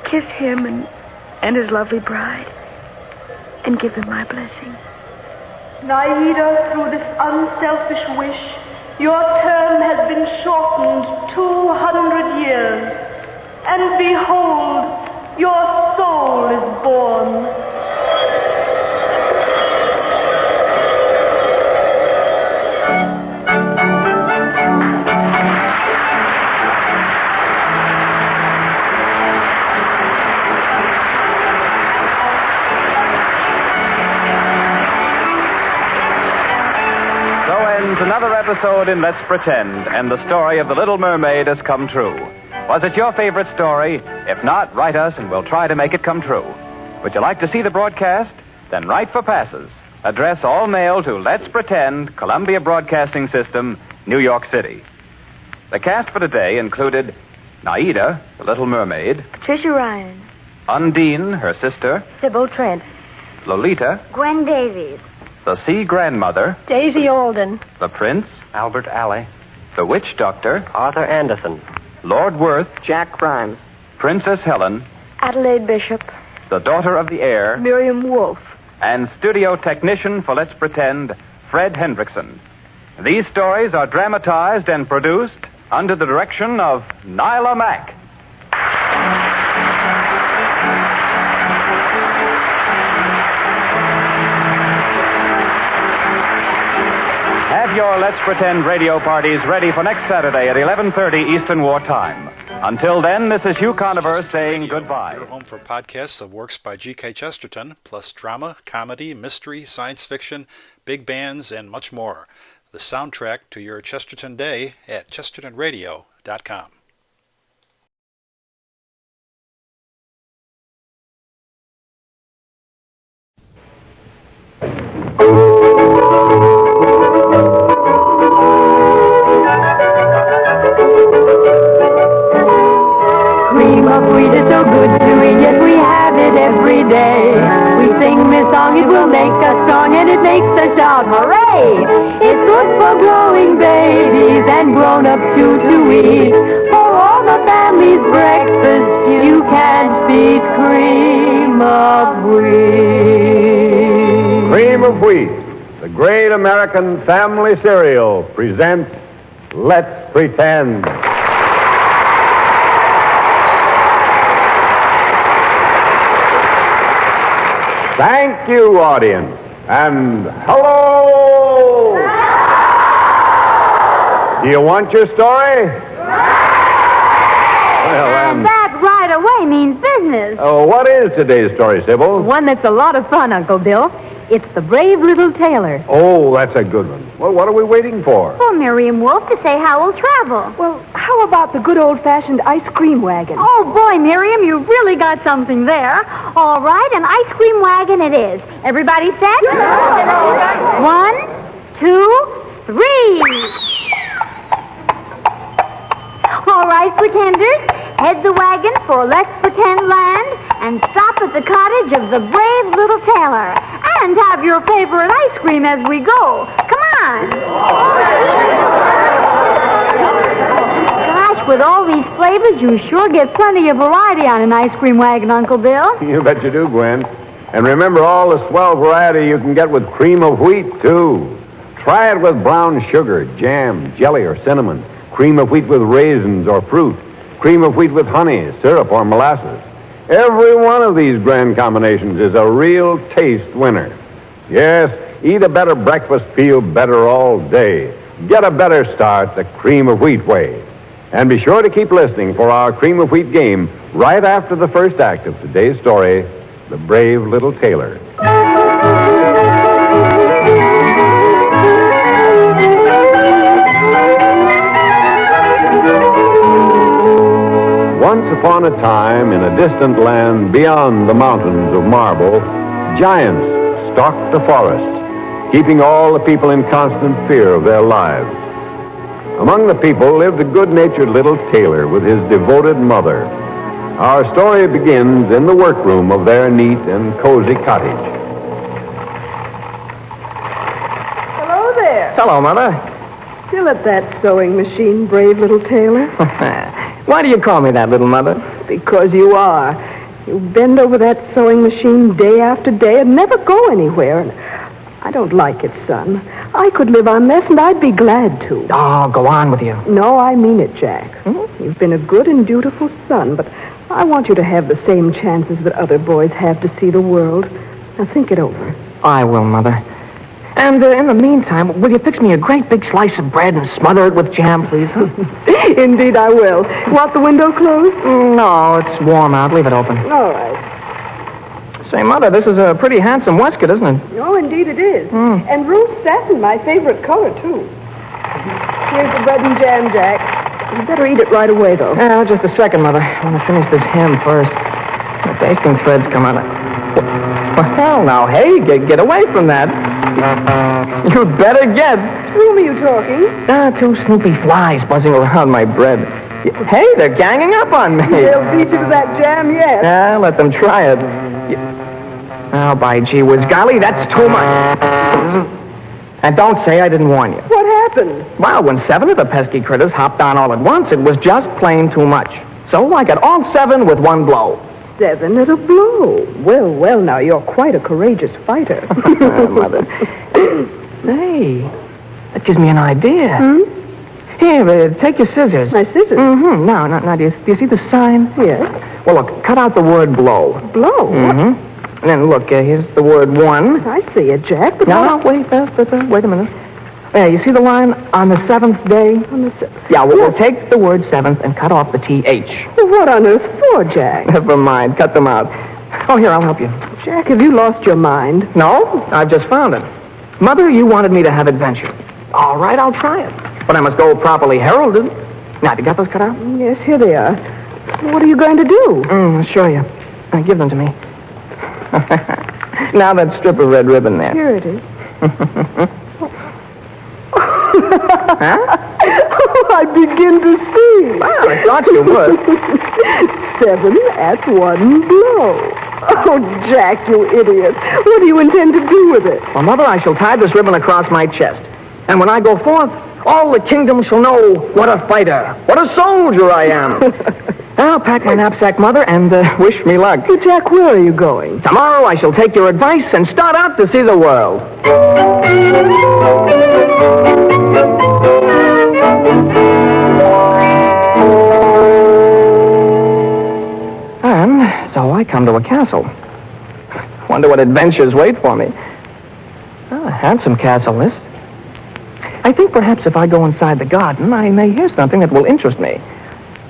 S1: kiss him and his lovely bride, and give them my blessing?
S24: Naida, through this unselfish wish, your term has been shortened 200 years. And behold, your soul is born.
S18: Another episode in Let's Pretend, and the story of the Little Mermaid has come true. Was it your favorite story? If not, write us and we'll try to make it come true. Would you like to see the broadcast? Then write for passes. Address all mail to Let's Pretend, Columbia Broadcasting System, New York City. The cast for today included Naida, the Little Mermaid,
S20: Patricia Ryan,
S18: Undine, her sister,
S24: Sybil Trent,
S18: Lolita,
S20: Gwen Davies,
S18: the Sea Grandmother,
S24: Daisy Alden,
S18: the Prince,
S4: Albert Alley,
S18: the Witch Doctor,
S4: Arthur Anderson,
S18: Lord Worth,
S3: Jack Grimes,
S18: Princess Helen,
S24: Adelaide Bishop,
S18: the Daughter of the Air,
S1: Miriam Wolfe,
S18: and studio technician for Let's Pretend, Fred Hendrickson. These stories are dramatized and produced under the direction of Nila Mack. Have your Let's Pretend radio parties ready for next Saturday at 11:30 Eastern War Time. Until then, this is Hugh Conover saying goodbye.
S5: Your home for podcasts of works by G.K. Chesterton, plus drama, comedy, mystery, science fiction, big bands, and much more. The soundtrack to your Chesterton day at chestertonradio.com.
S21: Cream of wheat is so good to eat, yet we have it every day. We sing this song, it will make us strong, and it makes us shout, hooray! It's good for growing babies and grown-ups too to eat. For all the family's breakfast, you can't beat cream of wheat.
S8: Cream of Wheat, the great American family cereal, presents Let's Pretend. Thank you, audience. And hello! Do you want your story? Well,
S20: That right away means business.
S8: oh, what is today's story, Sybil?
S24: One that's a lot of fun, Uncle Bill. It's The Brave Little Tailor.
S8: Oh, that's a good one. Well, what are we waiting for?
S20: For Miriam Wolf to say how we'll travel.
S24: Well, how about the good old-fashioned ice cream wagon?
S20: Oh, boy, Miriam, you really got something there. All right, an ice cream wagon it is. Everybody set? Yeah. 1, 2, 3. All right, pretenders, head the wagon for Let's Pretend Land and stop at the cottage of the Brave Little Tailor. And have your favorite ice cream as we go. Come on. Gosh, with all these flavors, you sure get plenty of variety on an ice cream wagon, Uncle Bill.
S8: You bet you do, Gwen. And remember all the swell variety you can get with cream of wheat, too. Try it with brown sugar, jam, jelly, or cinnamon. Cream of wheat with raisins or fruit. Cream of wheat with honey, syrup, or molasses. Every one of these grand combinations is a real taste winner. Yes, eat a better breakfast, feel better all day. Get a better start the cream of wheat way. And be sure to keep listening for our cream of wheat game right after the first act of today's story, The Brave Little Tailor. Once upon a time, in a distant land beyond the mountains of marble, giants stalked the forest, keeping all the people in constant fear of their lives. Among the people lived a good-natured little tailor with his devoted mother. Our story begins in the workroom of their neat and cozy cottage.
S24: Hello there.
S3: Hello, Mother.
S24: Still at that sewing machine, brave little tailor?
S3: Why do you call me that, little Mother?
S24: Because you are. You bend over that sewing machine day after day and never go anywhere. And I don't like it, son. I could live on less, and I'd be glad to.
S3: Oh, go on with you.
S24: No, I mean it, Jack. You've been a good and dutiful son, but I want you to have the same chances that other boys have to see the world. Now, think it over.
S3: I will, Mother. And in the meantime, will you fix me a great big slice of bread and smother it with jam, please?
S24: Indeed, I will. Want the window closed?
S3: No, it's warm out. Leave it open.
S24: All right.
S3: Say, Mother, this is a pretty handsome waistcoat, isn't it?
S24: Oh, indeed it is. And rose satin, my favorite color, too. Here's the bread and jam, Jack. You better eat it right away, though.
S3: Yeah, just a second, Mother. I want to finish this hem first. The basting threads come out. Well, hell now, hey, get away from that. You'd better get.
S24: To whom are you talking?
S3: 2 snoopy flies buzzing around my bread. Hey, they're ganging up on me.
S24: They'll beat you to that jam yet.
S3: Yeah, let them try it. Oh, by gee whiz, golly, that's too much. And don't say I didn't warn you.
S24: What happened?
S3: Well, when 7 of the pesky critters hopped on all at once, it was just plain too much. So I got all 7 with one blow.
S24: 7 at a blow. Well, now, you're quite a courageous fighter.
S3: Mother. Hey, That gives me an idea. Here, take your scissors.
S24: My scissors?
S3: Mm-hmm. Now, do you see the sign?
S24: Yes.
S3: Well, look, cut out the word blow.
S24: Blow?
S3: Mm-hmm. And then, look, here's the word one.
S24: I see it, Jack. But
S3: No, wait a minute. There, you see the line, on the seventh day?
S24: On the seventh.
S3: Yeah, we'll take the word seventh and cut off the T-H.
S24: Well, what on earth for, Jack?
S3: Never mind, cut them out. Oh, here, I'll help you.
S24: Jack, have you lost your mind?
S3: No, I've just found it. Mother, you wanted me to have adventure. All right, I'll try it. But I must go properly heralded. Now, have you got those cut out?
S24: Yes, here they are. What are you going to do?
S3: I'll show you. Give them to me. Now that strip of red ribbon there.
S24: Here it is.
S3: Huh?
S24: Oh, I begin to see.
S3: Well, I thought you would.
S24: 7 at 1 blow. Oh, Jack, you idiot. What do you intend to do with it?
S3: Well, Mother, I shall tie this ribbon across my chest. And when I go forth, all the kingdom shall know what a fighter, what a soldier I am. I'll pack my knapsack, Mother, and wish me luck.
S24: Hey, Jack, where are you going?
S3: Tomorrow I shall take your advice and start out to see the world. And so I come to a castle. Wonder what adventures wait for me. A handsome castle, this. I think perhaps if I go inside the garden, I may hear something that will interest me.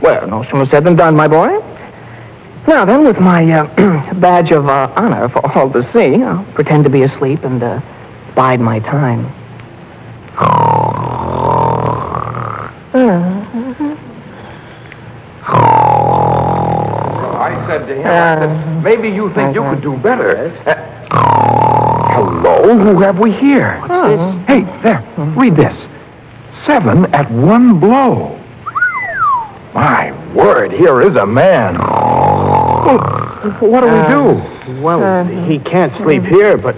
S3: Well, no sooner said than done, my boy. Now then, with my badge of honor for all to see, I'll pretend to be asleep and bide my time.
S8: I said to him, I said, maybe you think you could do better. Hello, who have we here?
S3: What's this?
S8: Hey, there, read this. 7 at 1 blow. My word, here is a man. What do we do?
S6: Well, he can't sleep here, but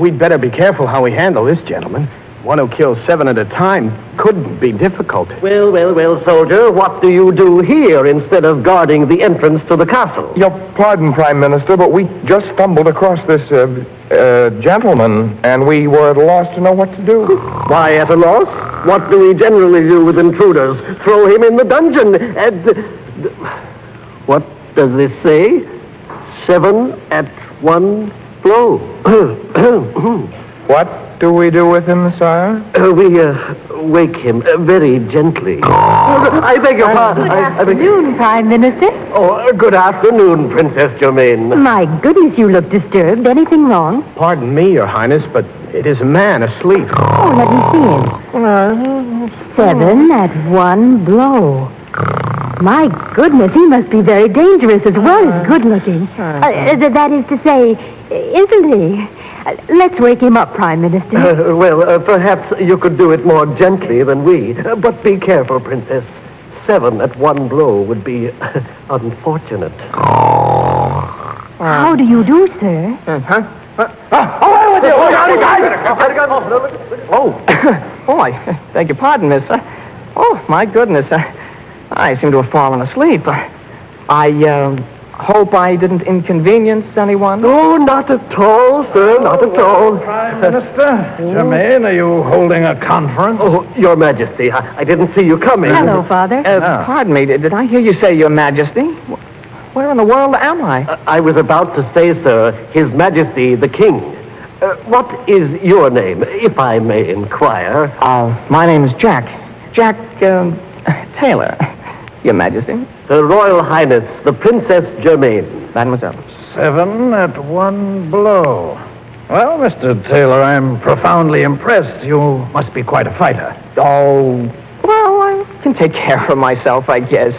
S6: we'd better be careful how we handle this gentleman. One who kills 7 at a time could be difficult.
S25: Well, soldier, what do you do here instead of guarding the entrance to the castle?
S8: Your pardon, Prime Minister, but we just stumbled across this gentleman, and we were at a loss to know what to do.
S25: Why at a loss? What do we generally do with intruders? Throw him in the dungeon and... What does this say? 7 at 1 blow.
S8: What do we do with him, sire?
S25: We wake him very gently. I beg your pardon.
S20: Good afternoon, Prime Minister.
S25: Oh, good afternoon, Princess Germaine.
S20: My goodness, you look disturbed. Anything wrong?
S6: Pardon me, Your Highness, but it is a man asleep.
S20: Oh, let me see him. 7 at 1 blow. My goodness, he must be very dangerous as well as good-looking. That is to say, isn't he? Let's wake him up, Prime Minister.
S25: Perhaps you could do it more gently than we. But be careful, Princess. 7 at 1 blow would be unfortunate.
S20: How do you do, sir?
S3: Oh, I beg your pardon, miss. Oh, my goodness. I seem to have fallen asleep. I hope I didn't inconvenience anyone.
S25: Oh, not at all, sir, not at all.
S8: Prime Minister Germaine, are you holding a conference?
S25: Oh, Your Majesty, I didn't see you coming.
S20: Hello, Father.
S3: Pardon me, did I hear you say, Your Majesty? Where in the world am I?
S25: I was about to say, sir, His Majesty the King. What is your name, if I may inquire?
S3: My name is Jack. Jack, Taylor, Your Majesty.
S25: Her Royal Highness, the Princess Germaine.
S3: Mademoiselle.
S8: 7 at 1 blow. Well, Mr. Taylor, I'm profoundly impressed. You must be quite a fighter.
S3: Oh, well, I can take care of myself, I guess.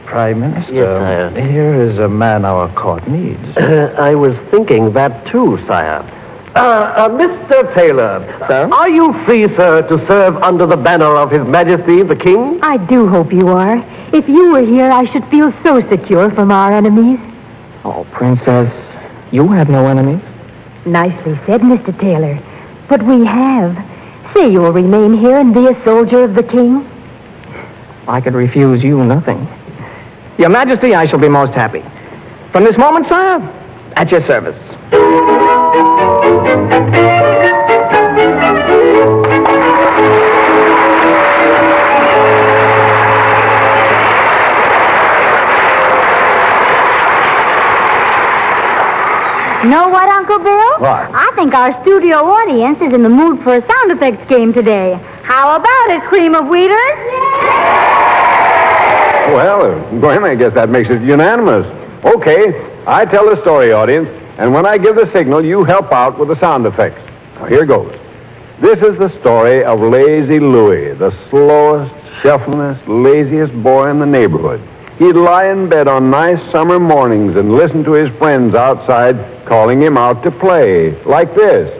S8: Prime Minister,
S25: Yes, sire.
S8: here is a man our court needs.
S25: I was thinking that too, sire. Mr. Taylor,
S3: Sir?
S25: Are you free, sir, to serve under the banner of His Majesty the King?
S20: I do hope you are. If you were here, I should feel so secure from our enemies.
S3: Oh, Princess, you have no enemies?
S20: Nicely said, Mr. Taylor. But we have. Say you will remain here and be a soldier of the King.
S3: I could refuse you nothing. Your Majesty, I shall be most happy. From this moment, sire, at your service.
S20: Know what, Uncle Bill?
S8: What?
S20: I think our studio audience is in the mood for a sound effects game today. How about it, cream of wheaters?
S8: Well, Gwen, I guess that makes it unanimous. Okay, I tell the story, audience, and when I give the signal, you help out with the sound effects. Now, here goes. This is the story of Lazy Louie, the slowest, shufflingest, laziest boy in the neighborhood. He'd lie in bed on nice summer mornings and listen to his friends outside calling him out to play, like this.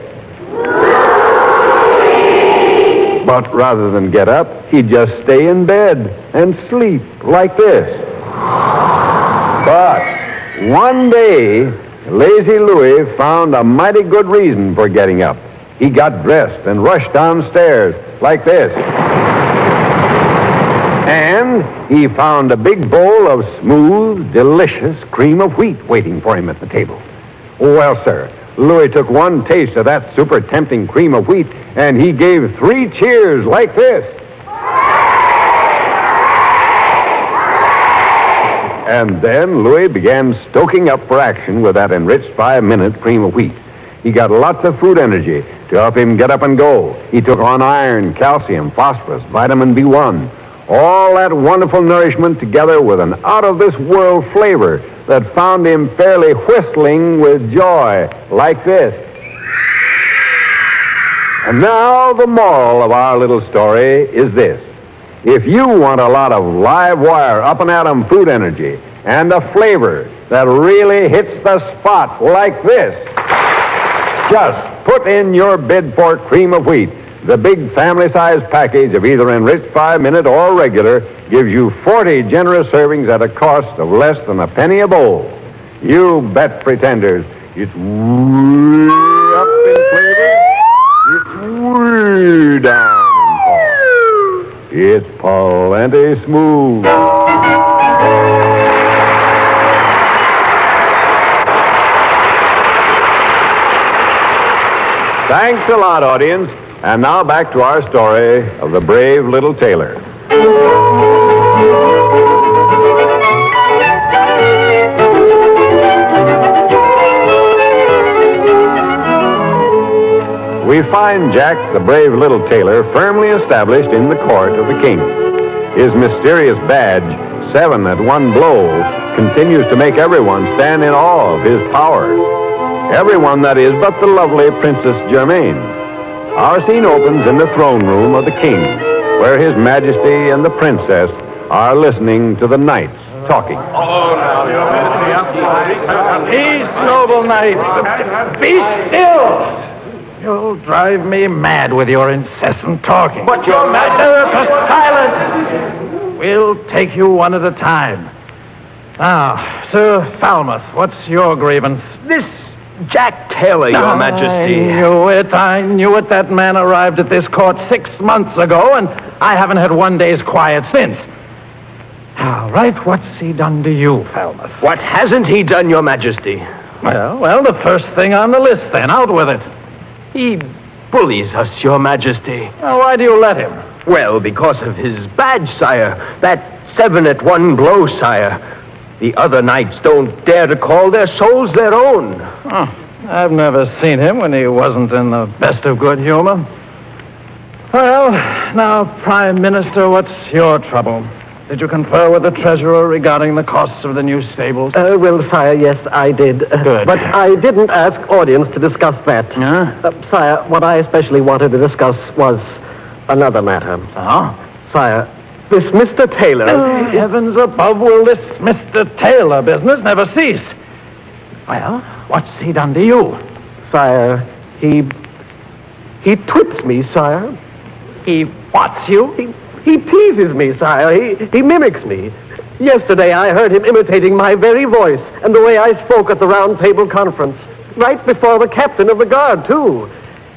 S8: But rather than get up, he'd just stay in bed and sleep, like this. But one day, Lazy Louie found a mighty good reason for getting up. He got dressed and rushed downstairs, like this. And he found a big bowl of smooth, delicious cream of wheat waiting for him at the table. Well, sir, Louie took one taste of that super tempting cream of wheat, and he gave 3 cheers like this. And then Louie began stoking up for action with that enriched 5-minute cream of wheat. He got lots of food energy to help him get up and go. He took on iron, calcium, phosphorus, vitamin B1. All that wonderful nourishment together with an out-of-this-world flavor that found him fairly whistling with joy, like this. And now the moral of our little story is this. If you want a lot of live wire, up-and-atom food energy and a flavor that really hits the spot like this, just put in your bid for cream of wheat. The big family-sized package of either enriched 5-minute or regular gives you 40 generous servings at a cost of less than a penny a bowl. You bet, pretenders. It's way up in flavor. It's way down in cost. It's plenty smooth. Thanks a lot, audience. And now back to our story of the brave little tailor. We find Jack, the brave little tailor, firmly established in the court of the king. His mysterious badge, 7 at 1 blow, continues to make everyone stand in awe of his power. Everyone, that is, but the lovely Princess Germaine. Our scene opens in the throne room of the king, where His Majesty and the princess are listening to the knights talking.
S3: Peace, noble knight. Be still. You'll drive me mad with your incessant talking.
S6: But your
S3: Majesty, silence. We'll take you one at a time. Now, Sir Falmouth, what's your grievance?
S6: This Jack Taylor, Your Majesty.
S3: I knew it. That man arrived at this court 6 months ago, and I haven't had one day's quiet since. All right, what's he done to you, Falmouth?
S6: What hasn't he done, Your Majesty?
S3: Well, the first thing on the list, then. Out with it.
S6: He bullies us, Your Majesty.
S3: Now, why do you let him?
S6: Well, because of his badge, sire. That 7 at 1 blow, sire. The other knights don't dare to call their souls their own.
S3: Oh, I've never seen him when he wasn't in the best of good humor. Well, now, Prime Minister, what's your trouble? Did you confer with the treasurer regarding the costs of the new stables?
S9: Well, sire, yes, I did.
S3: Good.
S9: But I didn't ask audience to discuss that. Sire, what I especially wanted to discuss was another matter. Sire, this Mr. Taylor...
S3: Oh, heavens above, will this Mr. Taylor business never cease? Well, what's he done to you?
S9: Sire, he twits me, sire.
S3: He whats you?
S9: He teases me, sire. He mimics me. Yesterday I heard him imitating my very voice and the way I spoke at the round table conference. Right before the captain of the guard, too.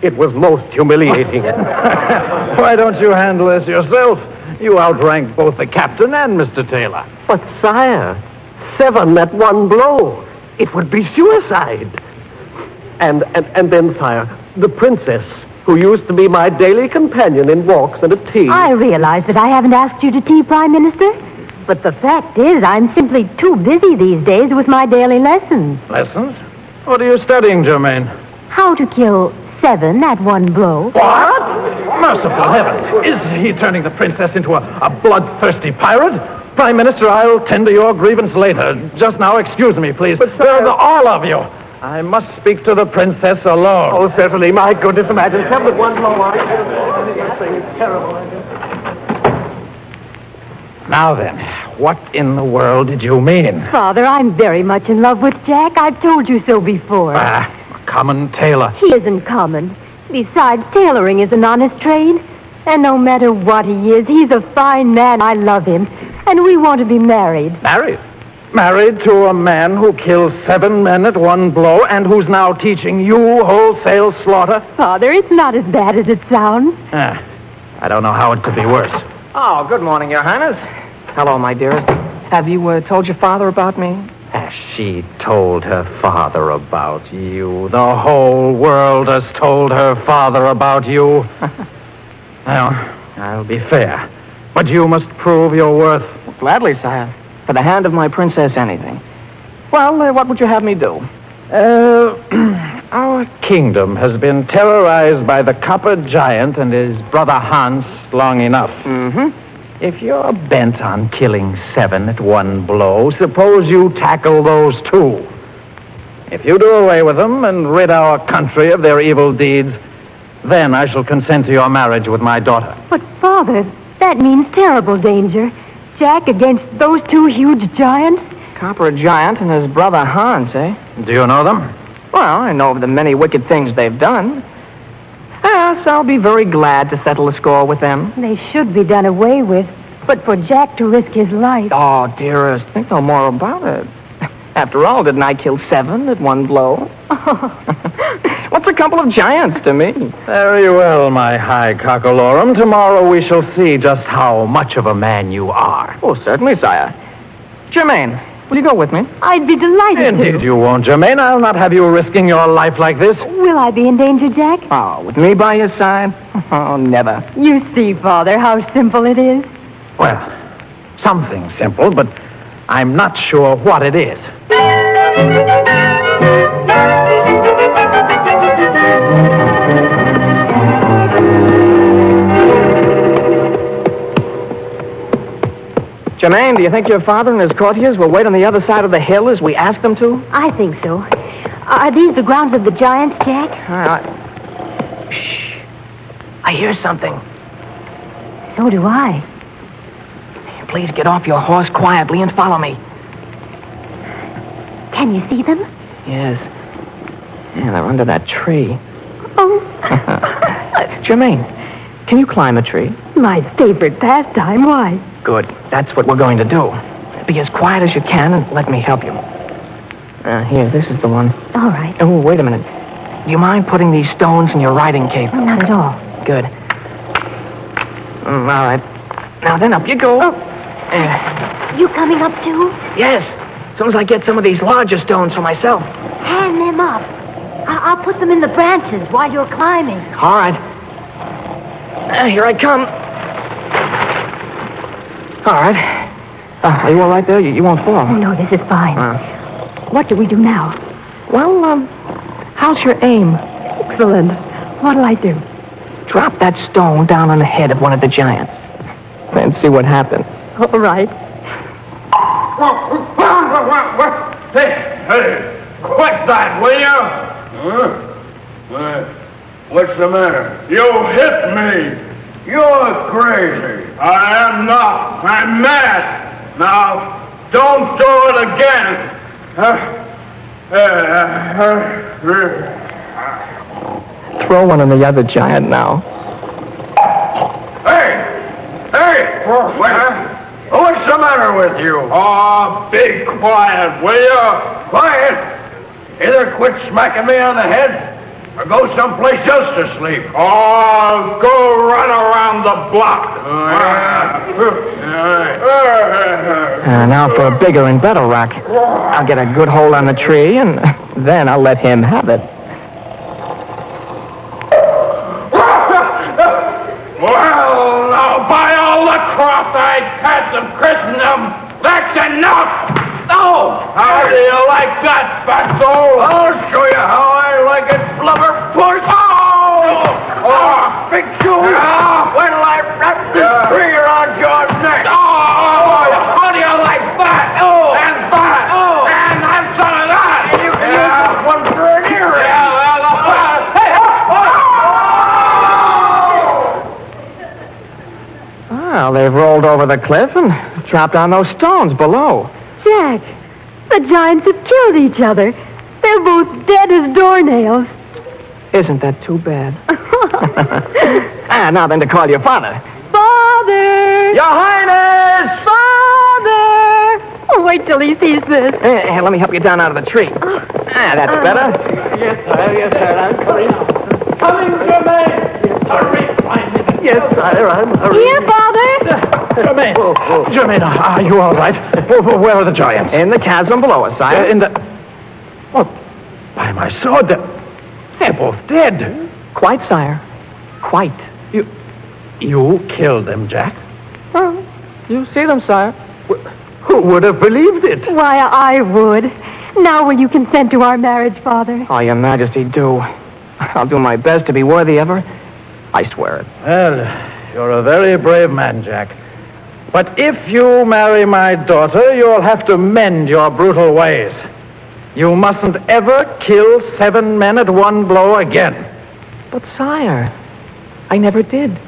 S9: It was most humiliating.
S3: Why don't you handle this yourself? You outrank both the captain and Mr. Taylor.
S9: But, sire, 7 at 1 blow. It would be suicide. And then, sire, the princess, who used to be my daily companion in walks and at tea.
S20: I realize that I haven't asked you to tea, Prime Minister. But the fact is, I'm simply too busy these days with my daily lessons.
S3: Lessons?
S6: What are you studying, Germaine?
S24: How to kill 7 at one blow.
S6: What? Merciful heavens. Is he turning the princess into a bloodthirsty pirate? Prime Minister, I'll tend to your grievance later. Just now, excuse me, please. But, sir, all of you. I must speak to the princess alone.
S9: Oh, certainly. My goodness, imagine 7 at one blow. This thing is terrible.
S6: Now then, what in the world did you mean?
S24: Father, I'm very much in love with Jack. I've told you so before.
S6: A common tailor.
S24: He isn't common. Besides, tailoring is an honest trade. And no matter what he is, he's a fine man. I love him. And we want to be married.
S6: Married? Married to a man who kills 7 men at one blow and who's now teaching you wholesale slaughter?
S24: Father, it's not as bad as it sounds.
S6: I don't know how it could be worse.
S3: Oh, good morning, Your Highness. Hello, my dearest. Have you told your father about me?
S6: She told her father about you. The whole world has told her father about you. Well, I'll be fair. But you must prove your worth.
S3: Gladly, sire. For the hand of my princess, anything. Well, what would you have me do?
S6: Our kingdom has been terrorized by the Copper Giant and his brother Hans long enough.
S3: Mm-hmm.
S6: If you're bent on killing 7 at one blow, suppose you tackle those 2. If you do away with them and rid our country of their evil deeds, then I shall consent to your marriage with my daughter.
S24: But, Father, that means terrible danger. Jack against those 2 huge giants?
S3: Copper Giant and his brother Hans, eh?
S6: Do you know them?
S3: Well, I know of the many wicked things they've done. Yes, I'll be very glad to settle the score with them.
S24: They should be done away with. But for Jack to risk his life...
S3: Oh, dearest, think no more about it. After all, didn't I kill 7 at one blow? What's a couple of giants to me?
S6: Very well, my high cockalorum. Tomorrow we shall see just how much of a man you are.
S3: Oh, certainly, sire. Germaine, will you go with me?
S24: I'd be delighted
S6: Indeed you won't, Germaine. I'll not have you risking your life like this.
S24: Will I be in danger, Jack?
S3: Oh, with me by your side? Oh, never.
S24: You see, Father, how simple it is.
S6: Well, something simple, but I'm not sure what it is.
S3: Germaine, do you think your father and his courtiers will wait on the other side of the hill as we asked them to?
S24: I think so. Are these the grounds of the giants, Jack?
S3: Shh. I hear something.
S24: So do I.
S3: Please get off your horse quietly and follow me.
S24: Can you see them?
S3: Yes. Yeah, they're under that tree.
S24: Oh.
S3: Germaine, can you climb a tree?
S24: My favorite pastime. Why?
S3: Good. That's what we're going to do. Be as quiet as you can and let me help you. Here, this is the one.
S24: All right.
S3: Oh, wait a minute. Do you mind putting these stones in your riding cape?
S24: Not at all.
S3: Good. All right. Now then, up you go.
S24: Oh. You coming up too?
S3: Yes. As soon as I get some of these larger stones for myself.
S24: Hand them up. I'll put them in the branches while you're climbing.
S3: All right. Here I come. All right. Are you all right there? You won't fall.
S24: Oh, no, this is fine. What do we do now?
S3: Well, how's your aim?
S24: Excellent. What'll I do?
S3: Drop that stone down on the head of one of the giants. Then see what happens.
S24: All right.
S13: Hey, quit that, will you? What's the matter? You hit me. You're crazy. I am not. I'm mad. Now, don't do it again.
S3: Throw one on the other giant now.
S13: Hey! What's the matter with you? Oh, be quiet, will you? Quiet! Either quit smacking me on the head or go someplace else to sleep. Oh, go run around the block.
S3: Now for a bigger and better rock. I'll get a good hold on the tree, and then I'll let him have it.
S13: Well, now, by all the cross I had of Christendom, that's enough! Oh!
S11: Oh! How do you like that, fatso? I'll show you how I like it, blubber push. Oh! Big shoe! When will I wrap this tree around your neck? Oh! How do you like that? Oh! And that! Oh! And some of that! You can use this one for an earring.
S3: Well, they've rolled over the cliff and chopped down those stones below.
S24: Jack, the giants have killed each other. They're both dead as doornails.
S3: Isn't that too bad? Now then to call your father.
S24: Father!
S3: Your Highness!
S24: Father! Oh, wait till he sees this.
S3: Hey, let me help you down out of the tree. That's better.
S11: Yes, sir. I'm coming now. Coming, Germaine! Hurry, 5 minutes.
S9: Yes, sire, I'm hurrying.
S24: Here, Father!
S6: Germaine! Germaine, are you all right? Where are the giants?
S3: In the chasm below us, sire.
S6: In the... Well, by my sword, they're both dead.
S3: Quite, sire. Quite.
S6: You killed them, Jack?
S3: Well, you see them, sire.
S6: Who would have believed it?
S24: Why, I would. Now will you consent to our marriage, Father?
S3: Oh, your majesty, do. I'll do my best to be worthy of her. I swear it.
S6: Well, you're a very brave man, Jack. But if you marry my daughter, you'll have to mend your brutal ways. You mustn't ever kill 7 men at one blow again.
S3: But, sire, I never did.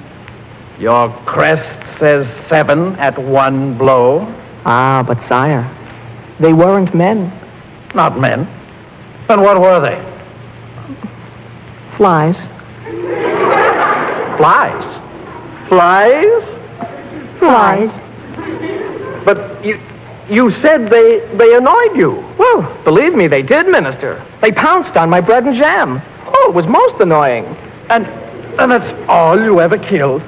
S6: Your crest says 7 at one blow.
S3: Ah, but, sire, they weren't men.
S6: Not men. Then what were they?
S3: Flies.
S6: Flies? Flies?
S3: Flies.
S9: But you said they annoyed you.
S3: Well, believe me, they did, Minister. They pounced on my bread and jam. Oh, it was most annoying.
S6: And that's all you ever killed?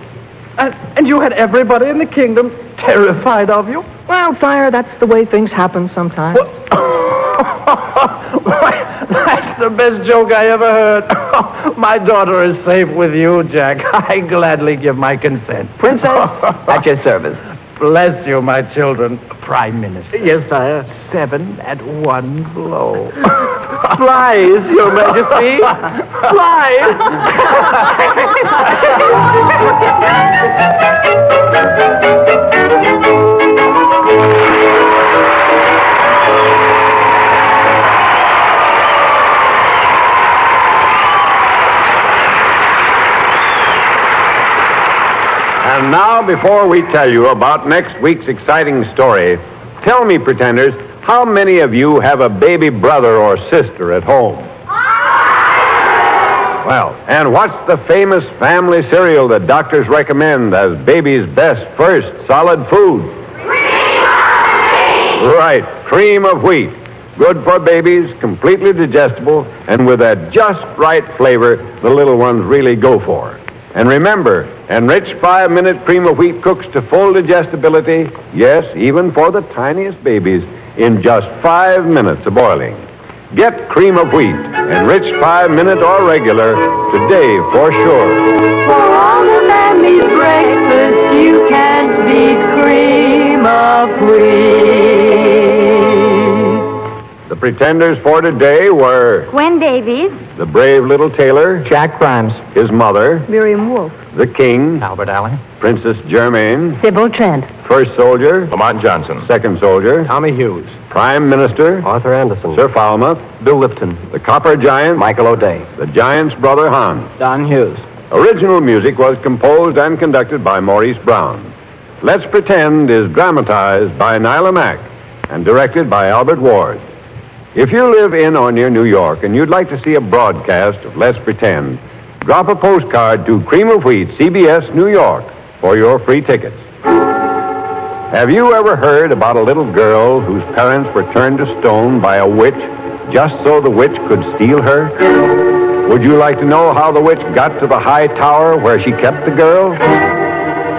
S6: And you had everybody in the kingdom terrified of you?
S3: Well, sire, that's the way things happen sometimes.
S6: That's the best joke I ever heard. My daughter is safe with you, Jack. I gladly give my consent.
S3: Princess, at your service.
S6: Bless you, my children. Prime Minister.
S9: Yes, sire.
S6: 7 at one blow.
S9: Flies, Your Majesty.
S8: And now, before we tell you about next week's exciting story, tell me, pretenders, how many of you have a baby brother or sister at home? Well, and what's the famous family cereal that doctors recommend as baby's best first solid food? Right, cream of wheat. Good for babies, completely digestible, and with that just right flavor the little ones really go for. And remember, enriched 5-minute cream of wheat cooks to full digestibility, yes, even for the tiniest babies, in just 5 minutes of boiling. Get cream of wheat, enriched 5-minute or regular, today for sure.
S21: For all the family's breakfast, you can't beat cream of wheat.
S8: The pretenders for today were
S20: Gwen Davies,
S8: the brave little tailor,
S3: Jack Grimes,
S8: his mother,
S24: Miriam Wolfe,
S8: the king,
S6: Albert Allen,
S8: Princess Germaine,
S24: Sybil Trent,
S8: first soldier,
S10: Lamont Johnson,
S8: second soldier,
S9: Tommy Hughes,
S8: prime minister,
S9: Arthur Anderson,
S8: Sir Falmouth,
S9: Bill Lipton,
S8: the copper giant,
S9: Michael O'Day,
S8: the giant's brother Hans.
S3: Don Hughes.
S8: Original music was composed and conducted by Maurice Brown. Let's Pretend is dramatized by Nila Mack and directed by Albert Ward. If you live in or near New York and you'd like to see a broadcast of Let's Pretend, drop a postcard to Cream of Wheat, CBS, New York, for your free tickets. Have you ever heard about a little girl whose parents were turned to stone by a witch just so the witch could steal her? Would you like to know how the witch got to the high tower where she kept the girl?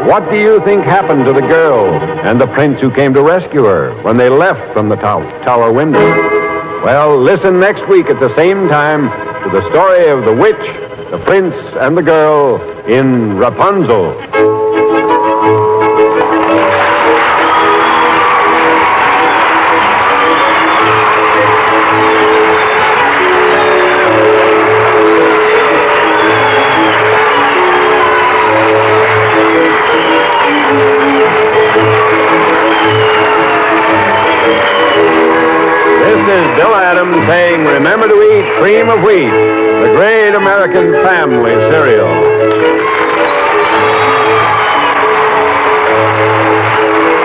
S8: What do you think happened to the girl and the prince who came to rescue her when they left from the tower window? Well, listen next week at the same time to the story of the witch, the prince, and the girl in Rapunzel. Bill Adams saying, remember to eat cream of wheat, the great American family cereal.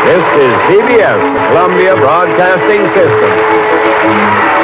S8: This is CBS, the Columbia Broadcasting System.